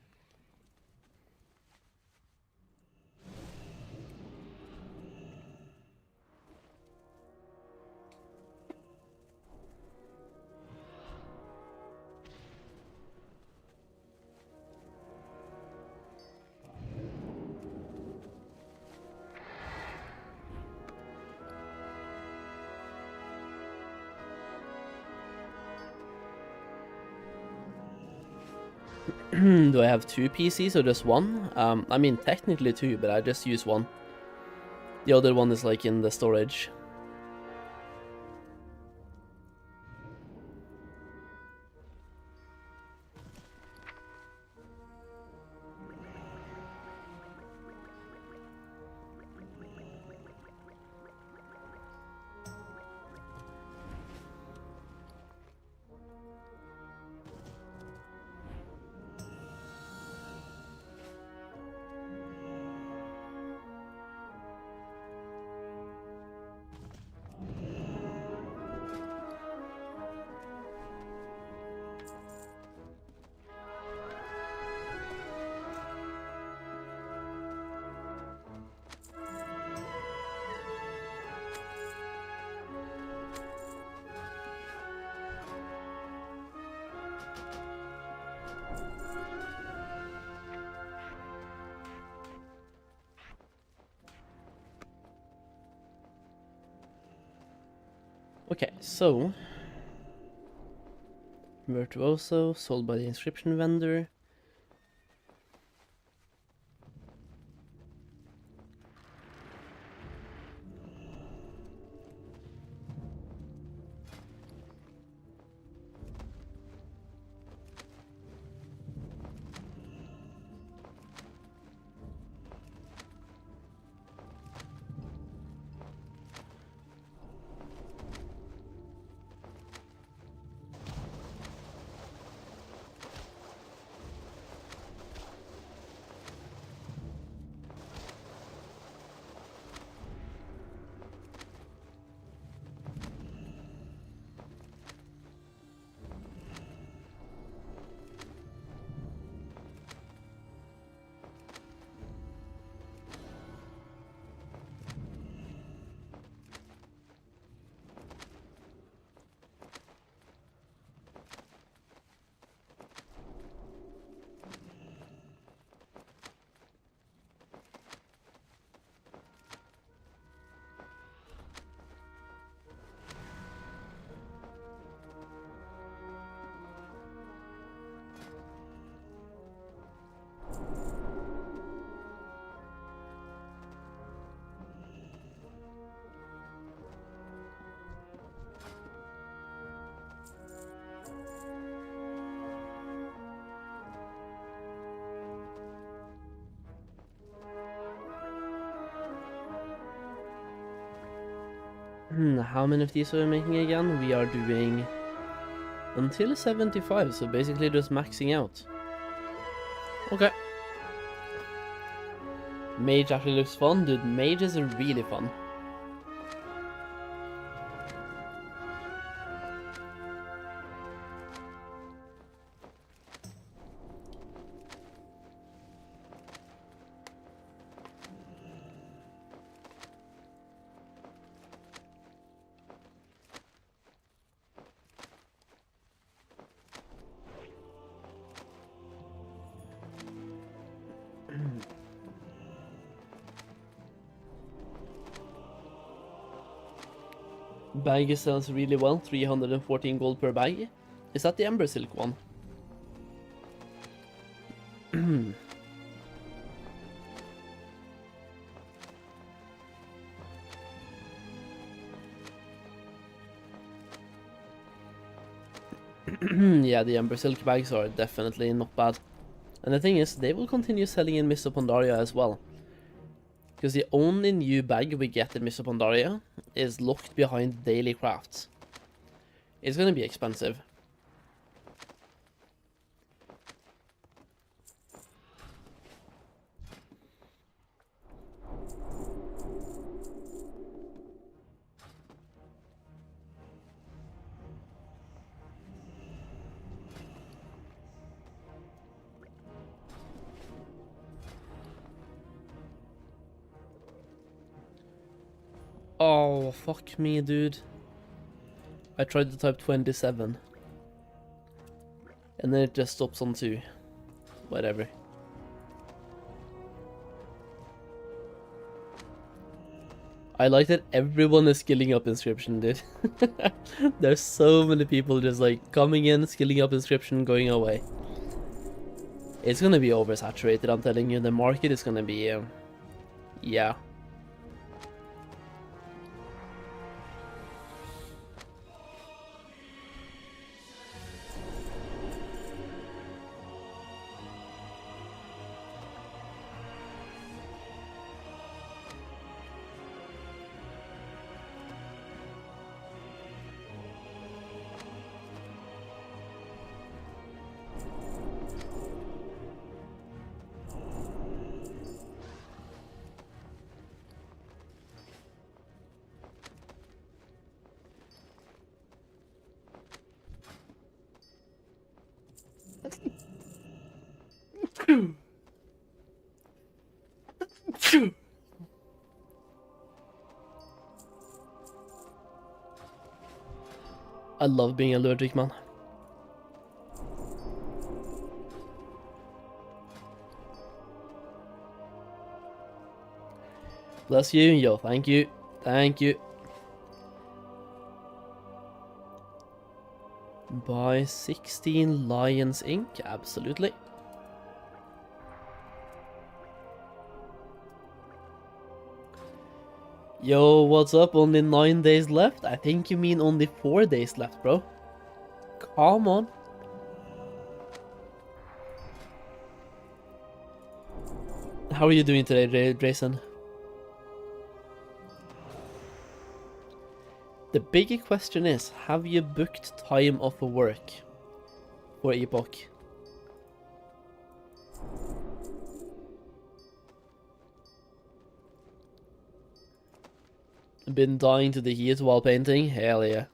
Do I have 2 PCs or just one? I mean, technically 2, but I just use one. The other one is like in the storage. Okay, so Virtuoso, sold by the inscription vendor. How many of these are we making again? We are doing until 75, so basically just maxing out. Okay. Mage actually looks fun, dude. Mages are really fun. Bag sells really well, 314 gold per bag. Is that the Ember Silk one? Yeah, the Ember Silk bags are definitely not bad. And the thing is, they will continue selling in Mists of Pandaria as well. Because the only new bag we get in Mists of Pandaria is locked behind daily crafts. It's gonna be expensive. Oh, fuck me, dude. I tried to type 27. And then it just stops on 2. Whatever. I like that everyone is skilling up inscription, dude. There's so many people just like coming in, skilling up inscription, going away. It's gonna be oversaturated, I'm telling you. The market is gonna be, yeah. I love being allergic, man. Bless you, yo, thank you. Thank you. Buy 16 Lions ink, absolutely. Yo, what's up? Only 9 days left? I think you mean only 4 days left, bro. Come on. How are you doing today, Jason? The bigger question is, have you booked time off of work for Epoch? Been dying to the heat while painting? Hell yeah.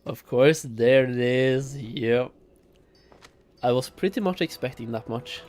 Of course, there it is. Yep. I was pretty much expecting that much.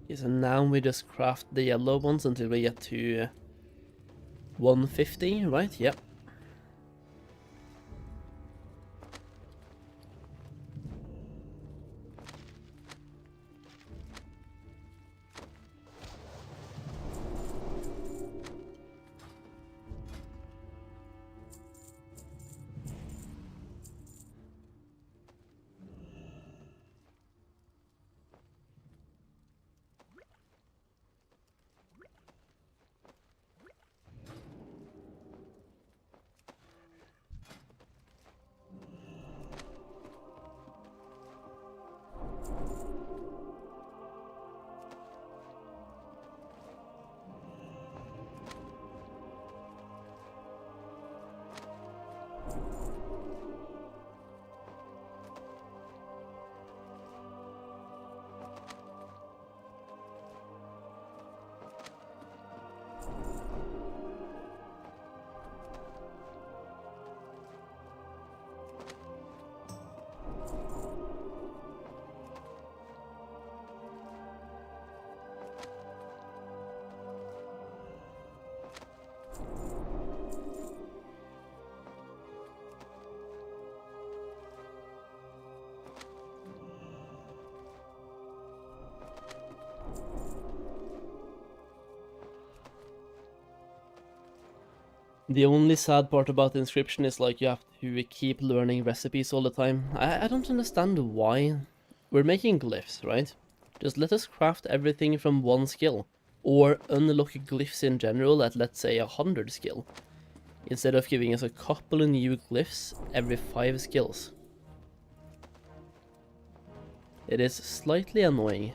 Okay, so now we just craft the yellow ones until we get to 150, right? Yep. The only sad part about the inscription is like you have to keep learning recipes all the time. I don't understand why. We're making glyphs, right? Just let us craft everything from 1 skill. Or unlock glyphs in general at, let's say, 100 skill. Instead of giving us a couple of new glyphs every 5 skills. It is slightly annoying.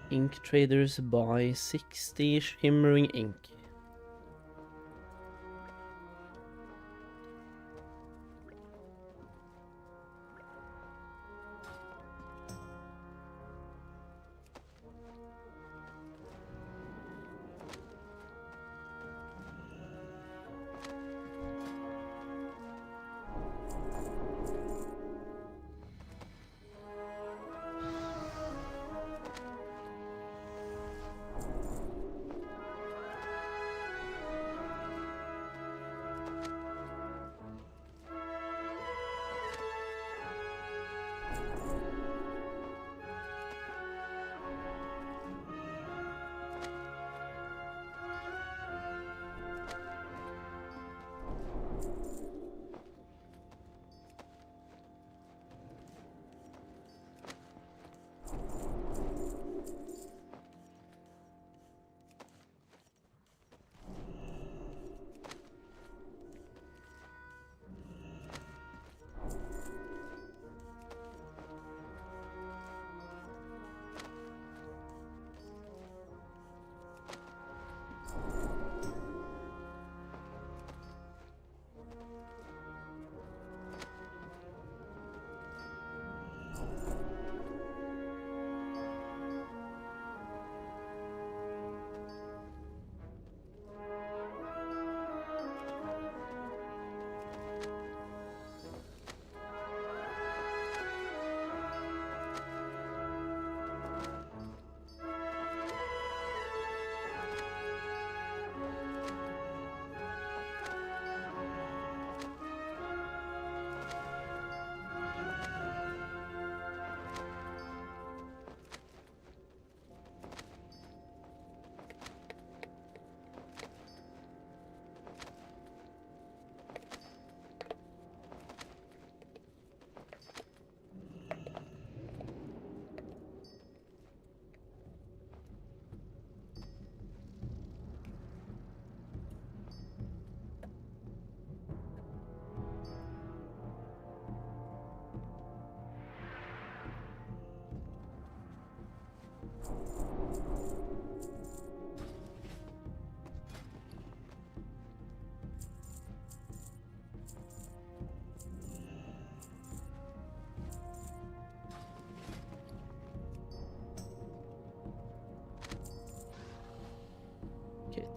Ink traders buy 60 shimmering ink.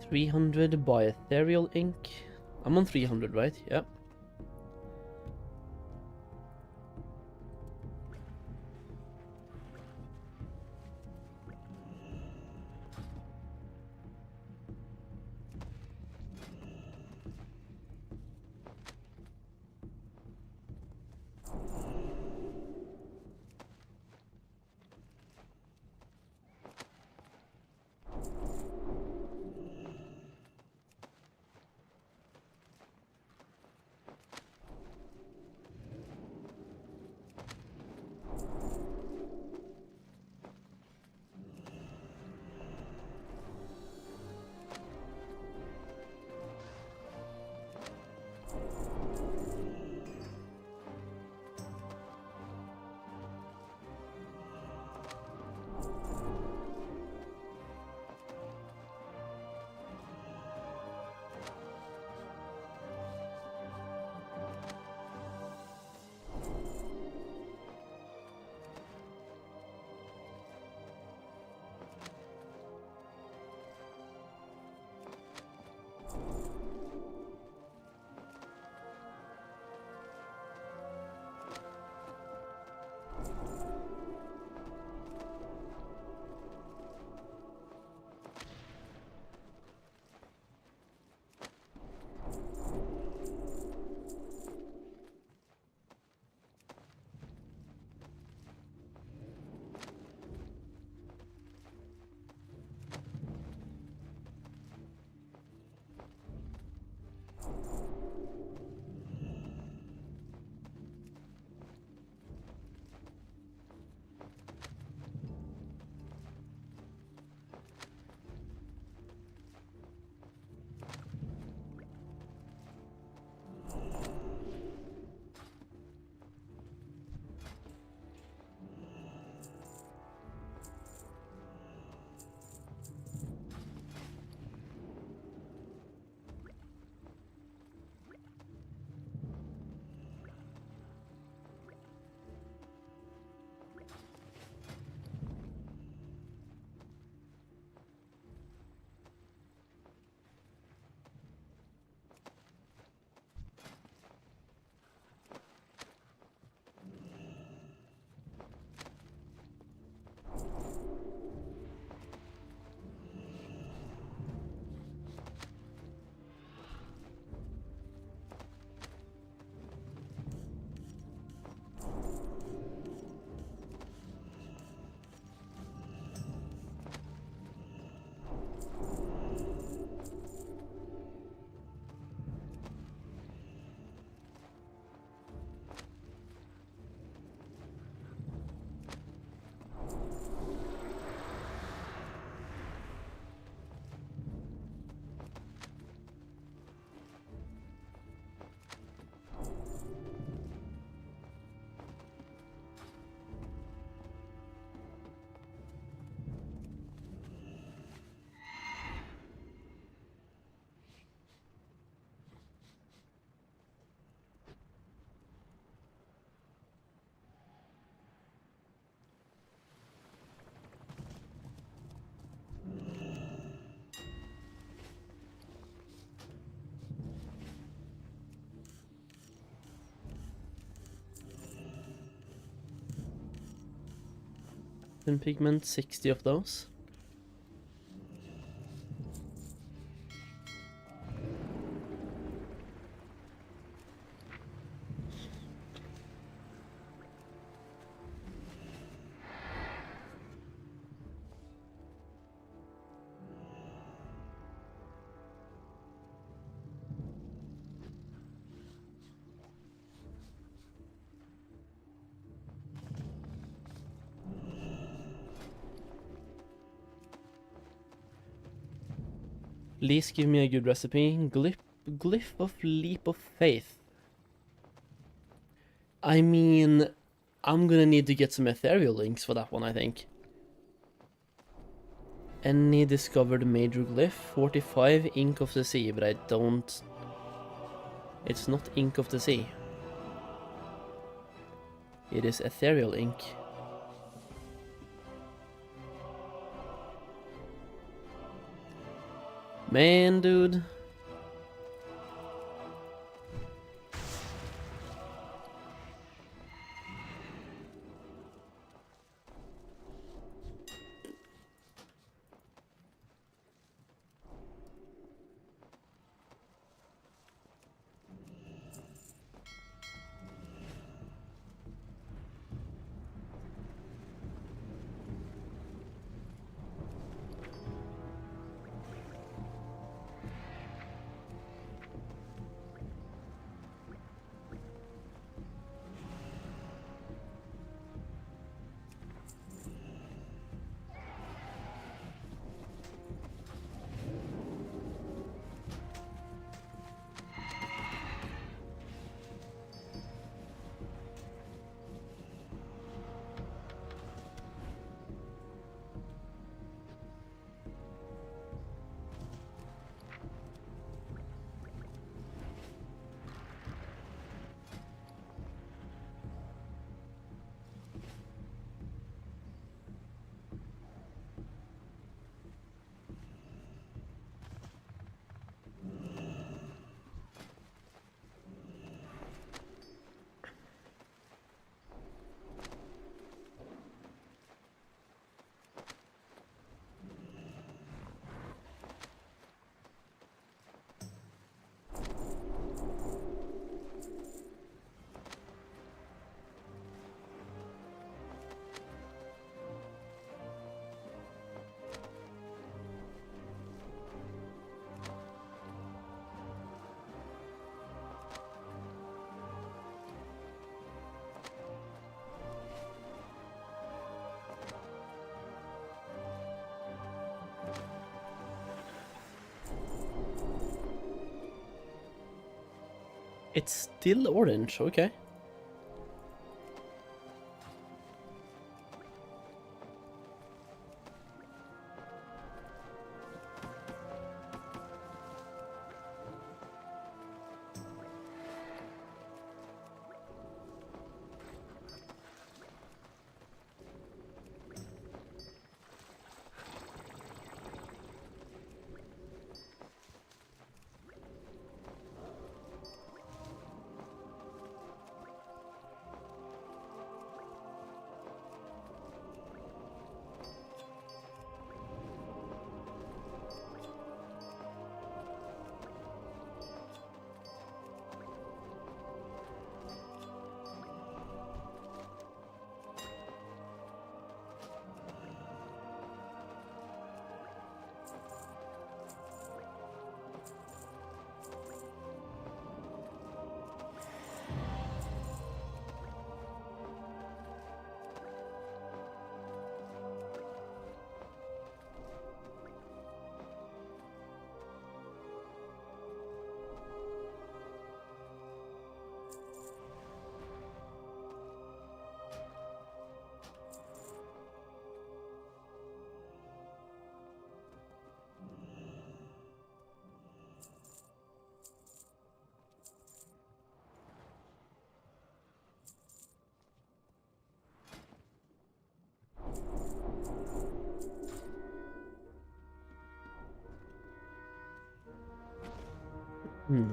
300 by ethereal ink. I'm on 300, right? Yeah. Pigment, 60 of those. Please give me a good recipe. Glyph of Leap of Faith. I mean, I'm gonna need to get some ethereal links for that one, I think. Any discovered major glyph? 45, Ink of the Sea, but I don't... It's not Ink of the Sea. It is ethereal ink. Man, dude. It's still orange, okay.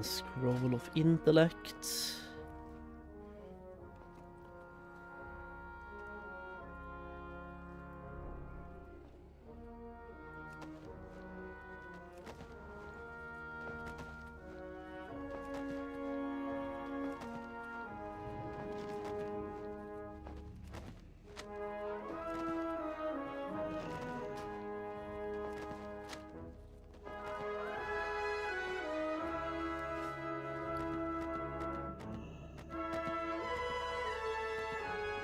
Scroll of Intellect.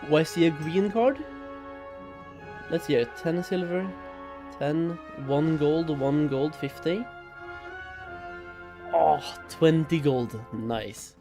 Why is he a green card? Let's hear it. 10 silver, 10, 1 gold, 50. Oh, 20 gold. Nice.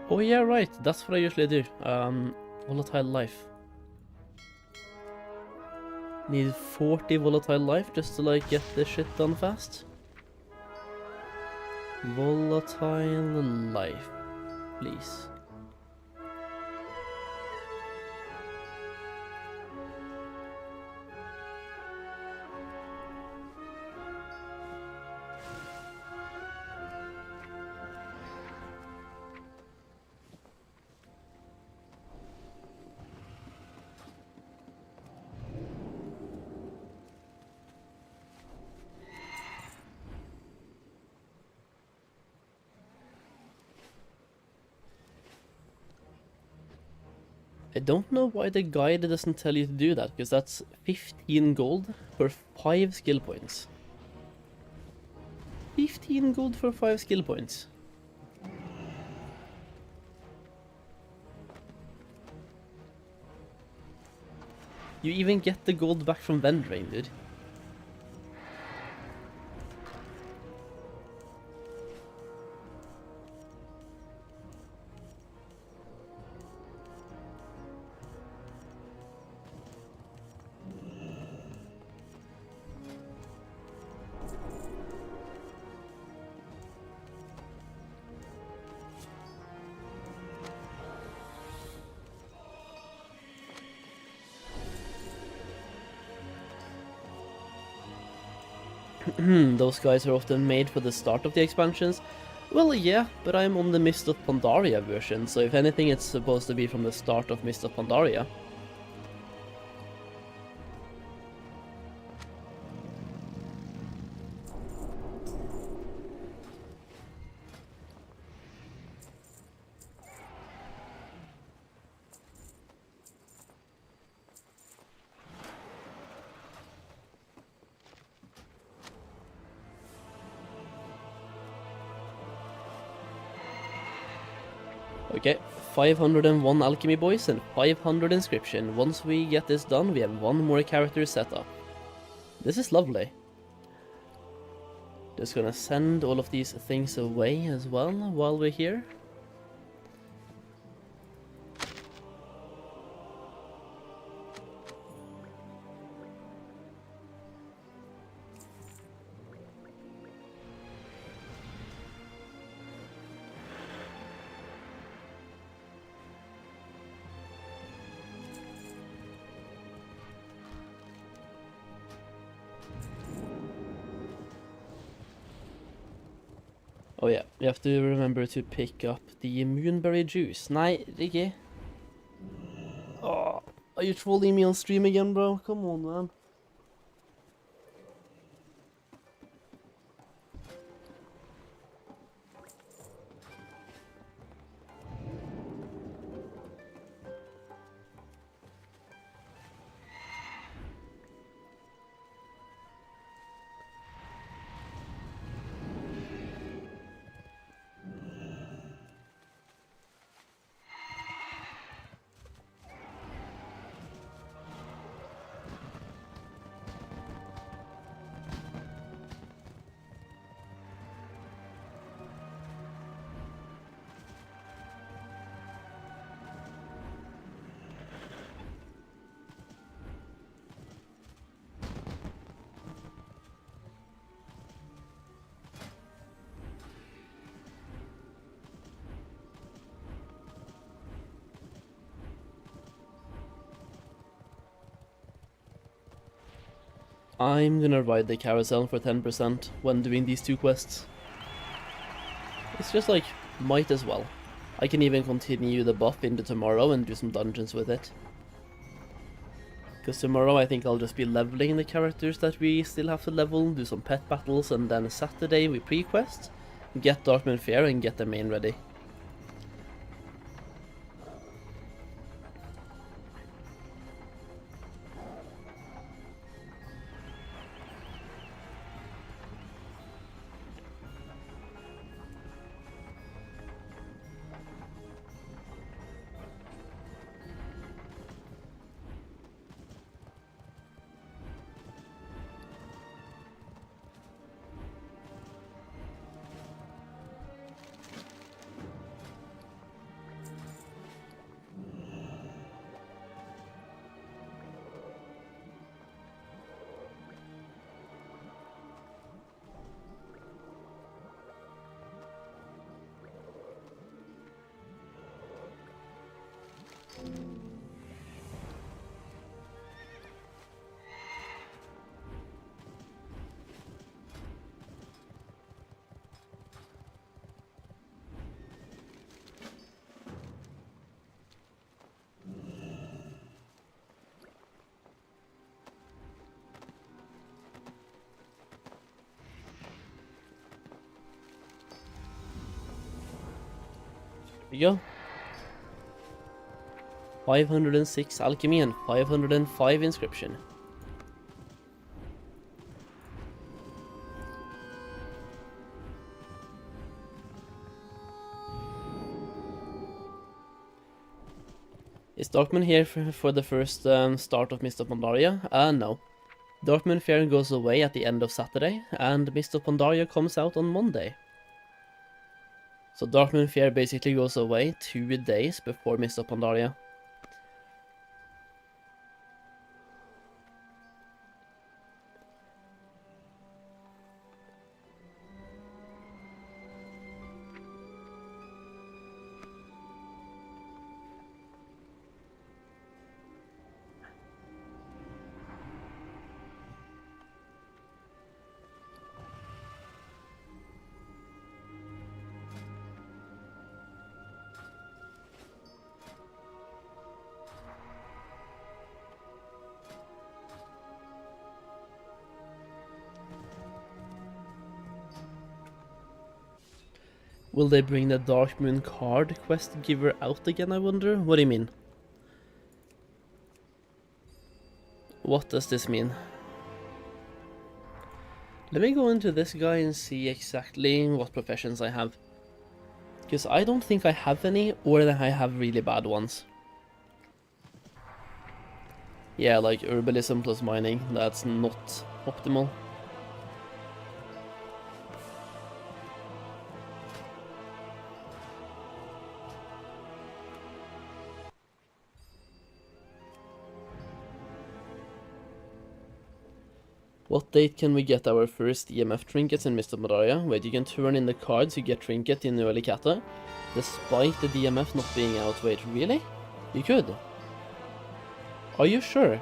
Oh yeah, right. That's what I usually do. Volatile life. Need 40 volatile life just to like get this shit done fast. Volatile life, please. I don't know why the guide doesn't tell you to do that, because that's 15 gold for 5 skill points. 15 gold for 5 skill points. You even get the gold back from vending, dude. Those guys are often made for the start of the expansions. Well, yeah, but I'm on the Mists of Pandaria version, so if anything it's supposed to be from the start of Mists of Pandaria. Okay, 501 alchemy boys and 500 inscription. Once we get this done, we have one more character set up. This is lovely. Just gonna send all of these things away as well while we're here. Oh yeah, you have to remember to pick up the moonberry juice. Nei, Ricky. Oh, are you trolling me on stream again, bro? Come on, man. I'm gonna ride the carousel for 10% when doing these two quests. It's just like, might as well. I can even continue the buff into tomorrow and do some dungeons with it. Because tomorrow I think I'll just be leveling the characters that we still have to level, do some pet battles, and then Saturday we pre-quest, get Darkman Fair and get the main ready. we go. 506 alchemy and 505 inscription. Is Darkmoon here for the first start of Mists of Pandaria? No. Darkmoon Fair goes away at the end of Saturday, and Mists of Pandaria comes out on Monday. So Darkmoon Fair basically goes away 2 days before Mists of Pandaria. Will they bring the Darkmoon card quest giver out again, I wonder? What do you mean? What does this mean? Let me go into this guy and see exactly what professions I have. Because I don't think I have any, or that I have really bad ones. Yeah, like herbalism plus mining, that's not optimal. What date can we get our first EMF trinkets in Mists of Pandaria? Wait, you can turn in the cards, you get trinket in early kata, despite the DMF not being out. Wait, really? You could? Are you sure?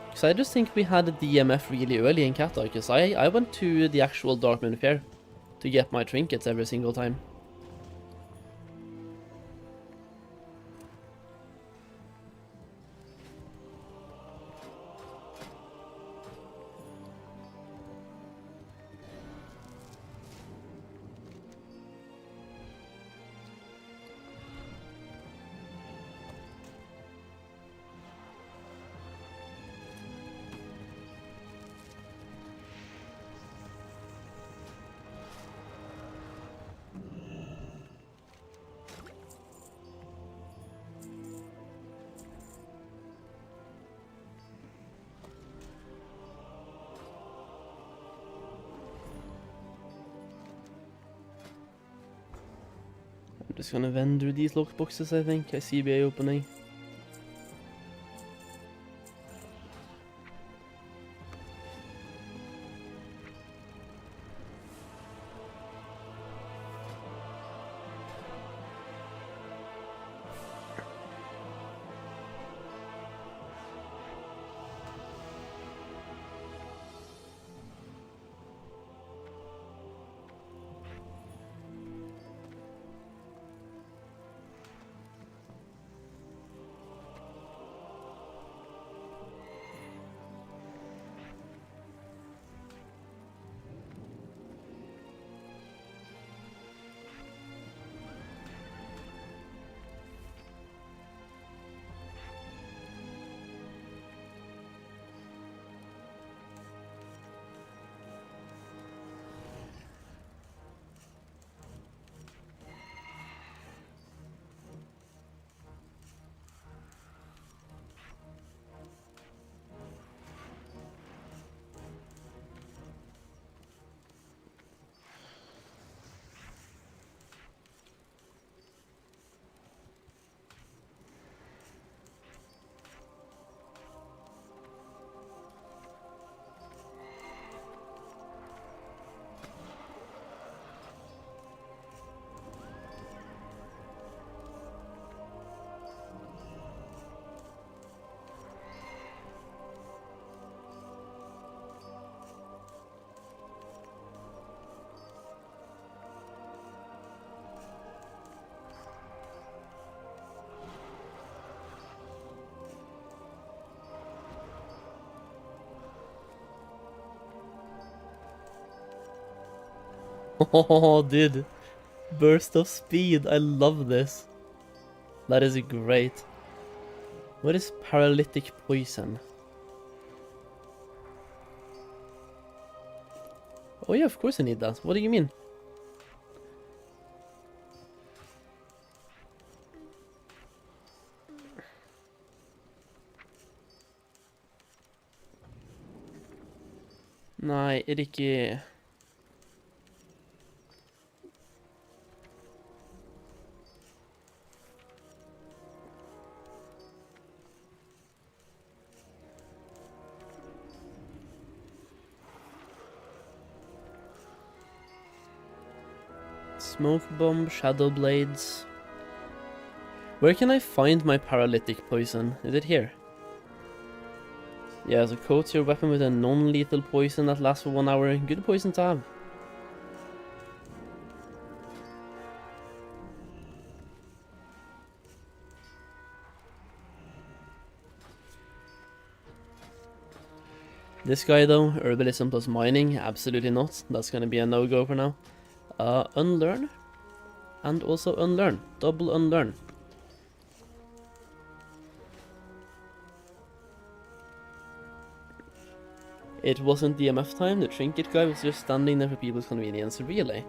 Because I just think we had a DMF really early in kata, because I went to the actual Darkmoon Fair to get my trinkets every single time. Just gonna vendor these lockboxes, I think. I see BA opening. Oh, dude. Burst of speed. I love this. That is great. What is paralytic poison? Oh yeah, of course I need that. What do you mean? Nei, er det ikke... Smoke bomb, shadow blades. Where can I find my paralytic poison? Is it here? Yeah, so coat your weapon with a non-lethal poison that lasts for 1 hour. Good poison to have. This guy though, herbalism plus mining, absolutely not. That's gonna be a no-go for now. Unlearn. And also unlearn. Double unlearn. It wasn't DMF time, the trinket guy was just standing there for people's convenience. Really?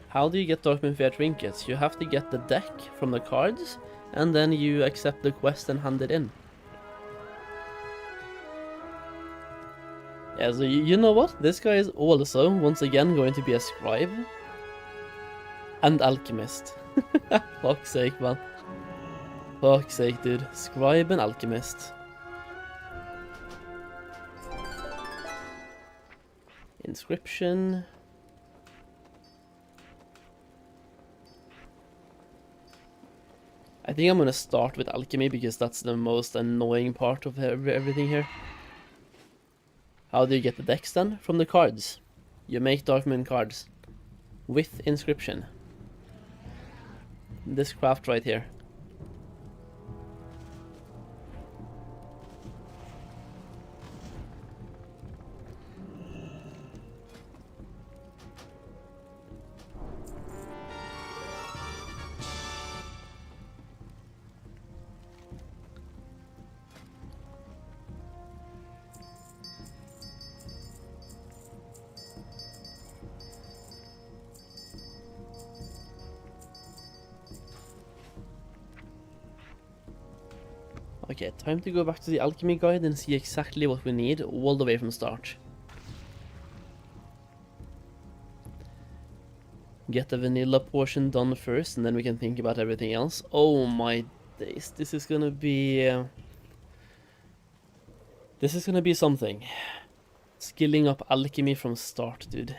How do you get Darkmoon Fair trinkets? You have to get the deck from the cards, and then you accept the quest and hand it in. Yeah, so you know what? This guy is also, once again, going to be a scribe. And alchemist. Fuck's sake, man. Fuck's sake, dude. Scribe and alchemist. Inscription. I think I'm gonna start with alchemy because that's the most annoying part of everything here. How do you get the decks then? From the cards. You make Darkmoon cards. With inscription. This craft right here. Okay, time to go back to the alchemy guide and see exactly what we need all the way from start. Get the vanilla portion done first and then we can think about everything else. Oh my days, this is gonna be something. Skilling up alchemy from start, dude.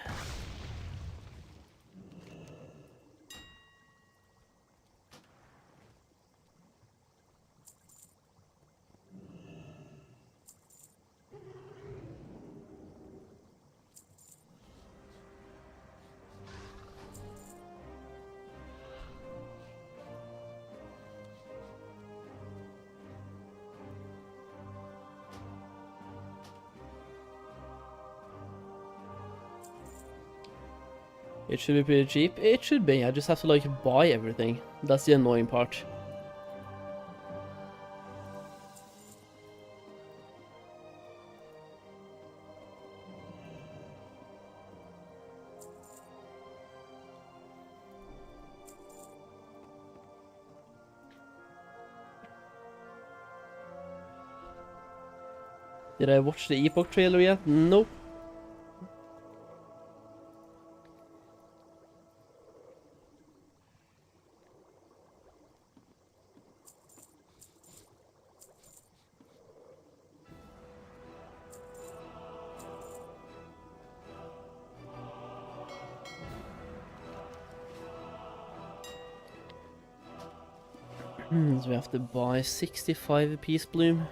It should be pretty cheap. It should be, I just have to like buy everything. That's the annoying part. Did I watch the Epoch trailer yet? Nope. So we have to buy 65 Peace Bloom.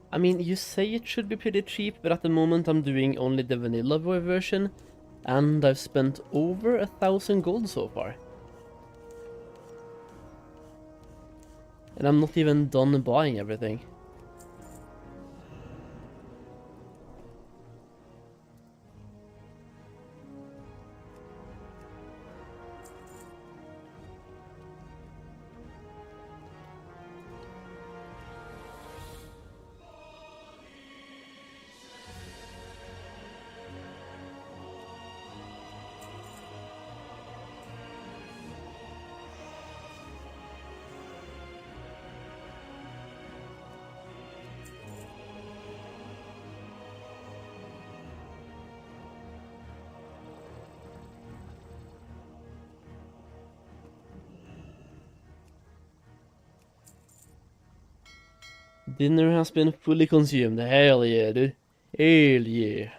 I mean, you say it should be pretty cheap, but at the moment I'm doing only the vanilla version, and I've spent over 1,000 gold so far. And I'm not even done buying everything. Dinner has been fully consumed. Hell yeah, dude. Hell yeah.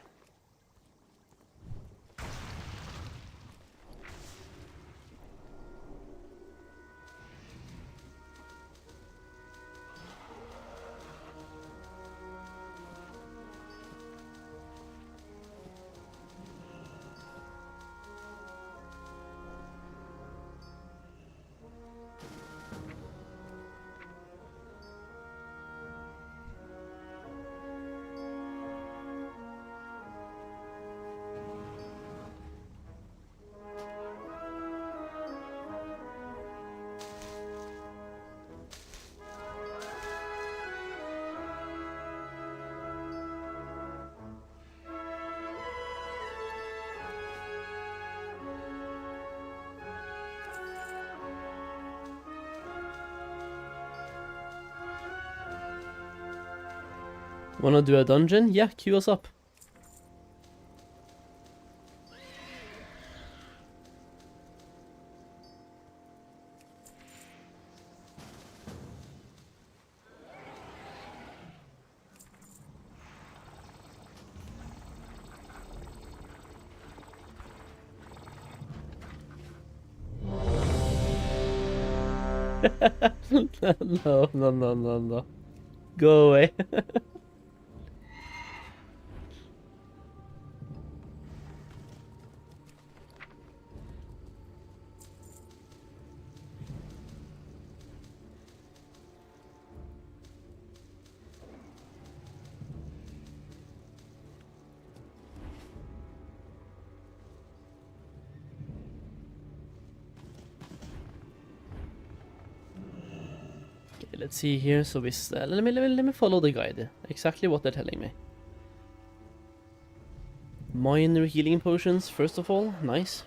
Wanna do a dungeon? Yeah, queue us up. No, no, no, no, no. Go away. Okay, let's see here. So we let me follow the guide. Exactly what they're telling me. Minor healing potions, first of all. Nice.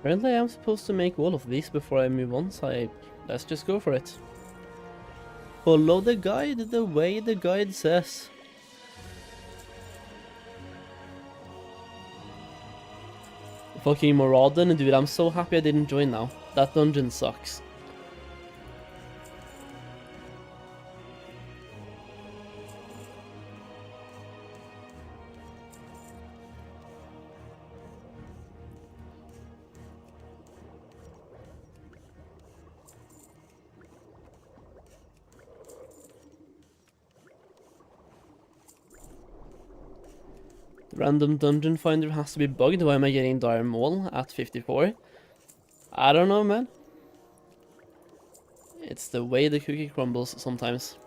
Apparently I'm supposed to make all of these before I move on, so let's just go for it. Follow the guide the way the guide says. Fucking Moradin, dude, I'm so happy I didn't join now. That dungeon sucks. The random dungeon finder has to be bugged. Why am I getting Dire Maul at 54? I don't know, man. It's the way the cookie crumbles sometimes.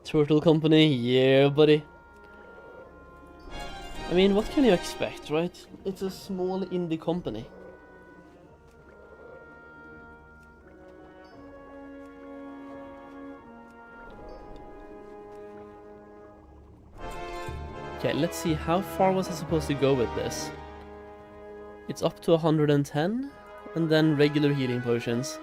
Turtle Company, yeah, buddy. I mean, what can you expect, right? It's a small indie company. Okay, let's see, how far was I supposed to go with this? It's up to 110, and then regular healing potions.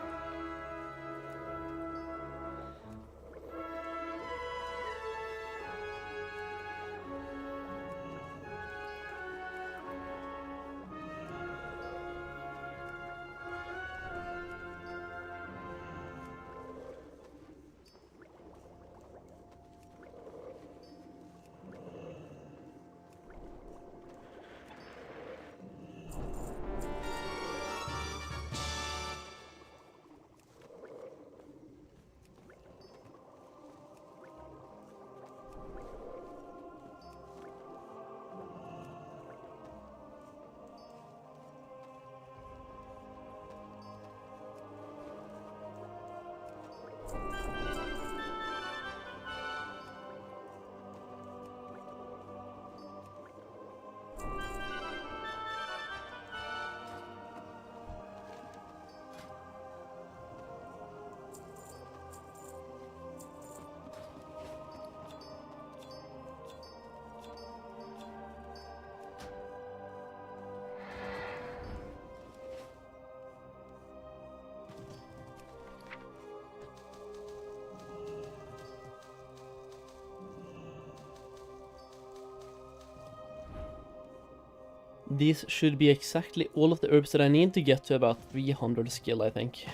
These should be exactly all of the herbs that I need to get to about 300 skill, I think.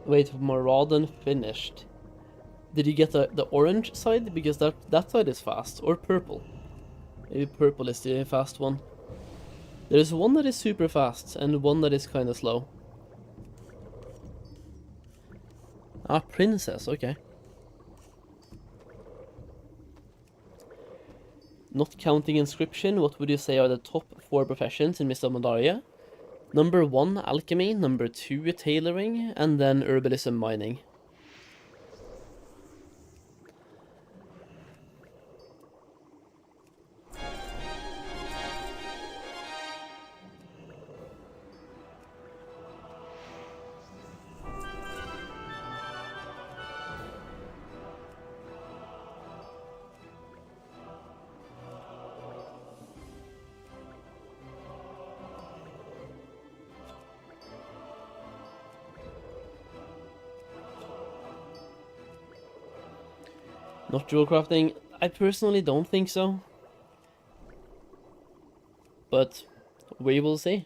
Wait, Maraudon finished. Did you get the orange side? Because that side is fast. Or purple. Maybe purple is the fast one. There's one that is super fast, and one that is kinda slow. Ah, princess, okay. Not counting inscription, what would you say are the top 4 professions in Mists of Pandaria? Number 1, alchemy, number 2, tailoring, and then herbalism mining. Not jewel crafting? I personally don't think so. But we will see.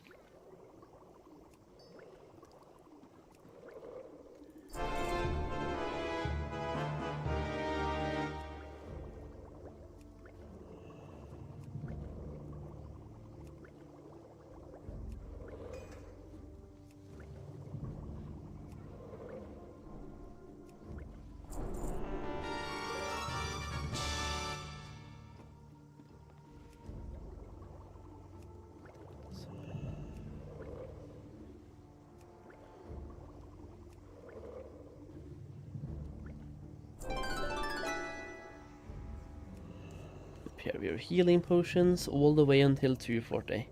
Prepare your healing potions all the way until 240.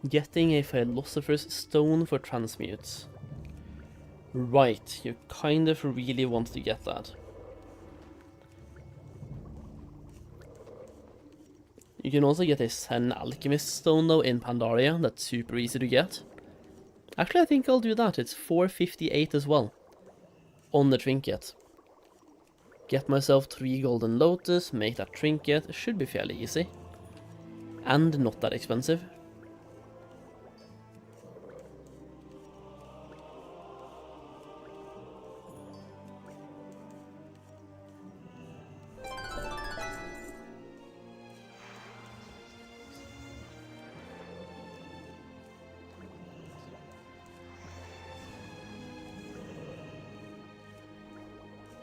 Getting a Philosopher's Stone for transmutes. Right, you kind of really want to get that. You can also get a Sen Alchemist Stone though in Pandaria, that's super easy to get. Actually I think I'll do that, it's 458 as well. On the trinket. Get myself 3 golden lotus, make that trinket, it should be fairly easy. And not that expensive.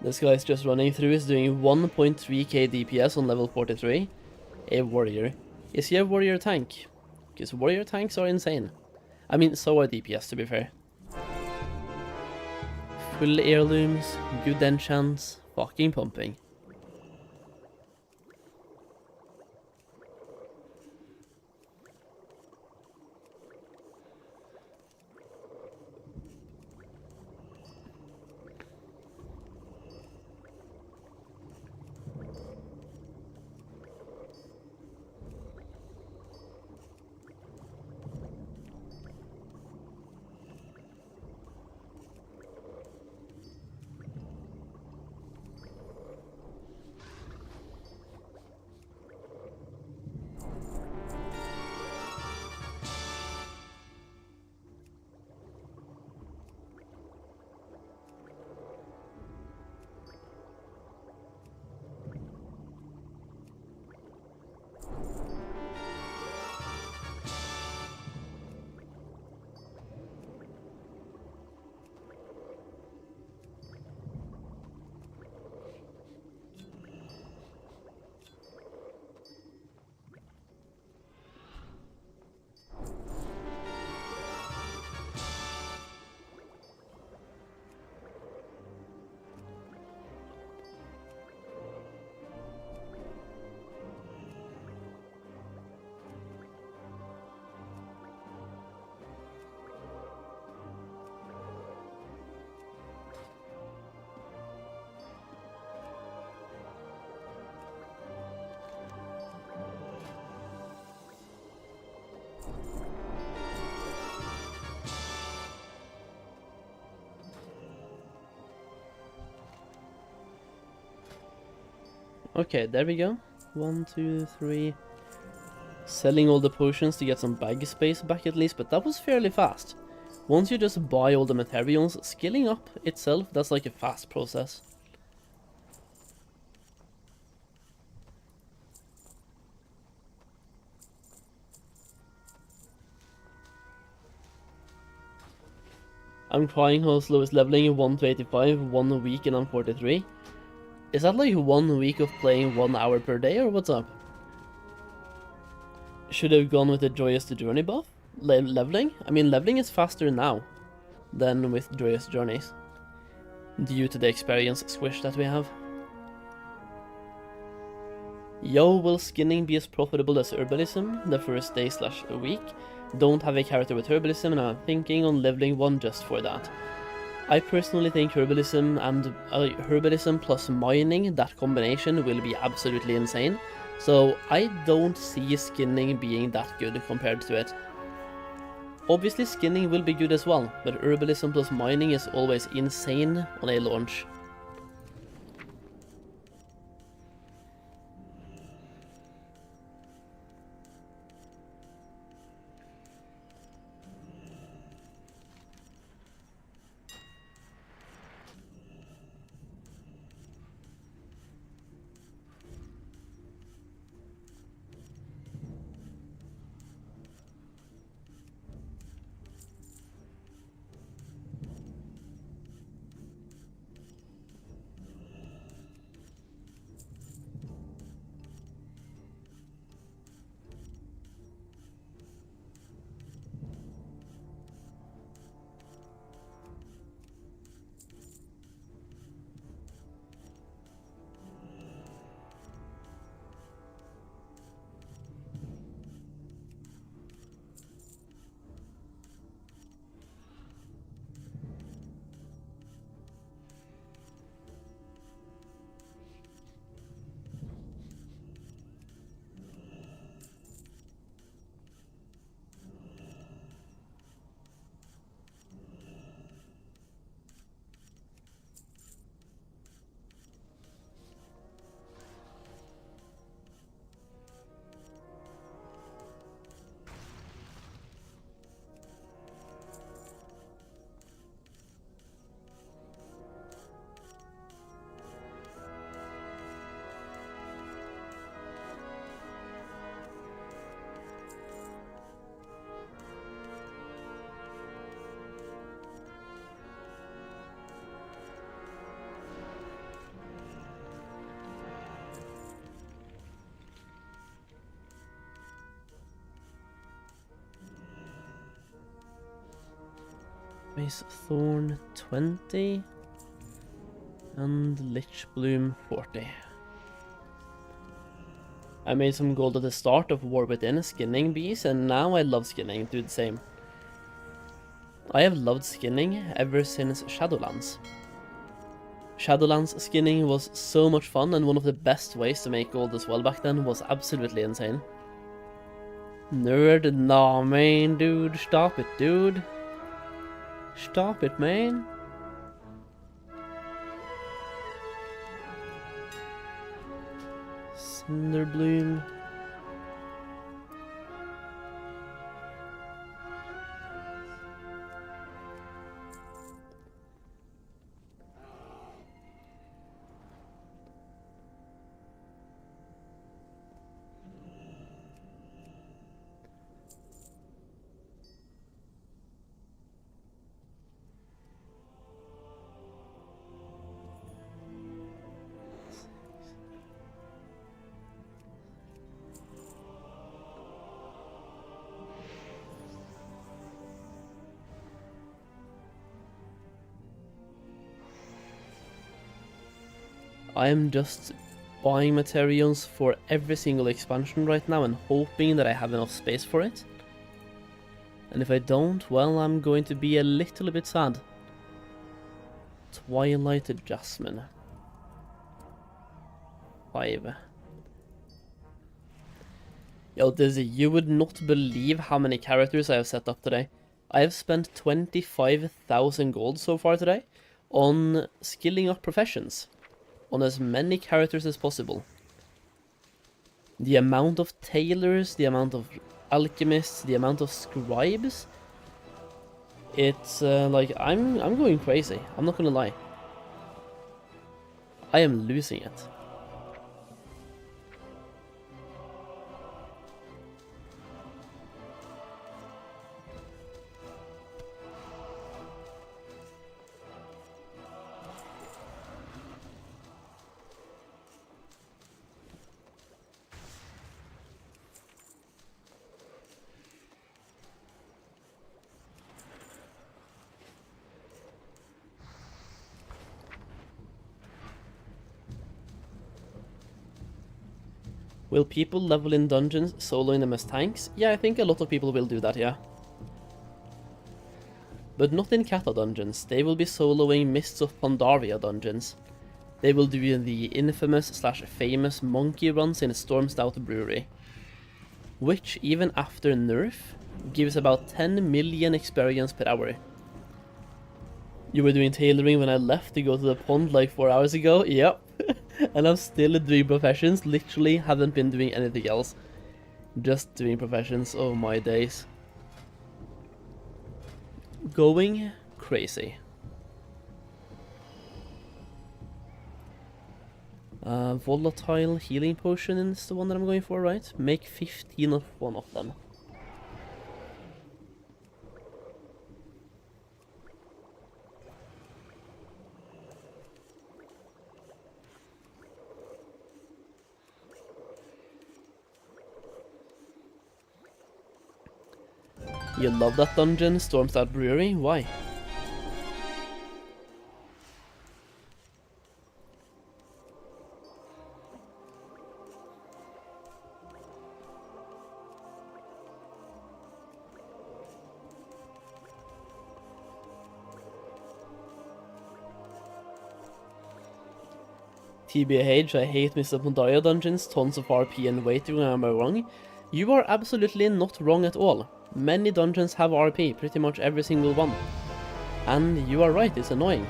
This guy's just running through, is doing 1.3k DPS on level 43. A warrior. Is he a warrior tank? Because warrior tanks are insane. I mean, so are DPS to be fair. Full heirlooms, good enchants, fucking pumping. Okay, there we go. 1, 2, 3. Selling all the potions to get some bag space back at least, but that was fairly fast. Once you just buy all the materials, skilling up itself, that's like a fast process. I'm crying how slow is leveling 1 to 85, 1 week and I'm 43. Is that like 1 week of playing 1 hour per day or what's up? Should have gone with the Joyous to Journey buff? Leveling? I mean, leveling is faster now than with Joyous Journeys, due to the experience squish that we have. Yo, will skinning be as profitable as herbalism the first day / a week? Don't have a character with herbalism and I'm thinking on leveling 1 just for that. I personally think herbalism and herbalism plus mining, that combination will be absolutely insane. So I don't see skinning being that good compared to it. Obviously skinning will be good as well, but herbalism plus mining is always insane on a launch. Base Thorn 20. And Lich Bloom 40. I made some gold at the start of War Within skinning bees, and now I love skinning, do the same. I have loved skinning ever since Shadowlands. Shadowlands skinning was so much fun, and one of the best ways to make gold as well back then was absolutely insane. Nerd, nah man, dude, stop it, dude. Stop it, man. Cinderbloom. I am just buying materials for every single expansion right now and hoping that I have enough space for it. And if I don't, well, I'm going to be a little bit sad. Twilight Jasmine. 5. Yo, Dizzy, you would not believe how many characters I have set up today. I have spent 25,000 gold so far today on skilling up professions. On as many characters as possible. The amount of tailors, the amount of alchemists, the amount of scribes. It's like I'm going crazy. I'm not gonna lie. I am losing it. Will people level in dungeons soloing them as tanks? Yeah, I think a lot of people will do that, yeah. But not in Kata dungeons. They will be soloing Mists of Pandaria dungeons. They will do the infamous/famous monkey runs in Stormstout Brewery. Which, even after nerf, gives about 10 million experience per hour. You were doing tailoring when I left to go to the pond like 4 hours ago? Yep. And I'm still doing professions, literally haven't been doing anything else. Just doing professions, oh my days. Going crazy. Volatile healing potion is the one that I'm going for, right? Make 15 of one of them. You love that dungeon, Stormstout Brewery? Why? TBH, I hate Mists of Pandaria dungeons, tons of RP and waiting, am I wrong? You are absolutely not wrong at all. Many dungeons have RP, pretty much every single one. And you are right, it's annoying.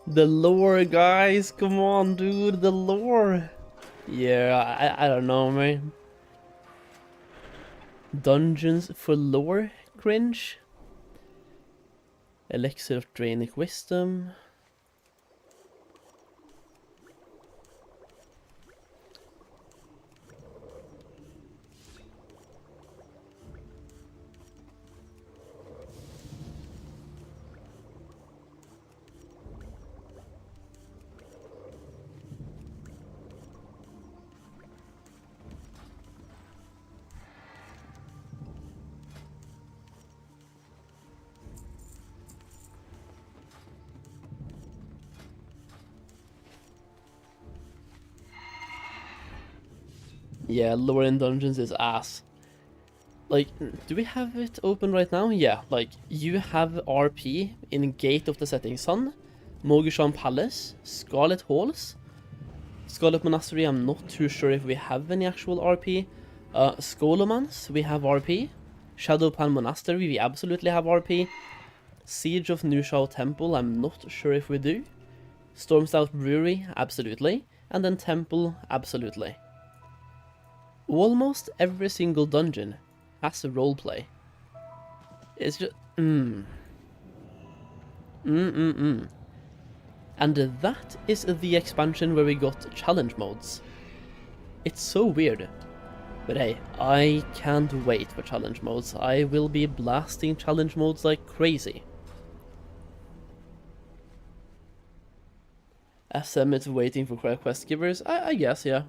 The lore, guys, come on, dude, the lore. Yeah, I don't know, man. Dungeons for lore? Cringe? Elixir of Drainic Wisdom. Yeah, lower end dungeons is ass. Like, do we have it open right now? Yeah, like, you have RP in Gate of the Setting Sun, Mogishan Palace, Scarlet Halls, Scarlet Monastery, I'm not too sure if we have any actual RP. Skolomans, we have RP. Shadowpan Monastery, we absolutely have RP. Siege of Nushao Temple, I'm not sure if we do. Stormstout Brewery, absolutely. And then Temple, absolutely. Almost every single dungeon has a roleplay. It's just... And that is the expansion where we got challenge modes. It's so weird. But hey, I can't wait for challenge modes. I will be blasting challenge modes like crazy. SM is waiting for quest givers? I guess, yeah.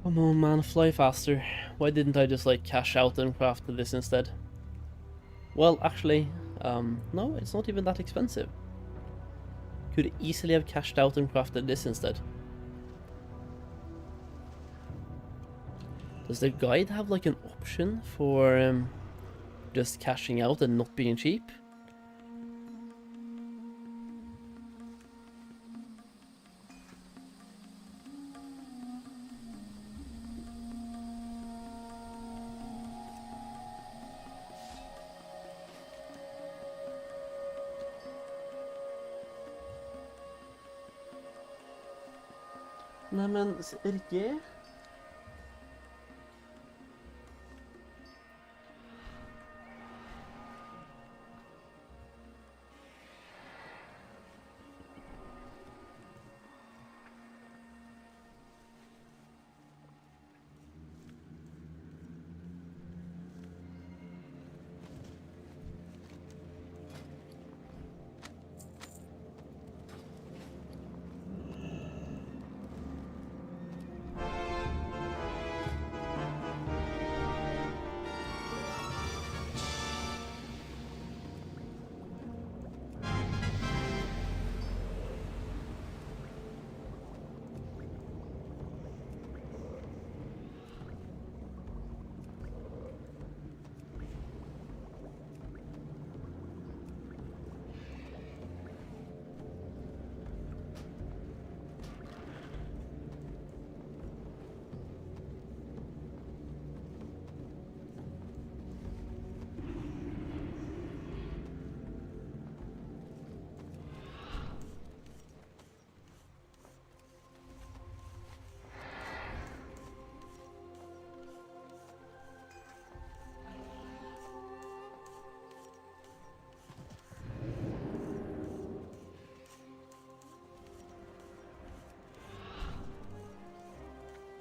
Come on, man, fly faster. Why didn't I just, like, cash out and craft this instead? Well, actually, no, it's not even that expensive. Could easily have cashed out and crafted this instead. Does the guide have, like, an option for, just cashing out and not being cheap? Neimen, Rikke?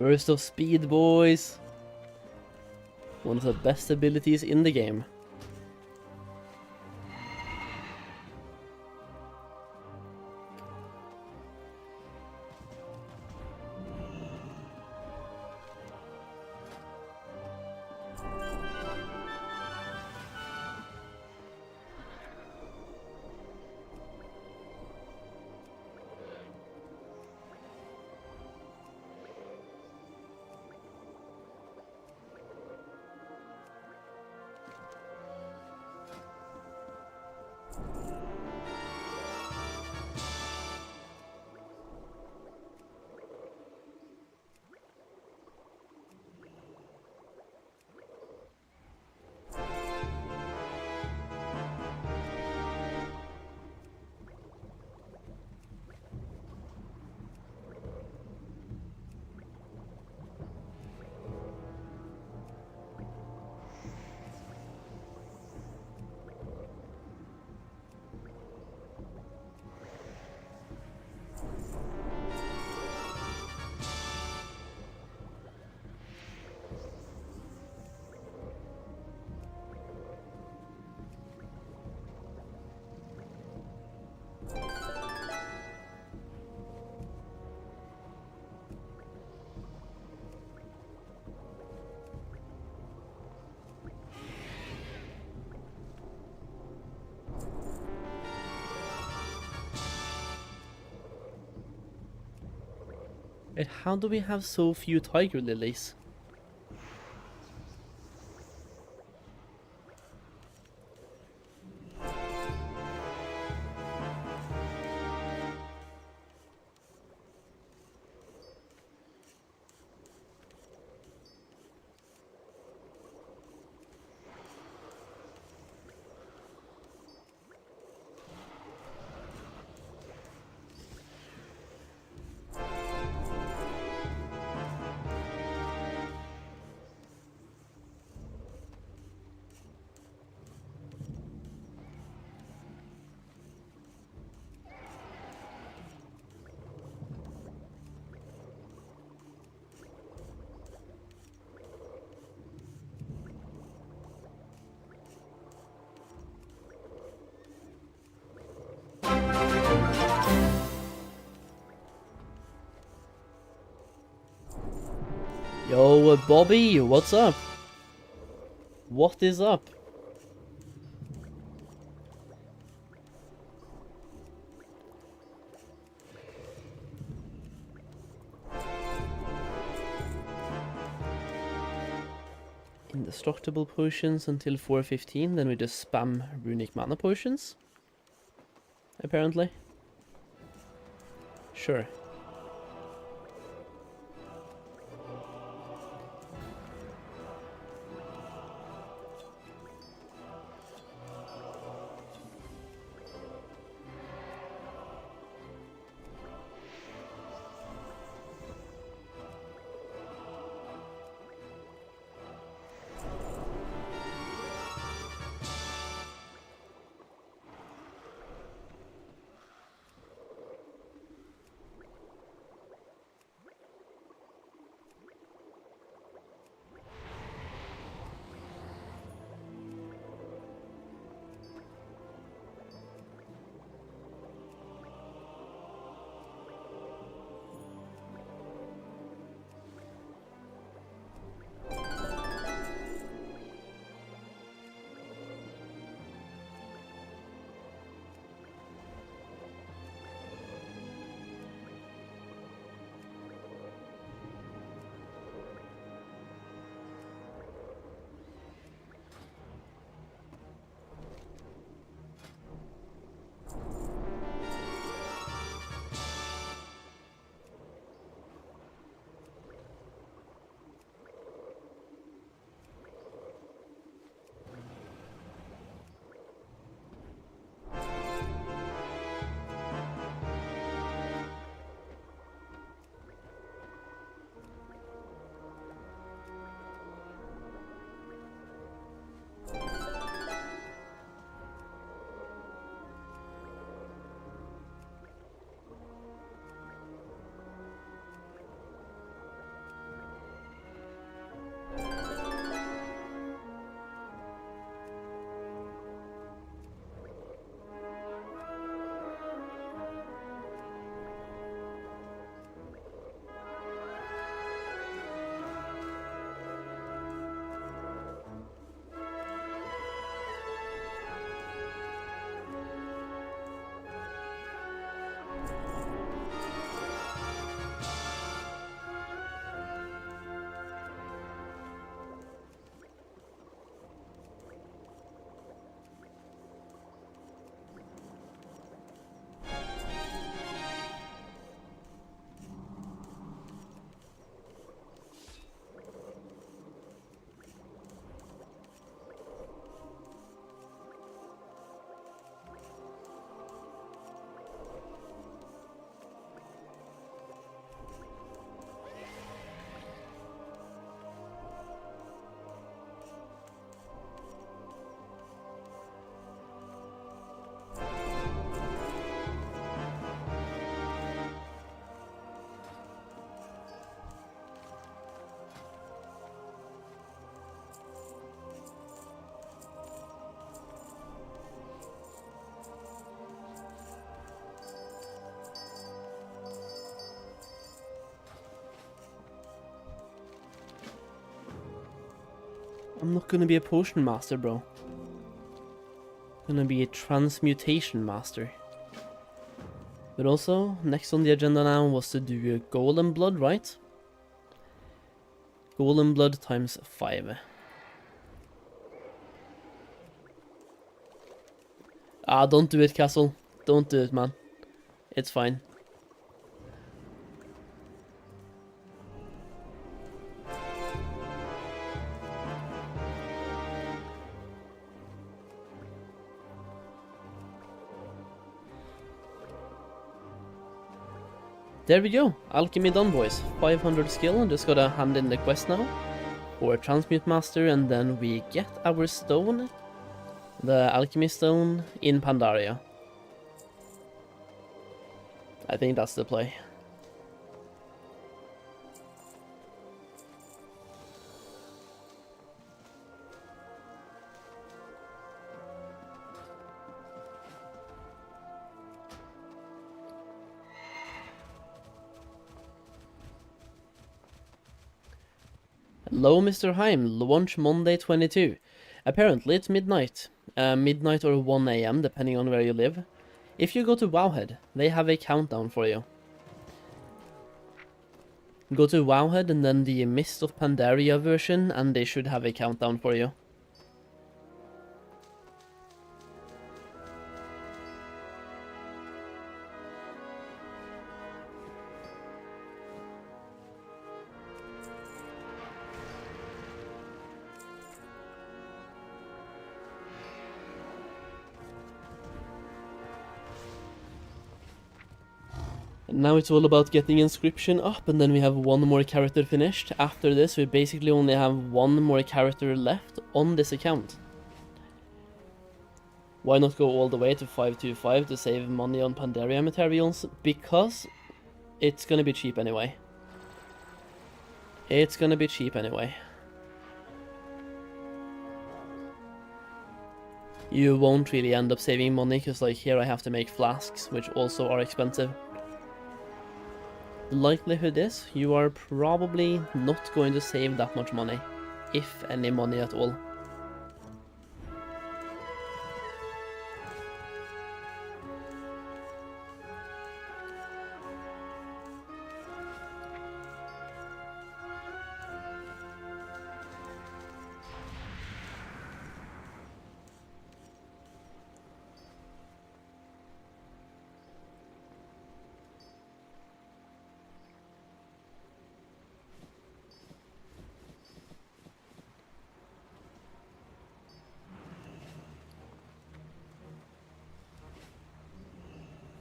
Burst of speed, boys. One of the best abilities in the game. How do we have so few tiger lilies? Yo, Bobby, what's up? What is up? Indestructible potions until 4:15, then we just spam runic mana potions. Apparently. Sure. I'm not gonna be a potion master, bro. I'm gonna be a transmutation master. But also, next on the agenda now was to do a golem blood, right? Golem blood times 5. Ah, don't do it, Castle. Don't do it, man. It's fine. There we go. Alchemy done, boys. 500 skill. Just gotta hand in the quest now for Transmute Master, and then we get our stone, the Alchemy Stone, in Pandaria. I think that's the play. Hello, Mr. Heim. Launch Monday 22. Apparently it's midnight. Midnight or 1 AM, depending on where you live. If you go to Wowhead, they have a countdown for you. Go to Wowhead and then the Mists of Pandaria version, and they should have a countdown for you. Now it's all about getting inscription up, and then we have one more character finished. After this, we basically only have one more character left on this account. Why not go all the way to 525 to save money on Pandaria materials? Because it's gonna be cheap anyway. It's gonna be cheap anyway. You won't really end up saving money, because like here I have to make flasks, which also are expensive. The likelihood is you are probably not going to save that much money, if any money at all.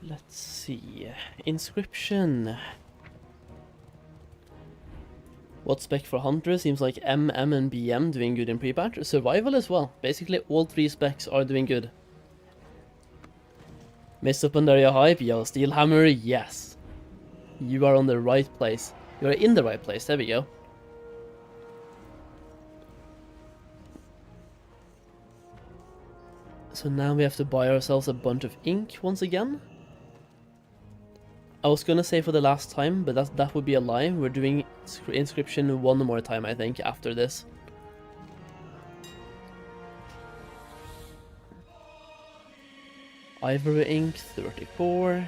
Let's see. Inscription. What spec for Hunter? Seems like MM and BM doing good in pre-patch. Survival as well. Basically all 3 specs are doing good. Mists of Pandaria hype? Yo, Steelhammer, yes. You are on the right place. You are in the right place, there we go. So now we have to buy ourselves a bunch of ink once again. I was gonna say for the last time, but that would be a lie. We're doing inscription one more time, I think, after this. Ivory ink, 34.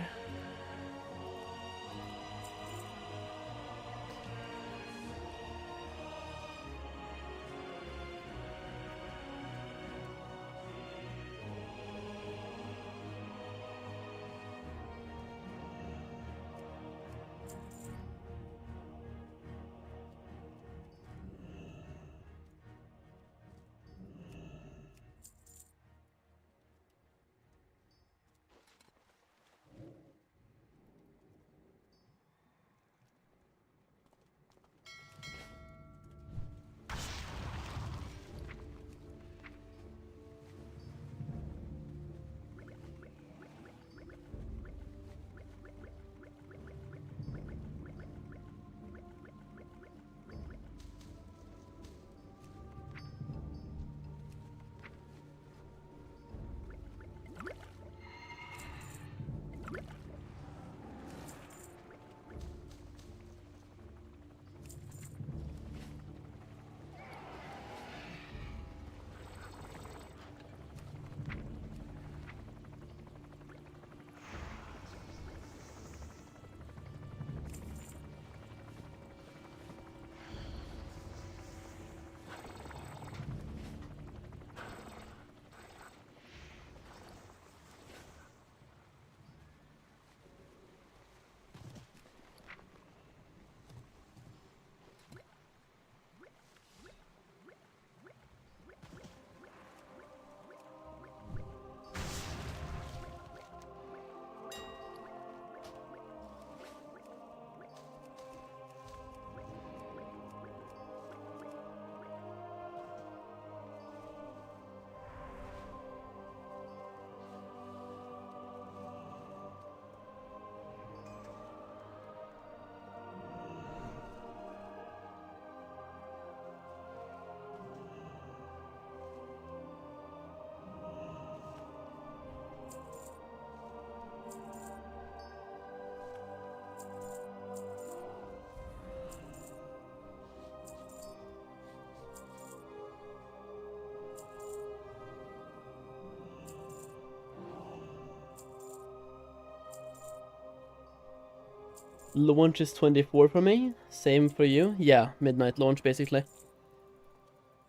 Launch is 24 for me. Same for you. Yeah, midnight launch basically.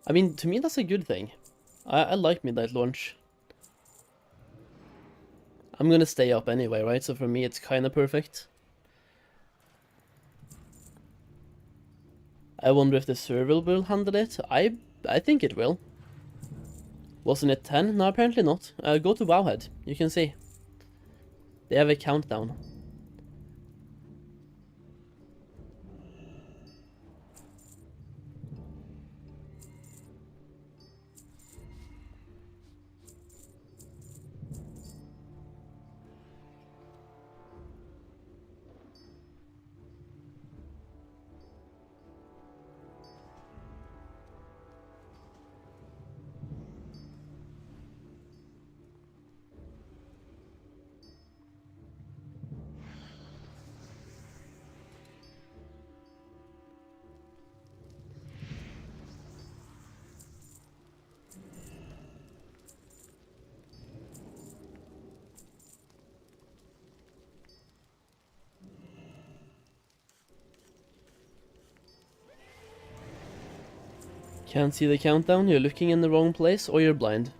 I mean, to me that's a good thing. I like midnight launch. I'm gonna stay up anyway, right? So for me it's kinda perfect. I wonder if the server will handle it. I think it will. Wasn't it 10? No, apparently not. Go to Wowhead. You can see. They have a countdown. Can't see the countdown, you're looking in the wrong place, or you're blind.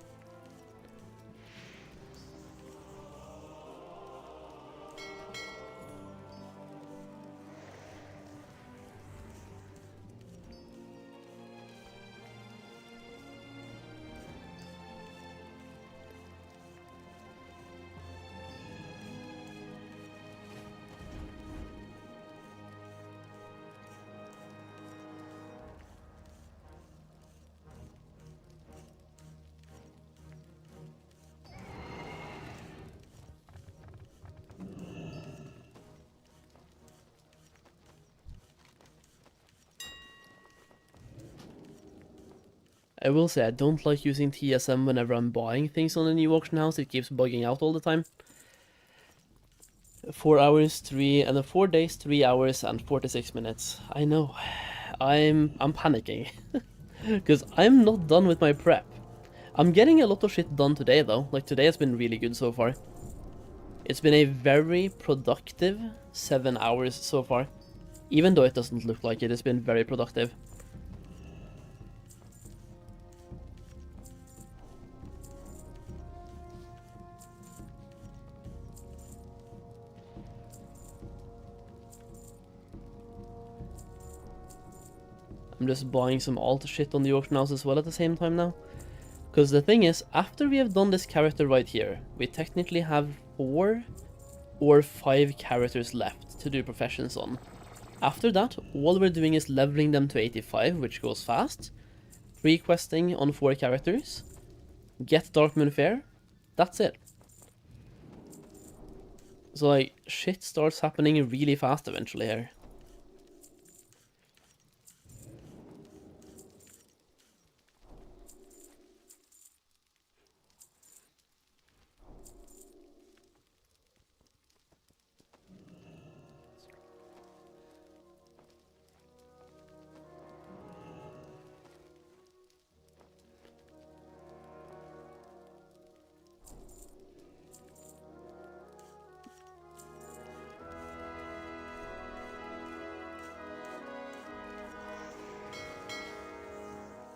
I will say I don't like using TSM whenever I'm buying things on the new auction house, it keeps bugging out all the time. 4 hours, 3, and 4 days, 3 hours and 46 minutes. I know. I'm panicking. Because I'm not done with my prep. I'm getting a lot of shit done today though, like today has been really good so far. It's been a very productive 7 hours so far. Even though it doesn't look like it, it's been very productive. I'm just buying some alt shit on the auction house as well at the same time now. Because the thing is, after we have done this character right here, we technically have 4 or 5 characters left to do professions on. After that, all we're doing is leveling them to 85, which goes fast, pre-questing on 4 characters, get Darkmoon Fair, that's it. So like, shit starts happening really fast eventually here.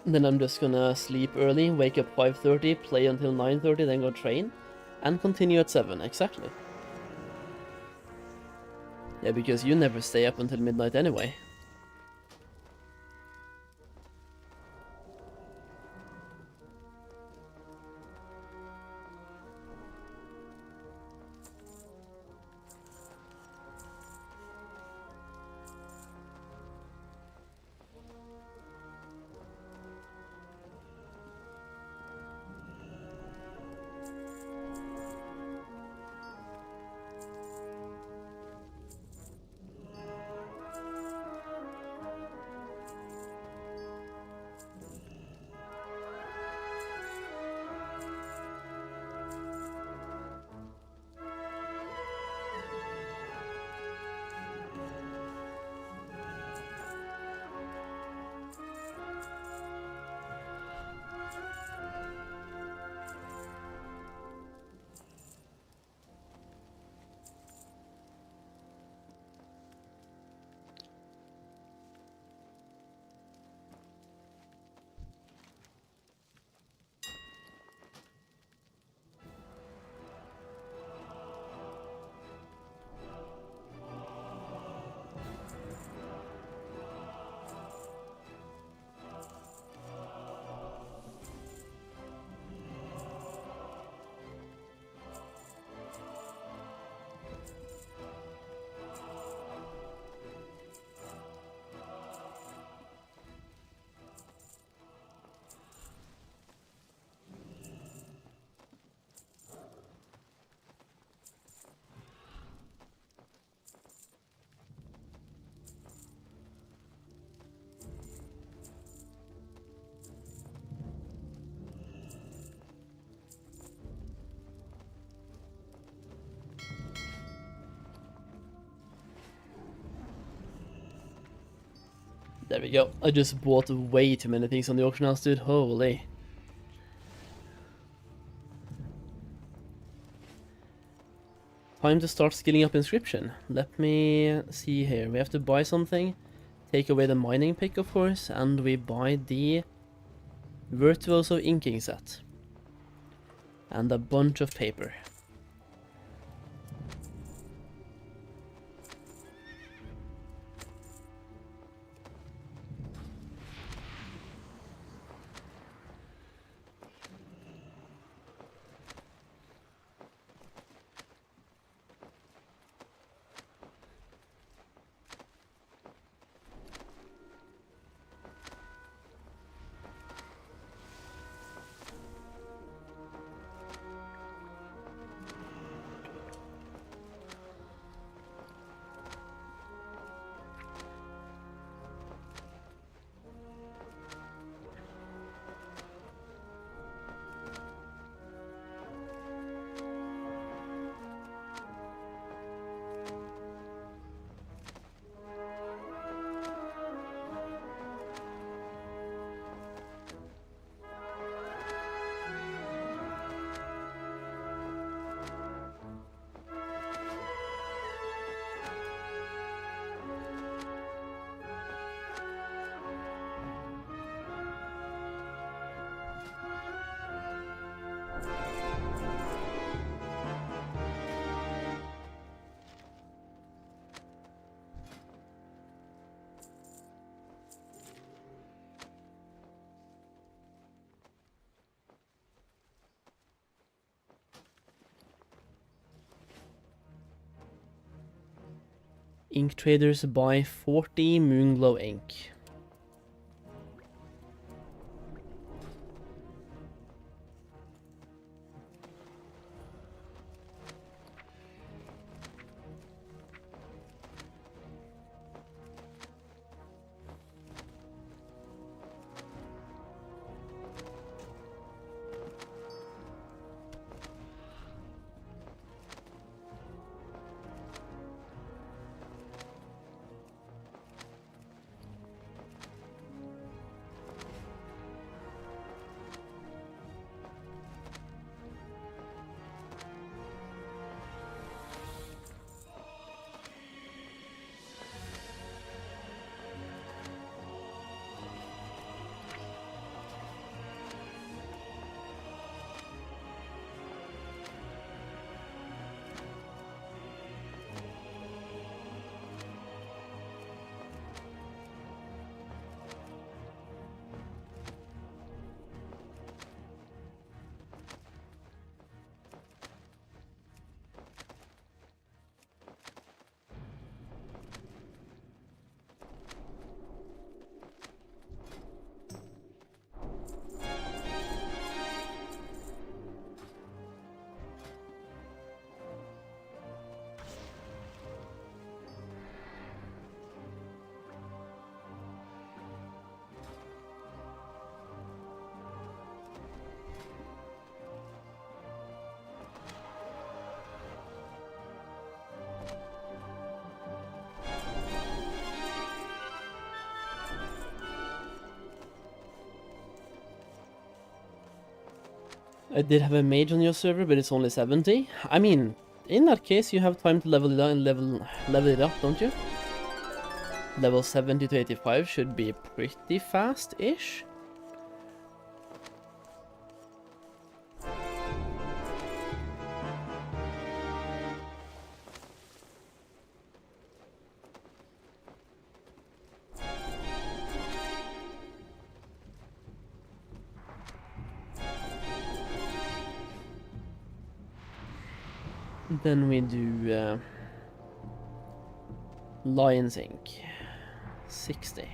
Then I'm just gonna sleep early, wake up 5:30, play until 9:30, then go train, and continue at 7, exactly. Yeah, because you never stay up until midnight anyway. There we go. I just bought way too many things on the auction house, dude. Holy. Time to start skilling up inscription. Let me see here. We have to buy something. Take away the mining pick, of course, and we buy the Virtuoso inking set. And a bunch of paper. Ink traders buy 40 Moonglow ink. I did have a mage on your server, but it's only 70. I mean, in that case, you have time to level it up and level it up, don't you? Level 70 to 85 should be pretty fast-ish. Then we do Lion's Ink, 60.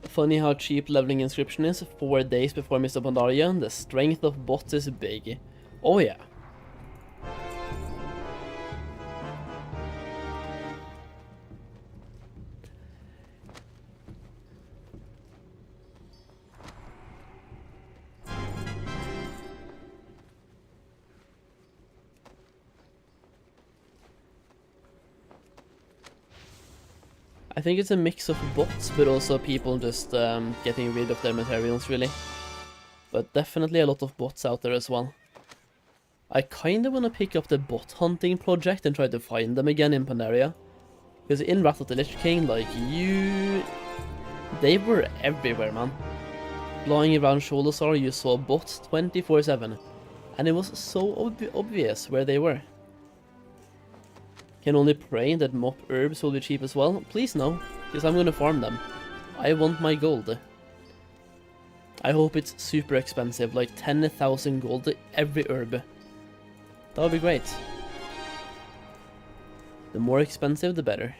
Funny how cheap leveling inscription is 4 days before Mists of Pandaria. The strength of bots is big. Oh yeah. I think it's a mix of bots, but also people just getting rid of their materials, really. But definitely a lot of bots out there as well. I kinda wanna pick up the bot hunting project and try to find them again in Pandaria. Because in Wrath of the Lich King, like, they were everywhere, man. Flying around Sholazar, you saw bots 24/7. And it was so obvious where they were. Can only pray that mop herbs will be cheap as well. Please no, because I'm gonna farm them. I want my gold. I hope it's super expensive, like 10,000 gold every herb. That would be great. The more expensive, the better.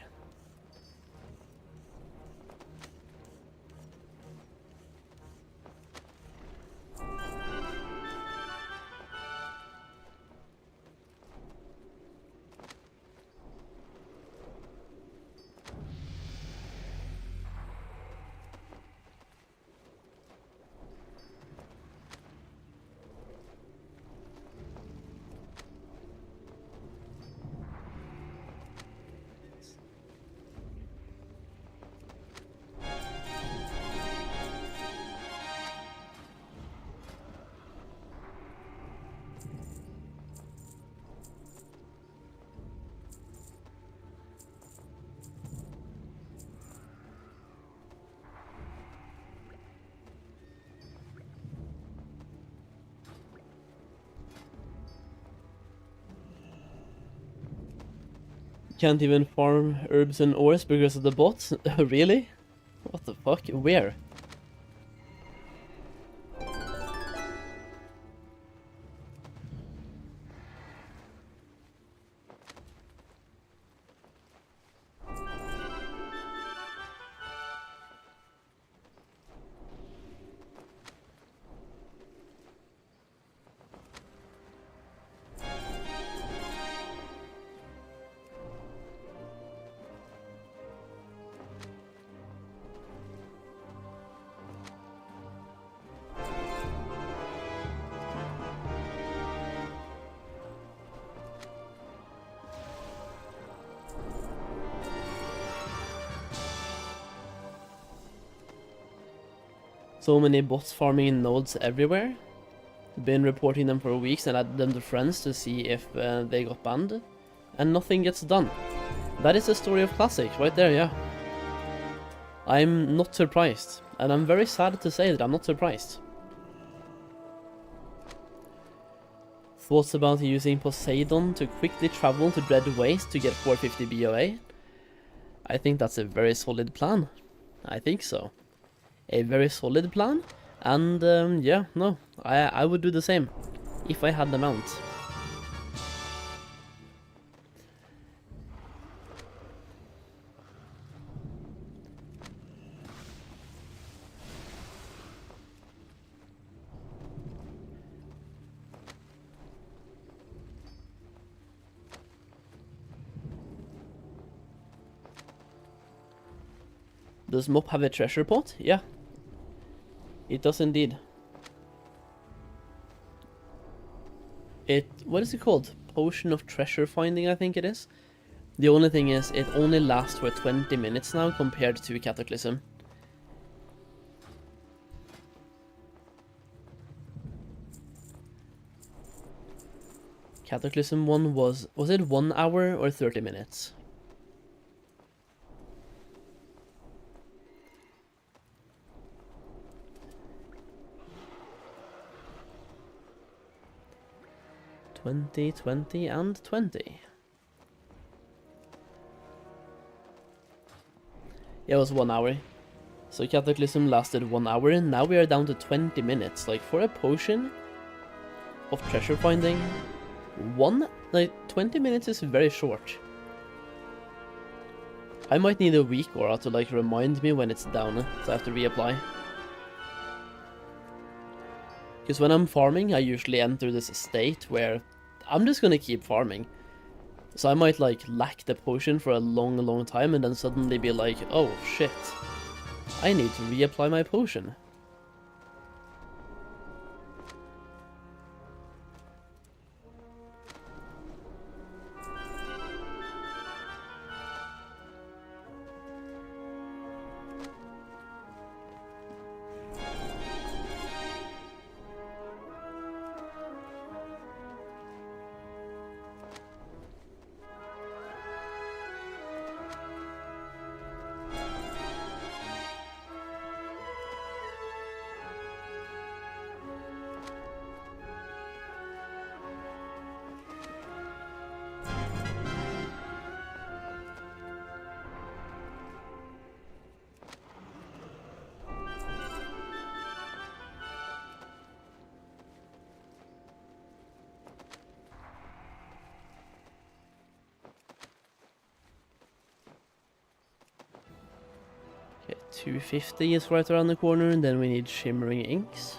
Can't even farm herbs and ores because of the bots? Really? What the fuck? Where? So many bots farming nodes everywhere. Been reporting them for weeks and added them to friends to see if they got banned. And nothing gets done. That is the story of Classic, right there, yeah. I'm not surprised. And I'm very sad to say that I'm not surprised. Thoughts about using Poseidon to quickly travel to Dread Waste to get 450 BOA? I think that's a very solid plan. I think so. A very solid plan, and yeah, no, I would do the same if I had the mount. Does Mop have a treasure pot? Yeah. It does indeed. What is it called? Potion of treasure finding, I think it is. The only thing is, it only lasts for 20 minutes now compared to Cataclysm. Cataclysm one was it 1 hour or 30 minutes? $20, $20, and $20. Yeah, it was 1 hour. So Cataclysm lasted 1 hour, and now we are down to 20 minutes. Like, for a potion of treasure finding, 20 minutes is very short. I might need a weak aura to like remind me when it's down, so I have to reapply. Because when I'm farming, I usually enter this state where I'm just gonna keep farming. So I might like lack the potion for a long time and then suddenly be like, oh shit, I need to reapply my potion. 250 is right around the corner, and then we need shimmering inks.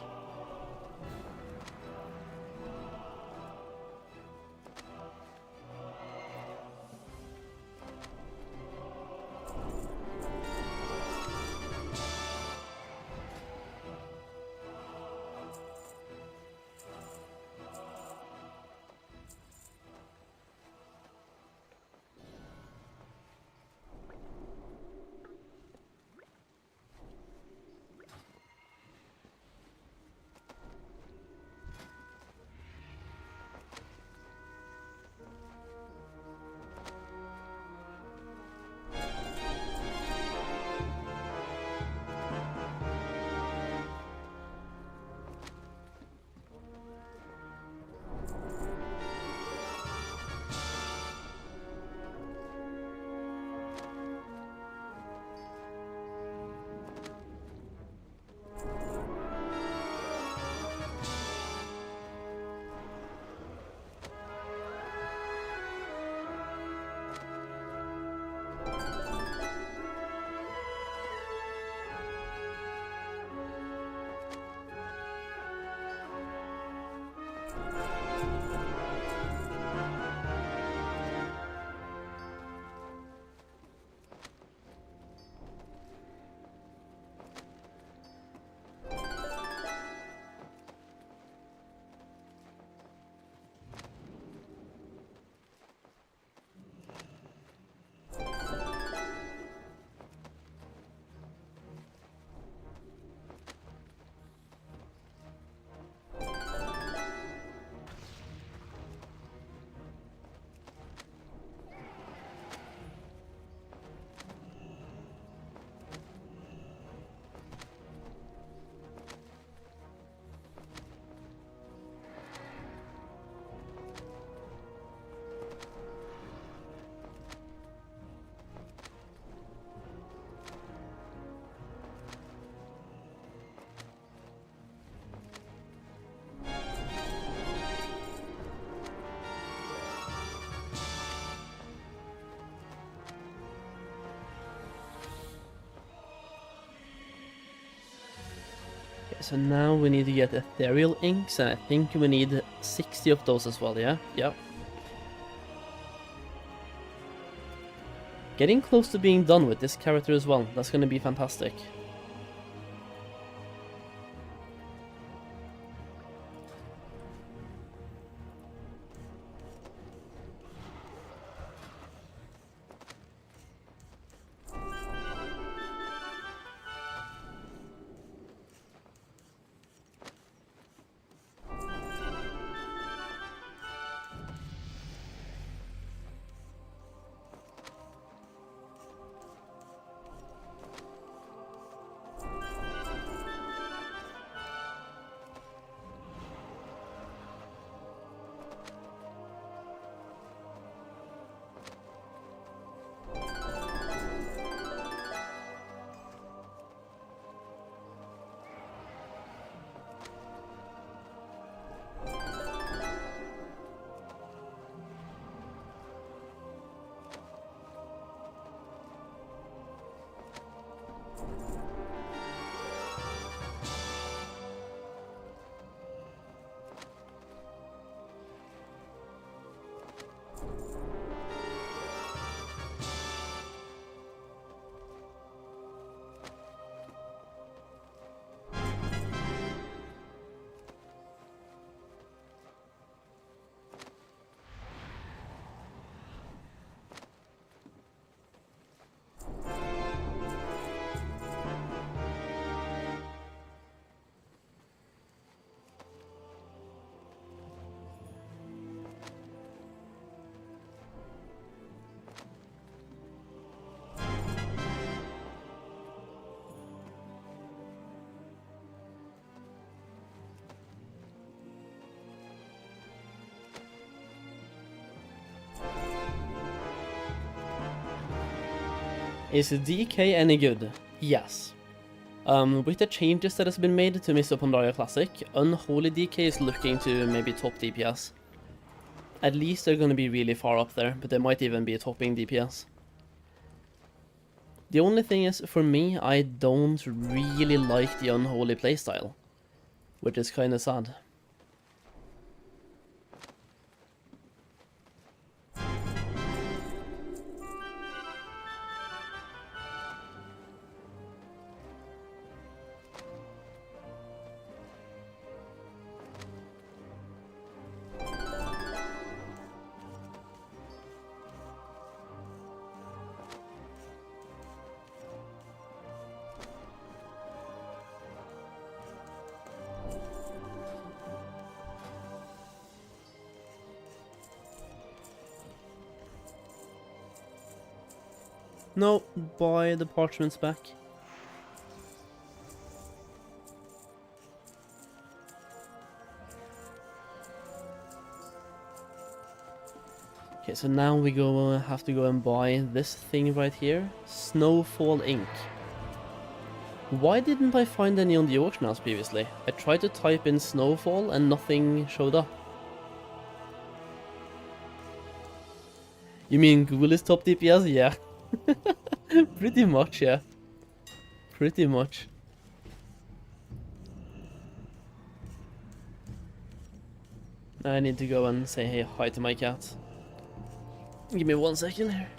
So now we need to get ethereal inks, and I think we need 60 of those as well, yeah? Yep. Getting close to being done with this character as well. That's gonna be fantastic. Is DK any good? Yes. With the changes that has been made to Mists of Pandaria Classic, Unholy DK is looking to maybe top DPS. At least they're gonna be really far up there, but they might even be topping DPS. The only thing is, for me, I don't really like the unholy playstyle, which is kinda sad. No, buy the parchments back. Okay, so now we have to go and buy this thing right here, Snowfall ink. Why didn't I find any on the auction house previously? I tried to type in Snowfall and nothing showed up. You mean Google is top DPS? Yeah. Pretty much, yeah. Pretty much. I need to go and say hey, hi to my cat. Give me 1 second here.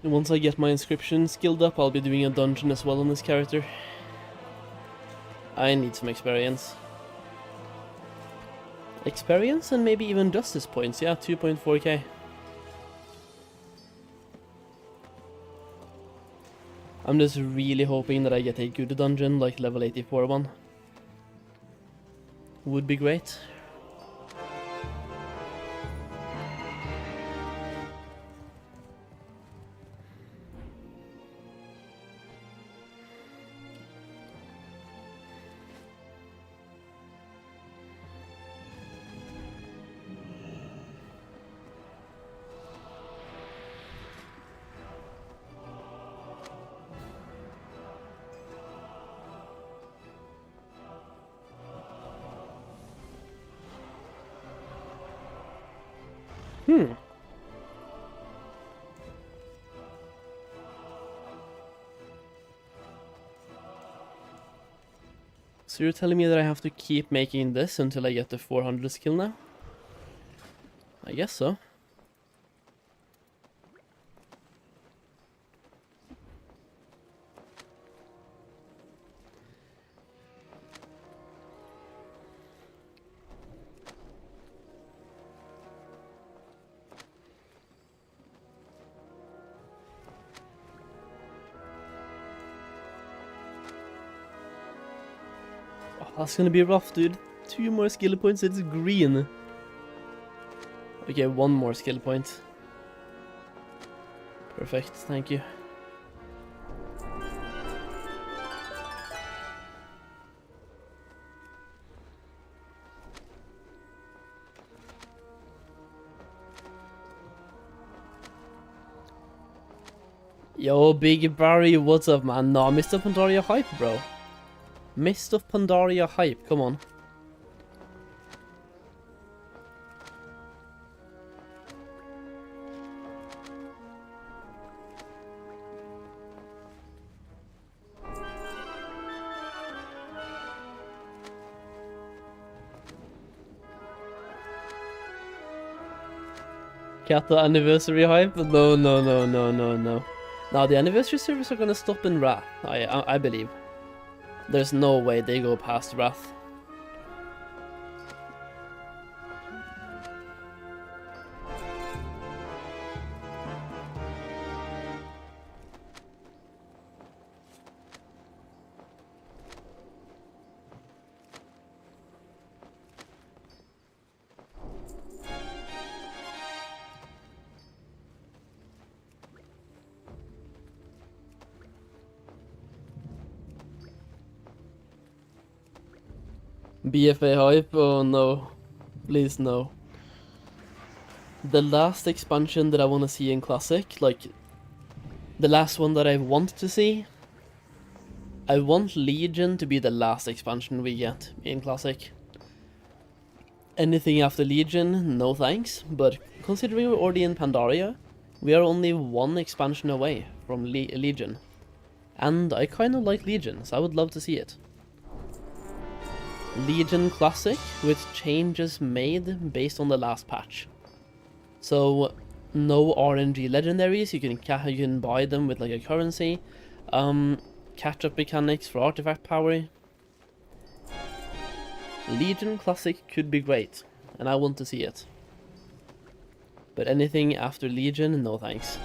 And once I get my inscription skilled up, I'll be doing a dungeon as well on this character. I need some experience. Experience and maybe even justice points, yeah, 2.4k. I'm just really hoping that I get a good dungeon like level 84 one. Would be great. So you're telling me that I have to keep making this until I get the 400 skill now? I guess so. Oh, that's gonna be rough, dude. 2 more skill points, it's green. Okay, 1 more skill point. Perfect, thank you. Yo, Big Barry, what's up, man? No, Mists of Pandaria hype, bro. Mists of Pandaria hype, come on. Kata anniversary hype? No, no, no, no, no, no. Now the anniversary servers are gonna stop in Wrath, I believe. There's no way they go past Wrath. BFA hype? Oh no. Please no. The last expansion that I want to see in Classic, like, the last one that I want to see, I want Legion to be the last expansion we get in Classic. Anything after Legion, no thanks, but considering we're already in Pandaria, we are only 1 expansion away from Legion. And I kinda like Legion, so I would love to see it. Legion Classic with changes made based on the last patch. So no RNG legendaries, you can buy them with like a currency. Catch-up mechanics for artifact power. Legion Classic could be great, and I want to see it. But anything after Legion, no thanks.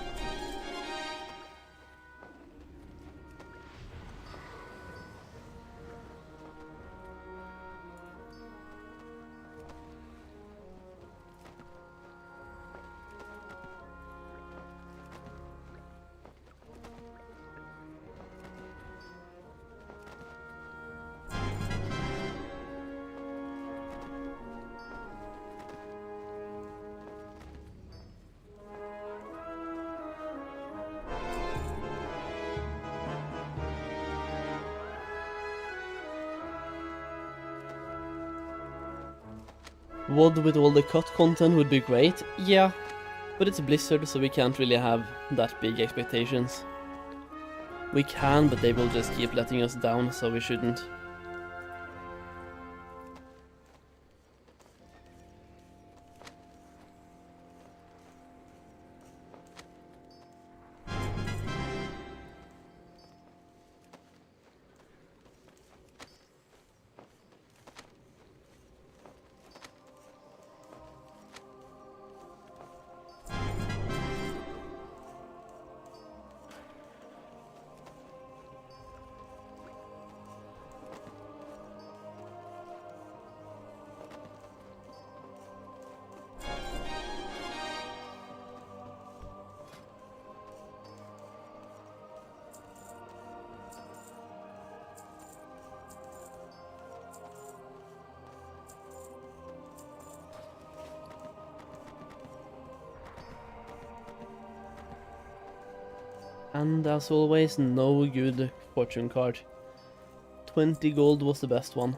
WoD with all the cut content would be great, yeah, but it's Blizzard, so we can't really have that big expectations. We can, but they will just keep letting us down, so we shouldn't. And as always, no good fortune card. 20 gold was the best one.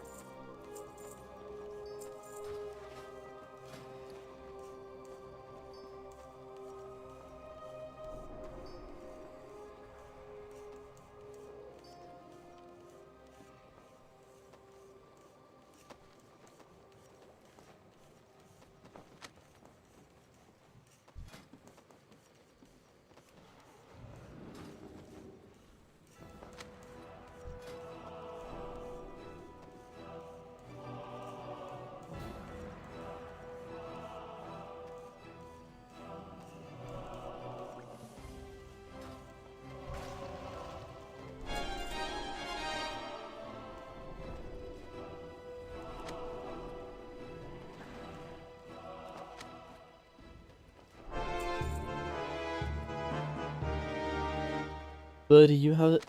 But you have...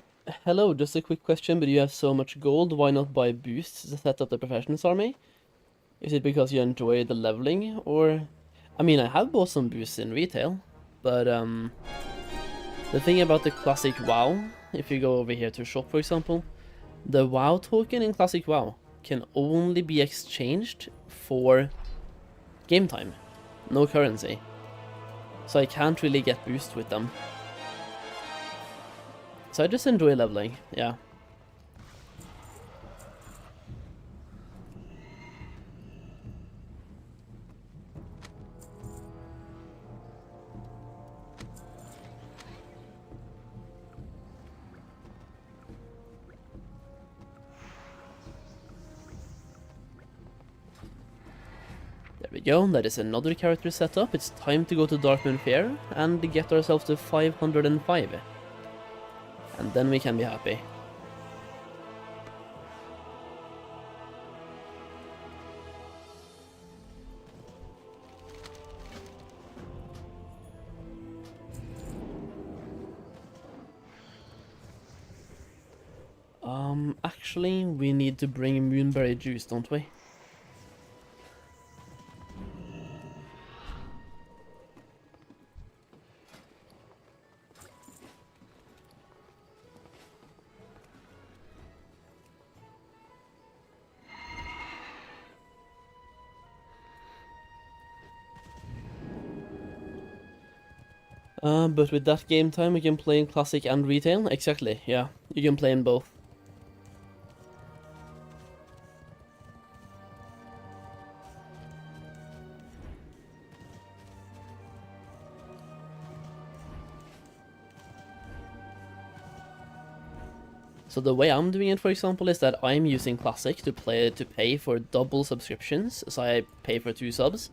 Hello, just a quick question, but you have so much gold, why not buy boosts to set up the Professionals army? Is it because you enjoy the leveling, or... I mean, I have bought some boosts in retail, but the thing about the Classic WoW, if you go over here to shop for example, the WoW token in Classic WoW can only be exchanged for game time, no currency. So I can't really get boost with them. So I just enjoy leveling, yeah. There we go, that is another character set up. It's time to go to Darkmoon Fair and get ourselves to 505. And then we can be happy. Actually, we need to bring Moonberry juice, don't we? But with that game time, we can play in Classic and Retail. Exactly, yeah. You can play in both. So the way I'm doing it, for example, is that I'm using Classic to pay for double subscriptions. So I pay for 2 subs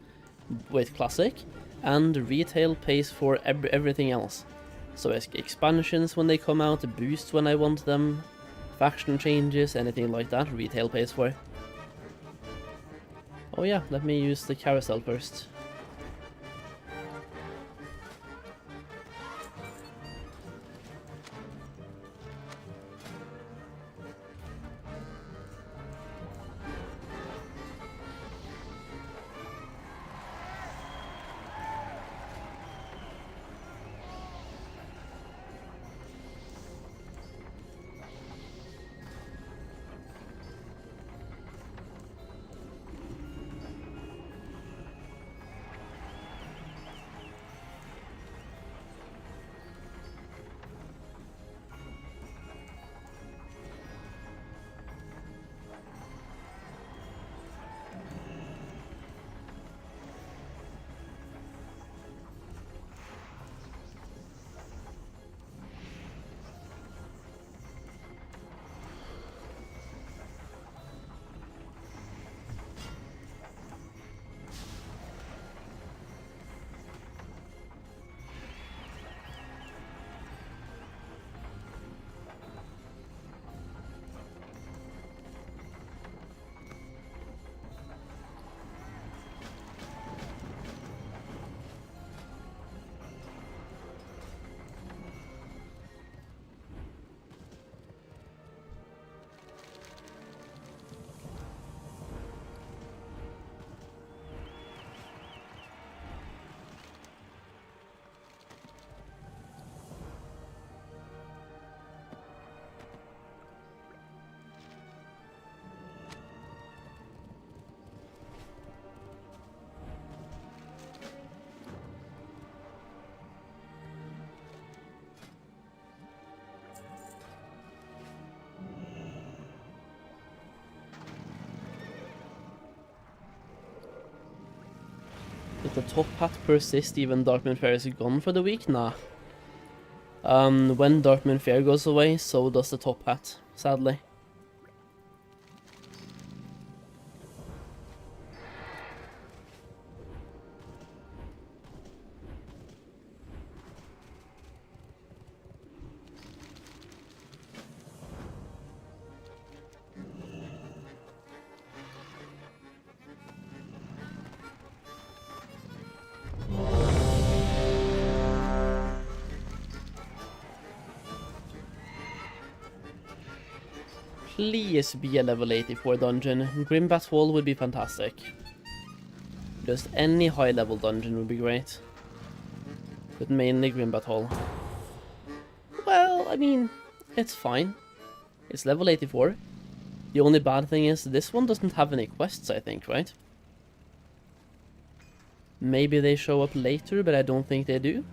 with Classic, and Retail pays for everything else. So expansions when they come out, boosts when I want them, faction changes, anything like that, Retail pays for. Oh yeah, let me use the carousel first. Did the top hat persist even Darkmoon Fair is gone for the week? Nah. When Darkmoon Fair goes away, so does the top hat, sadly. Please be a level 84 dungeon. Grimbat Hall would be fantastic. Just any high level dungeon would be great. But mainly Grimbat Hall. Well, I mean, it's fine. It's level 84. The only bad thing is this one doesn't have any quests, I think, right? Maybe they show up later, but I don't think they do.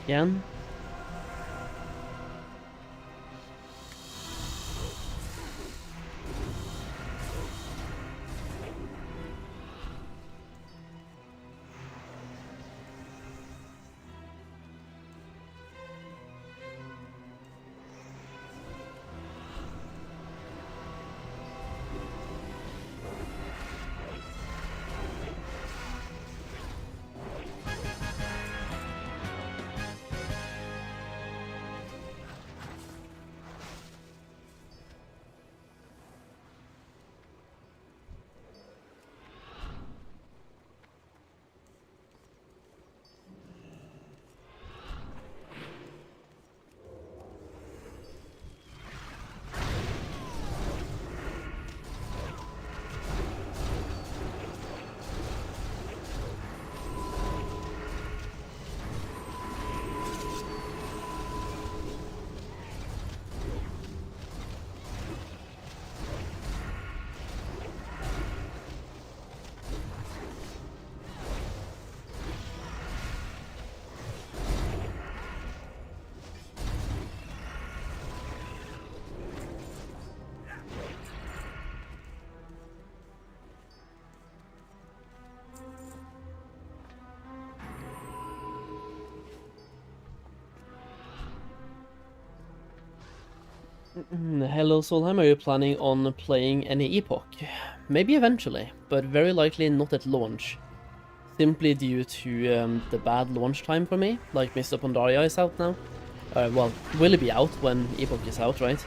Again. Hello Solheim, are you planning on playing any epoch? Maybe eventually, but very likely not at launch. Simply due to the bad launch time for me, like Mists of Pandaria is out now. Well, will it be out when epoch is out, right?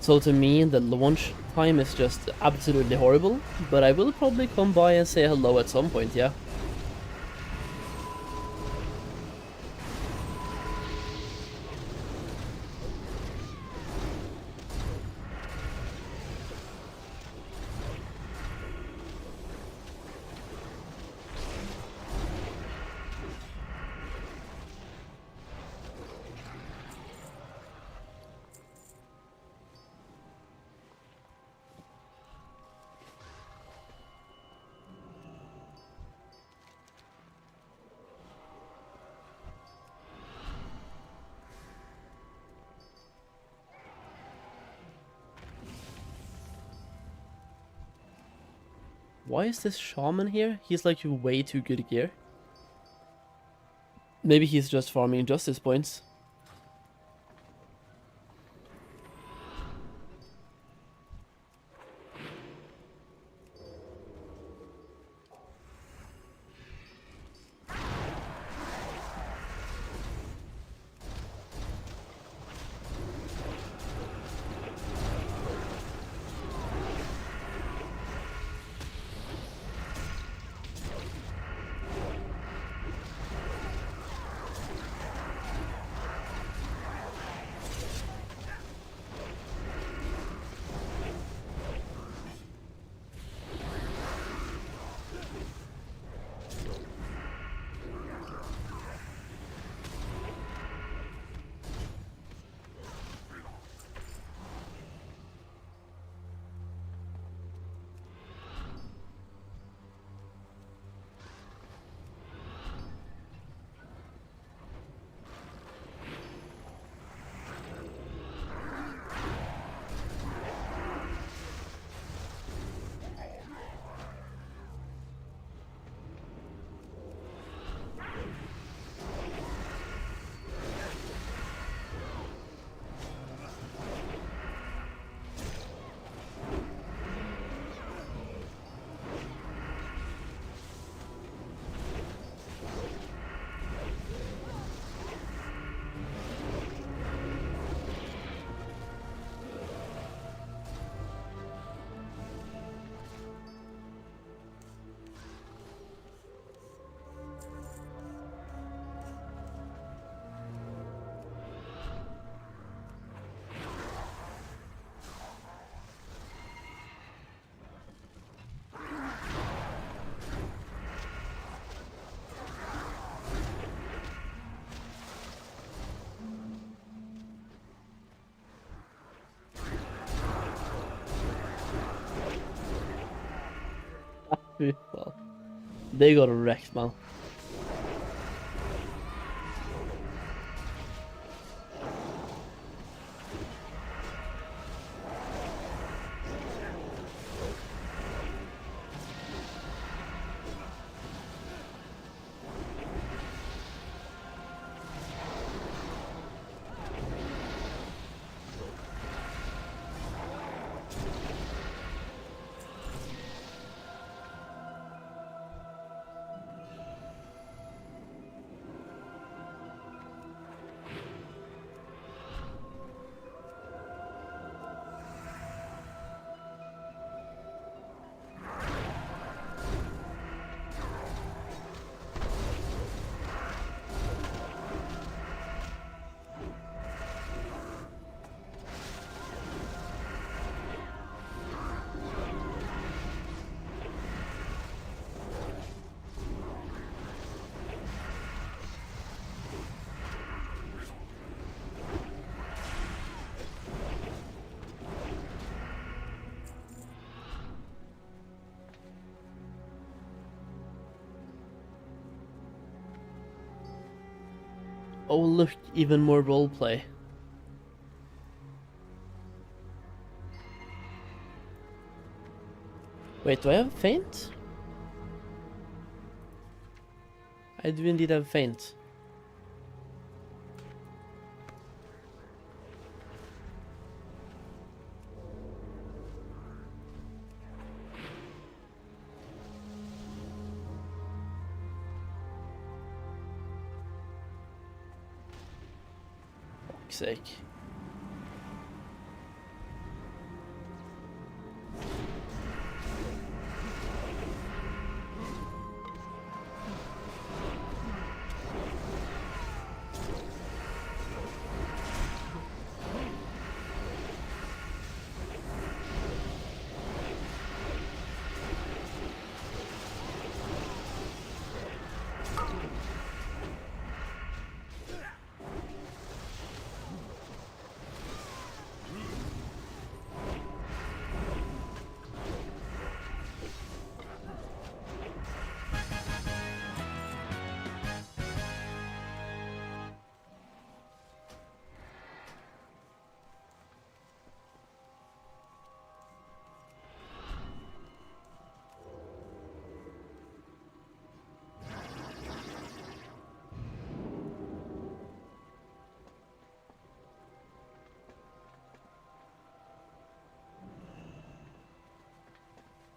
So to me, the launch time is just absolutely horrible, but I will probably come by and say hello at some point, yeah. Why is this shaman here? He's like way too good gear. Maybe he's just farming justice points. Well, they got wrecked, man. Oh look, even more roleplay. Wait, do I have feint? I do indeed have feint. fuck's sake.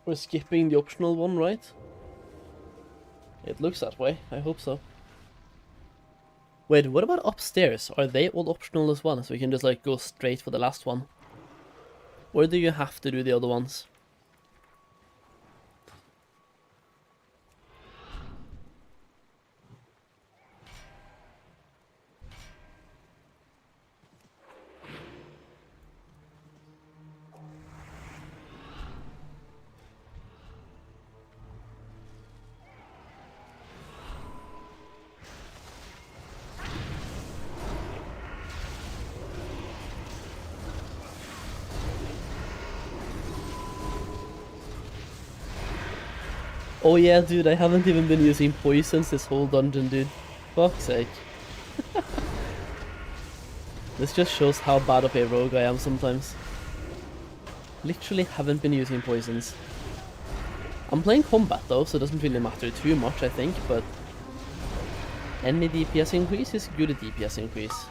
We're skipping the optional one, right? It looks that way. I hope so. Wait, what about upstairs? Are they all optional as well? So we can just like go straight for the last one? Or do you have to do the other ones? Oh yeah, dude, I haven't even been using poisons this whole dungeon, dude. Fuck's sake. This just shows how bad of a rogue I am sometimes. Literally haven't been using poisons. I'm playing combat though, so it doesn't really matter too much, I think, but any DPS increase is good DPS increase.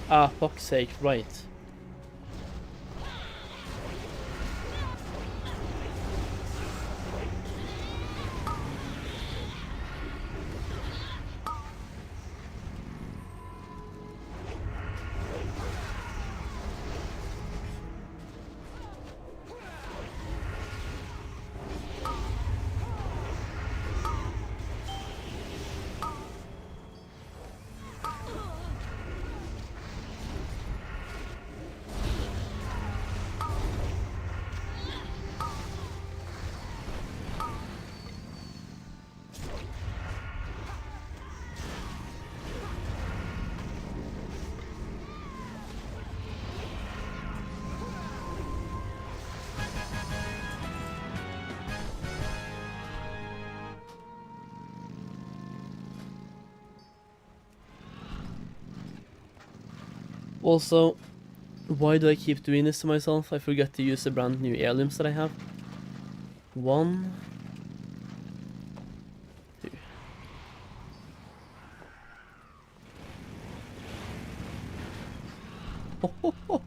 Ah, fuck's sake, right. Also, why do I keep doing this to myself? I forget to use the brand new heirlooms that I have. 1, 2. Ho, ho, ho.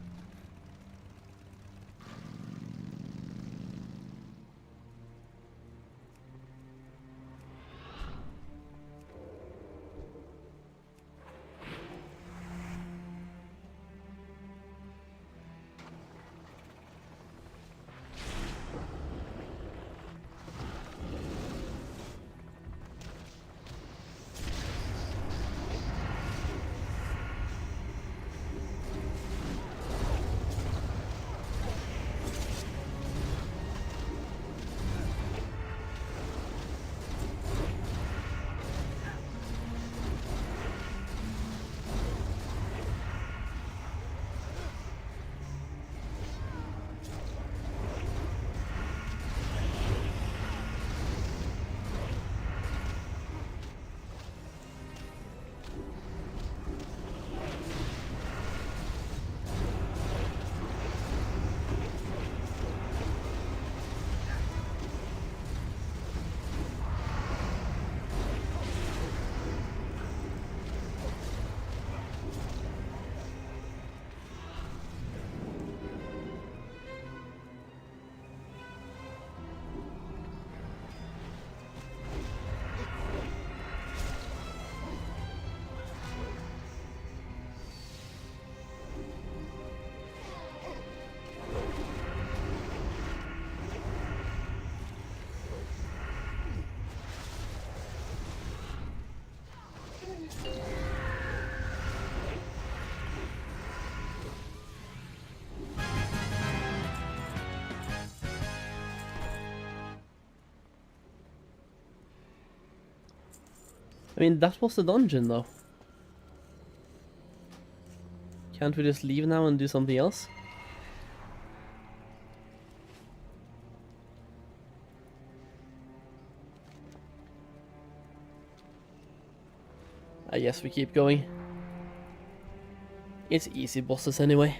I mean, that was the dungeon, though. Can't we just leave now and do something else? I guess we keep going. It's easy bosses anyway.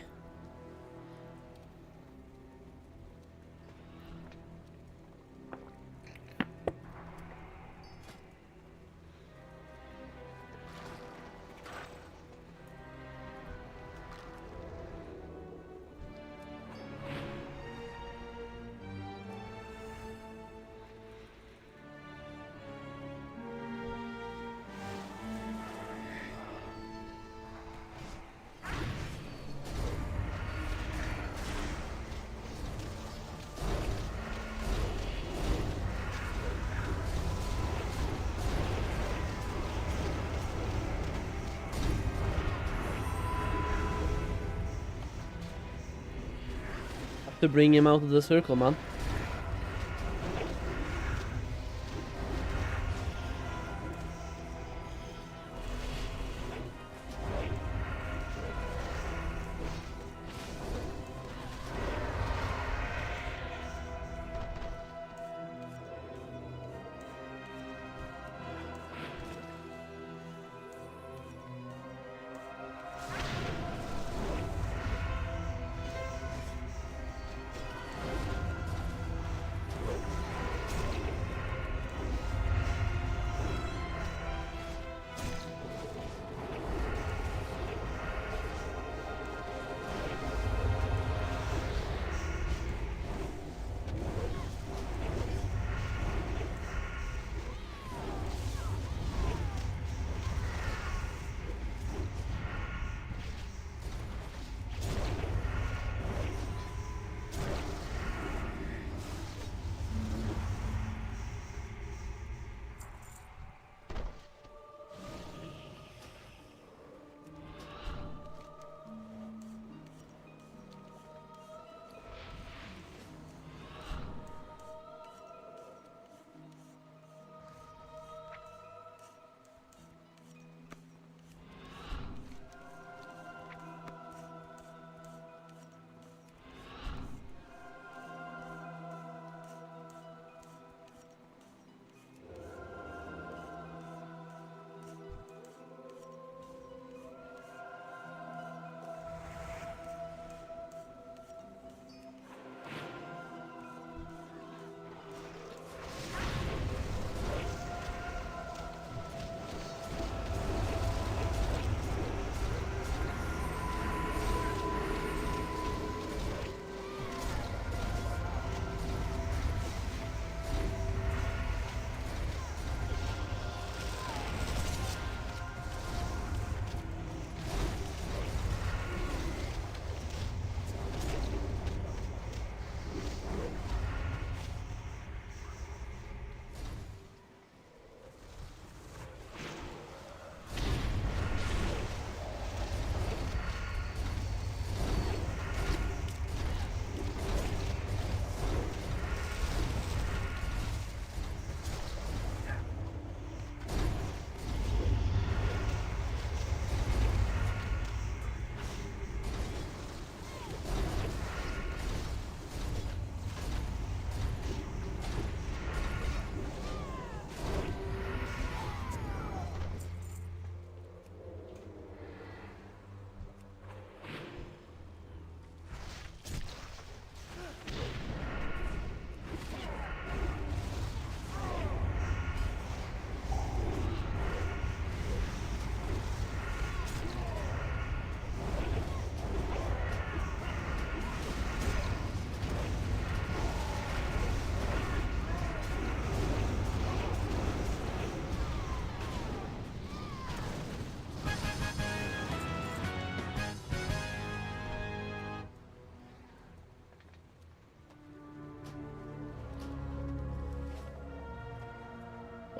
To bring him out of the circle, man.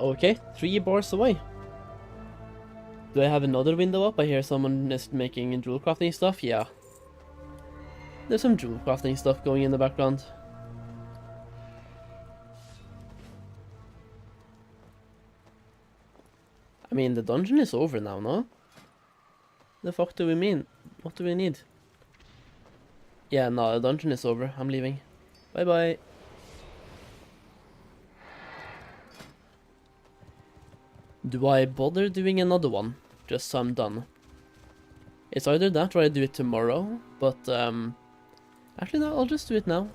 Okay, 3 bars away. Do I have another window up? I hear someone is making jewel crafting stuff. Yeah. There's some jewel crafting stuff going in the background. I mean, the dungeon is over now, no? The fuck do we mean? What do we need? Yeah, no, the dungeon is over. I'm leaving. Bye-bye. Do I bother doing another one? Just so I'm done. It's either that or I do it tomorrow, but actually no, I'll just do it now.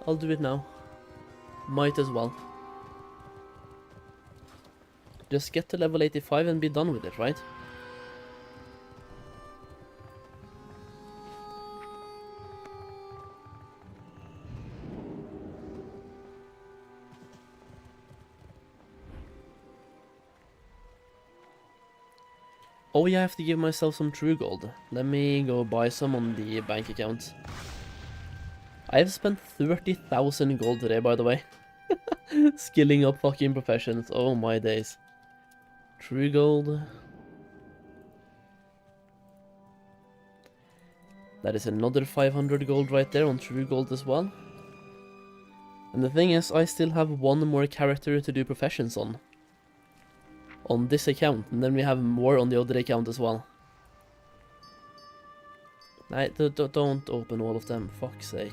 I'll do it now. Might as well. Just get to level 85 and be done with it, right? Oh yeah, I have to give myself some true gold. Let me go buy some on the bank account. I've spent 30,000 gold today, by the way. Skilling up fucking professions. Oh my days. True gold. That is another 500 gold right there on true gold as well. And the thing is, I still have one more character to do professions on this account, and then we have more on the other account as well. Don't open all of them, fuck's sake.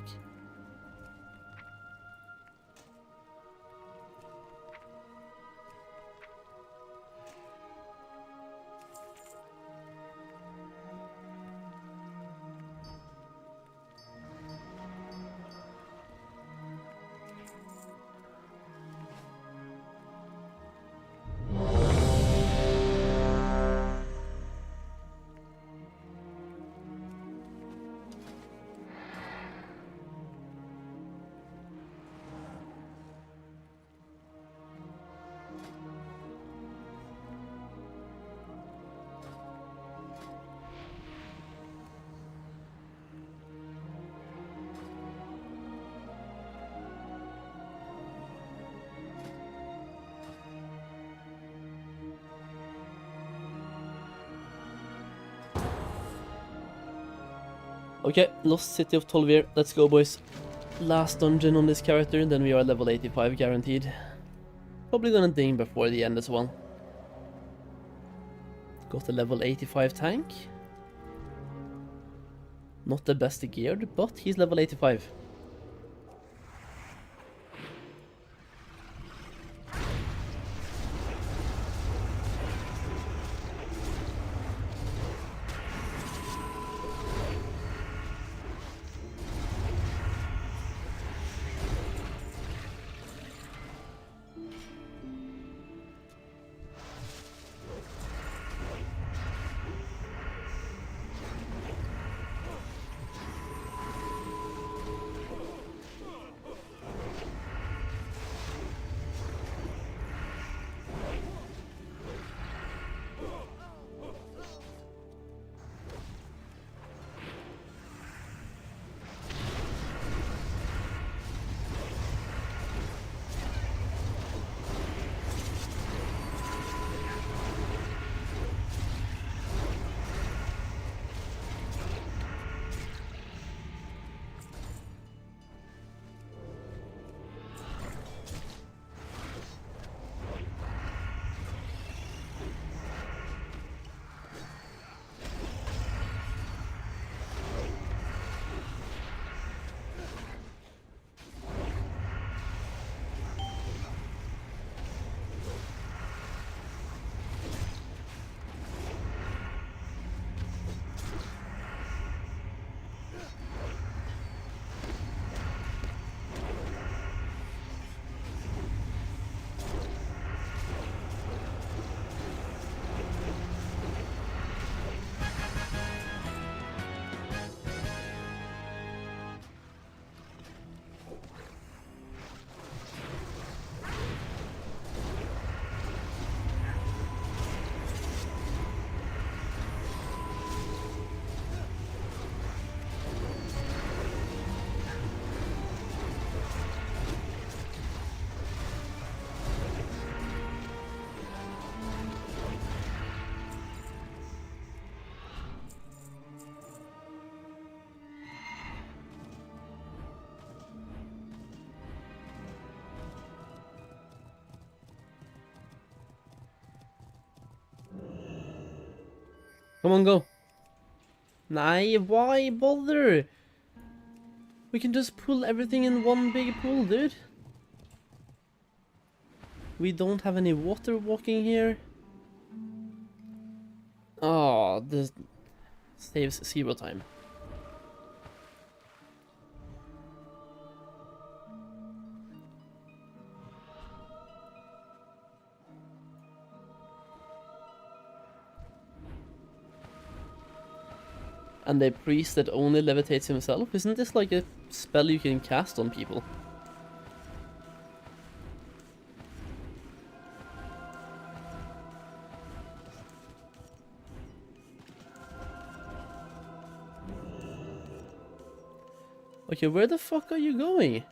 Okay, Lost City of Tolvir. Let's go, boys. Last dungeon on this character, then we are level 85 guaranteed. Probably gonna ding before the end as well. Got a level 85 tank. Not the best geared, but he's level 85. Come on, go. Nah, why bother? We can just pull everything in one big pool, dude. We don't have any water walking here. Oh, this saves 0 time. And a priest that only levitates himself? Isn't this like a spell you can cast on people? Okay, where the fuck are you going?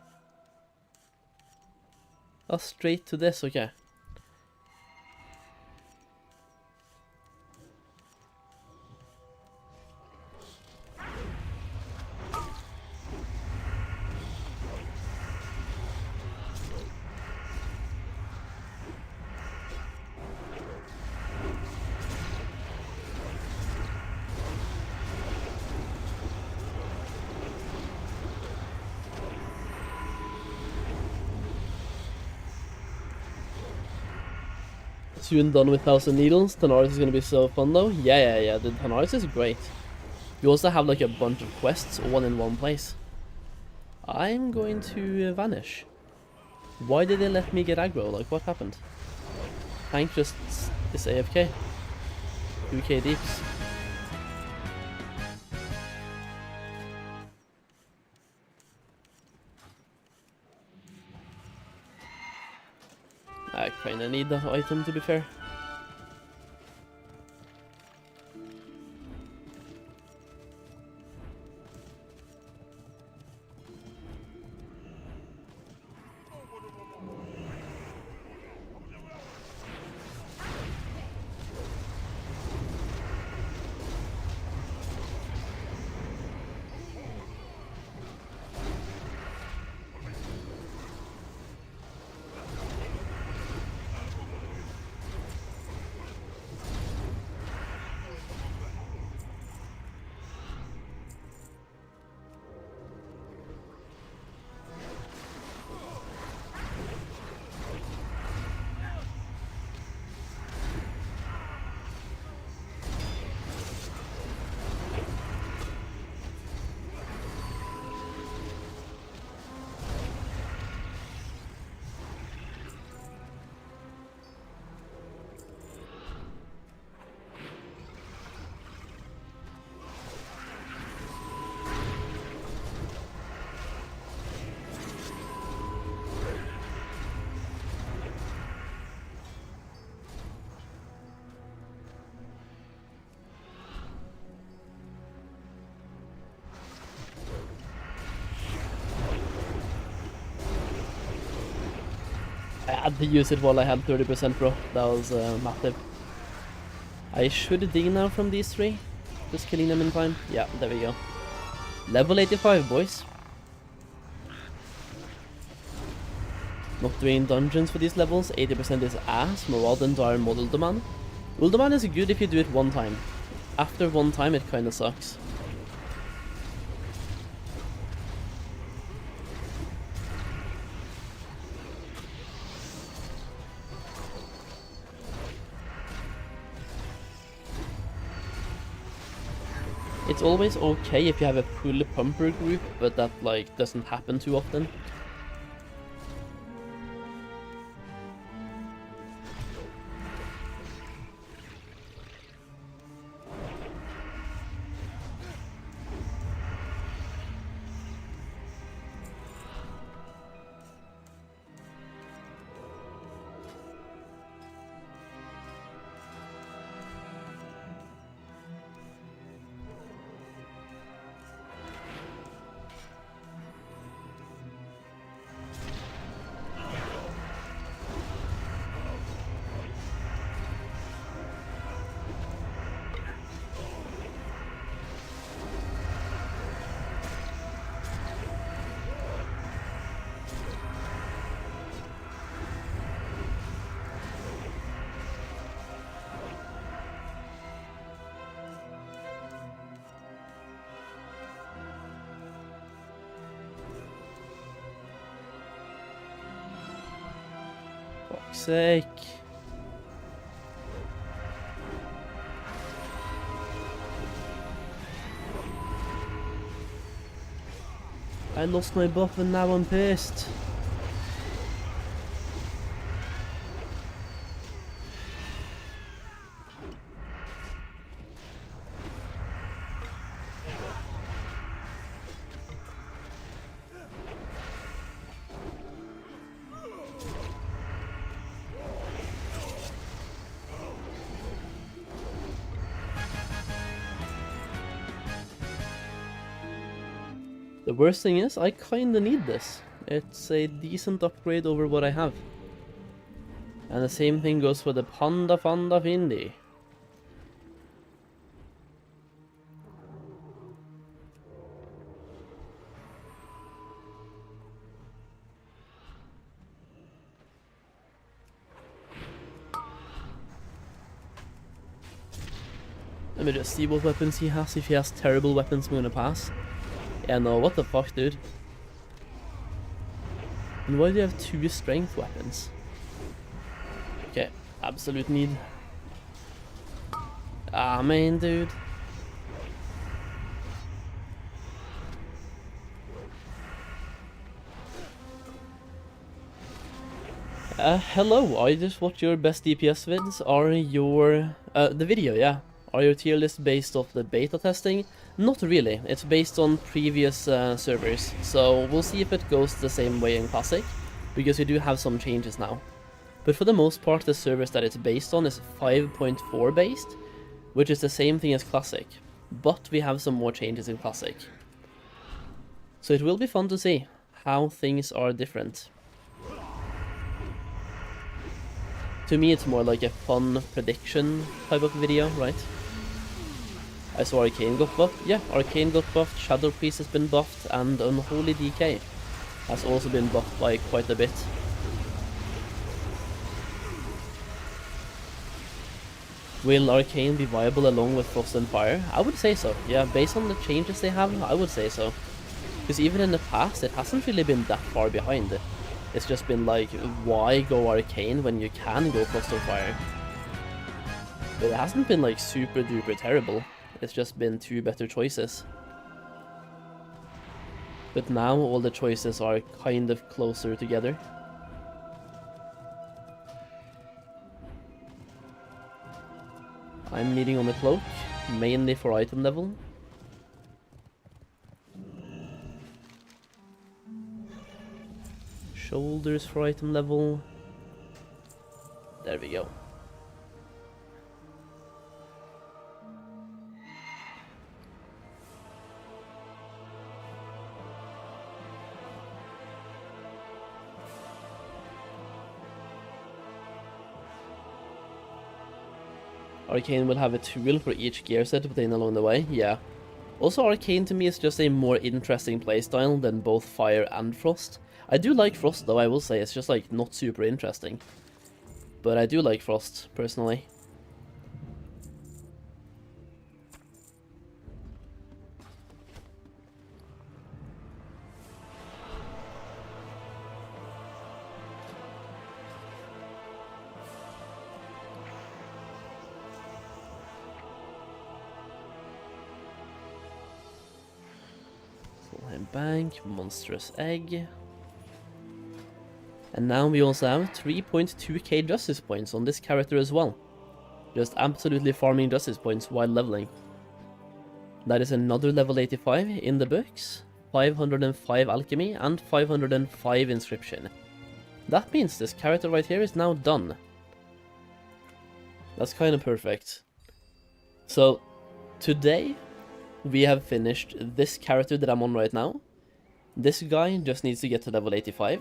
Oh, straight to this, okay. Soon done with 1000 needles. Tanaris is gonna be so fun though. Yeah. The Tanaris is great. You also have like a bunch of quests all in one place. I'm going to vanish. Why did they let me get aggro? Like, what happened? Tank just is AFK. 2k deeps. I kinda need that item, to be fair. I had to use it while I had 30%, bro. That was massive. I should dig now from these 3. Just killing them in time. Yeah, there we go. Level 85, boys. Not doing dungeons for these levels. 80% is ass. Morale and dire mod Uldaman. Uldaman is good if you do it 1 time. After 1 time, it kinda sucks. It's always okay if you have a full pumper group, but that like doesn't happen too often. fuck's sake. I lost my buff and now I'm pissed. The worst thing is, I kinda need this. It's a decent upgrade over what I have. And the same thing goes for the Panda Findi. Let me just see what weapons he has. If he has terrible weapons, I'm gonna pass. Yeah, no, what the fuck, dude? And why do you have 2 strength weapons? Okay, absolute need. Ah, man, dude. Hello, I just watched your best DPS vids. Are your... the video, yeah. Are your tier list based off the beta testing? Not really, it's based on previous servers, so we'll see if it goes the same way in Classic, because we do have some changes now. But for the most part, the servers that it's based on is 5.4 based, which is the same thing as Classic, but we have some more changes in Classic. So it will be fun to see how things are different. To me, it's more like a fun prediction type of video, right? I saw Arcane got buffed. Yeah, Arcane got buffed, Shadow Priest has been buffed, and Unholy DK has also been buffed by quite a bit. Will Arcane be viable along with Frost and Fire? I would say so. Yeah, based on the changes they have, I would say so. Because even in the past, it hasn't really been that far behind. It's just been like, why go Arcane when you can go Frost and Fire? But it hasn't been like super duper terrible. It's just been 2 better choices. But now all the choices are kind of closer together. I'm needing on the cloak, mainly for item level. Shoulders for item level. There we go. Arcane will have a tool for each gear set to put in along the way, yeah. Also, Arcane to me is just a more interesting playstyle than both Fire and Frost. I do like Frost though, I will say, it's just like not super interesting. But I do like Frost, personally. Solheim Bank, Monstrous Egg. And now we also have 3.2k justice points on this character as well. Just absolutely farming justice points while leveling. That is another level 85 in the books, 505 alchemy and 505 inscription. That means this character right here is now done. That's kind of perfect. So, today we have finished this character that I'm on right now. This guy just needs to get to level 85.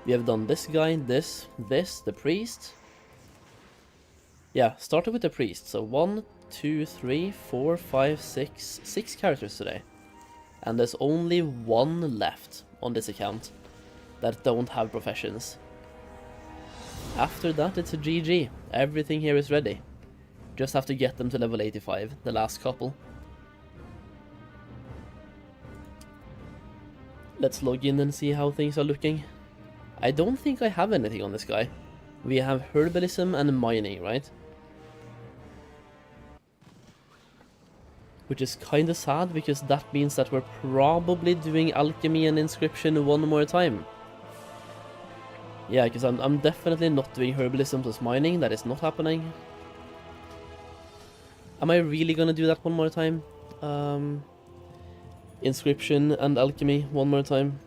We have done this guy, this, the priest. Yeah, started with the priest. So 1, 2, 3, 4, 5, 6 characters today. And there's only 1 left on this account that don't have professions. After that, it's a GG. Everything here is ready. Just have to get them to level 85, the last couple. Let's log in and see how things are looking. I don't think I have anything on this guy. We have herbalism and mining, right? Which is kinda sad, because that means that we're probably doing alchemy and inscription one more time. Yeah, because I'm definitely not doing herbalism plus mining. That is not happening. Am I really gonna do that one more time? Inscription and alchemy one more time?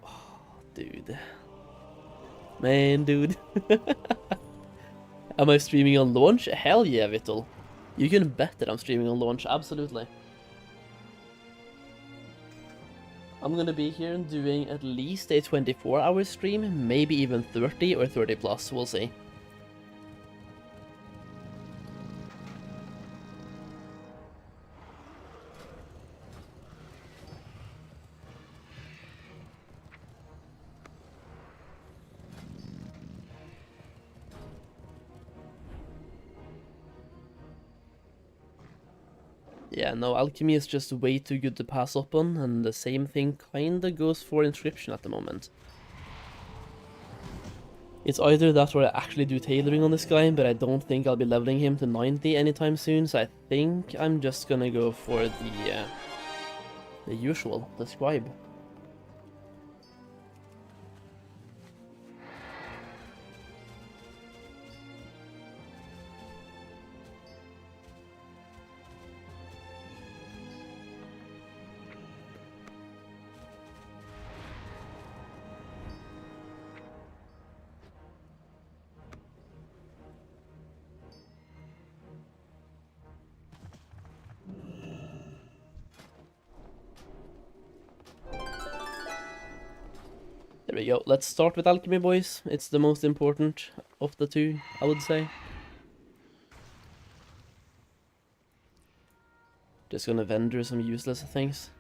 Oh, dude. Man, dude. Am I streaming on launch? Hell yeah, Vittel. You can bet that I'm streaming on launch, absolutely. I'm gonna be here doing at least a 24-hour stream, maybe even 30 or 30 plus, we'll see. Yeah, no, alchemy is just way too good to pass up on, and the same thing kinda goes for inscription at the moment. It's either that or I actually do tailoring on this guy, but I don't think I'll be leveling him to 90 anytime soon, so I think I'm just gonna go for the usual, the scribe. There we go. Let's start with alchemy, boys. It's the most important of the two, I would say. Just gonna vendor some useless things.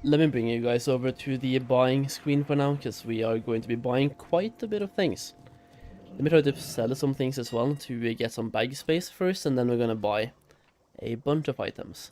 Let me bring you guys over to the buying screen for now, because we are going to be buying quite a bit of things. Let me try to sell some things as well to get some bag space first, and then we're gonna buy a bunch of items.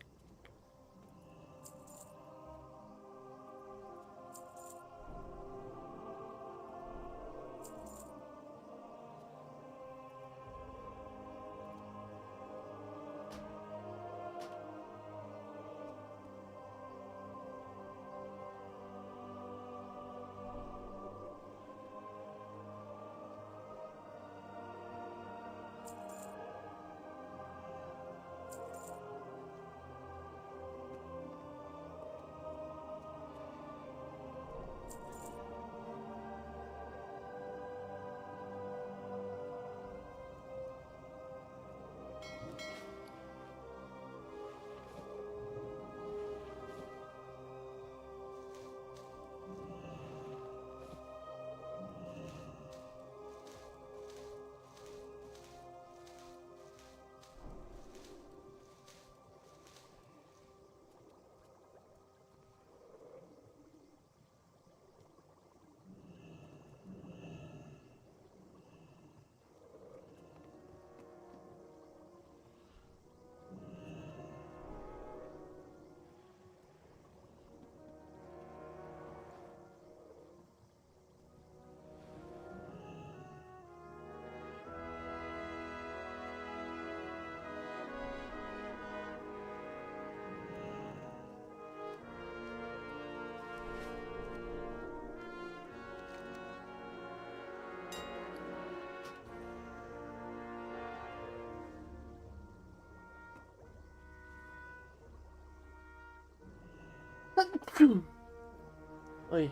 Oi.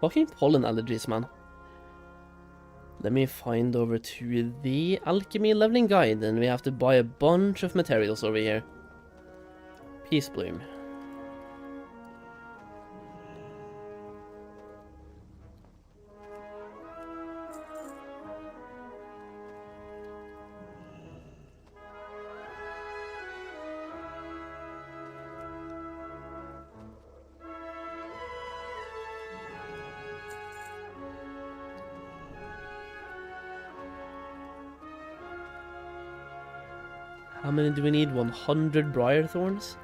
Fucking pollen allergies, man. Let me find over to the alchemy leveling guide, and we have to buy a bunch of materials over here. Peace bloom. How many do we need? 100 briar thorns?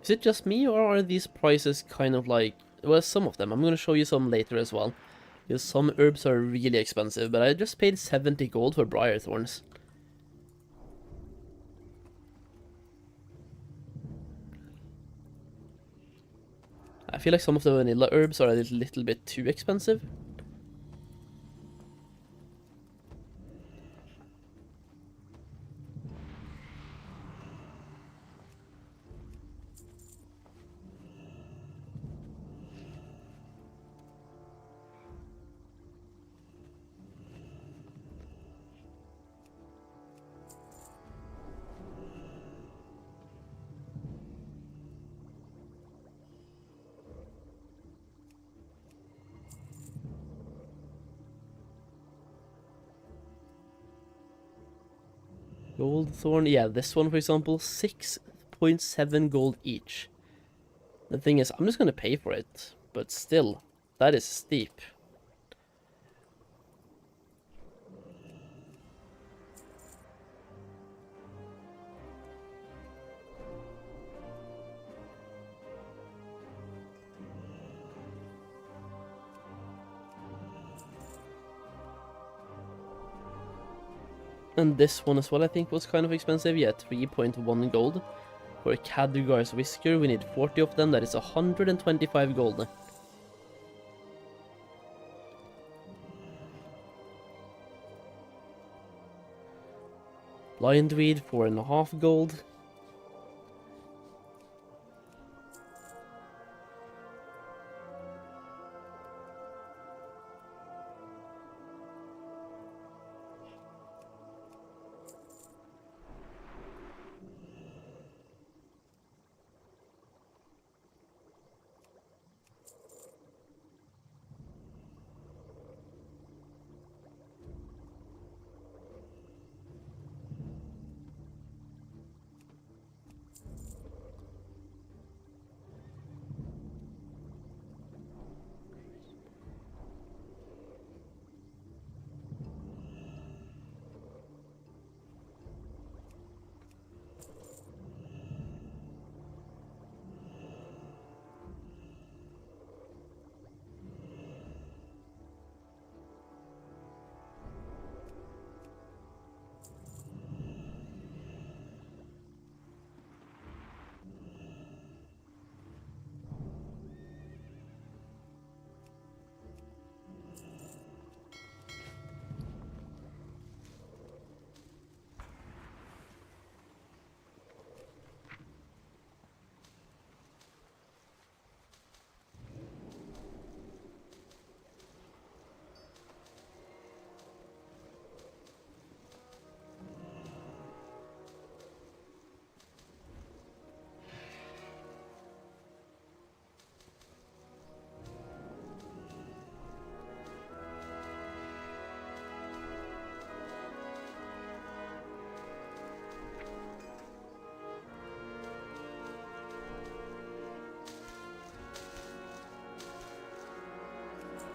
Is it just me, or are these prices kind of like... Well, some of them. I'm gonna show you some later as well. Because some herbs are really expensive, but I just paid 70 gold for briar thorns. I feel like some of the vanilla herbs are a little bit too expensive. Gold thorn, yeah, this one for example, 6.7 gold each. The thing is, I'm just gonna pay for it, but still, that is steep. And this one as well, I think, was kind of expensive. Yeah, 3.1 gold. For a Cadugar's Whisker, we need 40 of them. That is 125 gold. Lionweed, 4.5 gold.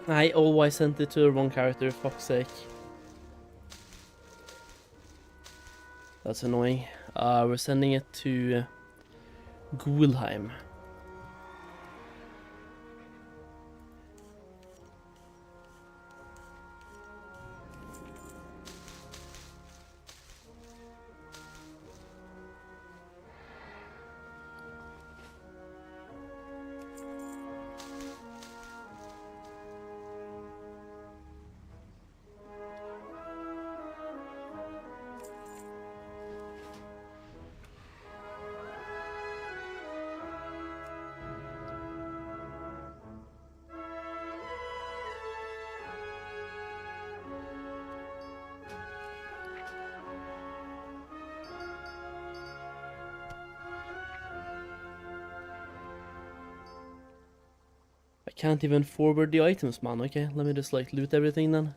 I always sent it to the wrong character, fuck's sake. That's annoying. We're sending it to Solheim. can't even forward the items, man. Okay, let me just like loot everything then.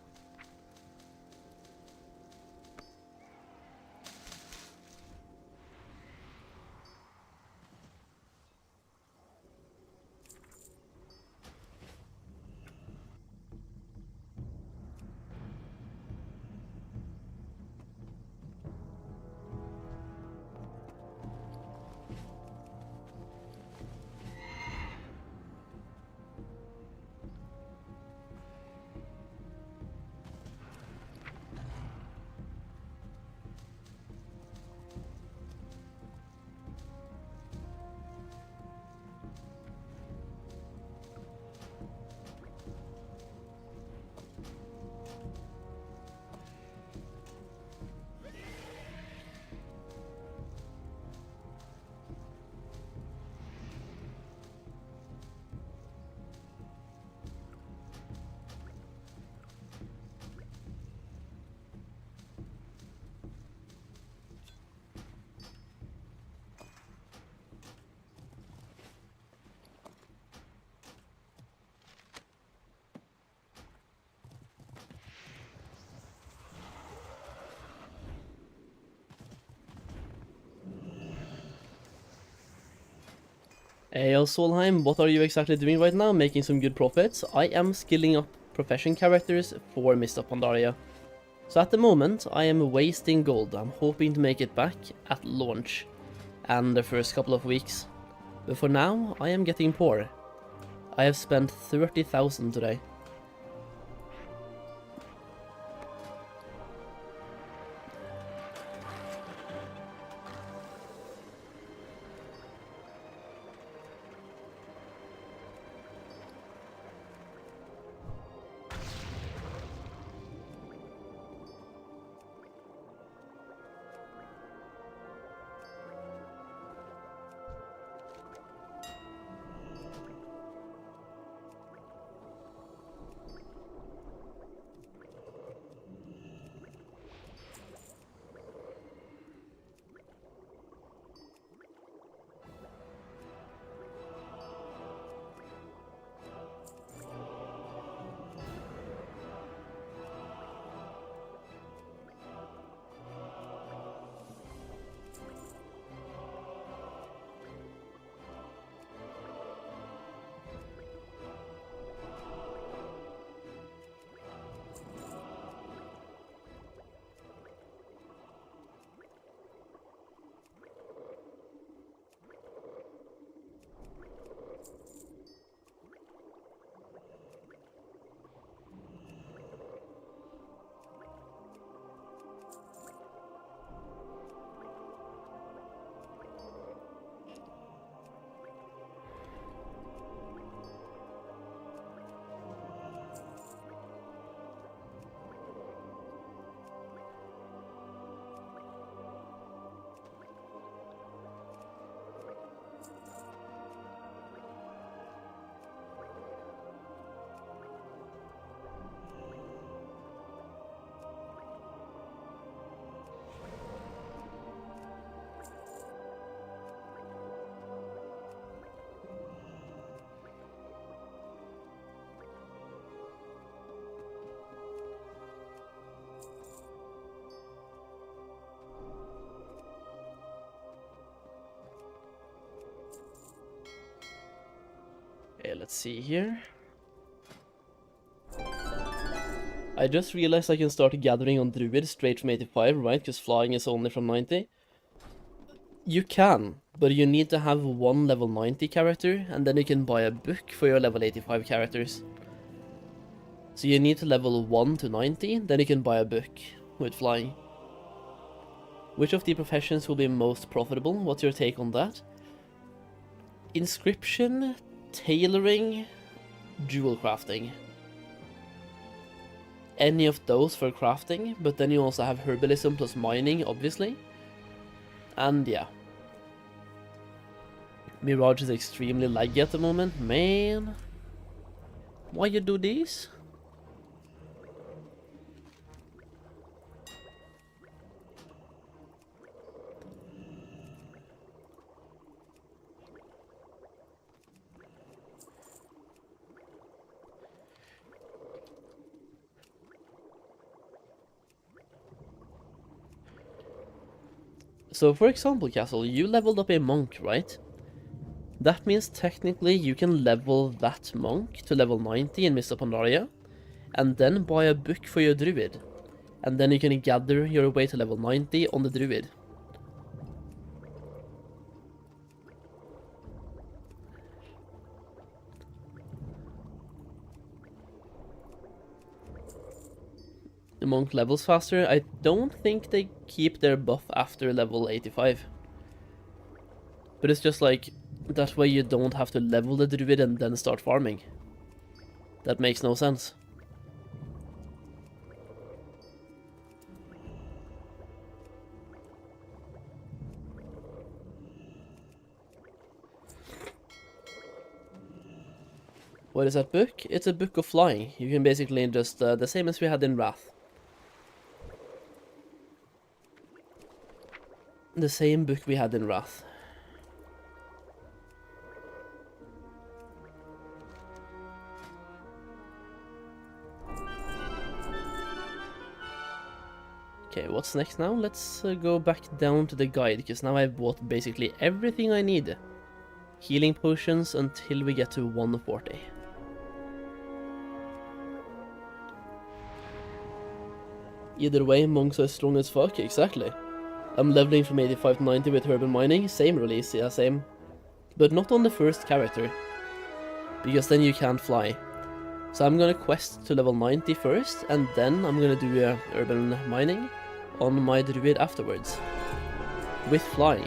Hey, Solheim, what are you exactly doing right now? Making some good profits? I am skilling up profession characters for Mists of Pandaria. So at the moment, I am wasting gold. I'm hoping to make it back at launch and the first couple of weeks. But for now, I am getting poor. I have spent 30,000 today. Okay, let's see here. I just realized I can start gathering on Druid straight from 85, right? Because flying is only from 90. You can, but you need to have one level 90 character, and then you can buy a book for your level 85 characters. So you need to level 1 to 90, then you can buy a book with flying. Which of the professions will be most profitable? What's your take on that? Inscription, tailoring, jewel crafting. Any of those for crafting, but then you also have herbalism plus mining, obviously. And yeah. Mirage is extremely laggy at the moment, man. Why you do this? So for example, Castle, you leveled up a monk, right? That means technically you can level that monk to level 90 in Mists of Pandaria, and then buy a book for your druid. And then you can gather your way to level 90 on the druid. The monk levels faster. I don't think they keep their buff after level 85. But it's just like, that way you don't have to level the druid and then start farming. That makes no sense. What is that book? It's a book of flying. You can basically just, the same as we had in Wrath. The same book we had in Wrath. Okay, what's next now? Let's go back down to the guide, because now I've bought basically everything I need. Healing potions until we get to 140. Either way, monks are strong as fuck, exactly. I'm leveling from 85 to 90 with urban mining, same release, yeah, same. But not on the first character, because then you can't fly. So I'm gonna quest to level 90 first, and then I'm gonna do urban mining on my druid afterwards, with flying.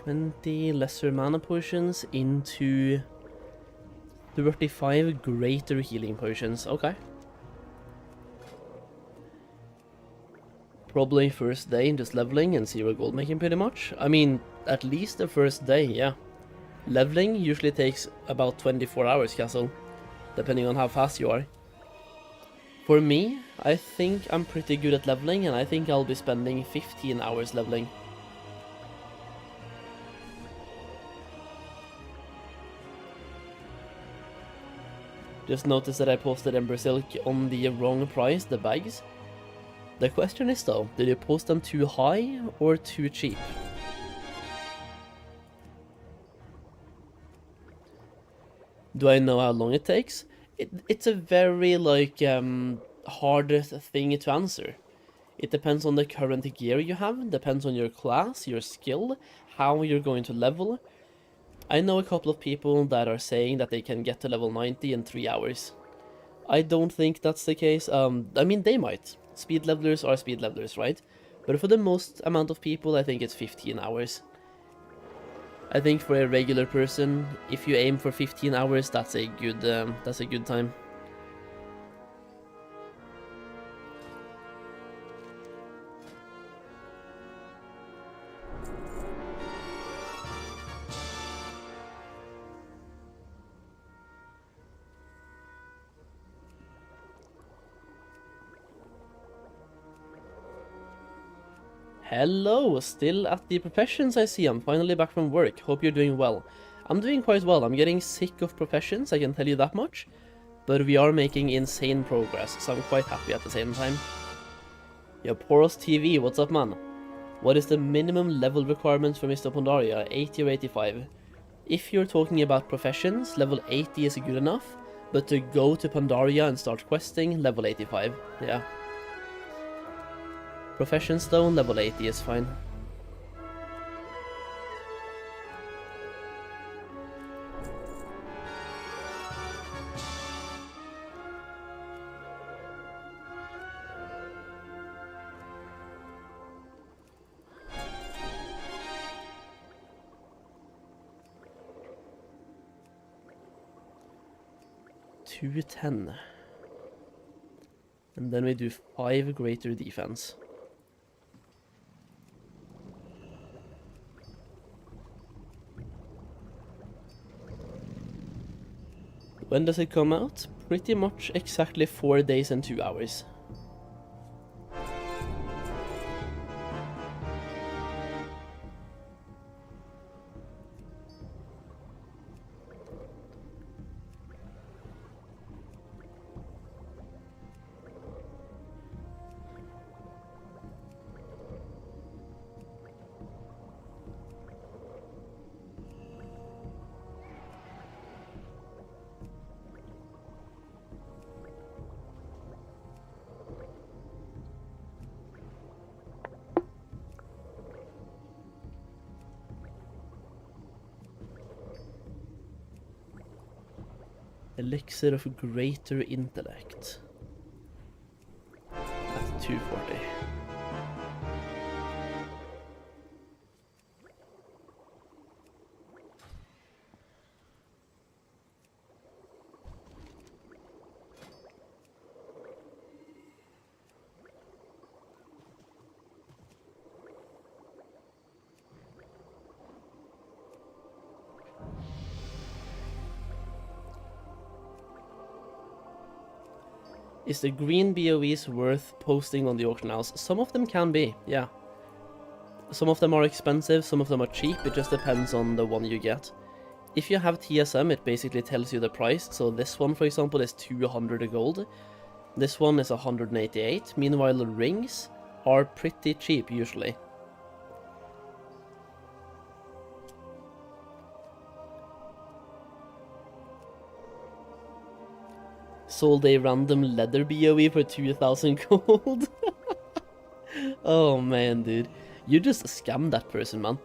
$20 lesser mana potions into 35 greater healing potions. Okay. Probably first day just leveling and 0 gold making pretty much. I mean, at least the first day, yeah. Leveling usually takes about 24 hours, Castle, depending on how fast you are. For me, I think I'm pretty good at leveling, and I think I'll be spending 15 hours leveling. Just noticed that I posted Ember Silk on the wrong price, the bags. The question is though, did you post them too high or too cheap? Do I know how long it takes? It's a very hard thing to answer. It depends on the current gear you have, depends on your class, your skill, how you're going to level. I know a couple of people that are saying that they can get to level 90 in 3 hours. I don't think that's the case. I mean, they might. Speed levelers are speed levelers, right? But for the most amount of people, I think it's 15 hours. I think for a regular person, if you aim for 15 hours, that's a good time. Hello, still at the professions I see. I'm finally back from work. Hope you're doing well. I'm doing quite well. I'm getting sick of professions, I can tell you that much. But we are making insane progress, so I'm quite happy at the same time. Yo, Poros TV, what's up, man? What is the minimum level requirements for Mists of Pandaria, 80 or 85? If you're talking about professions, level 80 is good enough, but to go to Pandaria and start questing, level 85, yeah. Professions though, level 80 is fine. 210. And then we do 5 greater defense. When does it come out? Pretty much exactly 4 days and 2 hours. Elixir of Greater Intellect. At 240. Is the green BOEs worth posting on the auction house? Some of them can be, yeah. Some of them are expensive, some of them are cheap, it just depends on the one you get. If you have TSM, it basically tells you the price, so this one, for example, is 200 gold. This one is 188, meanwhile the rings are pretty cheap, usually. Sold a random leather BOE for 2000 gold. Oh man, dude. You just scammed that person, man.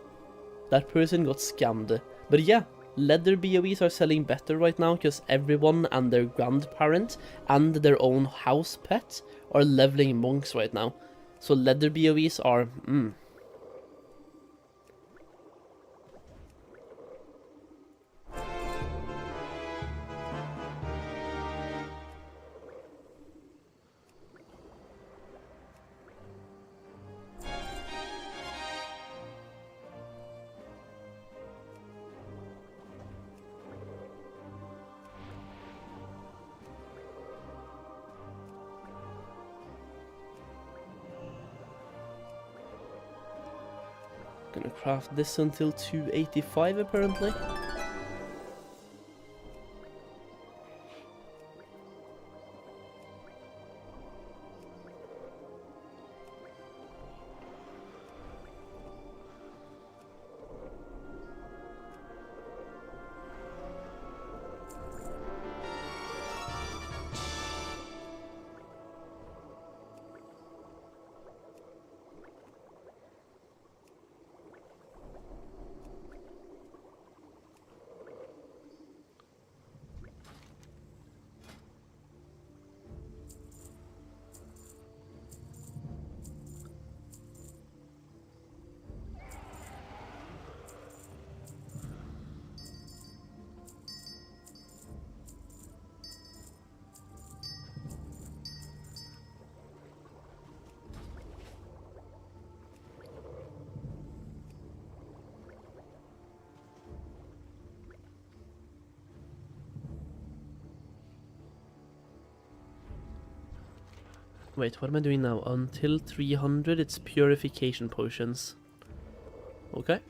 That person got scammed. But yeah, leather BOEs are selling better right now because everyone and their grandparent and their own house pet are leveling monks right now. So leather BOEs are, Gonna craft this until 285 apparently. Wait, what am I doing now? Until 300, it's purification potions. Okay.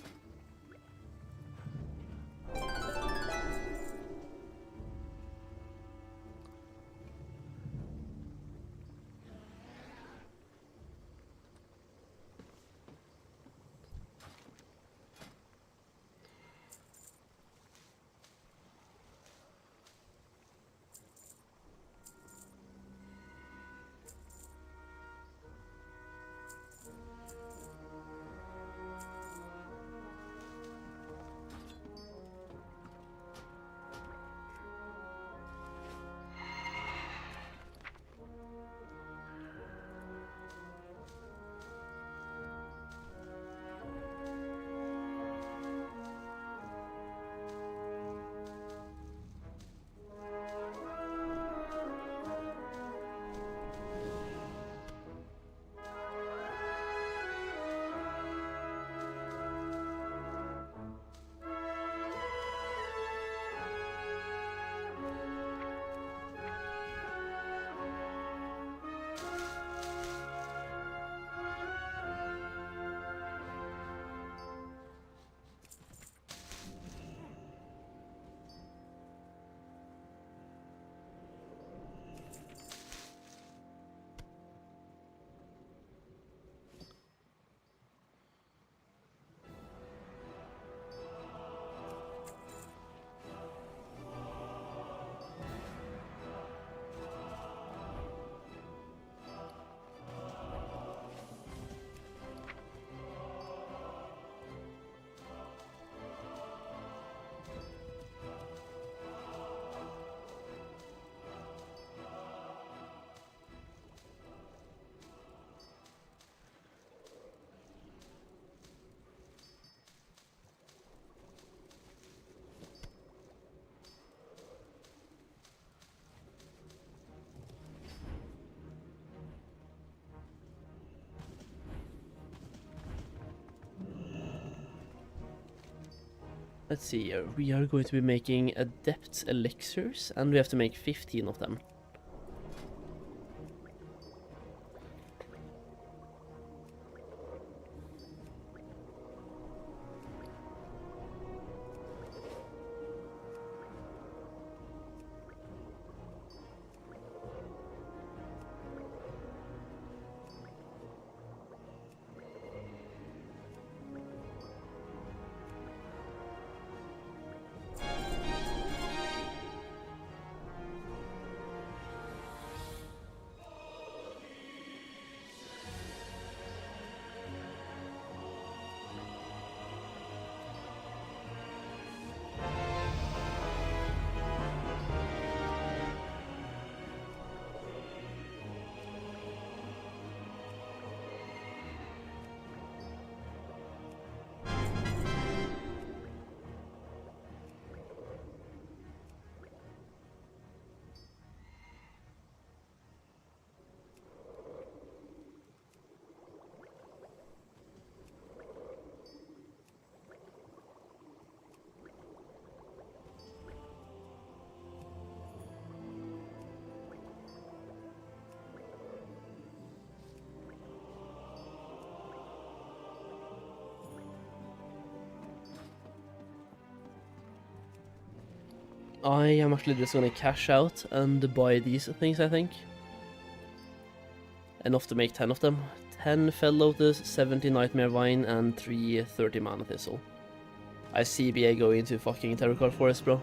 Let's see here. We are going to be making adept elixirs, and we have to make 15 of them. I am actually just gonna cash out and buy these things, I think. Enough to make 10 of them. 10 Fell Lotus, 70 Nightmare Vine, and 3 30 Mana Thistle. I see BA going into fucking Terracore Forest, bro.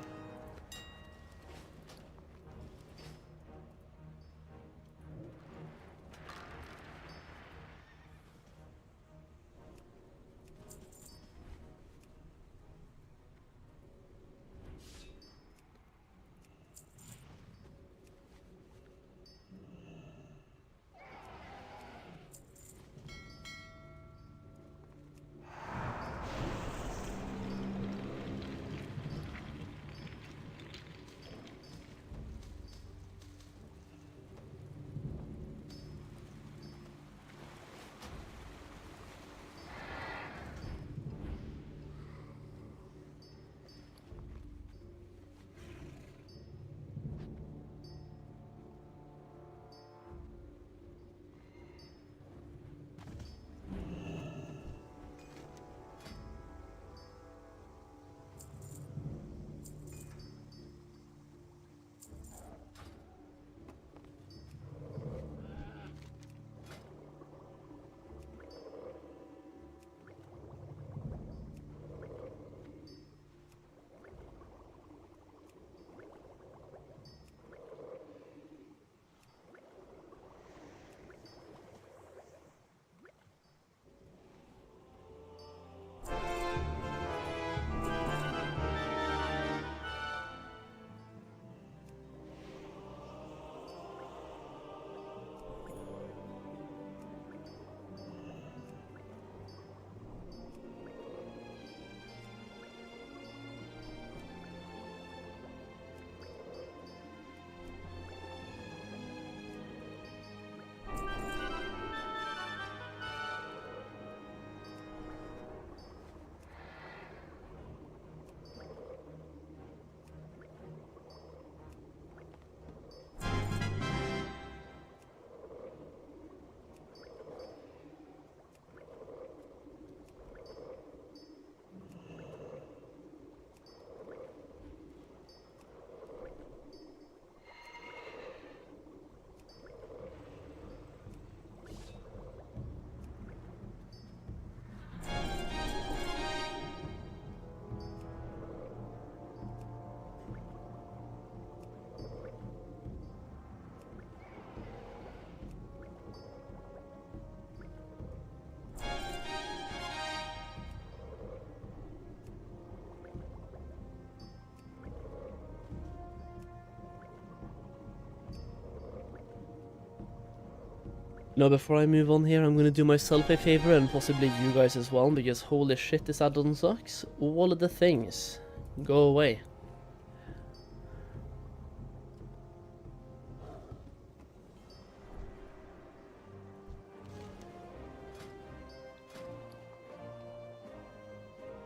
Now, before I move on here, I'm gonna do myself a favor and possibly you guys as well, because holy shit, this add-on sucks. All of the things go away.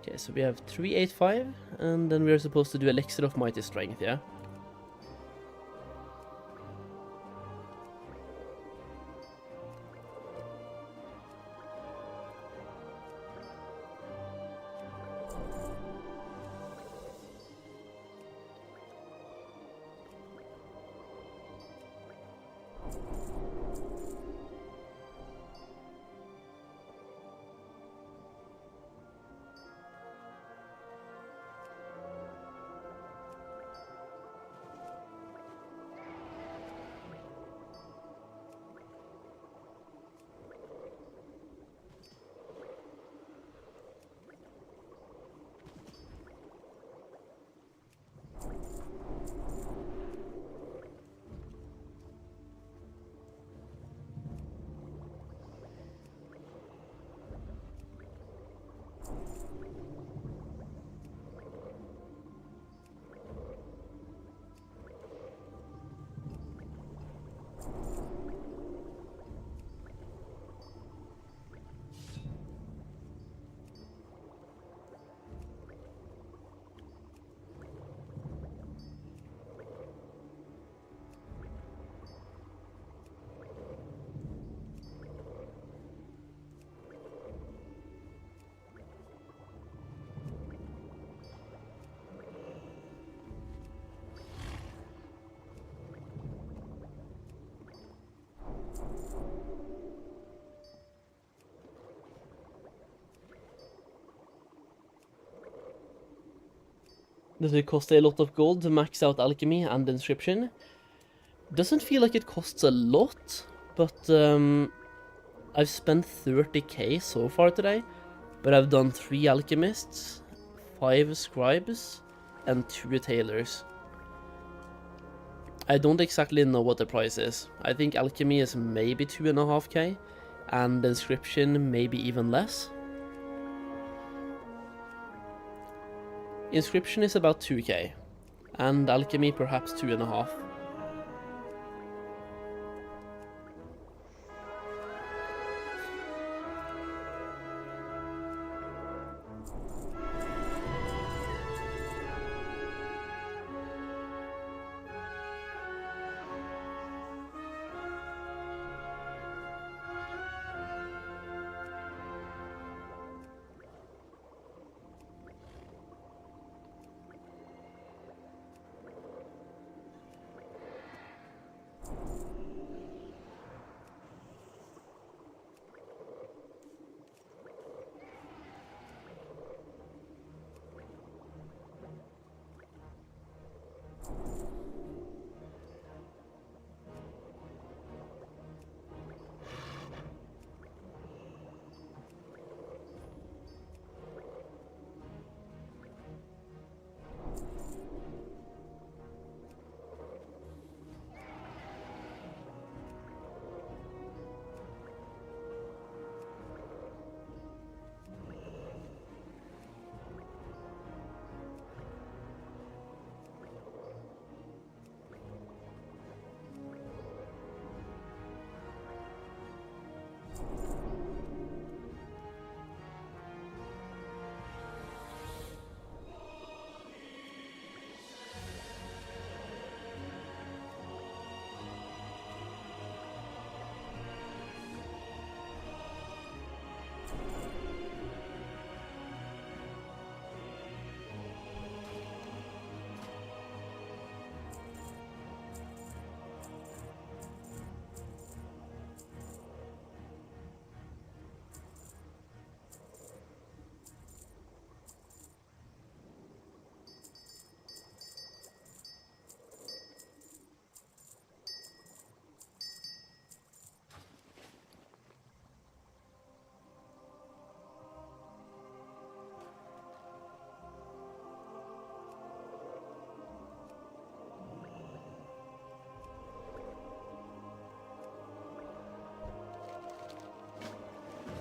Okay, Okay, so we have 385, and then we are supposed to do Elixir of Mighty Strength, yeah? Does it cost a lot of gold to max out alchemy and inscription? Doesn't feel like it costs a lot, but I've spent 30k so far today, but I've done 3 alchemists, 5 scribes, and 2 tailors. I don't exactly know what the price is. I think alchemy is maybe 2.5k, and inscription maybe even less. Inscription is about 2k, and alchemy perhaps 2.5.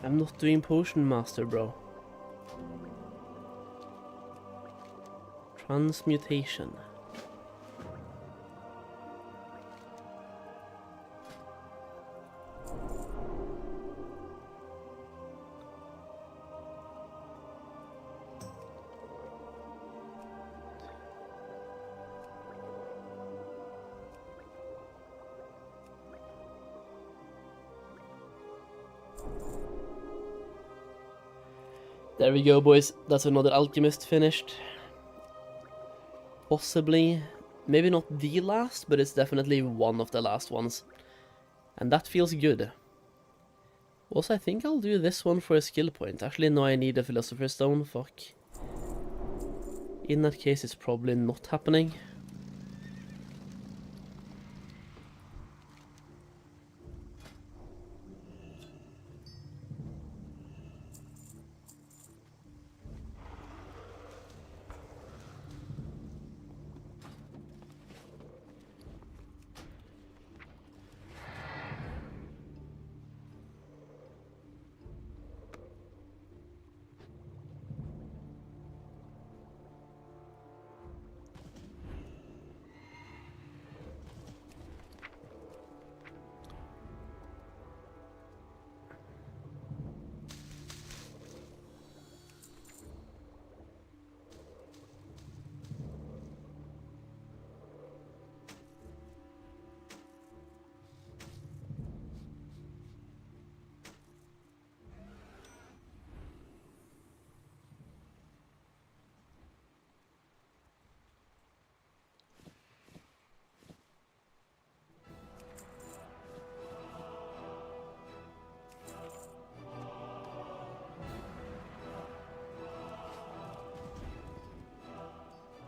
I'm not doing Potion Master, bro. Transmutation. There we go, boys. That's another alchemist finished. Possibly, maybe not the last, but it's definitely one of the last ones. And that feels good. Also, I think I'll do this one for a skill point. Actually, no, I need a Philosopher's Stone, fuck. In that case, it's probably not happening.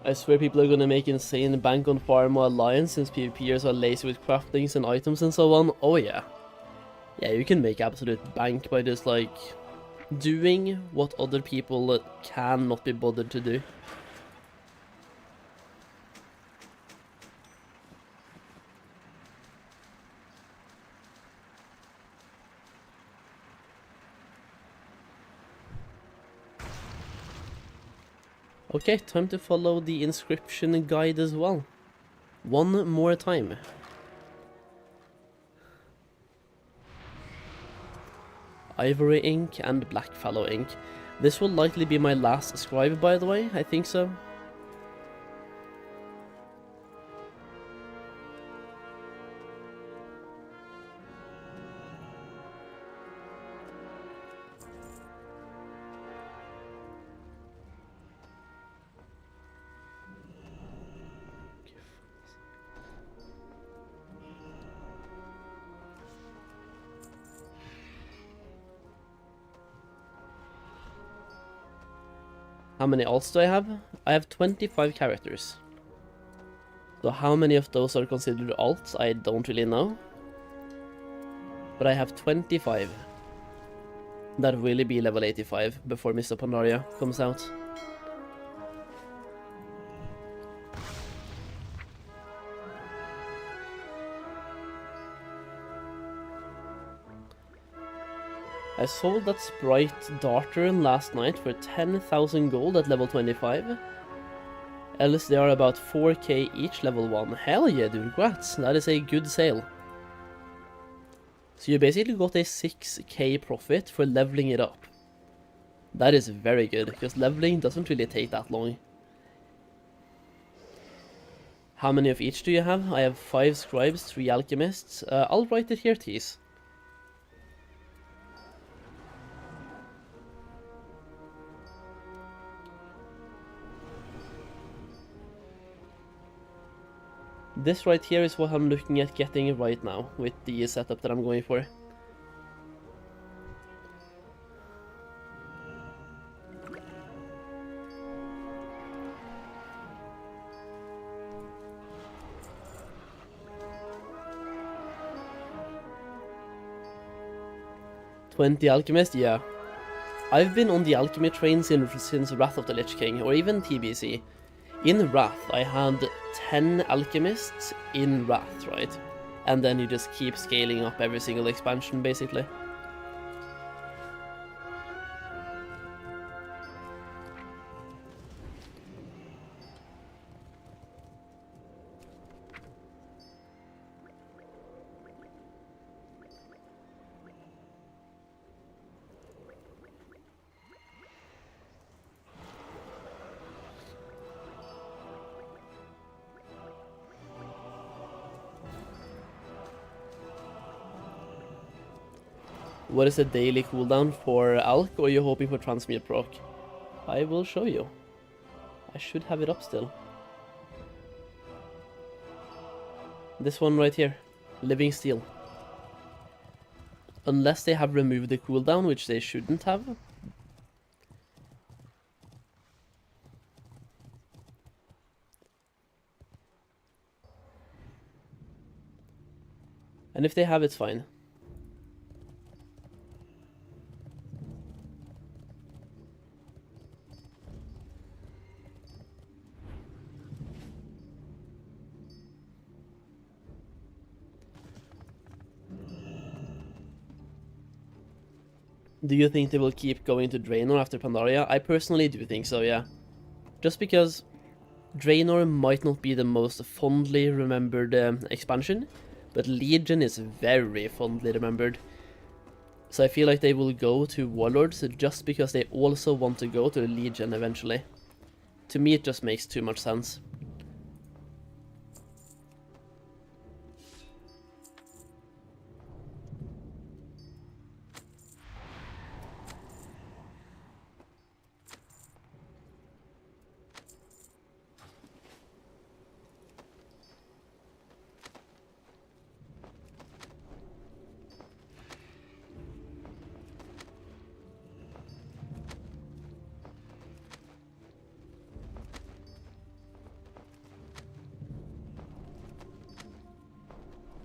I swear people are gonna make insane bank on Pharma Alliance since PvPers are lazy with craftings and items and so on. Oh yeah. Yeah, you can make absolute bank by just like doing what other people cannot be bothered to do. Okay, time to follow the inscription guide as well. One more time. Ivory ink and Blackfallow ink. This will likely be my last scribe, by the way, I think so. How many alts do I have? I have 25 characters. So how many of those are considered alts, I don't really know. But I have 25. That will really be level 85 before Mists of Pandaria comes out. I sold that Sprite Darter last night for 10,000 gold at level 25. Else they are about 4k each level 1. Hell yeah, dude, congrats. That is a good sale. So you basically got a 6k profit for leveling it up. That is very good, because leveling doesn't really take that long. How many of each do you have? I have 5 scribes, 3 alchemists. I'll write it here, tease. This right here is what I'm looking at getting right now, with the setup that I'm going for. $20 Alchemist, yeah. I've been on the alchemy train since Wrath of the Lich King, or even TBC. In Wrath, I had 10 alchemists in Wrath, right? And then you just keep scaling up every single expansion, basically. What is the daily cooldown for Alk, or are you hoping for transmute proc? I will show you. I should have it up still. This one right here. Living Steel. Unless they have removed the cooldown, which they shouldn't have. And if they have, it's fine. Do you think they will keep going to Draenor after Pandaria? I personally do think so, yeah. Just because Draenor might not be the most fondly remembered expansion, but Legion is very fondly remembered. So I feel like they will go to Warlords just because they also want to go to Legion eventually. To me it just makes too much sense.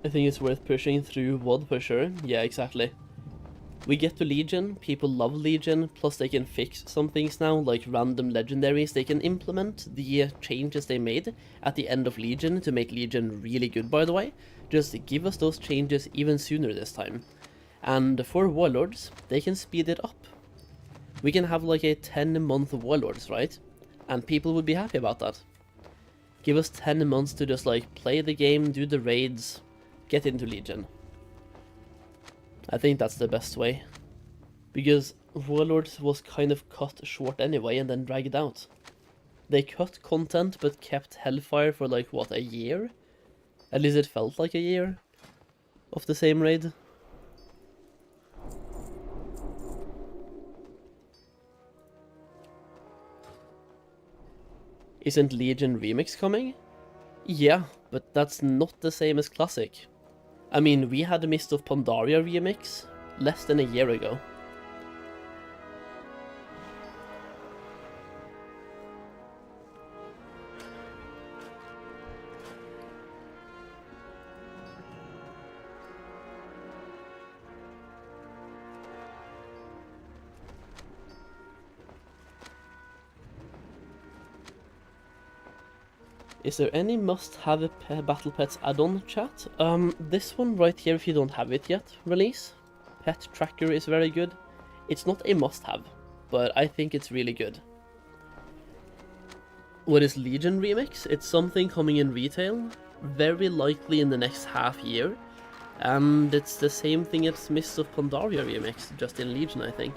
I think it's worth pushing through WoD for sure. Yeah, exactly. We get to Legion, people love Legion, plus they can fix some things now, like random legendaries. They can implement the changes they made at the end of Legion to make Legion really good, by the way. Just give us those changes even sooner this time. And for Warlords, they can speed it up. We can have like a 10-month Warlords, right? And people would be happy about that. Give us 10 months to just like play the game, do the raids, get into Legion. I think that's the best way. Because Warlords was kind of cut short anyway and then dragged out. They cut content but kept Hellfire for like, what, a year? At least it felt like a year of the same raid. Isn't Legion Remix coming? Yeah, but that's not the same as Classic. I mean, we had the Mists of Pandaria remix less than a year ago. Is there any must-have Battle Pets add-on, chat? This one right here, if you don't have it yet, release. Pet Tracker is very good. It's not a must-have, but I think it's really good. What is Legion Remix? It's something coming in retail, very likely in the next half year. And it's the same thing as Mists of Pandaria Remix, just in Legion, I think.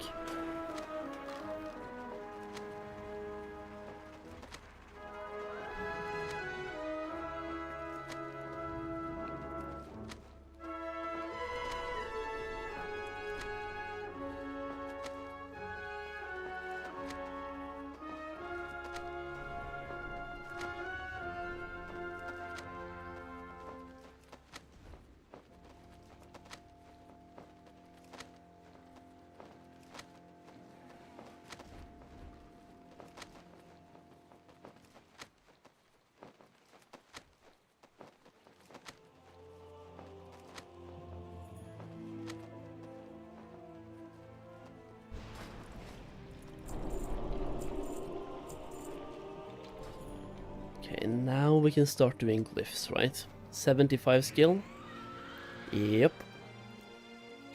Okay, now we can start doing glyphs, right? 75 skill. Yep.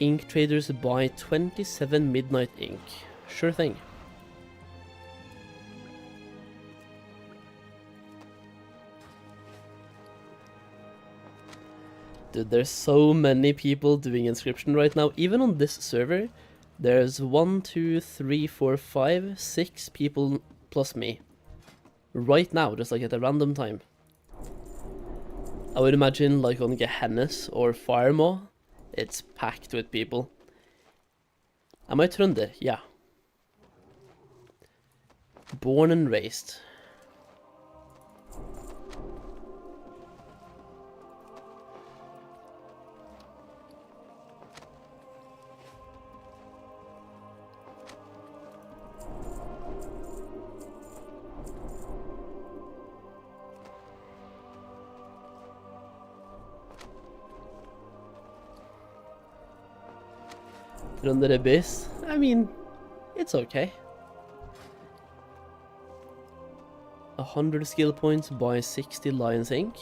Ink traders buy 27 midnight ink. Sure thing. Dude, there's so many people doing inscription right now. Even on this server, there's 1, 2, 3, 4, 5, 6 people plus me. Right now, just like at a random time. I would imagine like on Gehennes or Firemaw, it's packed with people. Am I Trønder? Yeah. Born and raised. Trønder Abyss? I mean, it's okay. 100 skill points by 60 Lion's Ink.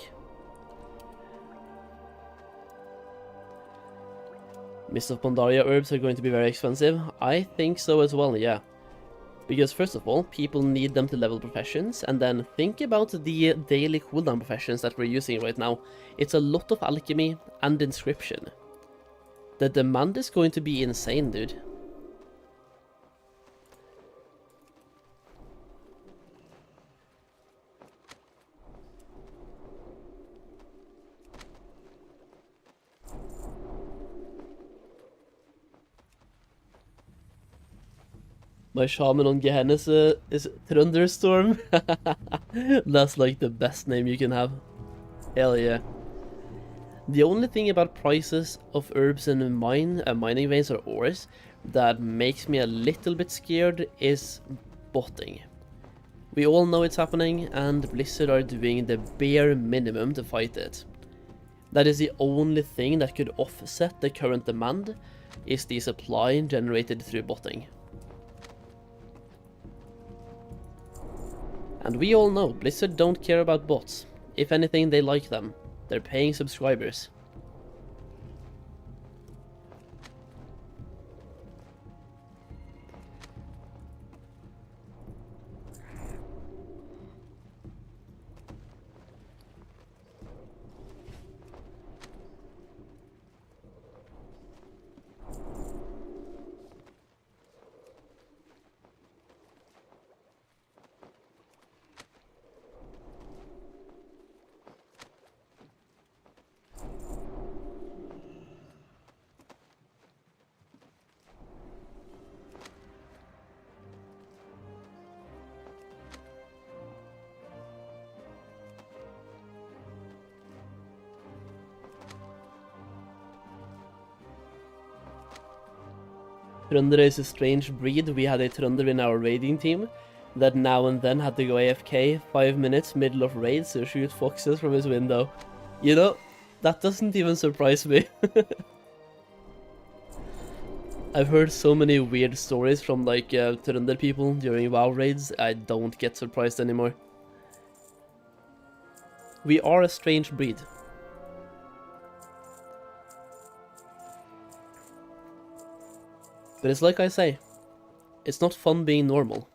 Mists of Pandaria herbs are going to be very expensive. I think so as well, yeah. Because first of all, people need them to level professions, and then think about the daily cooldown professions that we're using right now. It's a lot of alchemy and inscription. The demand is going to be insane, dude. My shaman on Gehenna is Thunderstorm. That's like the best name you can have. Hell yeah. The only thing about prices of herbs and mining veins or ores that makes me a little bit scared is botting. We all know it's happening, and Blizzard are doing the bare minimum to fight it. That is the only thing that could offset the current demand, is the supply generated through botting. And we all know Blizzard don't care about bots. If anything, they like them. They're paying subscribers. Trønder is a strange breed. We had a Trønder in our raiding team that now and then had to go AFK 5 minutes middle of raids to shoot foxes from his window. You know, that doesn't even surprise me. I've heard so many weird stories from like Trønder people during WoW raids, I don't get surprised anymore. We are a strange breed. But it's like I say, it's not fun being normal.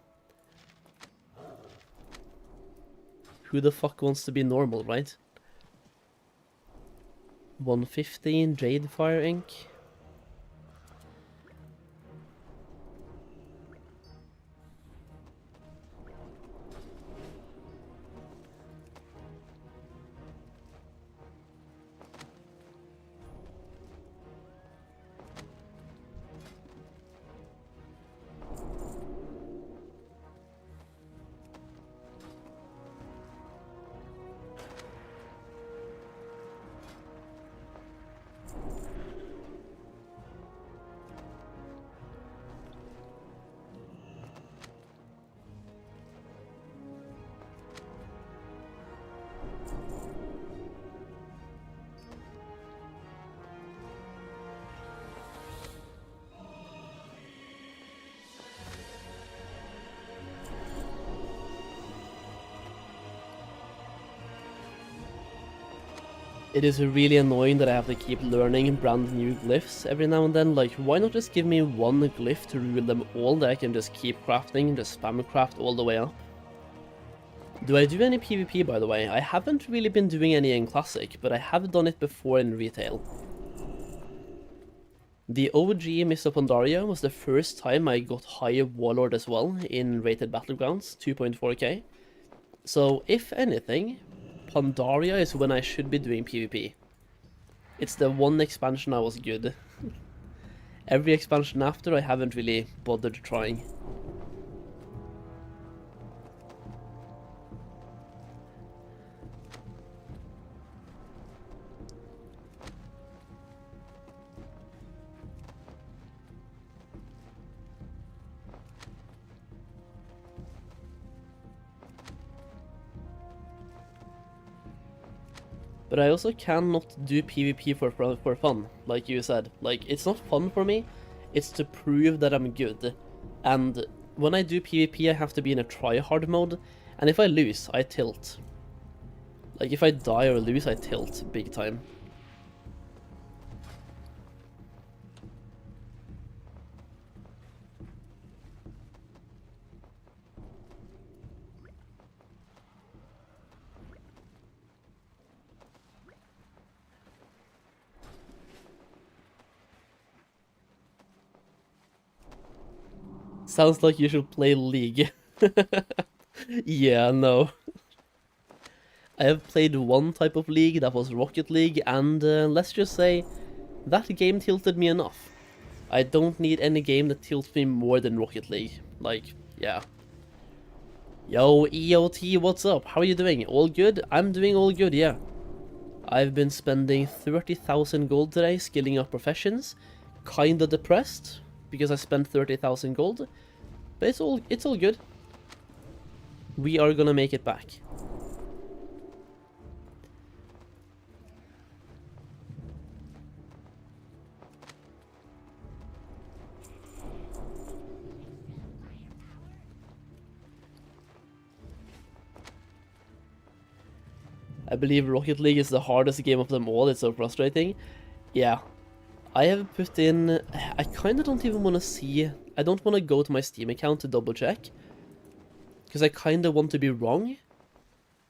Who the fuck wants to be normal, right? 115 Jade Fire Ink. It is really annoying that I have to keep learning brand new glyphs every now and then. Like, why not just give me one glyph to rule them all that I can just keep crafting, just spam craft all the way up? Do I do any PvP, by the way? I haven't really been doing any in Classic, but I have done it before in Retail. The OG Mists of Pandaria was the first time I got high Warlord as well in Rated Battlegrounds, 2.4k. So, if anything, Pandaria is when I should be doing PvP. It's the one expansion I was good. Every expansion after, I haven't really bothered trying. But I also cannot do PvP for fun, like you said. Like, it's not fun for me, it's to prove that I'm good. And when I do PvP, I have to be in a try-hard mode, and if I lose, I tilt. Like, if I die or lose, I tilt big time. Sounds like you should play League. Yeah, no. I have played one type of league, that was Rocket League, and let's just say, that game tilted me enough. I don't need any game that tilts me more than Rocket League. Like, yeah. Yo, EOT, what's up? How are you doing? All good? I'm doing all good, yeah. I've been spending 30,000 gold today skilling up professions. Kinda depressed, because I spent 30,000 gold. But it's all good. We are gonna make it back. I believe Rocket League is the hardest game of them all, it's so frustrating. Yeah. I have put in... I kinda don't even wanna see... I don't wanna go to my Steam account to double check. Because I kinda want to be wrong.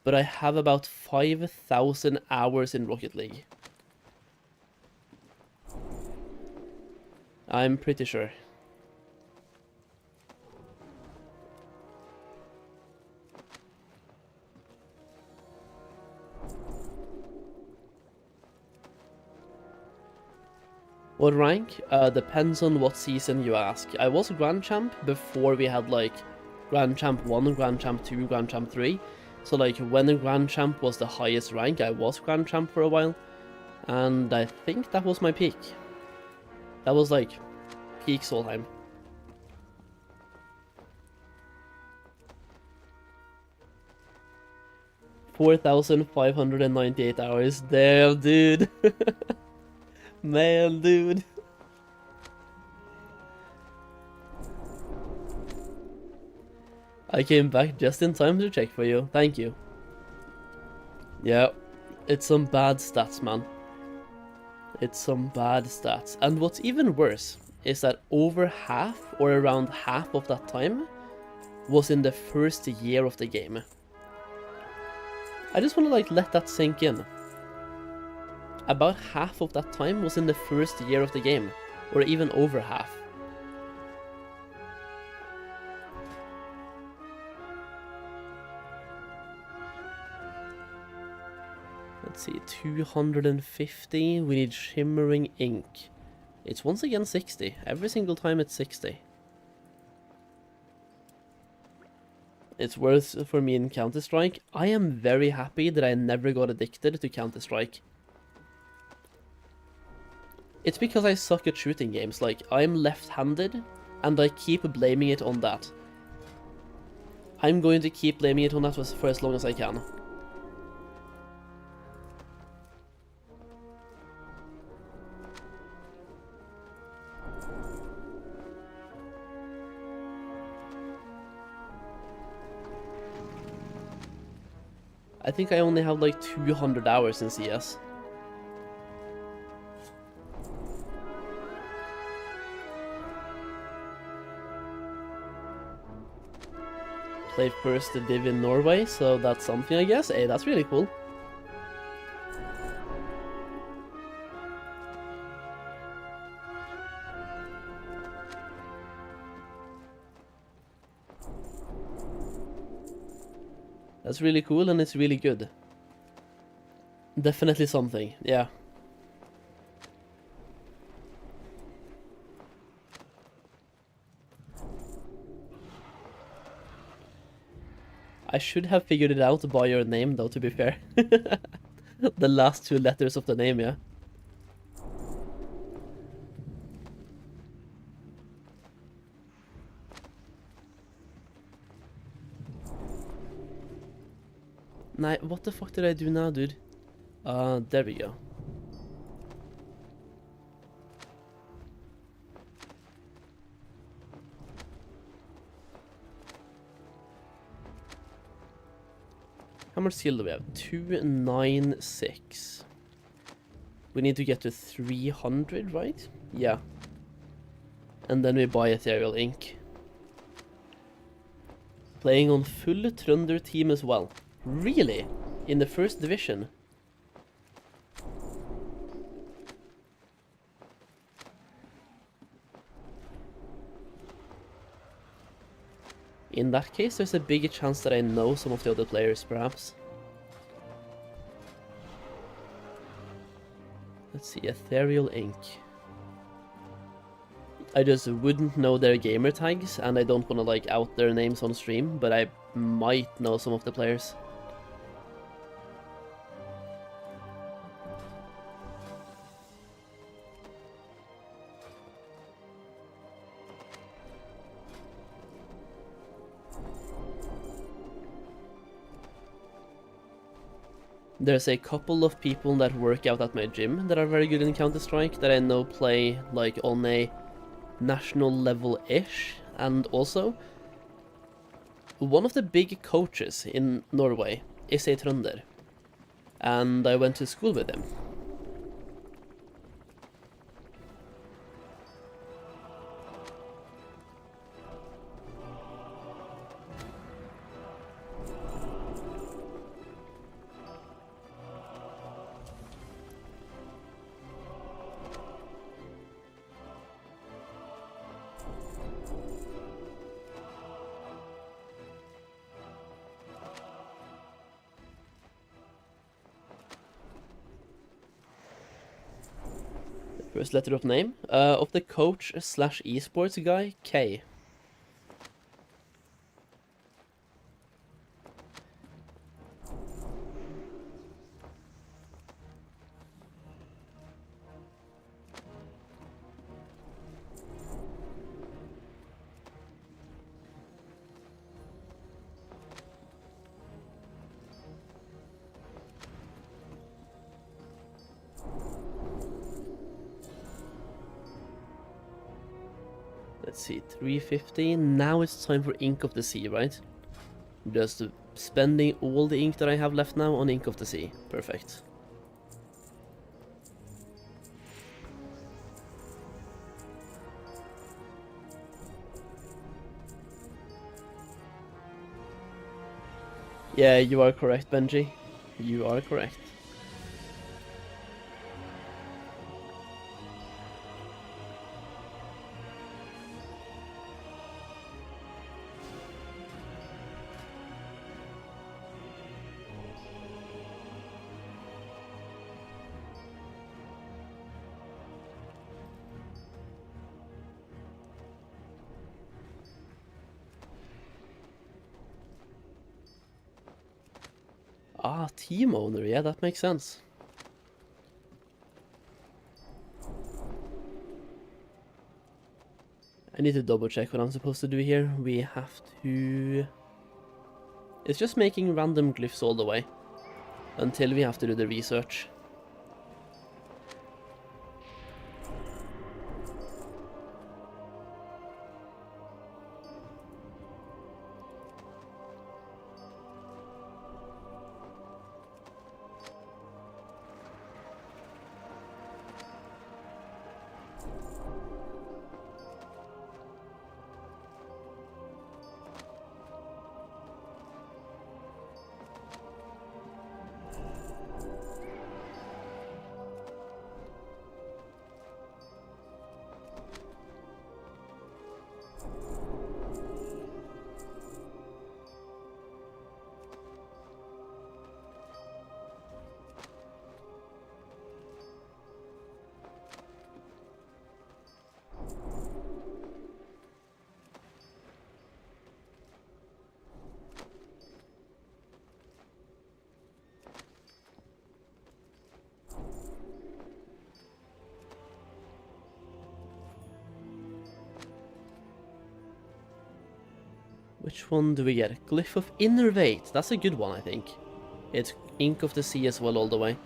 But I have about 5,000 hours in Rocket League. I'm pretty sure. What rank? Depends on what season you ask. I was Grand Champ before we had like Grand Champ 1, Grand Champ 2, Grand Champ 3. So like when the Grand Champ was the highest rank, I was Grand Champ for a while. And I think that was my peak. That was like peak Solheim. $4,598 hours. Damn, dude. Man, dude. I came back just in time to check for you. Thank you. Yeah, it's some bad stats, man. It's some bad stats. And what's even worse is that over half, or around half of that time, was in the first year of the game. I just want to like let that sink in. About half of that time was in the first year of the game, or even over half. Let's see, 250, we need shimmering ink. It's once again 60, every single time it's 60. It's worse for me in Counter-Strike. I am very happy that I never got addicted to Counter-Strike. It's because I suck at shooting games, like, I'm left-handed, and I keep blaming it on that. I'm going to keep blaming it on that for as long as I can. I think I only have like 200 hours in CS. Played first Div in Norway, so that's something, I guess. Hey, that's really cool. That's really cool, and it's really good. Definitely something, yeah. I should have figured it out by your name, though, to be fair. The last 2 letters of the name, yeah. Nah, what the fuck did I do now, dude? There we go. How much skill do we have? 296. We need to get to 300, right? Yeah. And then we buy ethereal ink. Playing on full Trunder team as well. Really? In the first division? In that case, there's a bigger chance that I know some of the other players, perhaps. Let's see, ethereal ink. I just wouldn't know their gamer tags, and I don't want to like out their names on stream, but I might know some of the players. There's a couple of people that work out at my gym that are very good in Counter-Strike that I know play like on a national level-ish, and also one of the big coaches in Norway is a Trønder, and I went to school with him. First letter of name, of the coach slash esports guy, K. Let's see, 350. Now it's time for Ink of the Sea, right? Just spending all the ink that I have left now on Ink of the Sea. Perfect. Yeah, you are correct, Benji. You are correct. Ah, team owner, yeah, that makes sense. I need to double check what I'm supposed to do here. We have to... It's just making random glyphs all the way, until we have to do the research. Which one do we get? Glyph of Innervate. That's a good one, I think. It's Ink of the Sea as well all the way.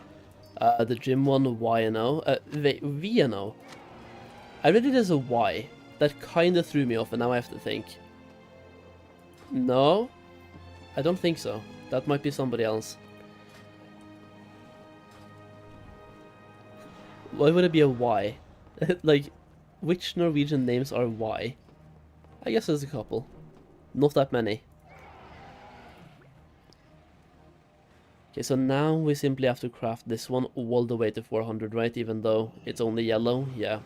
The gym one, Y&O. V&O. I read it as a Y. That kinda threw me off, and now I have to think. No? I don't think so. That might be somebody else. Why would it be a Y? Like, which Norwegian names are Y? I guess there's a couple. Not that many. Okay, so now we simply have to craft this one all the way to 400, right? Even though it's only yellow, yeah.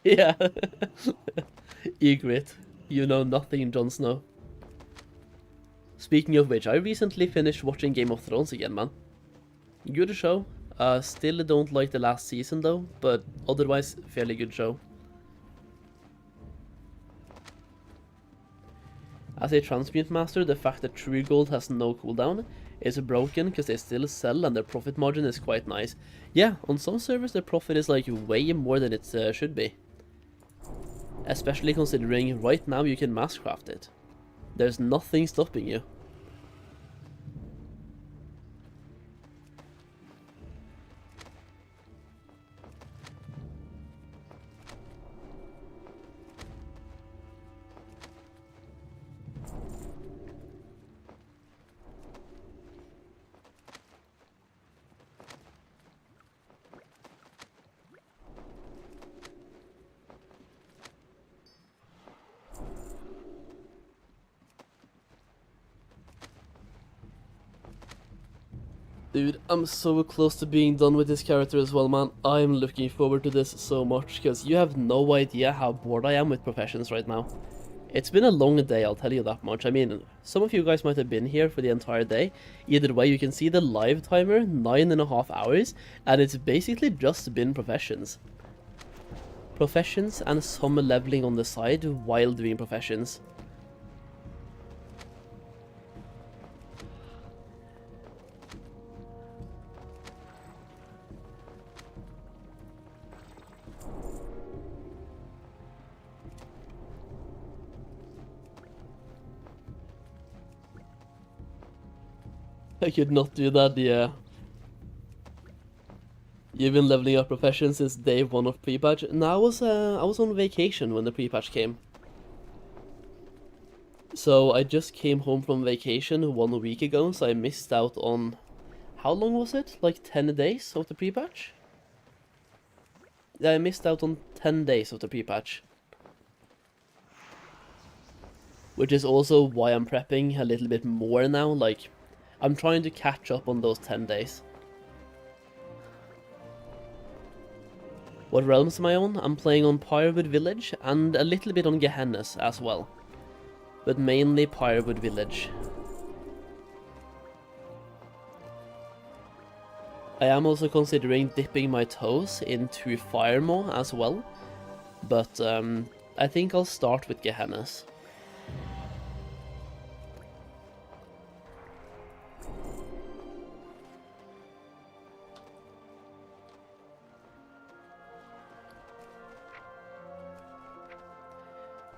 Yeah. Egret, you know nothing, Jon Snow. Speaking of which, I recently finished watching Game of Thrones again, man. Good show. Still don't like the last season though, but otherwise fairly good show. As a transmute master, the fact that True Gold has no cooldown is broken because they still sell and their profit margin is quite nice. Yeah, on some servers their profit is like way more than it should be. Especially considering right now you can mass craft it. There's nothing stopping you. Dude, I'm so close to being done with this character as well, man. I'm looking forward to this so much, because you have no idea how bored I am with professions right now. It's been a long day, I'll tell you that much. I mean, some of you guys might have been here for the entire day. Either way, you can see the live timer, 9.5 hours, and it's basically just been professions. Professions and some leveling on the side while doing professions. I could not do that, yeah. You've been leveling up profession since day 1 of pre-patch. No, I was on vacation when the pre-patch came. So I just came home from vacation 1 week ago, so I missed out on... How long was it? Like 10 days of the pre-patch? Yeah, I missed out on 10 days of the pre-patch. Which is also why I'm prepping a little bit more now, like... I'm trying to catch up on those 10 days. What realms am I on? I'm playing on Pyrewood Village and a little bit on Gehennas as well. But mainly Pyrewood Village. I am also considering dipping my toes into Firemaw as well. But I think I'll start with Gehennas.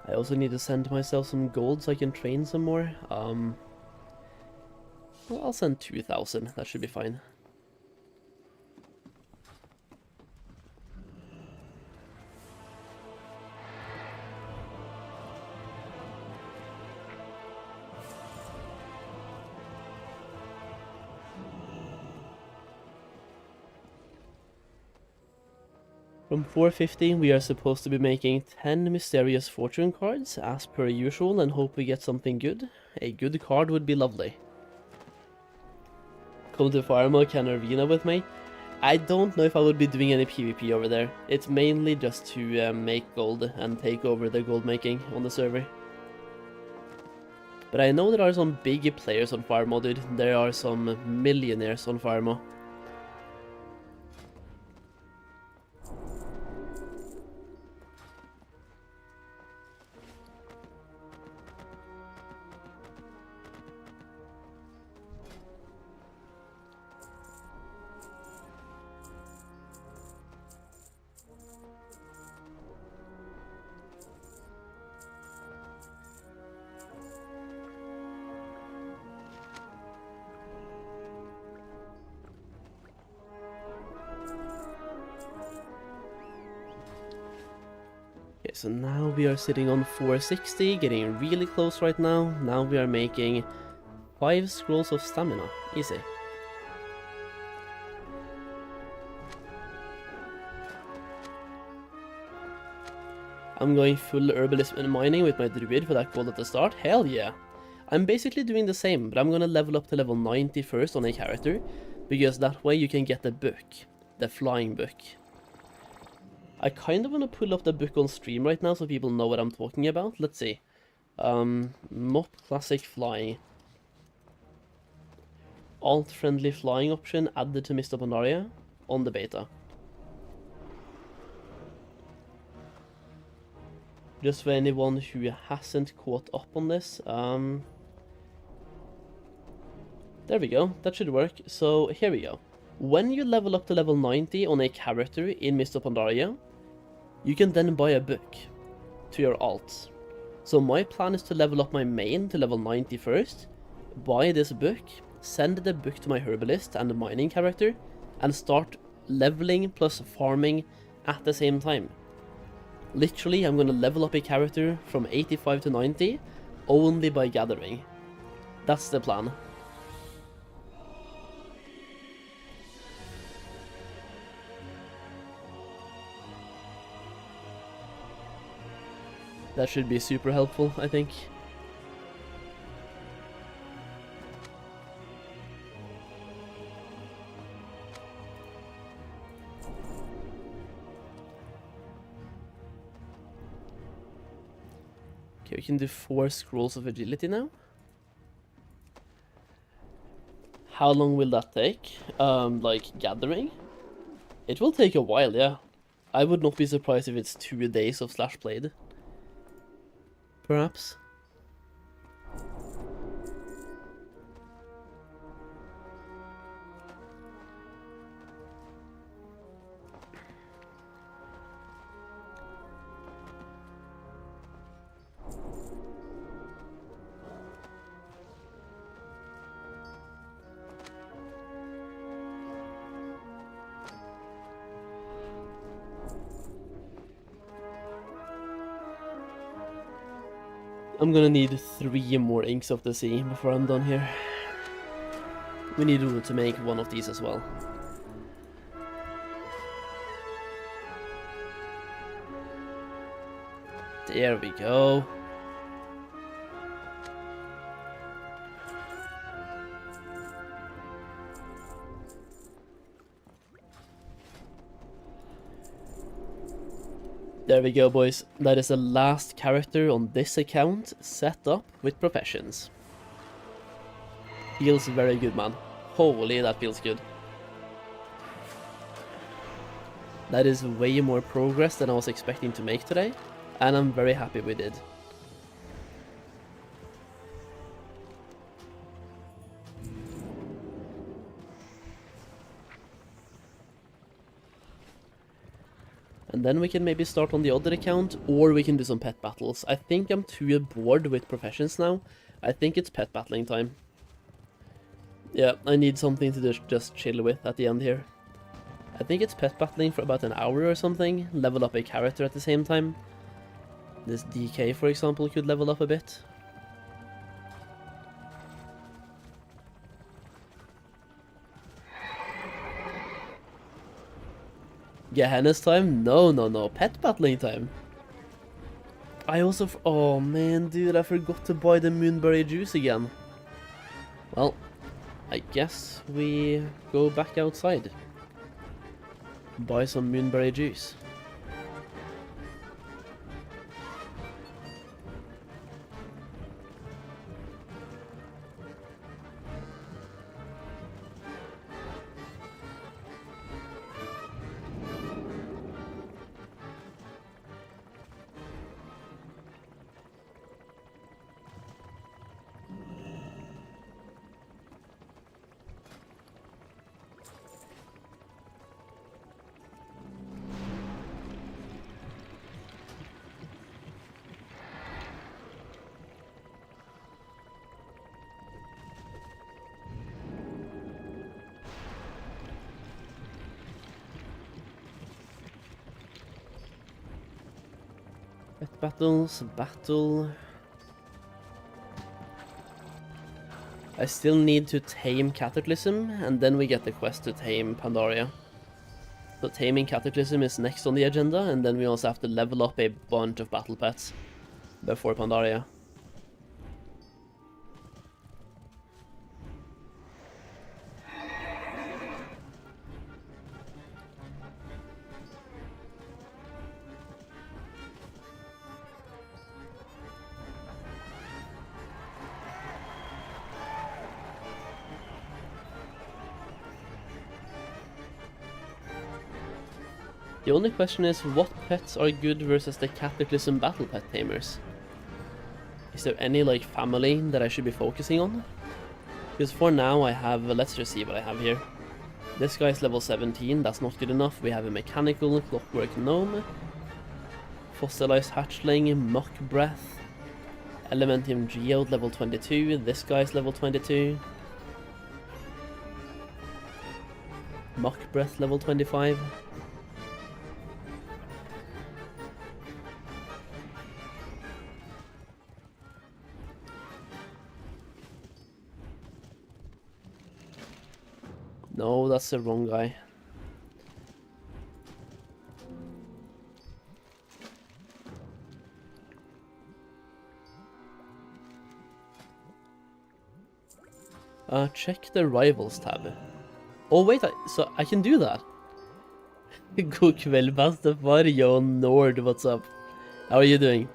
I also need to send myself some gold so I can train some more. Well, I'll send 2,000, that should be fine. From 450 we are supposed to be making 10 mysterious fortune cards as per usual and hope we get something good. A good card would be lovely. Come to Firemaw, can Arena with me? I don't know if I would be doing any PvP over there. It's mainly just to make gold and take over the gold making on the server. But I know there are some big players on Firemaw, dude. There are some millionaires on Firemaw. Okay, so now we are sitting on 460, getting really close right now. Now we are making 5 scrolls of stamina. Easy. I'm going full herbalist and mining with my druid for that gold at the start. Hell yeah. I'm basically doing the same, but I'm gonna level up to level 90 first on a character, because that way you can get the book, the flying book. I kind of want to pull up the book on stream right now so people know what I'm talking about. Let's see. Mop classic flying. Alt-friendly flying option added to Mists of Pandaria on the beta. Just for anyone who hasn't caught up on this, there we go, that should work. So here we go. When you level up to level 90 on a character in Mists of Pandaria, you can then buy a book to your alts. So my plan is to level up my main to level 90 first, buy this book, send the book to my herbalist and the mining character, and start leveling plus farming at the same time. Literally, I'm gonna level up a character from 85 to 90 only by gathering. That's the plan. That should be super helpful, I think. Okay, we can do 4 scrolls of agility now. How long will that take? Like gathering? It will take a while, yeah. I would not be surprised if it's 2 days of slash played. Perhaps. I'm gonna need 3 more Inks of the Sea before I'm done here. We need to make one of these as well. There we go. There we go, boys. That is the last character on this account set up with professions. Feels very good, man. Holy, that feels good. That is way more progress than I was expecting to make today, and I'm very happy we did. And then we can maybe start on the other account, or we can do some pet battles. I think I'm too bored with professions now. I think it's pet battling time. Yeah, I need something to just chill with at the end here. I think it's pet battling for about an hour or something, level up a character at the same time. This DK, for example, could level up a bit. Gehenna's time? No, pet battling time. I also... oh man, dude, I forgot to buy the moonberry juice again. Well, I guess we go back outside. Buy some moonberry juice. Pet battles, battle. I still need to tame Cataclysm, and then we get the quest to tame Pandaria. So taming Cataclysm is next on the agenda, and then we also have to level up a bunch of battle pets before Pandaria. The only question is, what pets are good versus the Cataclysm battle pet tamers? Is there any like family that I should be focusing on? Because for now I have, let's just see what I have here. This guy's level 17, that's not good enough. We have a mechanical clockwork gnome, fossilized hatchling, muck breath, elementium geode level 22, this guy's level 22. Muck breath level 25. No, that's the wrong guy. Check the rivals tab. Oh wait, so I can do that. God kveld, bestefar. Yo, Nord, what's up? How are you doing?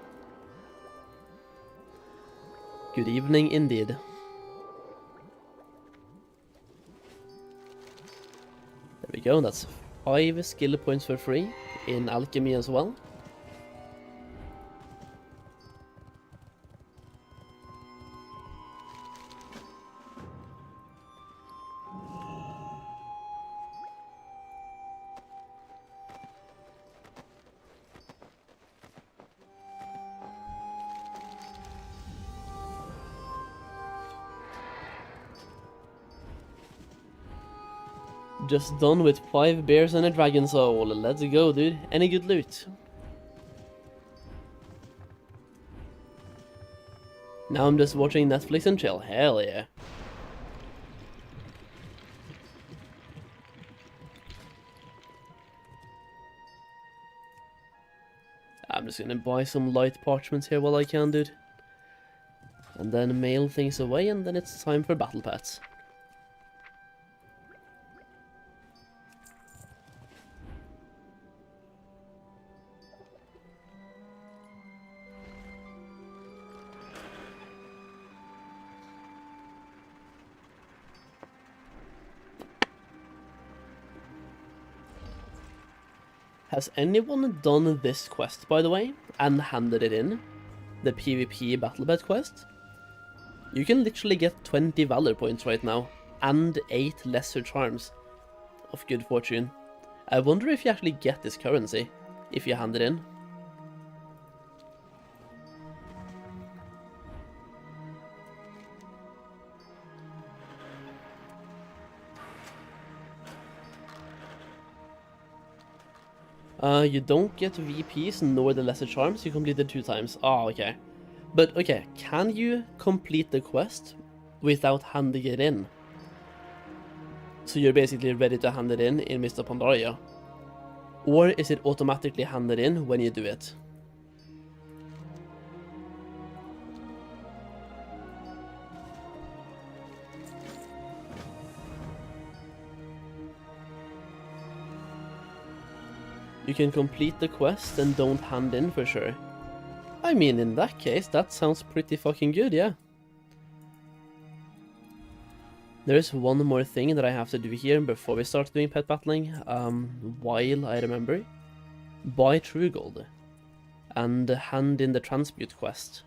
Good evening indeed. There we go, that's 5 skill points for free in alchemy as well. Just done with 5 bears and a dragon soul. Let's go, dude. Any good loot? Now I'm just watching Netflix and chill. Hell yeah. I'm just gonna buy some light parchments here while I can, dude. And then mail things away, and then it's time for battle pets. Has anyone done this quest, by the way, and handed it in? The PvP Battle Pet quest? You can literally get 20 Valor points right now, and 8 Lesser Charms of good fortune. I wonder if you actually get this currency, if you hand it in. You don't get VPs nor the Lesser Charms, you completed 2 times. Oh, okay. But, okay, can you complete the quest without handing it in? So you're basically ready to hand it in Mists of Pandaria? Or is it automatically handed in when you do it? You can complete the quest and don't hand in for sure. I mean, in that case, that sounds pretty fucking good, yeah. There's one more thing that I have to do here before we start doing pet battling, while I remember. Buy True Gold, and hand in the Transmute quest.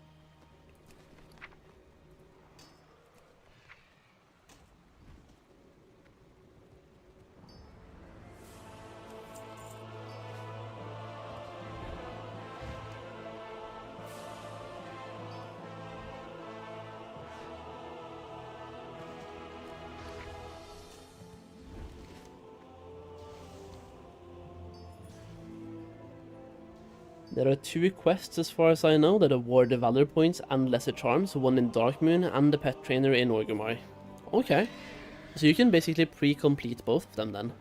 There are 2 quests as far as I know that award the Valor points and Lesser Charms, one in Darkmoon and the Pet Trainer in Orgrimmar. Okay, so you can basically pre-complete both of them then.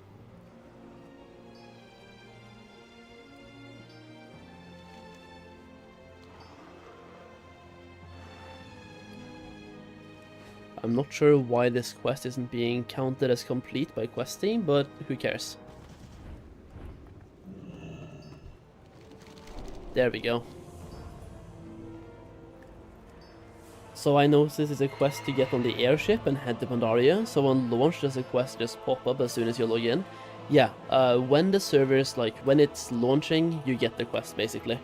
I'm not sure why this quest isn't being counted as complete by questing, but who cares? There we go. So I noticed this is a quest to get on the airship and head to Pandaria, so on launch does a quest just pop up as soon as you log in? Yeah, when the server's when it's launching, you get the quest basically.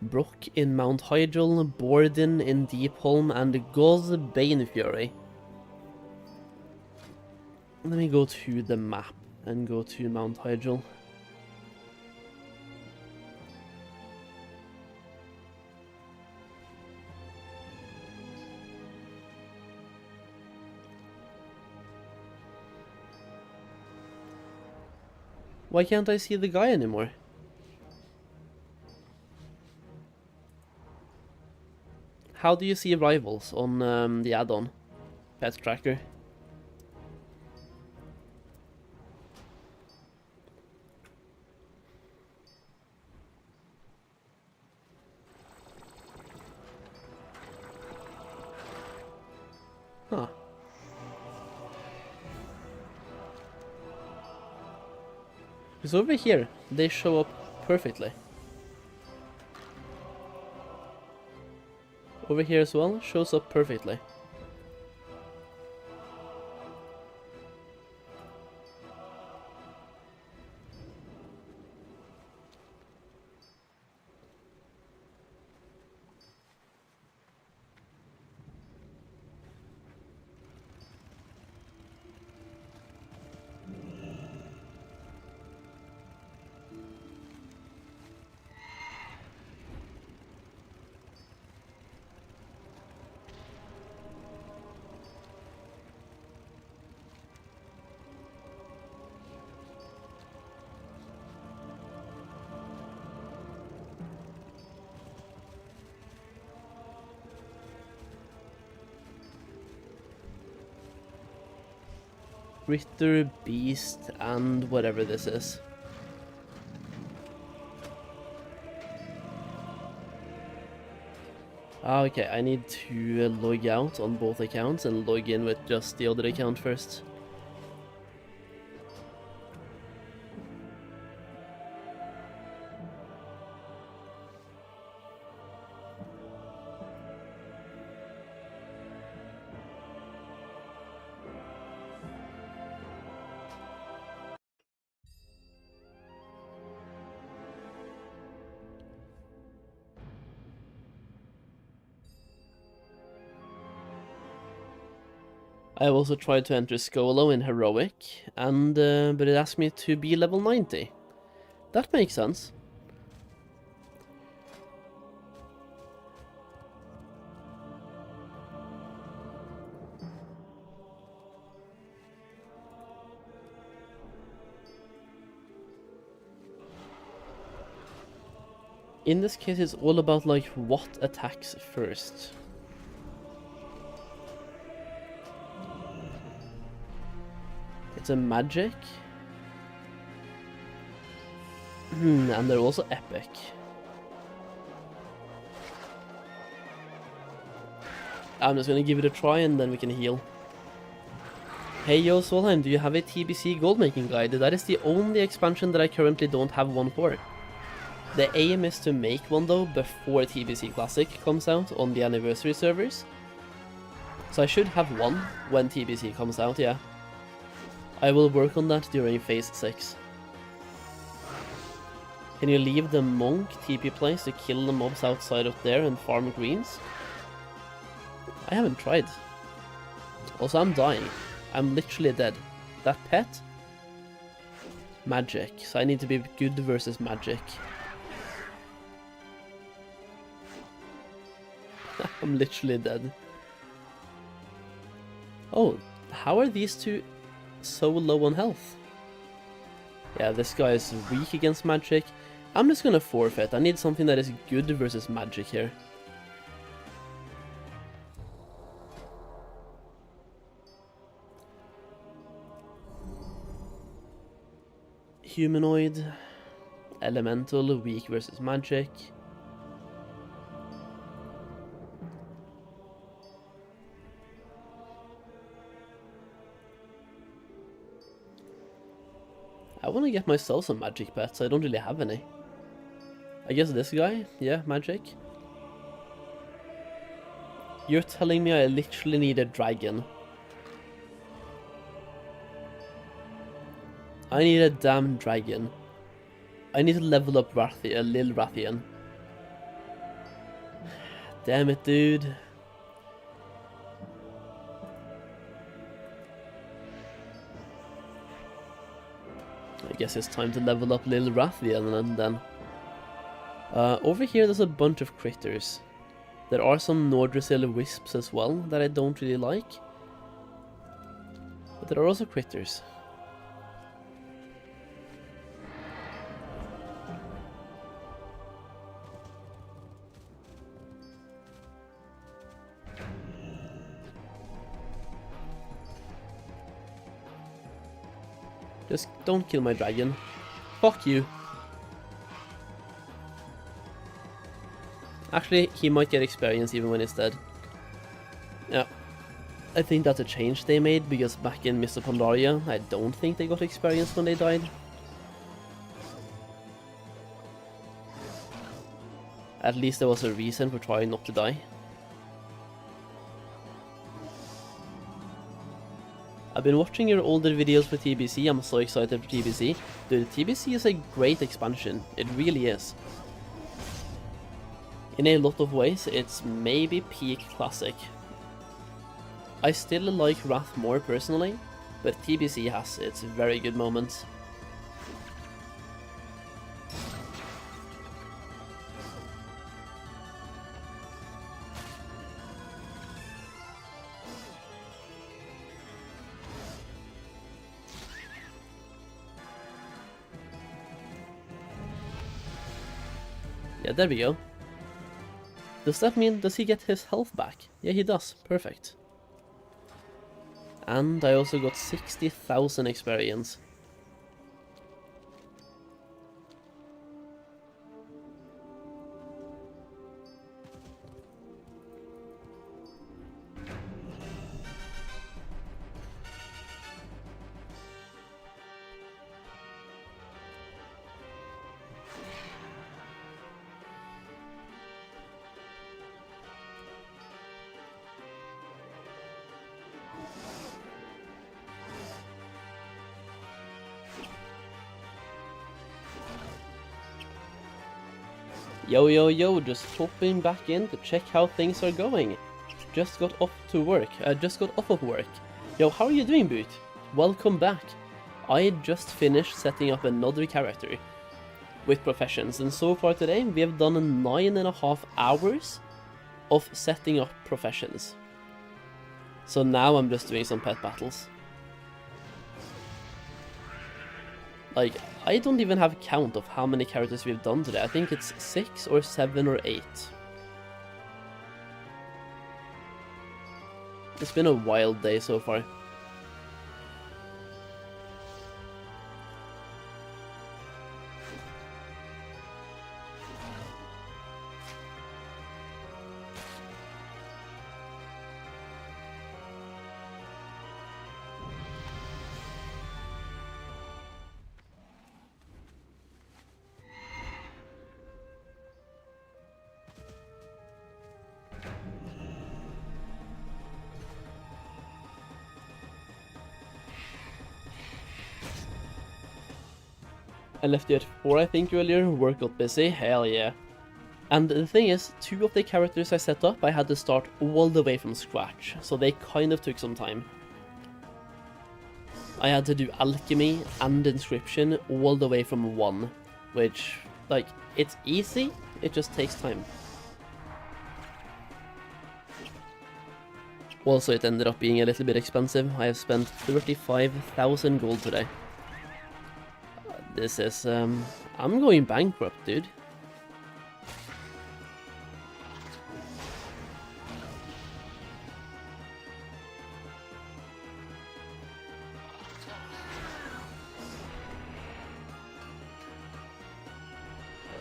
Brock in Mount Hydril, Borden in Deepholm, and Goz Banefury. Let me go to the map and go to Mount Hydril. Why can't I see the guy anymore? How do you see rivals on the add-on pet tracker? Huh. Because over here, they show up perfectly. Over here as well, shows up perfectly. Ritter, Beast, and whatever this is. Ah, okay, I need to log out on both accounts and log in with just the other account first. I have also tried to enter Skolo in Heroic, and but it asked me to be level 90. That makes sense. In this case, it's all about like what attacks first. It's a magic. And they're also epic. I'm just gonna give it a try and then we can heal. Hey yo Solheim, do you have a TBC Goldmaking Guide? That is the only expansion that I currently don't have one for. The aim is to make one though before TBC Classic comes out on the anniversary servers. So I should have one when TBC comes out, yeah. I will work on that during phase 6. Can you leave the monk TP place to kill the mobs outside of there and farm greens? I haven't tried. Also, I'm dying. I'm literally dead. That pet? Magic. So I need to be good versus magic. I'm literally dead. Oh, How are these two so low on health? Yeah, this guy is weak against magic. I'm just gonna forfeit. I need something that is good versus magic here. Humanoid, elemental, weak versus magic. I want to get myself some magic pets, I don't really have any. I guess this guy? Yeah, magic. You're telling me I literally need a dragon. I need a damn dragon. I need to level up Lil Rathian. Damn it, dude. I guess it's time to level up Lil Rathian and then. Over here there's a bunch of critters. There are some Nordrasil wisps as well that I don't really like. But there are also critters. Just don't kill my dragon. Fuck you. Actually, he might get experience even when he's dead. Yeah. I think that's a change they made, because back in Mists of Pandaria, I don't think they got experience when they died. At least there was a reason for trying not to die. I've been watching your older videos for TBC, I'm so excited for TBC. Dude, TBC is a great expansion, it really is. In a lot of ways, it's maybe peak Classic. I still like Wrath more personally, but TBC has its very good moments. Yeah, there we go. Does that mean, does he get his health back? Yeah, he does. Perfect. And I also got 60,000 experience. Yo, just popping back in to check how things are going. Just got off of work. Yo, how are you doing, Boot? Welcome back. I just finished setting up another character with professions, and so far today we have done 9.5 hours of setting up professions. So now I'm just doing some pet battles. Like, I don't even have a count of how many characters we've done today. I think it's 6 or 7 or 8. It's been a wild day so far. I left you at 4, I think, earlier. Work got busy. Hell yeah. And the thing is, 2 of the characters I set up, I had to start all the way from scratch, so they kind of took some time. I had to do alchemy and inscription all the way from 1, which, like, it's easy, it just takes time. Also, it ended up being a little bit expensive. I have spent 35,000 gold today. This is, I'm going bankrupt, dude.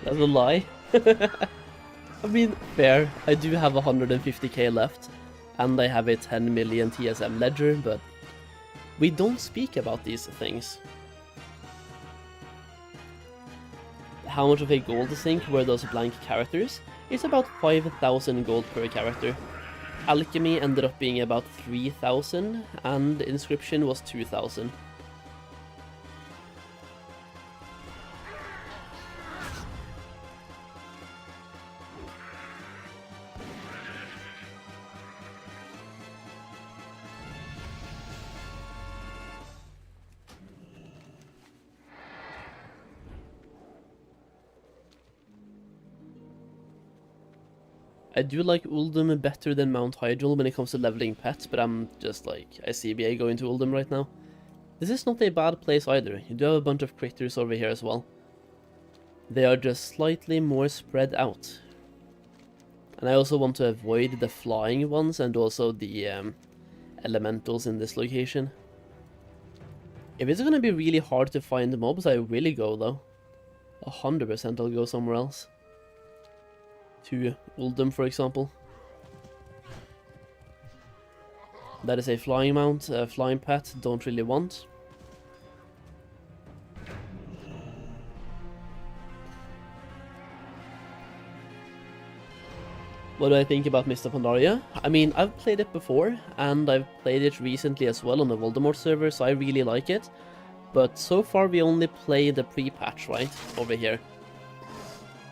That's a lie. I mean, fair. I do have 150k left, and I have a 10 million TSM ledger, but we don't speak about these things. How much of a gold sink were those blank characters? It's about 5,000 gold per character. Alchemy ended up being about 3,000, and inscription was 2,000. I do like Uldum better than Mount Hyjal when it comes to leveling pets, but I'm just like a CBA going to Uldum right now. This is not a bad place either. You do have a bunch of critters over here as well. They are just slightly more spread out. And I also want to avoid the flying ones and also the elementals in this location. If it's gonna be really hard to find mobs, I will go though. 100% I'll go somewhere else. To Uldum, for example. That is a flying mount, a flying pet, don't really want. What do I think about Mists of Pandaria? I mean, I've played it before, and I've played it recently as well on the Voldemort server, so I really like it. But so far we only play the pre-patch, right, over here.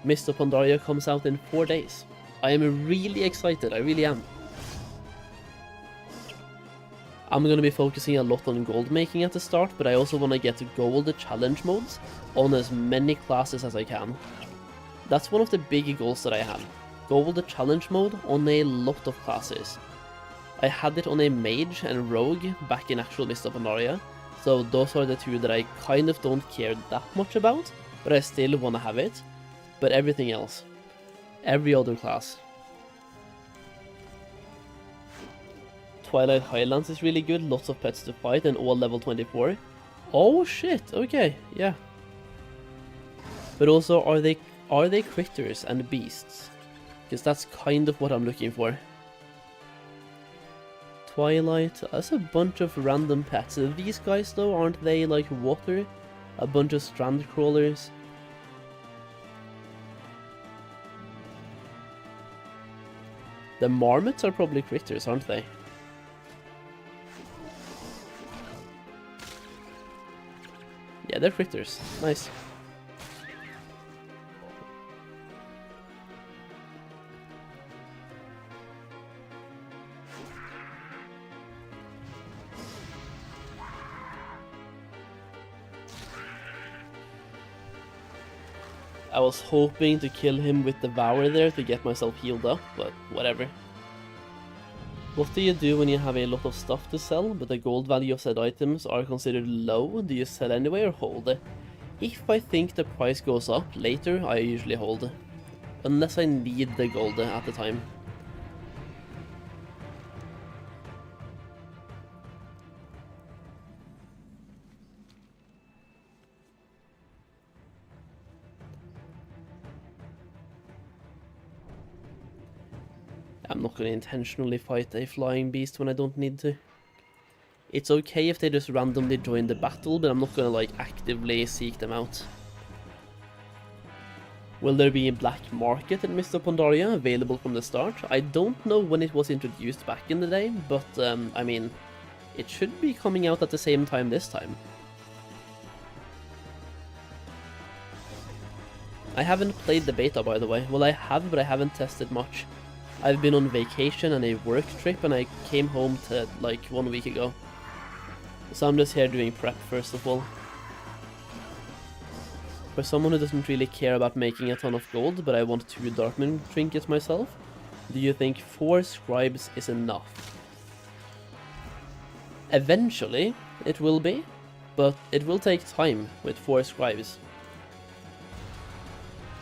Mists of Pandaria comes out in 4 days. I am really excited, I really am. I'm gonna be focusing a lot on gold making at the start, but I also want to get gold challenge modes on as many classes as I can. That's one of the big goals that I have. Gold challenge mode on a lot of classes. I had it on a mage and rogue back in actual Mists of Pandaria, so those are the two that I kind of don't care that much about, but I still want to have it. But everything else, every other class. Twilight Highlands is really good, lots of pets to fight and all level 24. Oh shit, okay, yeah. But also, are they critters and beasts? Because that's kind of what I'm looking for. Twilight, that's a bunch of random pets. These guys though, aren't they like water? A bunch of strand crawlers. The marmots are probably critters, aren't they? Yeah, they're critters. Nice. I was hoping to kill him with Devour there to get myself healed up, but whatever. What do you do when you have a lot of stuff to sell, but the gold value of said items are considered low? Do you sell anyway or hold it? If I think the price goes up later, I usually hold it. Unless I need the gold at the time. I'm not going to intentionally fight a flying beast when I don't need to. It's okay if they just randomly join the battle, but I'm not going to like actively seek them out. Will there be a black market in Mists of Pandaria available from the start? I don't know when it was introduced back in the day, but I mean, it should be coming out at the same time this time. I haven't played the beta, by the way. Well, I have, but I haven't tested much. I've been on vacation and a work trip, and I came home to like 1 week ago. So I'm just here doing prep first of all. For someone who doesn't really care about making a ton of gold, but I want 2 Darkmoon trinkets myself, do you think 4 scribes is enough? Eventually, it will be, but it will take time with 4 scribes.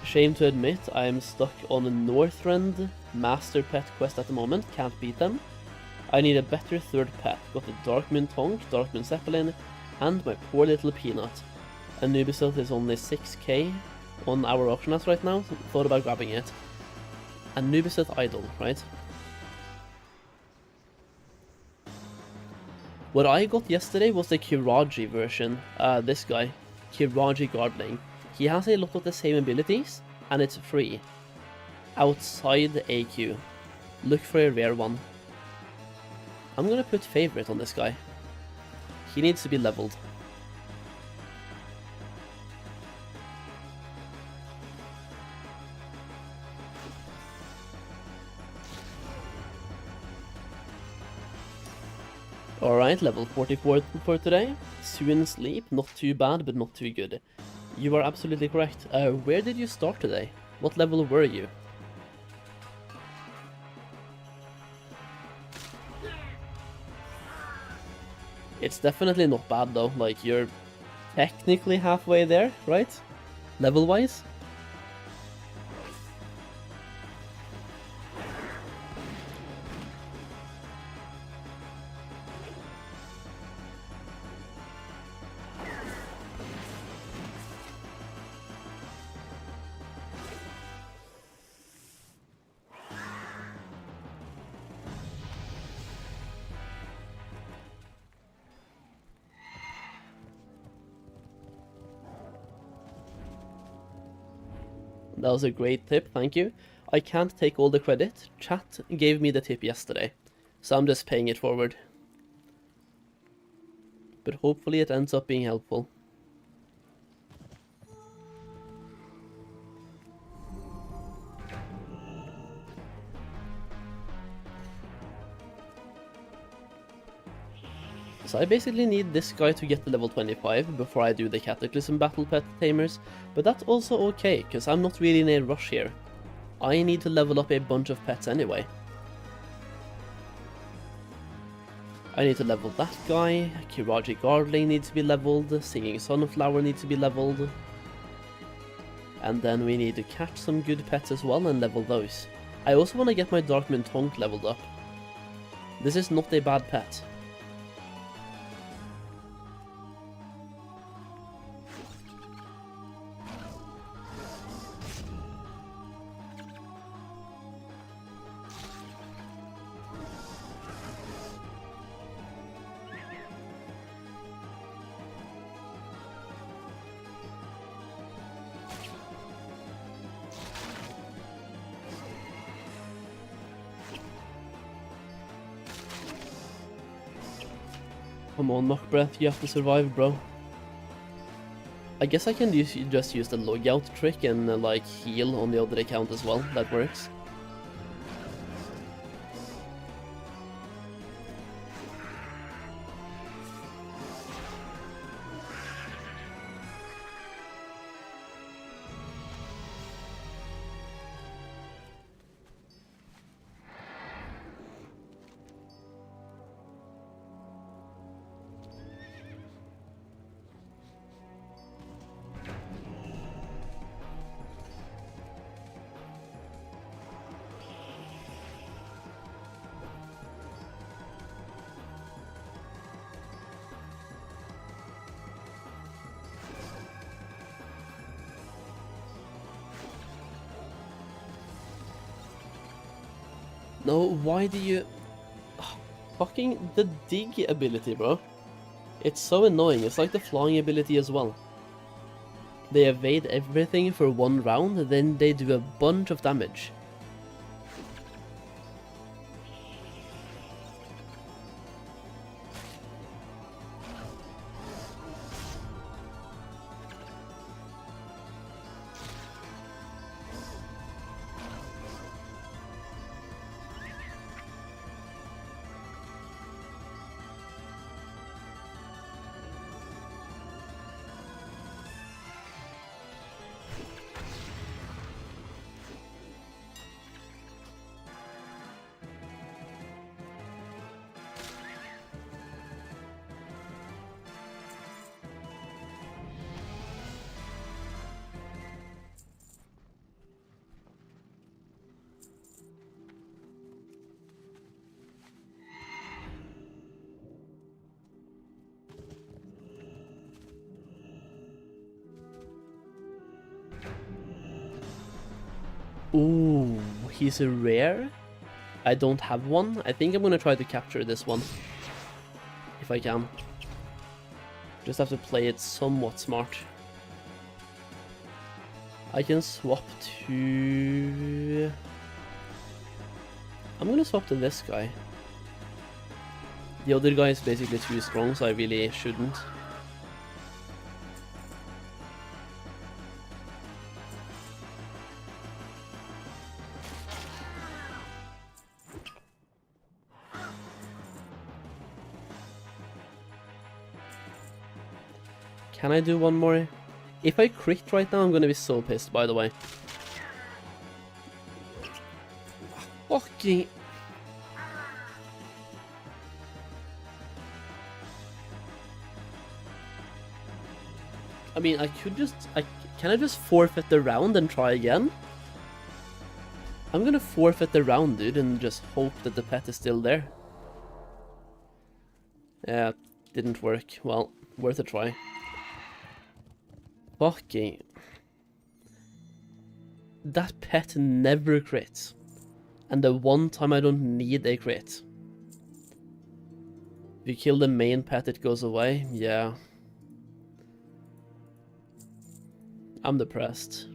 Shame to admit, I am stuck on a Northrend Master Pet quest at the moment, can't beat them. I need a better third pet, got the Darkmoon Tonk, Darkmoon Zeppelin, and my poor little Peanut. Anubis is only 6k on our auction house right now, so thought about grabbing it. Anubis Idol, right? What I got yesterday was the Kiraji version, this guy, Kiraji Gardening. He has a lot of the same abilities, and it's free. Outside AQ. Look for a rare one. I'm gonna put favorite on this guy. He needs to be leveled. Alright, level 44 for today. Soon sleep, not too bad, but not too good. You are absolutely correct. Where did you start today? What level were you? It's definitely not bad though, like you're technically halfway there, right? Level-wise? That was a great tip, thank you. I can't take all the credit. Chat gave me the tip yesterday, so I'm just paying it forward. But hopefully it ends up being helpful. So I basically need this guy to get to level 25 before I do the Cataclysm Battle Pet Tamers, but that's also okay, because I'm not really in a rush here. I need to level up a bunch of pets anyway. I need to level that guy, Kiraji Gardening needs to be leveled, Singing Sunflower needs to be leveled. And then we need to catch some good pets as well and level those. I also want to get my Darkmoon Tonk leveled up. This is not a bad pet. Come on, Knock Breath, you have to survive, bro. I guess I can just use the logout trick and like heal on the other account as well, that works. No, why do you... Fucking the dig ability, bro. It's so annoying, it's like the flying ability as well. They evade everything for 1 round, then they do a bunch of damage. Ooh, he's a rare? I don't have one. I think I'm gonna try to capture this one. If I can. Just have to play it somewhat smart. I can swap to... I'm gonna swap to this guy. The other guy is basically too strong, so I really shouldn't. Can I do one more? If I crit right now, I'm gonna be so pissed, by the way. Fucking... I mean, I could just... Can I just forfeit the round and try again? I'm gonna forfeit the round, dude, and just hope that the pet is still there. Yeah, didn't work. Well, worth a try. Fucking... That pet never crits. And the one time I don't need a crit. If you kill the main pet, it goes away. Yeah. I'm depressed.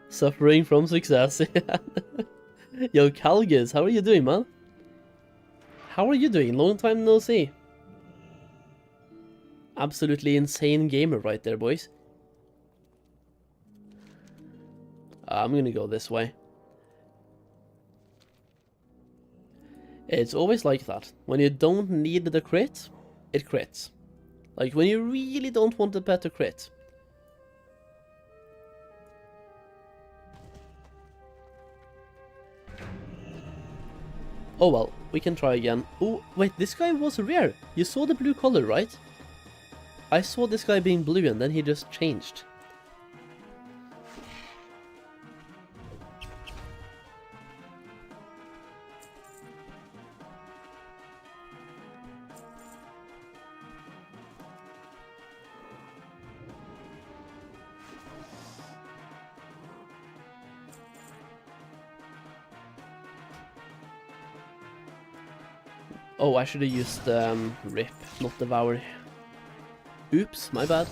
Suffering from success. Yo, Calgus, how are you doing, man? How are you doing? Long time no see. Absolutely insane gamer right there, boys. I'm gonna go this way. It's always like that. When you don't need the crit, it crits. Like when you really don't want the pet to crit. Oh well, we can try again. Oh, wait, this guy was rare. You saw the blue color, right? I saw this guy being blue and then he just changed. Oh, I should have used Rip, not Devour. Oops, my bad.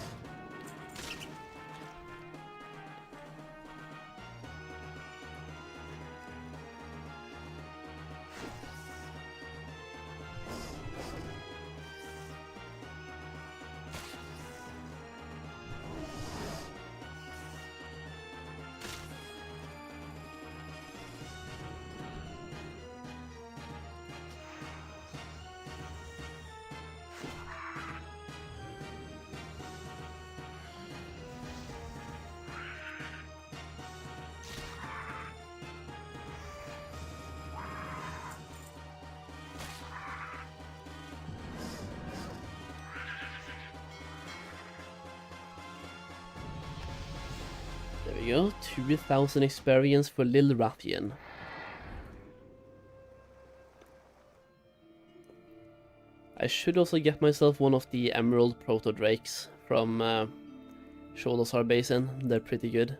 There we go, 2000 experience for Lil Rathian. I should also get myself one of the Emerald Proto Drakes from Sholazar Basin. They're pretty good.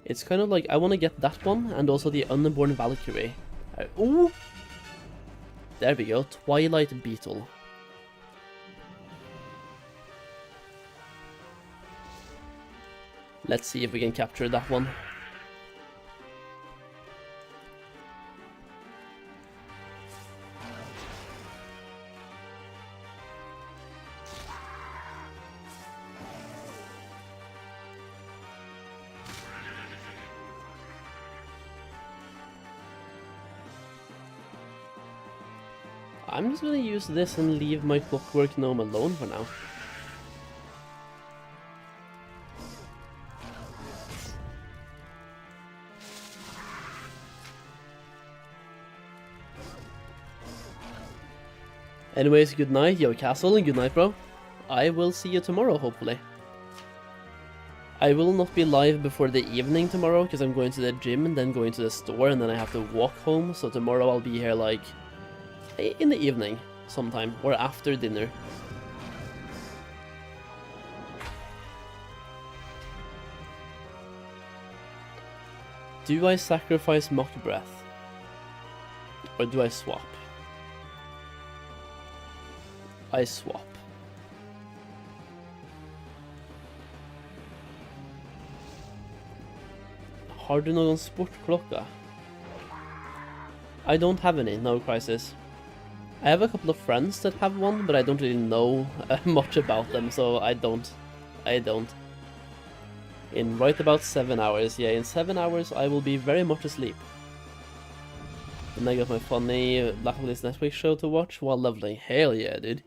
It's kind of like, I want to get that one, and also the Unborn Valkyrie. Ooh! There we go, Twilight Beetle. Let's see if we can capture that one. I'm just gonna use this and leave my Clockwork Gnome alone for now. Anyways, good night, yo Castle, and good night, bro. I will see you tomorrow, hopefully. I will not be live before the evening tomorrow because I'm going to the gym and then going to the store and then I have to walk home. So tomorrow I'll be here like in the evening sometime or after dinner. Do I sacrifice Mock Breath? Or do I swap? I swap. Har du någon sportklocka? I don't have any, no Crisis. I have a couple of friends that have one, but I don't really know much about them, so I don't. In right about 7 hours, yeah, in 7 hours I will be very much asleep. And I got my funny Blacklist Netflix show to watch. Well, lovely. Hell yeah, dude.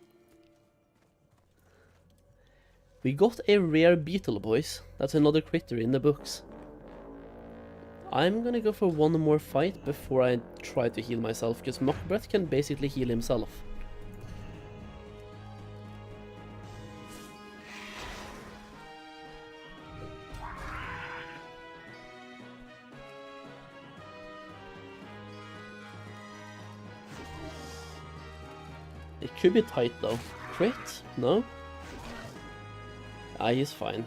We got a rare beetle, boys. That's another critter in the books. I'm gonna go for one more fight before I try to heal myself, because Mock Breath can basically heal himself. It could be tight though. Crit? No? Ah, he's fine.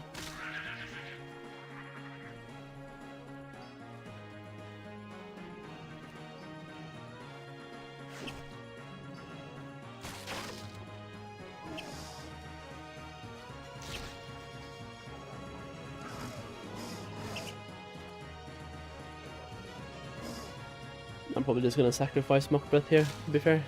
I'm probably just gonna sacrifice Mock Breath here, to be fair.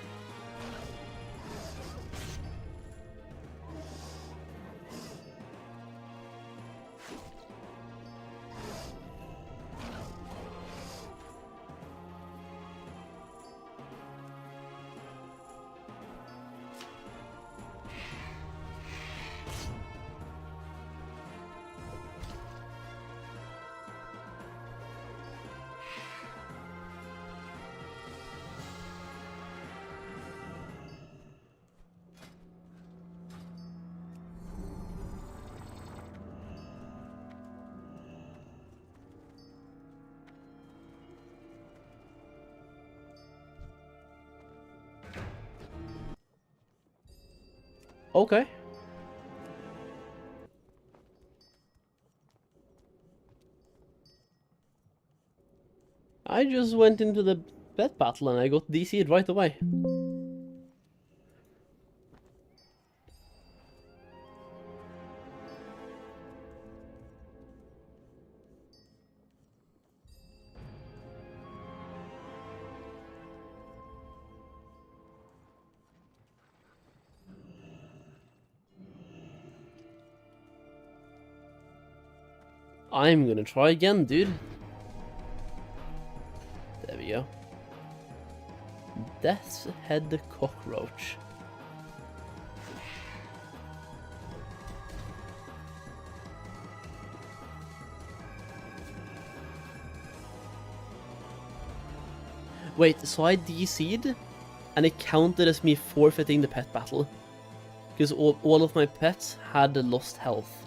Okay. I just went into the pet battle and I got DC'd right away. I'm gonna try again, dude. There we go. Death's Head Cockroach. Wait, so I DC'd and it counted as me forfeiting the pet battle. Because all of my pets had lost health.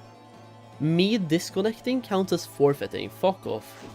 Me disconnecting counts as forfeiting. Fuck off.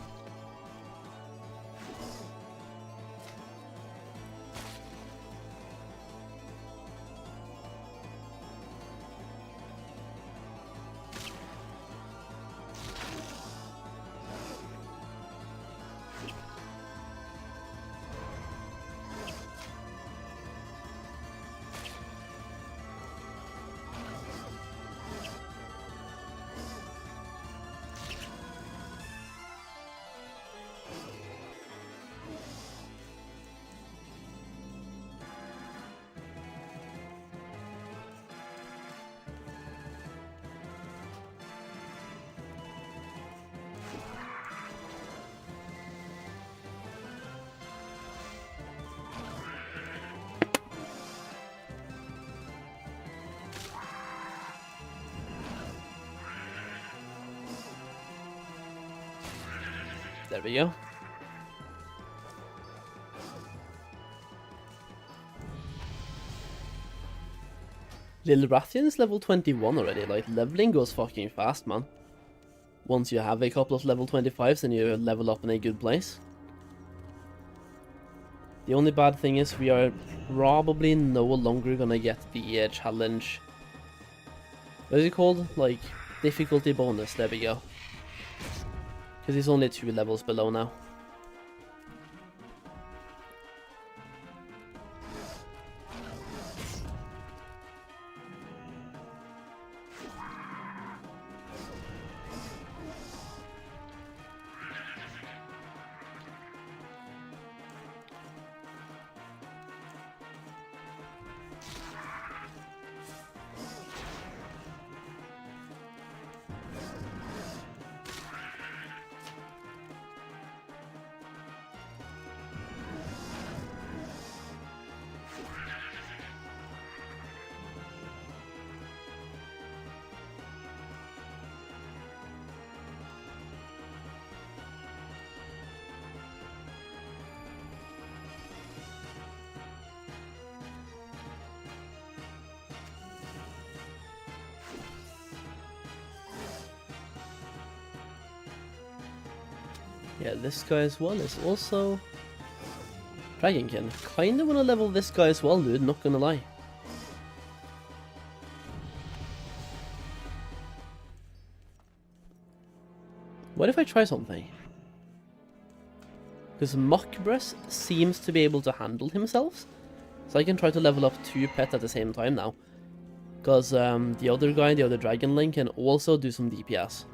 There we go. Lil Rathian is level 21 already, like leveling goes fucking fast, man. once you have a couple of level 25s and you level up in a good place. The only bad thing is we are probably no longer gonna get the challenge. What is it called? Like, difficulty bonus, there we go. Because he's only 2 levels below now. Yeah, this guy as well is also Dragonkin. Kinda wanna level this guy as well, dude, not gonna lie. What if I try something? Because Mockbreath seems to be able to handle himself, so I can try to level up 2 pets at the same time now. Because the other guy, the other Dragon Link, can also do some DPS.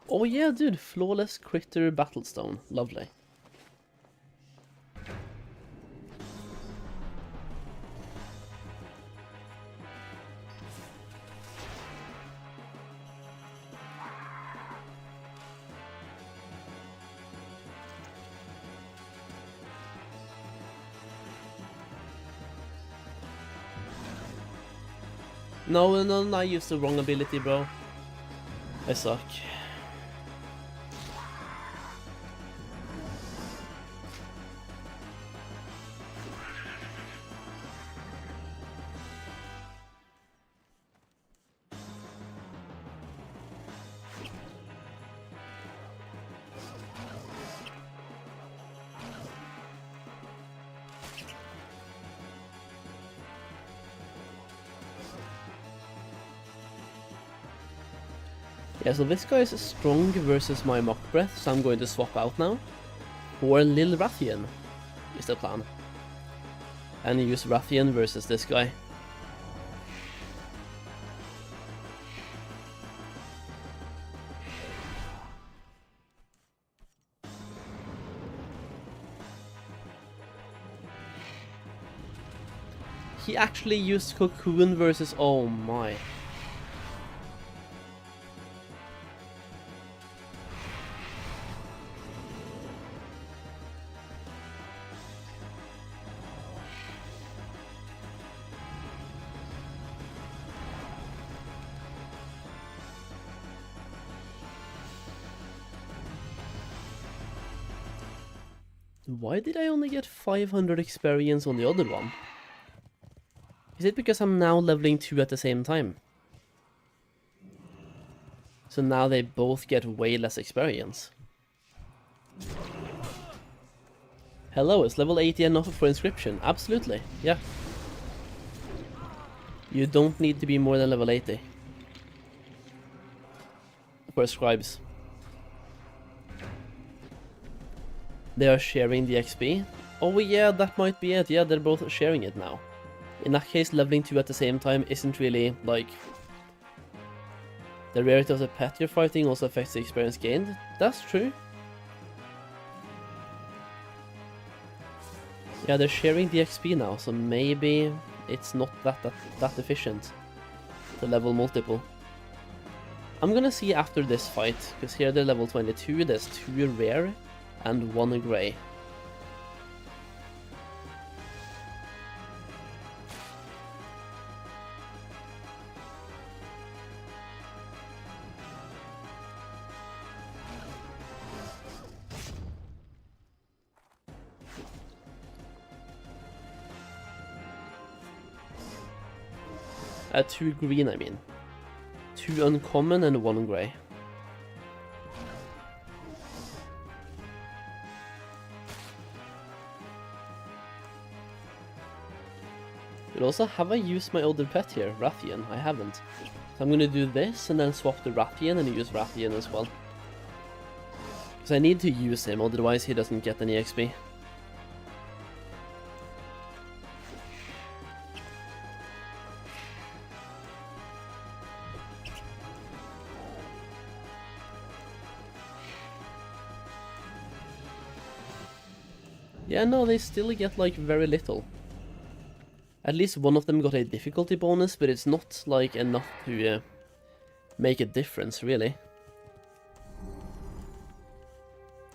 Oh yeah, dude, Flawless Critter Battlestone. Lovely. No, I used the wrong ability, bro. I suck. Yeah, so this guy is strong versus my Mockbreath, so I'm going to swap out now. Or Lil Rathian is the plan. And use Rathian versus this guy. He actually used Cocoon versus... oh my. Why did I only get 500 experience on the other one? Is it because I'm now leveling 2 at the same time? So now they both get way less experience. Hello, is level 80 enough for inscription? Absolutely, yeah. You don't need to be more than level 80 for scribes. They are sharing the XP. Oh yeah, that might be it. Yeah, they're both sharing it now. In that case, leveling 2 at the same time isn't really, like... the rarity of the pet you're fighting also affects the experience gained. That's true. Yeah, they're sharing the XP now, so maybe it's not that efficient to level multiple. I'm gonna see after this fight, because here they're level 22, there's 2 rare and 1 grey. 2 green, I mean. 2 uncommon and 1 grey. But also, have I used my other pet here, Rathian? I haven't. So I'm gonna do this and then swap the Rathian and use Rathian as well. Because I need to use him, otherwise he doesn't get any XP. Yeah, no, they still get like very little. At least one of them got a difficulty bonus, but it's not like enough to make a difference, really.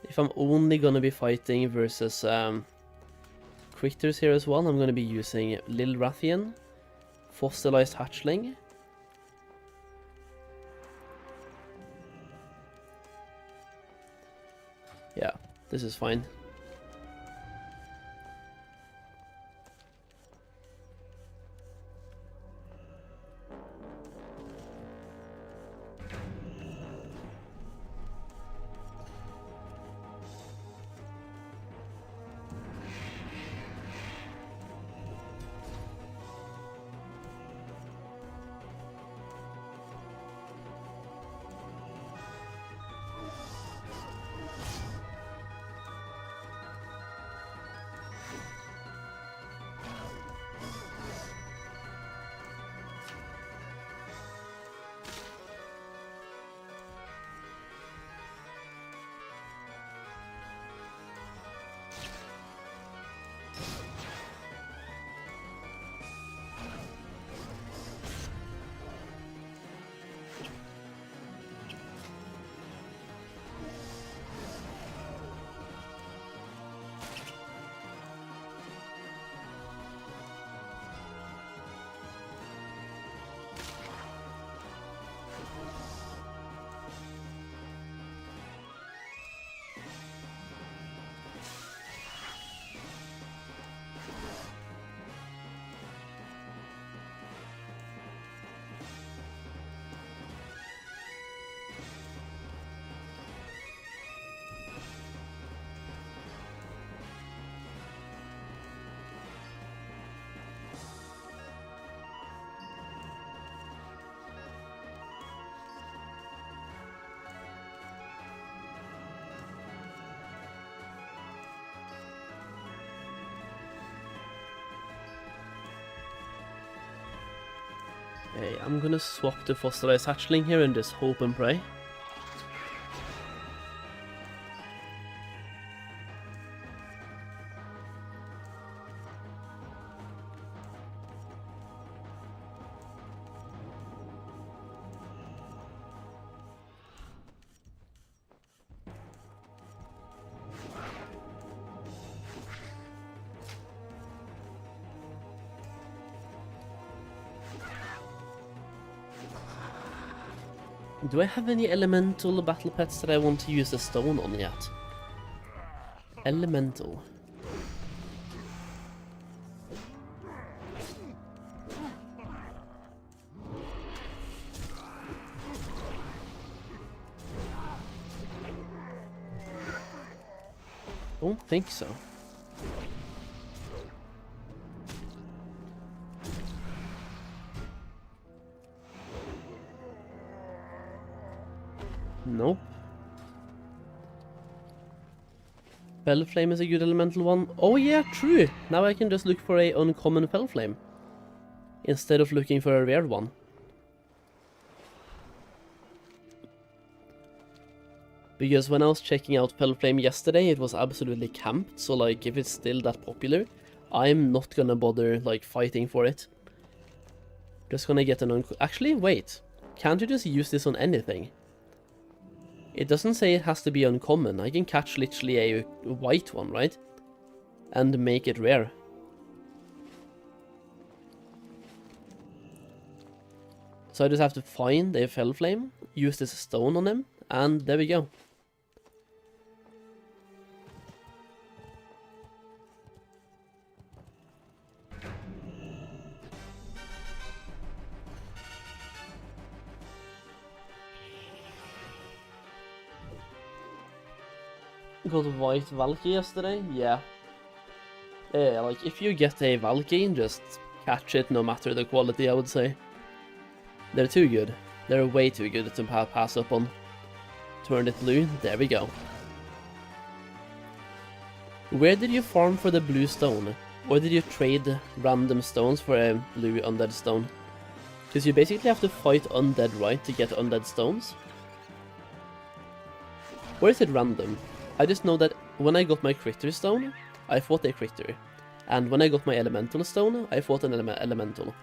If I'm only gonna be fighting versus critters here as well, I'm gonna be using Lil Rathian, Fossilized Hatchling. Yeah, this is fine. Okay, I'm gonna swap the Fossilized Hatchling here and just hope and pray. Do I have any elemental battle pets that I want to use the stone on yet? Elemental. Don't think so. Nope. Fellflame is a good elemental one. Oh yeah, true! Now I can just look for a uncommon Fellflame instead of looking for a rare one. Because when I was checking out Fellflame yesterday, it was absolutely camped, so like, if it's still that popular, I'm not gonna bother, like, fighting for it. Just gonna get an Actually, wait. Can't you just use this on anything? It doesn't say it has to be uncommon. I can catch literally a white one, right? And make it rare. So I just have to find a Fellflame, use this stone on him, and there we go. got white Valky yesterday. Yeah. Like, if you get a Valky, just catch it no matter the quality, I would say. They're too good. They're way too good to pass up on. Turn it blue. There we go. Where did you farm for the blue stone? Or did you trade random stones for a blue undead stone? Because you basically have to fight undead, right, to get undead stones? Or is it random? I just know that when I got my critter stone, I fought a critter. And when I got my elemental stone, I fought an elemental.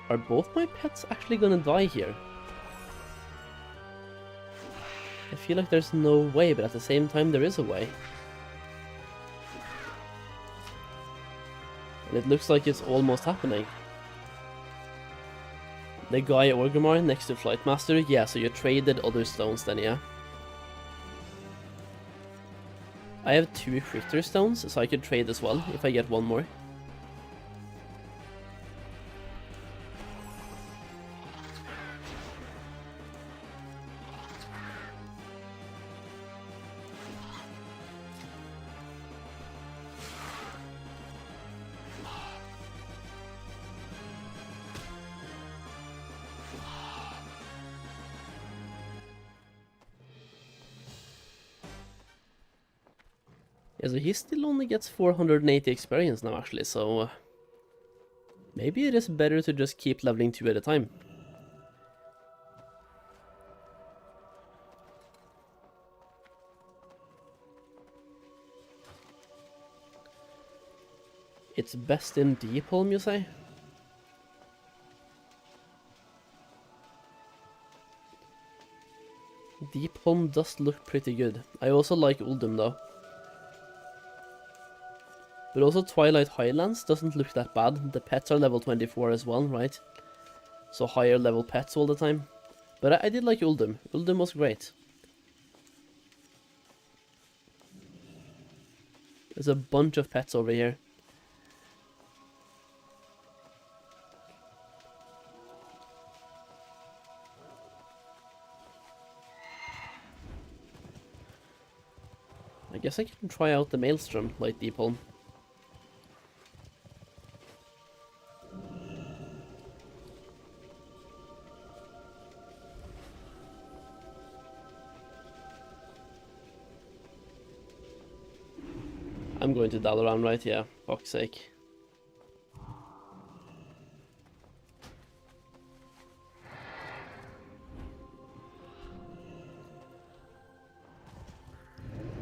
Are both my pets actually gonna die here? I feel like there's no way, but at the same time there is a way. And it looks like it's almost happening. The guy Orgrimmar next to Flightmaster, yeah, so you traded other stones then, yeah. I have 2 critter stones, so I could trade as well if I get one more. Yeah, so he still only gets 480 experience now actually, so maybe it is better to just keep leveling 2 at a time. It's best in Deepholm, you say? Deepholm does look pretty good. I also like Uldum though. But also Twilight Highlands doesn't look that bad. The pets are level 24 as well, right? So higher level pets all the time. But I did like Uldum. Uldum was great. There's a bunch of pets over here. I guess I can try out the Maelstrom, like Deepholm. I'm going to Dalaran, right? Yeah, fuck's sake.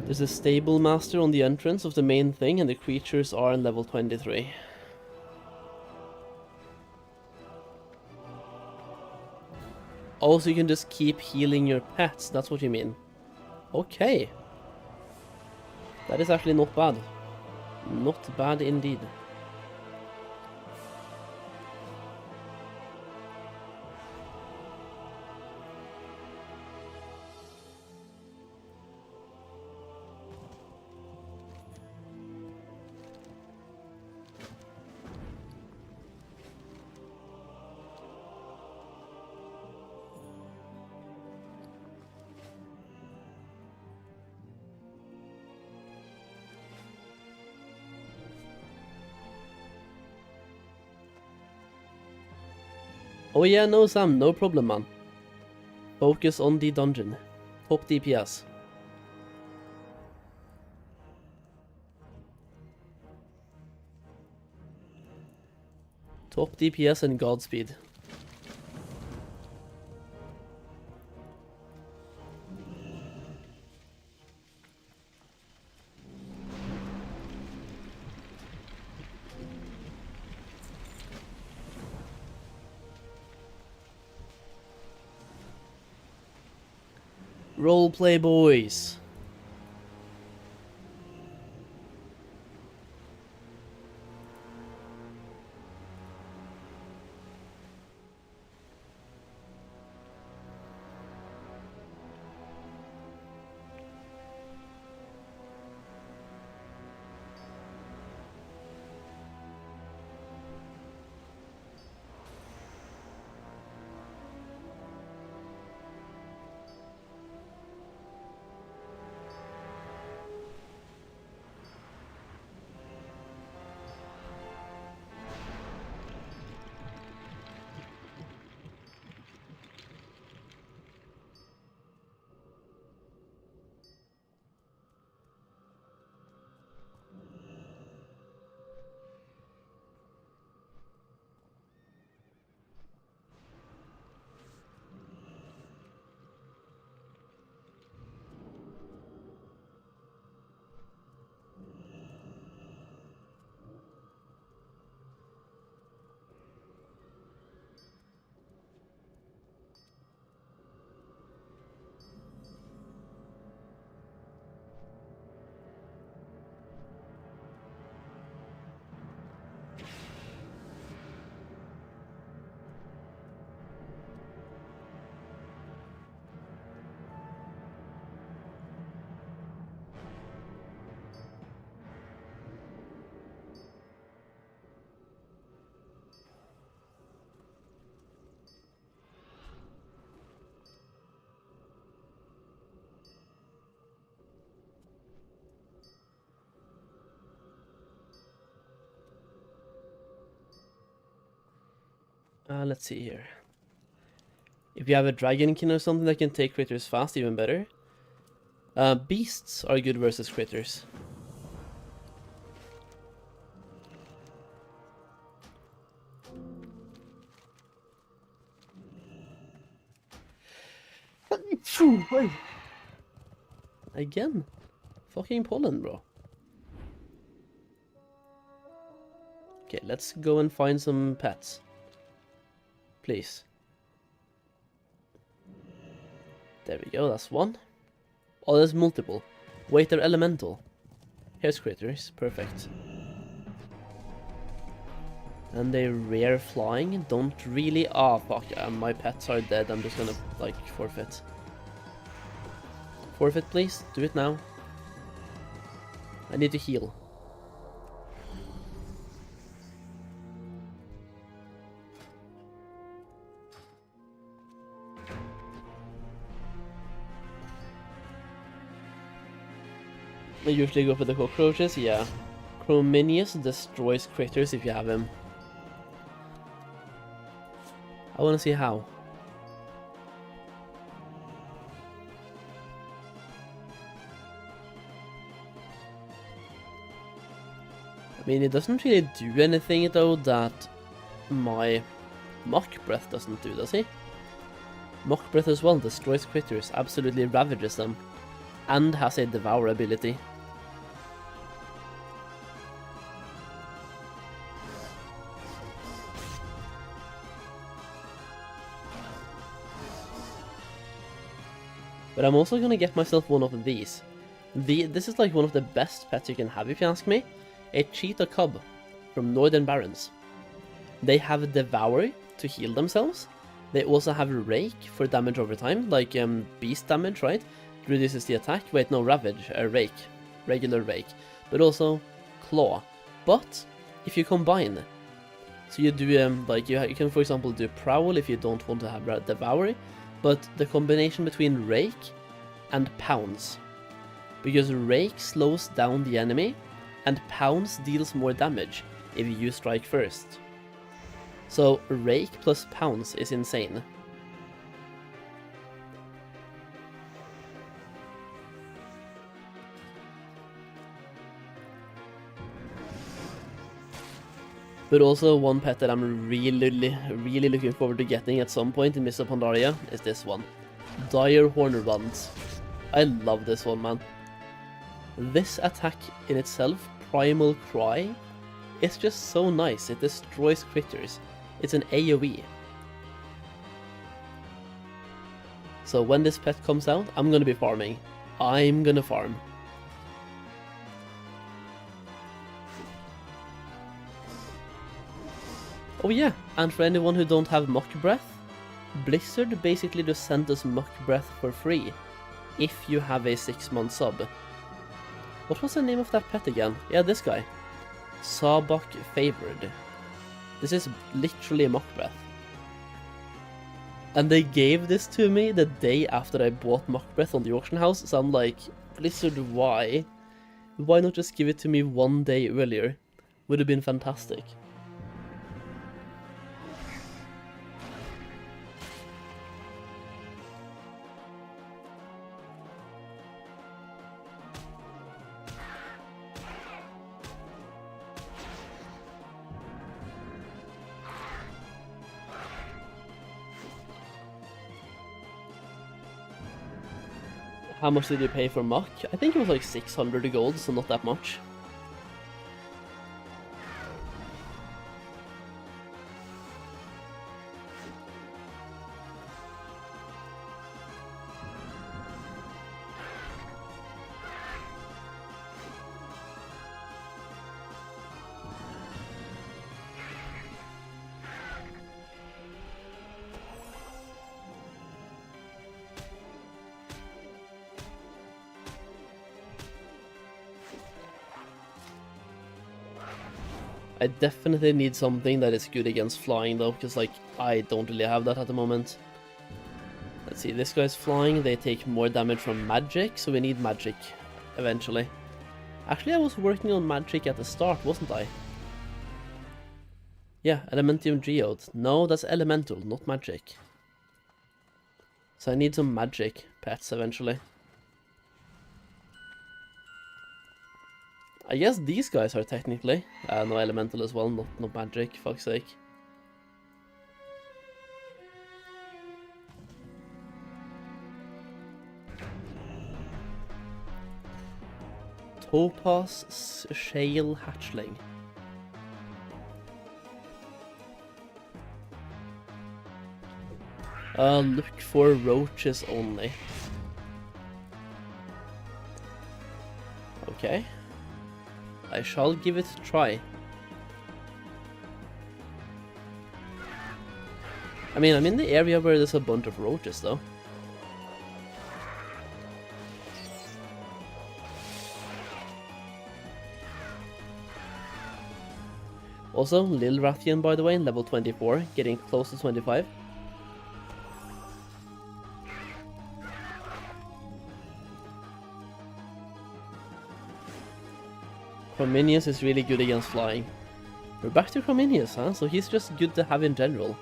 There's a stable master on the entrance of the main thing, and the creatures are in level 23. Also, you can just keep healing your pets, that's what you mean. Okay. That is actually not bad. Not bad indeed. Oh yeah, no Sam, no problem man. Focus on the dungeon. Top DPS. Top DPS and Godspeed. Roleplay boys. Let's see here. If you have a dragonkin or something that can take critters fast, even better. Beasts are good versus critters. Again. Fucking pollen, bro. Okay, let's go and find some pets. Please. There we go, that's one. Oh, there's multiple. Wait, they're elemental. Here's critters, perfect. And they rare flying, don't really... Ah, fuck, my pets are dead, I'm just gonna, like, forfeit. Forfeit, please, do it now. I need to heal. I usually go for the cockroaches, yeah. Chrominius destroys critters if you have him. I wanna see how. I mean, it doesn't really do anything though that my Mock Breath doesn't do, does he? Mock Breath as well destroys critters, absolutely ravages them, and has a Devour ability. But I'm also gonna get myself one of these. This is like one of the best pets you can have if you ask me. A cheetah cub from Northern Barrens. They have Devour to heal themselves. They also have Rake for damage over time, like beast damage, right? Reduces the attack. Wait, no, Ravage, Rake. Regular Rake. But also Claw. But if you combine, so you do, like, you can for example do Prowl if you don't want to have Devour, but the combination between Rake and Pounce. Because Rake slows down the enemy, and Pounce deals more damage if you strike first. So Rake plus Pounce is insane. But also one pet that I'm really looking forward to getting at some point in Mists of Pandaria is this one. Dire Horn Runs. I love this one, man. This attack in itself, Primal Cry, it's just so nice. It destroys critters. It's an AoE. So when this pet comes out, I'm gonna be farming. I'm gonna farm. Oh yeah, and for anyone who don't have Mock Breath, Blizzard basically just sent us Mock Breath for free, if you have a 6-month sub. What was the name of that pet again? Yeah, this guy. Sabak Favored. This is literally a Mock Breath. And they gave this to me the day after I bought Mock Breath on the auction house, so I'm like, Blizzard, why? Why not just give it to me one day earlier? Would have been fantastic. How much did you pay for Mock? I think it was like 600 gold, so not that much. I definitely need something that is good against flying though, because like I don't really have that at the moment. Let's see, this guy's flying, they take more damage from magic, so we need magic eventually. Actually, I was working on magic at the start, wasn't I? Yeah, Elementium Geode. No, that's elemental, not magic. So I need some magic pets eventually. I guess these guys are technically no elemental as well, not magic, fuck's sake. Topaz Shale Hatchling. Look for roaches only. Okay. I shall give it a try. I mean, I'm in the area where there's a bunch of roaches, though. Also, Lil Rathian, by the way, level 24, getting close to 25. Crominius is really good against flying. We're back to Crominius, huh? So he's just good to have in general.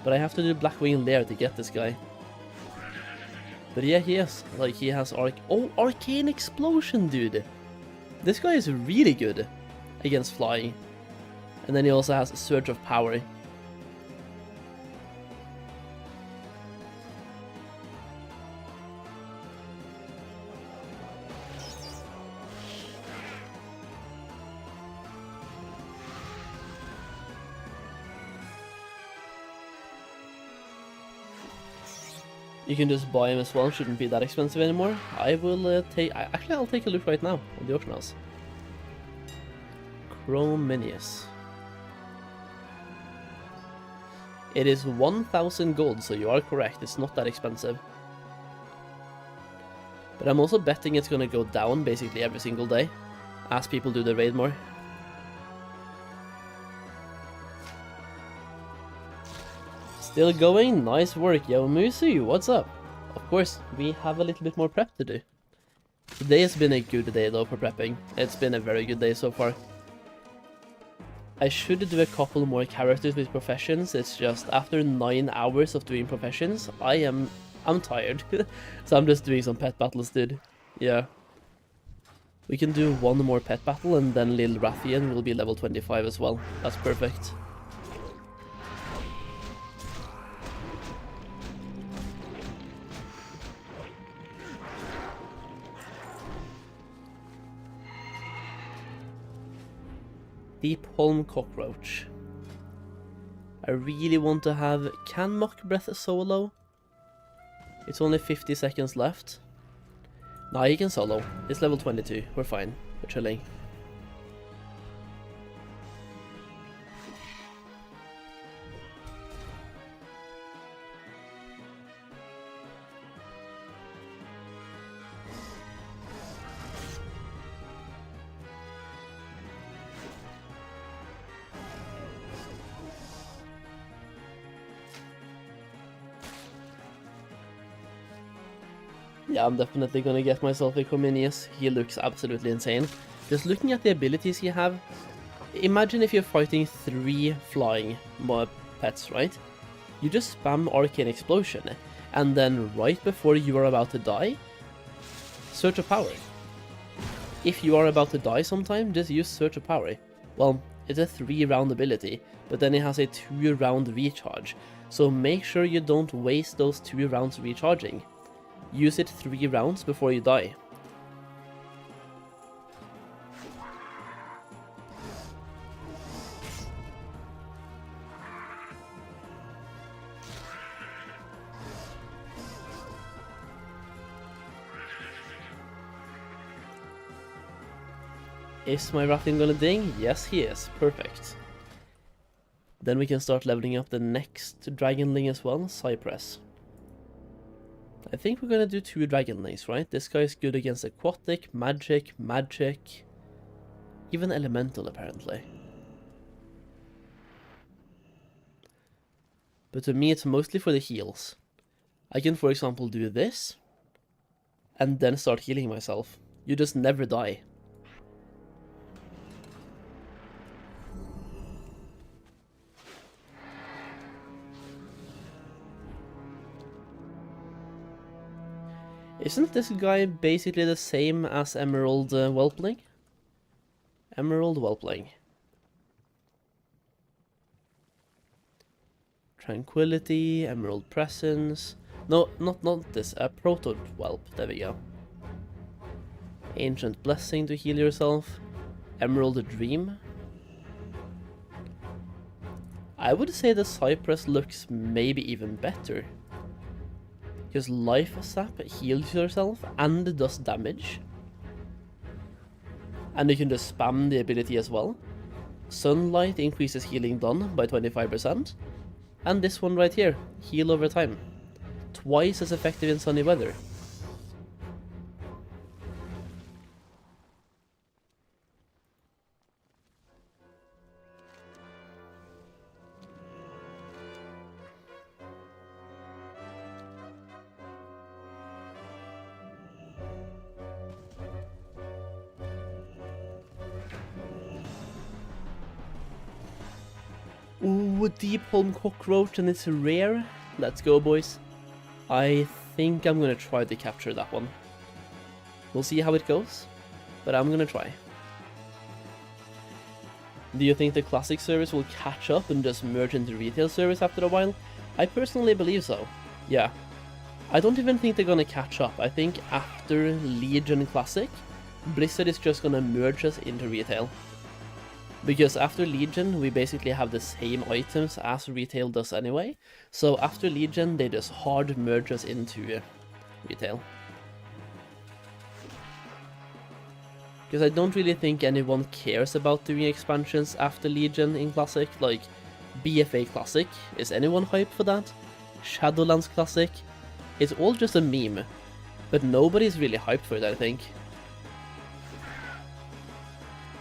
But I have to do Blackwing Lair to get this guy. But yeah, he is. Like, he has Arcane Explosion, dude! This guy is really good against flying. And then he also has Surge of Power. You can just buy him as well, shouldn't be that expensive anymore. I will actually I'll take a look right now on the auction house. Crominius. It is 1000 gold, so you are correct, it's not that expensive. But I'm also betting it's gonna go down basically every single day, as people do the raid more. Still going, nice work, yo Musu, what's up? Of course, we have a little bit more prep to do. Today has been a good day though for prepping, it's been a very good day so far. I should do a couple more characters with professions, it's just after 9 hours of doing professions, I'm tired. So I'm just doing some pet battles, dude. Yeah. We can do one more pet battle and then Lil Rathian will be level 25 as well. That's perfect. Deep Holm Cockroach. I really want to have... Can Mock Breath solo? It's only 50 seconds left. Nah, he can solo. It's level 22. We're fine. We're chilling. Yeah, I'm definitely gonna get myself a Cominius. He looks absolutely insane. Just looking at the abilities he have, imagine if you're fighting 3 flying pets, right? You just spam Arcane Explosion, and then right before you are about to die, Surge of Power. If you are about to die sometime, just use Surge of Power. Well, it's a 3-round ability, but then it has a 2-round recharge, so make sure you don't waste those 2 rounds recharging. Use it 3 rounds before you die. Is my Rathian gonna ding? Yes, he is. Perfect. Then we can start leveling up the next Dragonling as well, Cypress. I think we're gonna do 2 Dragonlings, right? This guy is good against Aquatic, Magic, even Elemental apparently. But to me it's mostly for the heals. I can for example do this, and then start healing myself. You just never die. Isn't this guy basically the same as Emerald Whelpling? Emerald Whelpling. Tranquility, Emerald Presence. No, not this. A Proto Whelp. There we go. Ancient Blessing to heal yourself. Emerald Dream. I would say the Cypress looks maybe even better. Because Life Sap heals yourself and does damage. And you can just spam the ability as well. Sunlight increases healing done by 25%. And this one right here, heal over time. Twice as effective in sunny weather. Ooh, Deep Home Cockroach, and it's rare. Let's go, boys. I think I'm gonna try to capture that one. We'll see how it goes, but I'm gonna try. Do you think the classic service will catch up and just merge into retail service after a while? I personally believe so. Yeah. I don't even think they're gonna catch up. I think after Legion Classic, Blizzard is just gonna merge us into retail. Because after Legion, we basically have the same items as retail does anyway. So after Legion, they just hard merge us into retail. Because I don't really think anyone cares about doing expansions after Legion in Classic. Like, BFA Classic, is anyone hyped for that? Shadowlands Classic, it's all just a meme. But nobody's really hyped for it, I think.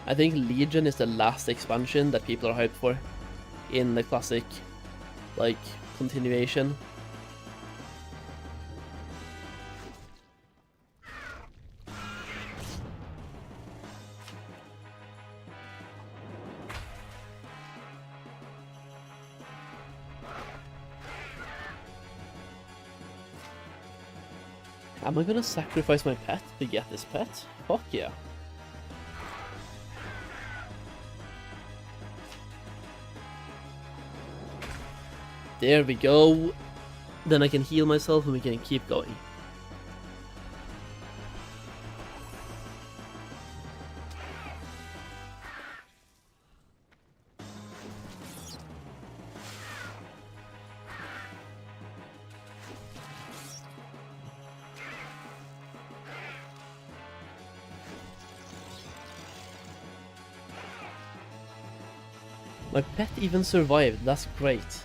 I think Legion is the last expansion that people are hyped for in the Classic, like, continuation. Am I gonna sacrifice my pet to get this pet? Fuck yeah. There we go. Then I can heal myself and we can keep going. My pet even survived, that's great.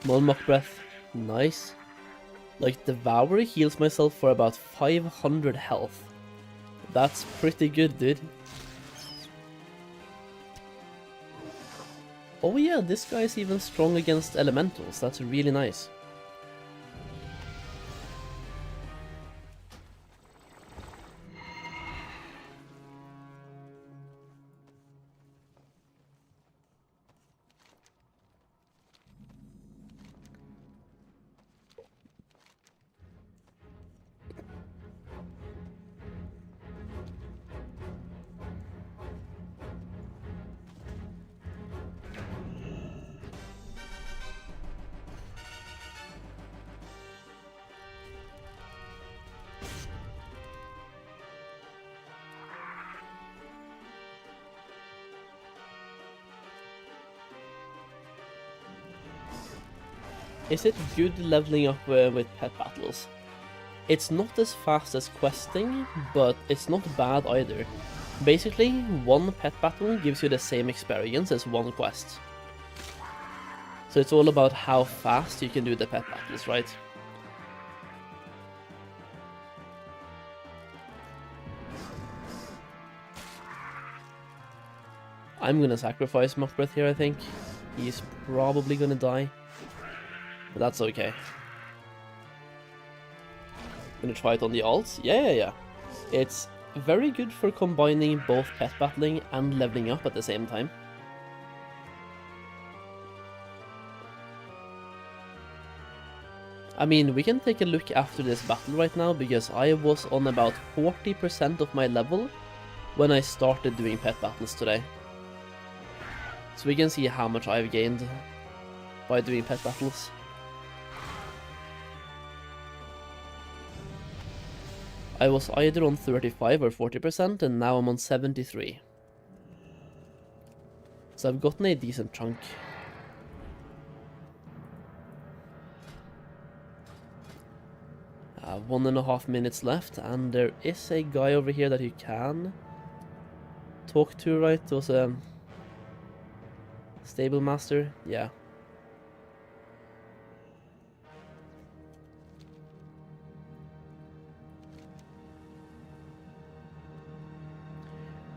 Molmok Breath, nice. Like, Devourer heals myself for about 500 health. That's pretty good, dude. Oh yeah, this guy is even strong against elementals, that's really nice. Is it good leveling up with pet battles? It's not as fast as questing, but it's not bad either. Basically, one pet battle gives you the same experience as one quest. So it's all about how fast you can do the pet battles, right? I'm gonna sacrifice Mockbreath here, I think. He's probably gonna die. But that's okay. Gonna try it on the alts? Yeah. It's very good for combining both pet battling and leveling up at the same time. I mean, we can take a look after this battle right now, because I was on about 40% of my level when I started doing pet battles today. So we can see how much I've gained by doing pet battles. I was either on 35 or 40%, and now I'm on 73. So I've gotten a decent chunk. I have 1.5 minutes left, and there is a guy over here that you can talk to, right? It was a stable master, yeah.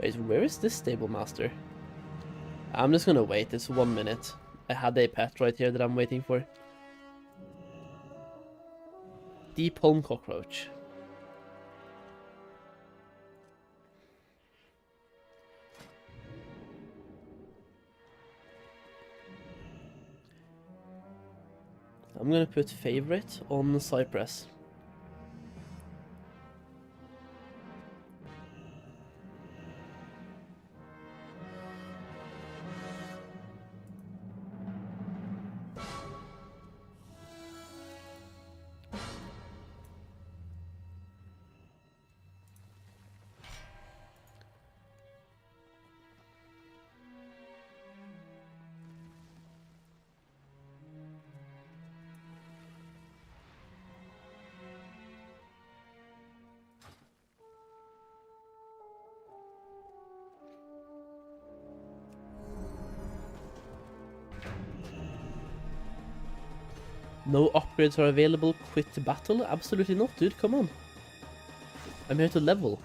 Wait, where is this stable master? I'm just gonna wait, it's 1 minute. I had a pet right here that I'm waiting for. Deep Holm Cockroach. I'm gonna put favorite on Cypress. No upgrades are available, quit the battle? Absolutely not, dude, come on. I'm here to level.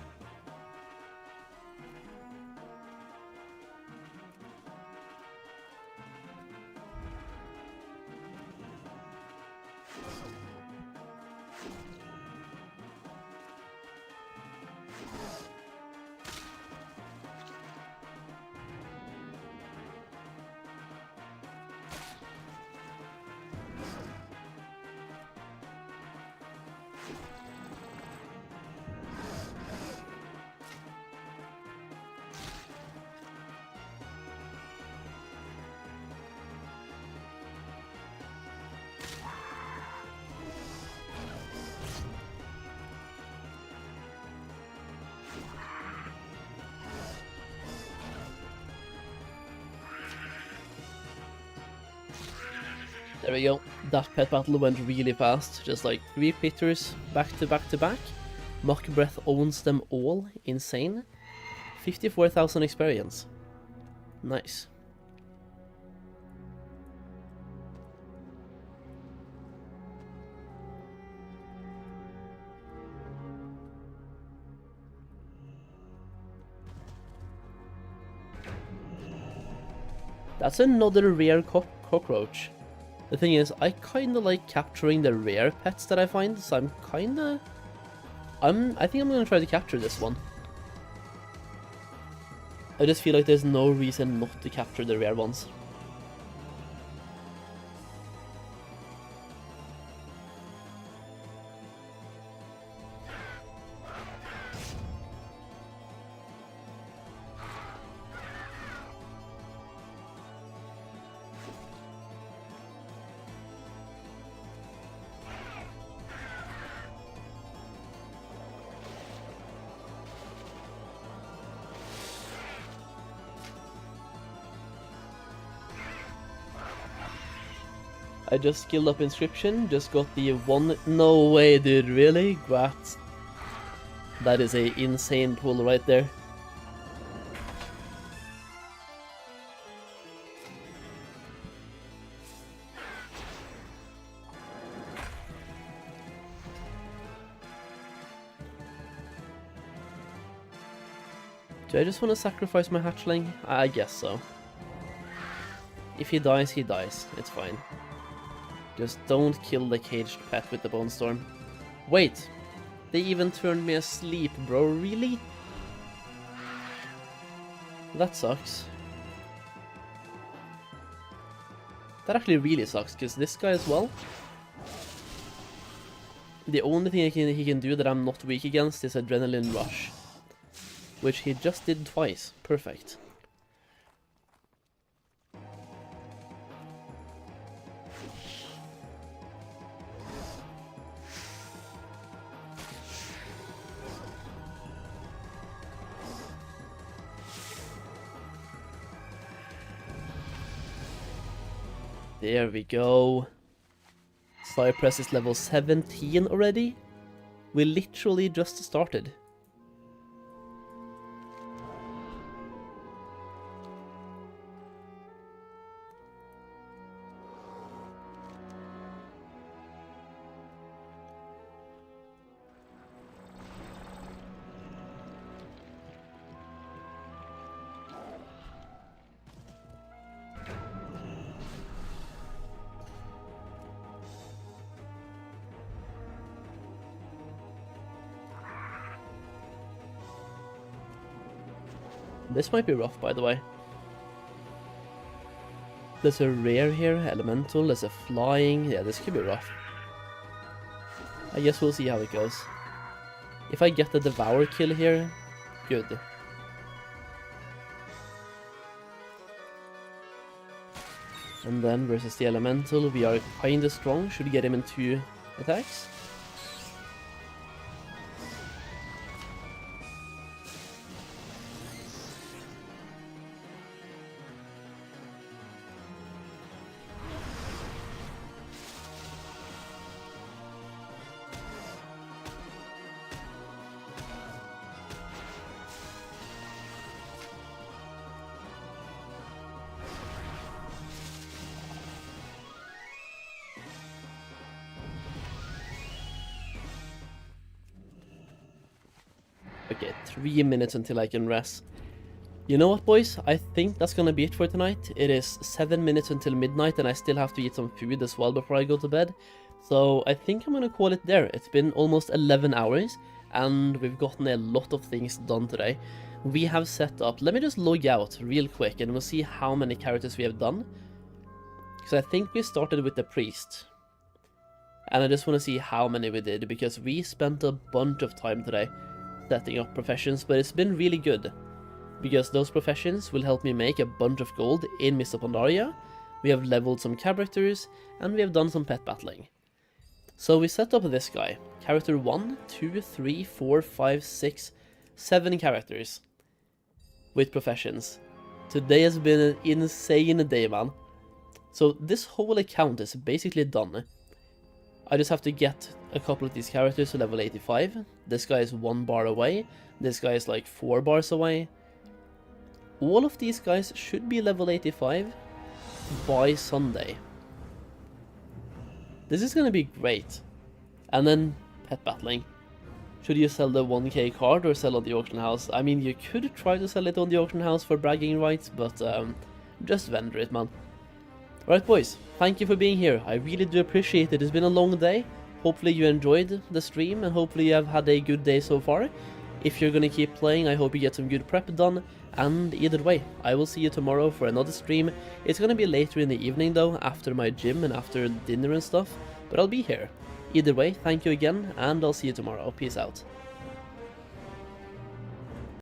There we go. That pet battle went really fast. Just like 3 pitters back to back to back. Mockbreath owns them all. Insane. 54,000 experience. Nice. That's another rare cockroach. The thing is, I kinda like capturing the rare pets that I find, so I think I'm gonna try to capture this one. I just feel like there's no reason not to capture the rare ones. I just skilled up Inscription, just got the one... No way, dude, really? Grats. That is a insane pull right there. Do I just want to sacrifice my hatchling? I guess so. If he dies, he dies. It's fine. Just don't kill the caged pet with the Bone Storm. Wait! They even turned me asleep, bro. Really? That sucks. That actually really sucks, because this guy as well... The only thing he can do that I'm not weak against is Adrenaline Rush. Which he just did twice. Perfect. There we go. Cypress is level 17 already? We literally just started. This might be rough, by the way. There's a rare here, elemental, there's a flying. Yeah, this could be rough. I guess we'll see how it goes. If I get the Devour kill here, good. And then versus the elemental, we are kinda strong. Should get him in 2 attacks. Okay, 3 minutes until I can rest. You know what, boys? I think that's gonna be it for tonight. It is 7 minutes until midnight and I still have to eat some food as well before I go to bed. So I think I'm gonna call it there. It's been almost 11 hours and we've gotten a lot of things done today. We have set up... Let me just log out real quick and we'll see how many characters we have done. Because I think we started with the priest. And I just want to see how many we did because we spent a bunch of time today setting up professions, but it's been really good because those professions will help me make a bunch of gold in Mists of Pandaria. We have leveled some characters and we have done some pet battling. So we set up this guy, character 1, 2, 3, 4, 5, 6, 7 characters with professions. Today has been an insane day, man. So this whole account is basically done. I just have to get a couple of these characters to level 85. This guy is 1 bar away. This guy is like 4 bars away. All of these guys should be level 85 by Sunday. This is gonna be great. And then pet battling. Should you sell the 1k card or sell on the auction house? I mean, you could try to sell it on the auction house for bragging rights, but just vendor it, man. Alright, boys, thank you for being here. I really do appreciate it. It's been a long day. Hopefully you enjoyed the stream and hopefully you have had a good day so far. If you're gonna keep playing, I hope you get some good prep done. And either way, I will see you tomorrow for another stream. It's gonna be later in the evening though, after my gym and after dinner and stuff. But I'll be here. Either way, thank you again, and I'll see you tomorrow. Peace out.